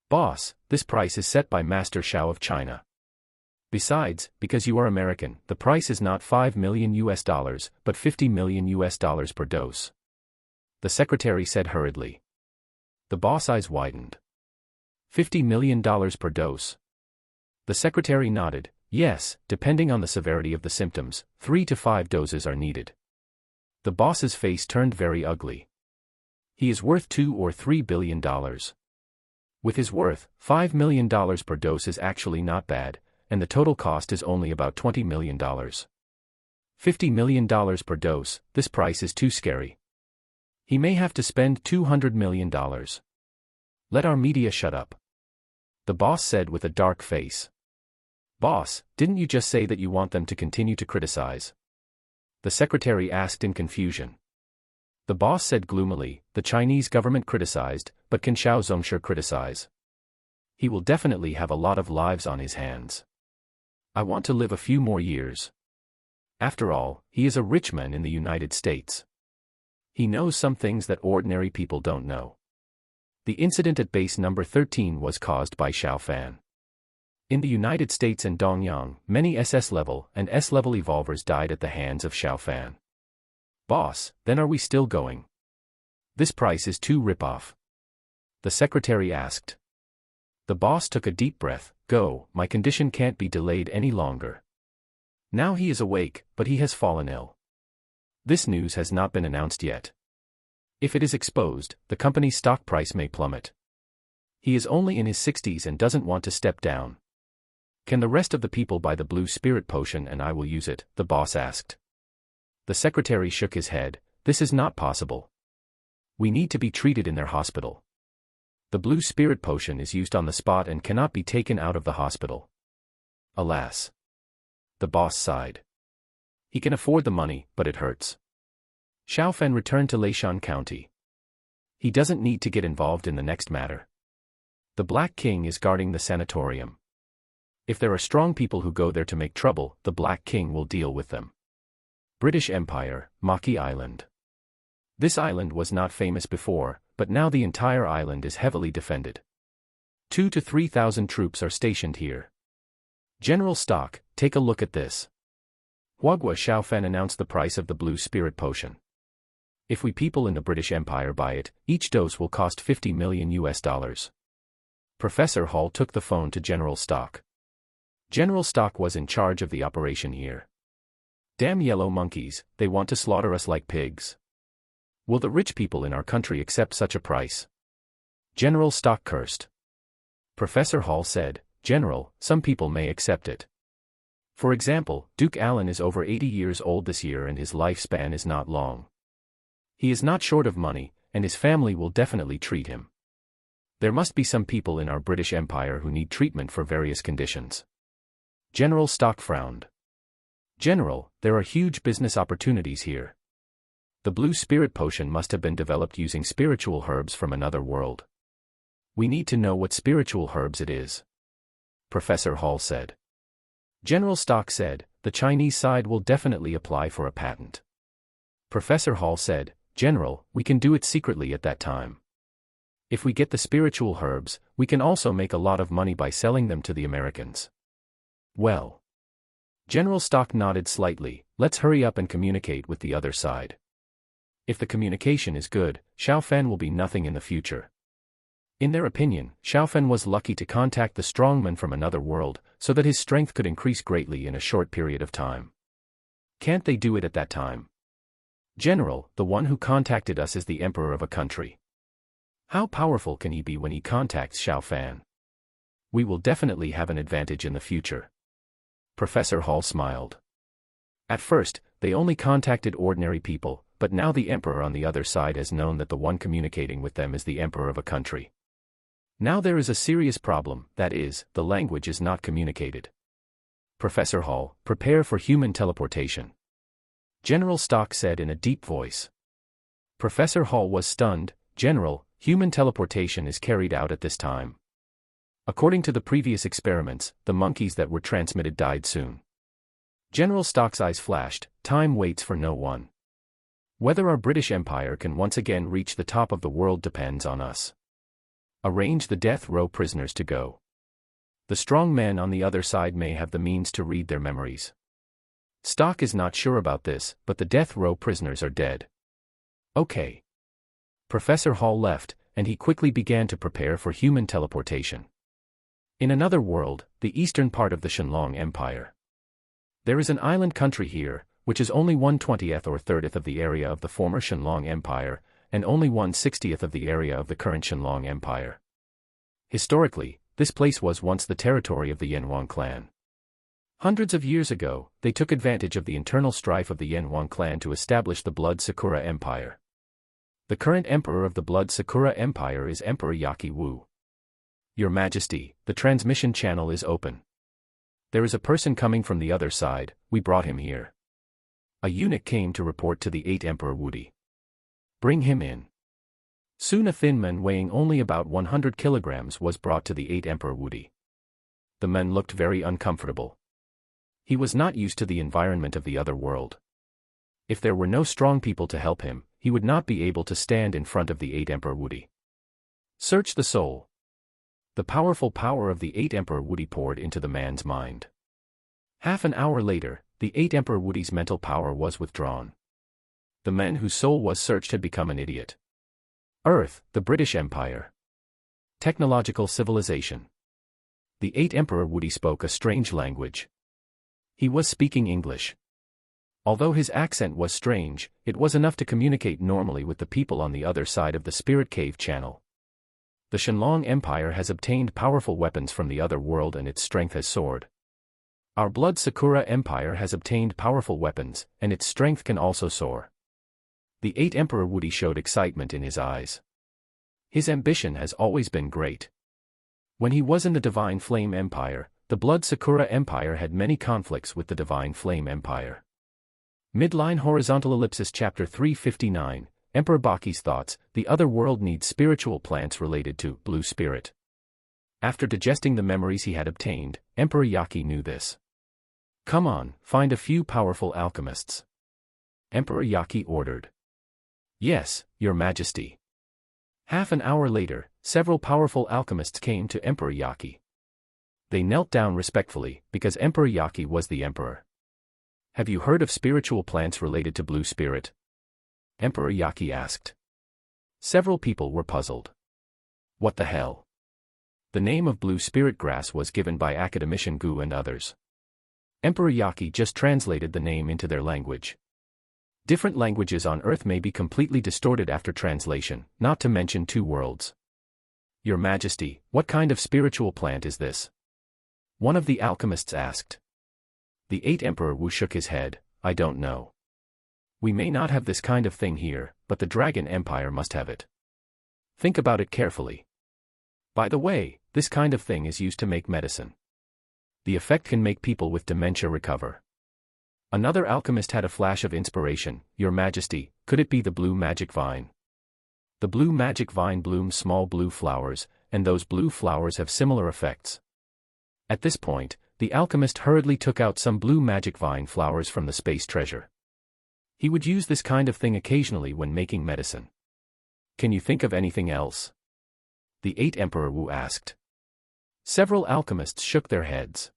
Boss, this price is set by Master Xiao of China. Besides, because you are American, the price is not $5 million, but $50 million per dose. The secretary said hurriedly. The boss' eyes widened. $50 million per dose. The secretary nodded. Yes, depending on the severity of the symptoms, 3 to 5 doses are needed. The boss's face turned very ugly. He is worth $2 or $3 billion. With his worth, $5 million per dose is actually not bad, and the total cost is only about $20 million. $50 million per dose, this price is too scary. He may have to spend $200 million. Let our media shut up. The boss said with a dark face. Boss, didn't you just say that you want them to continue to criticize? The secretary asked in confusion. The boss said gloomily, the Chinese government criticized, but can Xiao Zongshi criticize? He will definitely have a lot of lives on his hands. I want to live a few more years. After all, he is a rich man in the United States. He knows some things that ordinary people don't know. The incident at base number 13 was caused by Xiaofan. In the United States and Dongyang, many SS-level and S-level evolvers died at the hands of Xiaofan. Boss, then are we still going? This price is too rip-off. The secretary asked. The boss took a deep breath. Go, my condition can't be delayed any longer. Now he is awake, but he has fallen ill. This news has not been announced yet. If it is exposed, the company's stock price may plummet. He is only in his 60s and doesn't want to step down. Can the rest of the people buy the Blue Spirit potion and I will use it? The boss asked. The secretary shook his head. This is not possible. We need to be treated in their hospital. The Blue Spirit potion is used on the spot and cannot be taken out of the hospital. Alas. The boss sighed. He can afford the money, but it hurts. Xiaofan returned to Leishan County. He doesn't need to get involved in the next matter. The Black King is guarding the sanatorium. If there are strong people who go there to make trouble, the Black King will deal with them. British Empire, Maki Island. This island was not famous before, but now the entire island is heavily defended. 2 to 3,000 troops are stationed here. General Stock, take a look at this. Huagua Xiaofan announced the price of the blue spirit potion. If we people in the British Empire buy it, each dose will cost $50 million. Professor Hall took the phone to General Stock. General Stock was in charge of the operation here. Damn yellow monkeys, they want to slaughter us like pigs. Will the rich people in our country accept such a price? General Stock cursed. Professor Hall said, General, some people may accept it. For example, Duke Allen is over 80 years old this year and his lifespan is not long. He is not short of money, and his family will definitely treat him. There must be some people in our British Empire who need treatment for various conditions. General Stock frowned. General, there are huge business opportunities here. The blue spirit potion must have been developed using spiritual herbs from another world. We need to know what spiritual herbs it is. Professor Hall said. General Stock said, the Chinese side will definitely apply for a patent. Professor Hall said, General, we can do it secretly at that time. If we get the spiritual herbs, we can also make a lot of money by selling them to the Americans. Well. General Stock nodded slightly, let's hurry up and communicate with the other side. If the communication is good, Xiaofan will be nothing in the future. In their opinion, Xiaofan was lucky to contact the strongman from another world, so that his strength could increase greatly in a short period of time. Can't they do it at that time? General, the one who contacted us is the emperor of a country. How powerful can he be when he contacts Xiaofan? We will definitely have an advantage in the future. Professor Hall smiled. At first, they only contacted ordinary people, but now the emperor on the other side has known that the one communicating with them is the emperor of a country. Now there is a serious problem, that is, the language is not communicated. Professor Hall, prepare for human teleportation. General Stock said in a deep voice. Professor Hall was stunned. General, human teleportation is carried out at this time. According to the previous experiments, the monkeys that were transmitted died soon. General Stock's eyes flashed, time waits for no one. Whether our British Empire can once again reach the top of the world depends on us. Arrange the death row prisoners to go. The strong men on the other side may have the means to read their memories. Stock is not sure about this, but the death row prisoners are dead. Okay. Professor Hall left, and he quickly began to prepare for human teleportation. In another world, the eastern part of the Shenlong Empire. There is an island country here, which is only 1/20th or 30th of the area of the former Shenlong Empire, and only 1/60th of the area of the current Shenlong Empire. Historically, this place was once the territory of the Yanhuang clan. Hundreds of years ago, they took advantage of the internal strife of the Yanhuang clan to establish the Blood Sakura Empire. The current emperor of the Blood Sakura Empire is Emperor Yaki Wu. Your Majesty, the transmission channel is open. There is a person coming from the other side, we brought him here. A eunuch came to report to the 8th Emperor Wudi. Bring him in. Soon a thin man weighing only about 100 kilograms was brought to the 8th Emperor Wudi. The man looked very uncomfortable. He was not used to the environment of the other world. If there were no strong people to help him, he would not be able to stand in front of the 8th Emperor Wudi. Search the soul. The powerful power of the 8th Emperor Wudi poured into the man's mind. Half an hour later, the 8th Emperor Wudi's mental power was withdrawn. The man whose soul was searched had become an idiot. Earth, the British Empire. Technological civilization. The 8th Emperor Wudi spoke a strange language. He was speaking English. Although his accent was strange, it was enough to communicate normally with the people on the other side of the Spirit Cave Channel. The Shenlong Empire has obtained powerful weapons from the other world and its strength has soared. Our Blood Sakura Empire has obtained powerful weapons, and its strength can also soar. The 8th Emperor Wudi showed excitement in his eyes. His ambition has always been great. When he was in the Divine Flame Empire, the Blood Sakura Empire had many conflicts with the Divine Flame Empire. Midline Horizontal Ellipsis Chapter 359, Emperor Baki's thoughts, the other world needs spiritual plants related to Blue Spirit. After digesting the memories he had obtained, Emperor Yaki knew this. Come on, find a few powerful alchemists. Emperor Yaki ordered. Yes, Your Majesty. Half an hour later, Several powerful alchemists came to Emperor Yaki. They knelt down respectfully, because Emperor Yaki was the emperor. Have you heard of spiritual plants related to blue spirit? Emperor Yaki asked. Several people were puzzled. What the hell? The name of blue spirit grass was given by academician Gu and others. Emperor Yaki just translated the name into their language. Different languages on Earth may be completely distorted after translation, not to mention two worlds. Your Majesty, what kind of spiritual plant is this? One of the alchemists asked. The 8th Emperor Wu shook his head. I don't know. We may not have this kind of thing here, but the Dragon Empire must have it. Think about it carefully. By the way, this kind of thing is used to make medicine. The effect can make people with dementia recover. Another alchemist had a flash of inspiration. Your Majesty, could it be the blue magic vine? The blue magic vine blooms small blue flowers, and those blue flowers have similar effects. At this point, the alchemist hurriedly took out some blue magic vine flowers from the space treasure. He would use this kind of thing occasionally when making medicine. Can you think of anything else? The 8th Emperor Wu asked. Several alchemists shook their heads.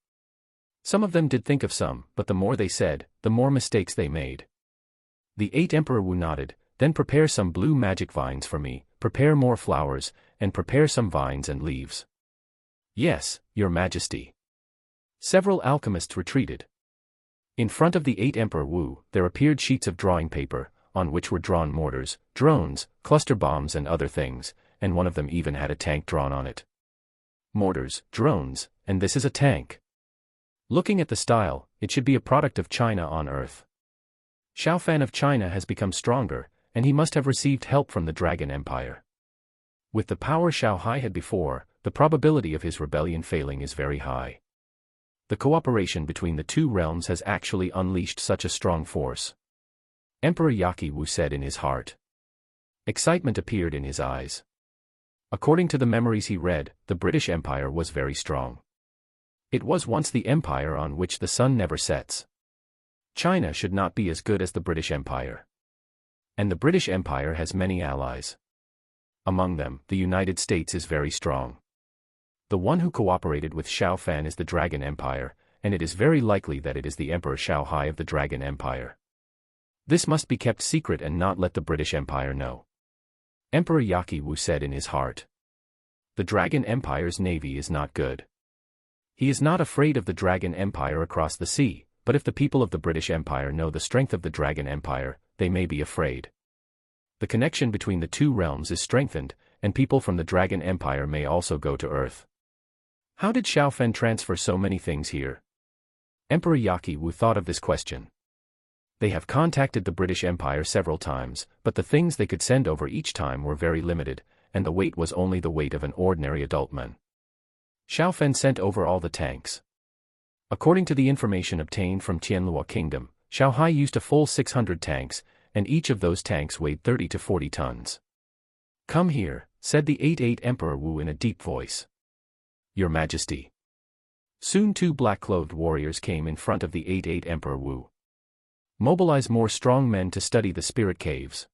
Some of them did think of some, but the more they said, the more mistakes they made. The 8th Emperor Wu nodded. Then prepare some blue magic vines for me, prepare more flowers, and prepare some vines and leaves. Yes, Your Majesty. Several alchemists retreated. In front of the 8th Emperor Wu, there appeared sheets of drawing paper, on which were drawn mortars, drones, cluster bombs and other things, and one of them even had a tank drawn on it. Mortars, drones, and this is a tank. Looking at the style, it should be a product of China on Earth. Xiaofan of China has become stronger, and he must have received help from the Dragon Empire. With the power Xiaohai had before, the probability of his rebellion failing is very high. The cooperation between the two realms has actually unleashed such a strong force. Emperor Yaki Wu said in his heart. Excitement appeared in his eyes. According to the memories he read, the British Empire was very strong. It was once the empire on which the sun never sets. China should not be as good as the British Empire. And the British Empire has many allies. Among them, the United States is very strong. The one who cooperated with Xiaofan is the Dragon Empire, and it is very likely that it is the Emperor Xiaohai of the Dragon Empire. This must be kept secret and not let the British Empire know. Emperor Yaki Wu said in his heart. The Dragon Empire's navy is not good. He is not afraid of the Dragon Empire across the sea, but if the people of the British Empire know the strength of the Dragon Empire, they may be afraid. The connection between the two realms is strengthened, and people from the Dragon Empire may also go to Earth. How did Xiaofan transfer so many things here? Emperor Yaki Wu thought of this question. They have contacted the British Empire several times, but the things they could send over each time were very limited, and the weight was only the weight of an ordinary adult man. Xiaofan sent over all the tanks. According to the information obtained from Tianlua Kingdom, Xiaohai used a full 600 tanks, and each of those tanks weighed 30 to 40 tons. Come here, said the 8th Emperor Wu in a deep voice. Your Majesty. Soon 2 black-clothed warriors came in front of the 8th Emperor Wu. Mobilize more strong men to study the spirit caves.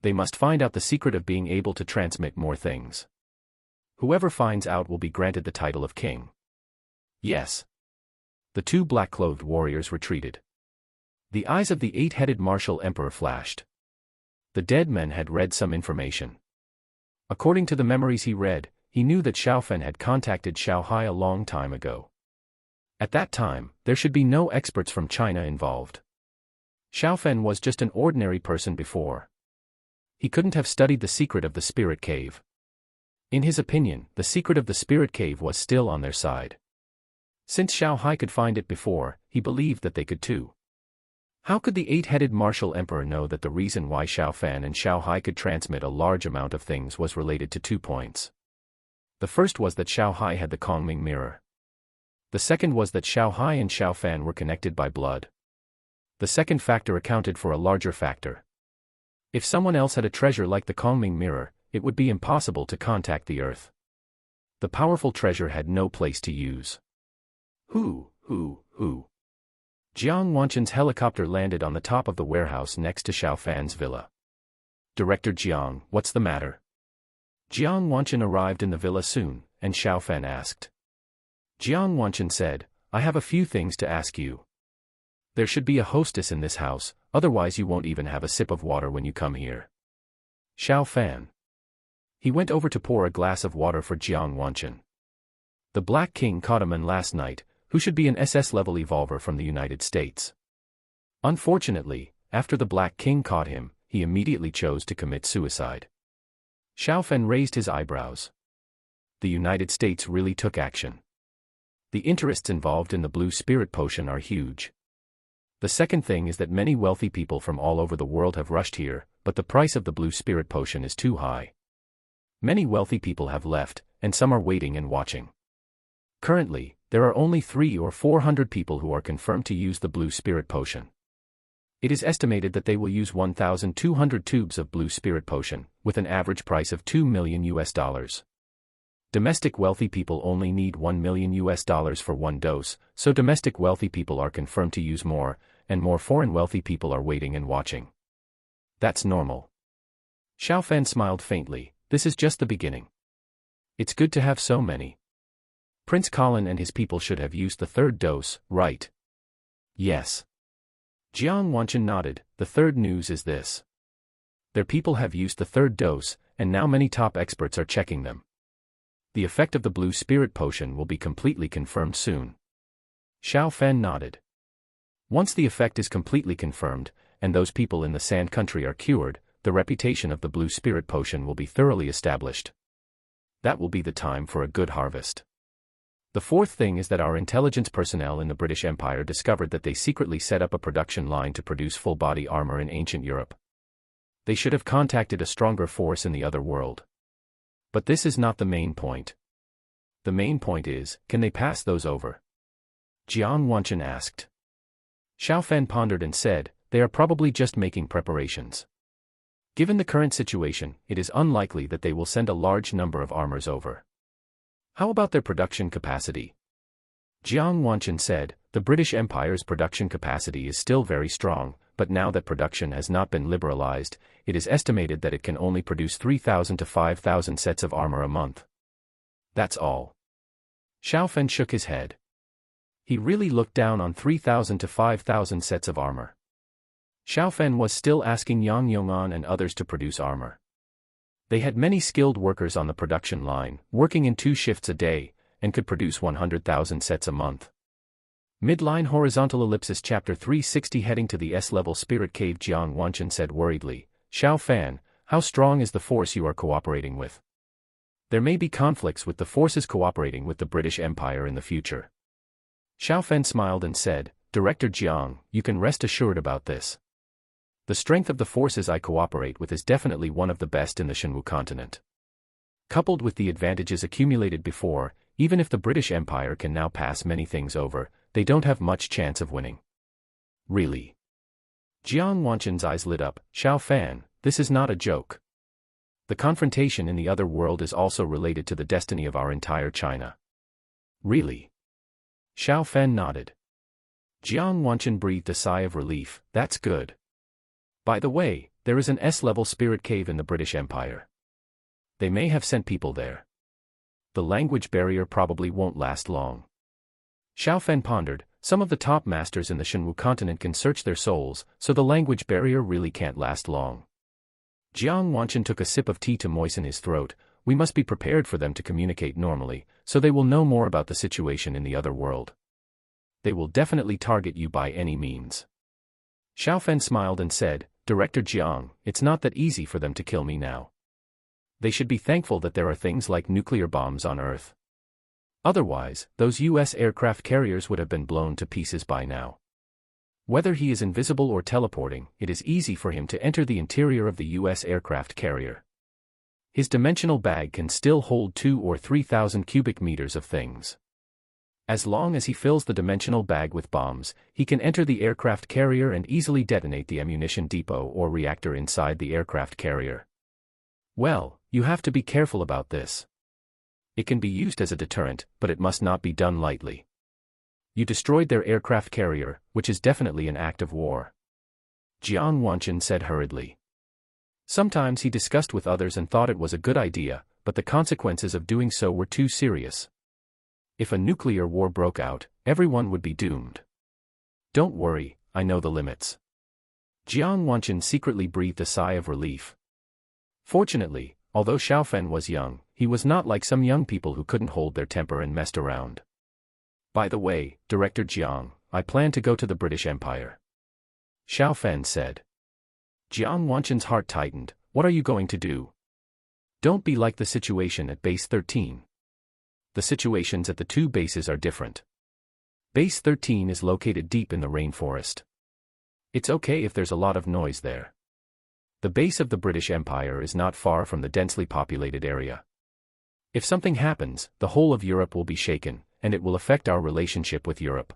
They must find out the secret of being able to transmit more things. Whoever finds out will be granted the title of king. Yes. The 2 black-clothed warriors retreated. The eyes of the 8-headed martial emperor flashed. The dead men had read some information. According to the memories he read, he knew that Xiaofan had contacted Xiaohai a long time ago. At that time, there should be no experts from China involved. Xiaofan was just an ordinary person before. He couldn't have studied the secret of the spirit cave. In his opinion, the secret of the spirit cave was still on their side. Since Xiaohai could find it before, he believed that they could too. How could the 8-headed martial emperor know that the reason why Xiaofan and Xiaohai could transmit a large amount of things was related to 2 points? The first was that Xiaohai had the Kongming mirror. The second was that Xiaohai and Xiaofan were connected by blood. The second factor accounted for a larger factor. If someone else had a treasure like the Kongming mirror, it would be impossible to contact the Earth. The powerful treasure had no place to use. Who? Jiang Wanchen's helicopter landed on the top of the warehouse next to Xiaofan's villa. Director Jiang, what's the matter? Jiang Wanchen arrived in the villa soon, and Xiao Fan asked. Jiang Wanchen said, I have a few things to ask you. There should be a hostess in this house, otherwise you won't even have a sip of water when you come here. Xiao Fan. He went over to pour a glass of water for Jiang Wanchen. The Black King caught a man last night, who should be an SS-level evolver from the United States. Unfortunately, after the Black King caught him, he immediately chose to commit suicide. Xiao Fan raised his eyebrows. The United States really took action. The interests involved in the blue spirit potion are huge. The second thing is that many wealthy people from all over the world have rushed here, but the price of the blue spirit potion is too high. Many wealthy people have left, and some are waiting and watching. Currently, there are only 300 or 400 people who are confirmed to use the blue spirit potion. It is estimated that they will use 1,200 tubes of blue spirit potion, with an average price of $2 million. Domestic wealthy people only need $1 million for one dose, so domestic wealthy people are confirmed to use more, and more foreign wealthy people are waiting and watching. That's normal. Xiao Fan smiled faintly, this is just the beginning. It's good to have so many. Prince Colin and his people should have used the third dose, right? Yes. Jiang Wanchen nodded, the third news is this. Their people have used the third dose, and now many top experts are checking them. The effect of the blue spirit potion will be completely confirmed soon. Xiao Fan nodded. Once the effect is completely confirmed, and those people in the Sand Country are cured, the reputation of the blue spirit potion will be thoroughly established. That will be the time for a good harvest. The fourth thing is that our intelligence personnel in the British Empire discovered that they secretly set up a production line to produce full-body armor in ancient Europe. They should have contacted a stronger force in the other world. But this is not the main point. The main point is, can they pass those over? Jiang Wanchen asked. Xiao Fan pondered and said, they are probably just making preparations. Given the current situation, it is unlikely that they will send a large number of armors over. How about their production capacity? Jiang Wanchen said, the British Empire's production capacity is still very strong, but now that production has not been liberalized, it is estimated that it can only produce 3,000 to 5,000 sets of armor a month. That's all. Xiao Fan shook his head. He really looked down on 3,000 to 5,000 sets of armor. Xiao Fan was still asking Yang Yong'an and others to produce armor. They had many skilled workers on the production line, working in 2 shifts a day, and could produce 100,000 sets a month. Midline horizontal ellipsis chapter 360 heading to the S-level spirit cave. Jiang Wanchen said worriedly, Xiao Fan, how strong is the force you are cooperating with? There may be conflicts with the forces cooperating with the British Empire in the future. Xiao Fan smiled and said, Director Jiang, you can rest assured about this. The strength of the forces I cooperate with is definitely one of the best in the Shenwu continent. Coupled with the advantages accumulated before, even if the British Empire can now pass many things over, they don't have much chance of winning. Really? Jiang Wanchen's eyes lit up, Xiao Fan, this is not a joke. The confrontation in the other world is also related to the destiny of our entire China. Really? Xiao Fan nodded. Jiang Wanchen breathed a sigh of relief, that's good. By the way, there is an S-level spirit cave in the British Empire. They may have sent people there. The language barrier probably won't last long. Xiao Fan pondered, some of the top masters in the Shenwu continent can search their souls, so the language barrier really can't last long. Jiang Wanchen took a sip of tea to moisten his throat, we must be prepared for them to communicate normally, so they will know more about the situation in the other world. They will definitely target you by any means. Xiao Fan smiled and said, Director Jiang, it's not that easy for them to kill me now. They should be thankful that there are things like nuclear bombs on Earth. Otherwise, those US aircraft carriers would have been blown to pieces by now. Whether he is invisible or teleporting, it is easy for him to enter the interior of the US aircraft carrier. His dimensional bag can still hold 2,000 or 3,000 cubic meters of things. As long as he fills the dimensional bag with bombs, he can enter the aircraft carrier and easily detonate the ammunition depot or reactor inside the aircraft carrier. Well, you have to be careful about this. It can be used as a deterrent, but it must not be done lightly. You destroyed their aircraft carrier, which is definitely an act of war. Jiang Wanchen said hurriedly. Sometimes he discussed with others and thought it was a good idea, but the consequences of doing so were too serious. If a nuclear war broke out, everyone would be doomed. Don't worry, I know the limits. Jiang Wanchen secretly breathed a sigh of relief. Fortunately, although Xiaofan was young, he was not like some young people who couldn't hold their temper and messed around. By the way, Director Jiang, I plan to go to the British Empire. Xiaofan said. Jiang Wanchen's heart tightened. What are you going to do? Don't be like the situation at Base 13. The situations at the two bases are different. Base 13 is located deep in the rainforest. It's okay if there's a lot of noise there. The base of the British Empire is not far from the densely populated area. If something happens, the whole of Europe will be shaken, and it will affect our relationship with Europe.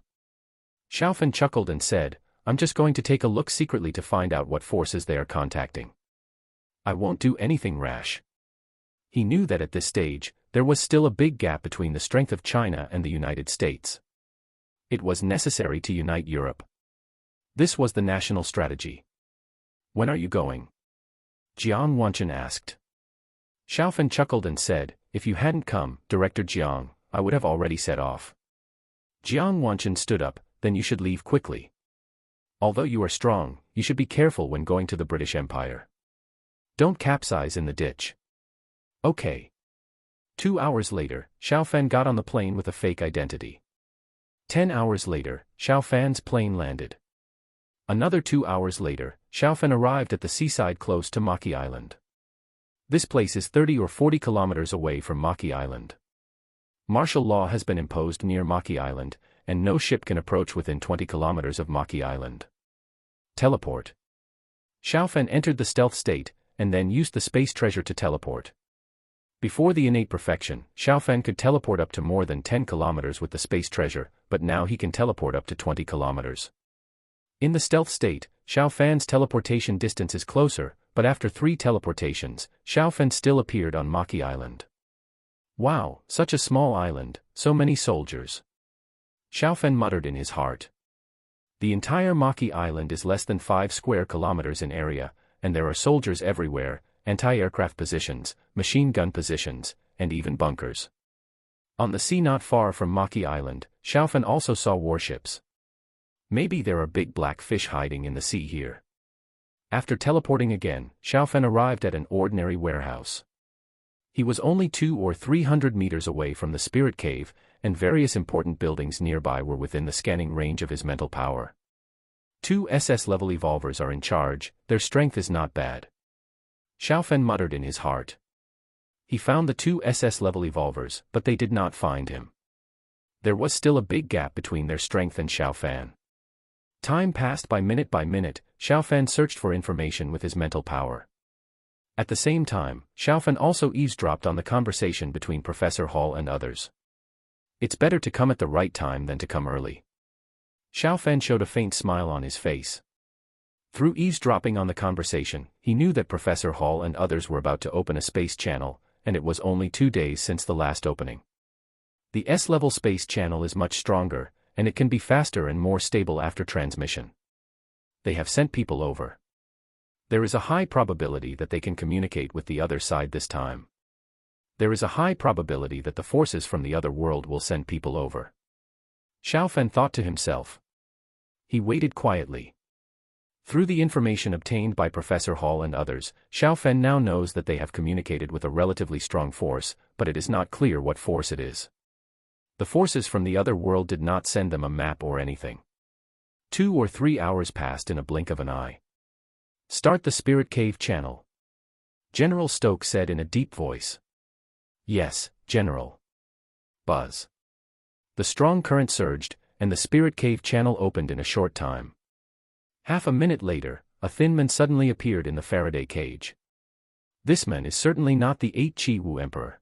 Xiaofan chuckled and said, I'm just going to take a look secretly to find out what forces they are contacting. I won't do anything rash. He knew that at this stage, there was still a big gap between the strength of China and the United States. It was necessary to unite Europe. This was the national strategy. When are you going? Jiang Wanchen asked. Xiaofan chuckled and said, if you hadn't come, Director Jiang, I would have already set off. Jiang Wanchen stood up, then you should leave quickly. Although you are strong, you should be careful when going to the British Empire. Don't capsize in the ditch. Okay. 2 hours later, Xiaofan got on the plane with a fake identity. 10 hours later, Xiaofan's plane landed. Another 2 hours later, Xiaofan arrived at the seaside close to Maki Island. This place is 30 or 40 kilometers away from Maki Island. Martial law has been imposed near Maki Island, and no ship can approach within 20 kilometers of Maki Island. Teleport. Xiaofan entered the stealth state, and then used the space treasure to teleport. Before the innate perfection, Xiaofan could teleport up to more than 10 kilometers with the space treasure, but now he can teleport up to 20 kilometers. In the stealth state, Xiaofan's teleportation distance is closer, but after 3 teleportations, Xiaofan still appeared on Maki Island. Wow, such a small island, so many soldiers. Xiaofan muttered in his heart. The entire Maki Island is less than 5 square kilometers in area, and there are soldiers everywhere, anti-aircraft positions, machine gun positions, and even bunkers. On the sea not far from Maki Island, Xiaofan also saw warships. Maybe there are big black fish hiding in the sea here. After teleporting again, Xiaofan arrived at an ordinary warehouse. He was only 200 or 300 meters away from the spirit cave, and various important buildings nearby were within the scanning range of his mental power. 2 SS-level evolvers are in charge, their strength is not bad. Xiaofan muttered in his heart. He found the 2 SS-level evolvers, but they did not find him. There was still a big gap between their strength and Xiaofan. Time passed by minute, Xiaofan searched for information with his mental power. At the same time, Xiaofan also eavesdropped on the conversation between Professor Hall and others. It's better to come at the right time than to come early. Xiaofan showed a faint smile on his face. Through eavesdropping on the conversation, he knew that Professor Hall and others were about to open a space channel, and it was only 2 days since the last opening. The S-level space channel is much stronger, and it can be faster and more stable after transmission. They have sent people over. There is a high probability that they can communicate with the other side this time. There is a high probability that the forces from the other world will send people over. Xiaofan thought to himself. He waited quietly. Through the information obtained by Professor Hall and others, Xiaofan now knows that they have communicated with a relatively strong force, but it is not clear what force it is. The forces from the other world did not send them a map or anything. 2 or 3 hours passed in a blink of an eye. Start the Spirit Cave channel. General Stokes said in a deep voice. Yes, General. Buzz. The strong current surged, and the Spirit Cave channel opened in a short time. Half a minute later, a thin man suddenly appeared in the Faraday cage. This man is certainly not the 8-Chi-Wu Emperor.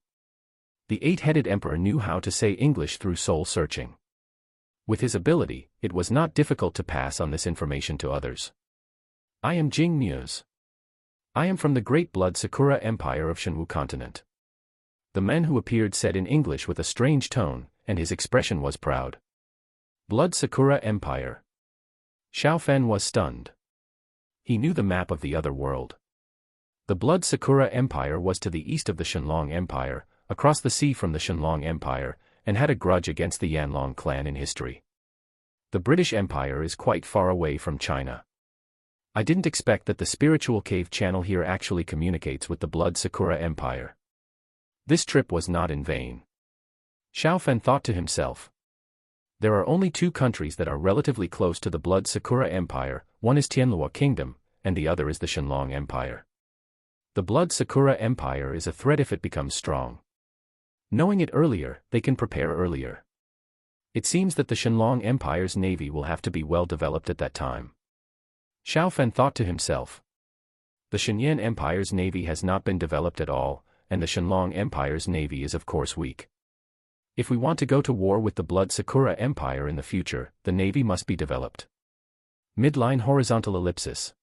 The 8-headed Emperor knew how to say English through soul searching. With his ability, it was not difficult to pass on this information to others. I am Jing Muse. I am from the Great Blood Sakura Empire of Shenwu Continent. The man who appeared said in English with a strange tone, and his expression was proud. Blood Sakura Empire. Xiaofan was stunned. He knew the map of the other world. The Blood Sakura Empire was to the east of the Shenlong Empire, across the sea from the Shenlong Empire, and had a grudge against the Yanlong clan in history. The British Empire is quite far away from China. I didn't expect that the spiritual cave channel here actually communicates with the Blood Sakura Empire. This trip was not in vain. Xiao Fan thought to himself. There are only two countries that are relatively close to the Blood Sakura Empire, one is Tianlua Kingdom, and the other is the Shenlong Empire. The Blood Sakura Empire is a threat if it becomes strong. Knowing it earlier, they can prepare earlier. It seems that the Shenlong Empire's navy will have to be well developed at that time. Xiao Fan thought to himself. The Shenyan Empire's navy has not been developed at all, and the Shenlong Empire's navy is of course weak. If we want to go to war with the Blood Sakura Empire in the future, the navy must be developed. Midline horizontal ellipsis.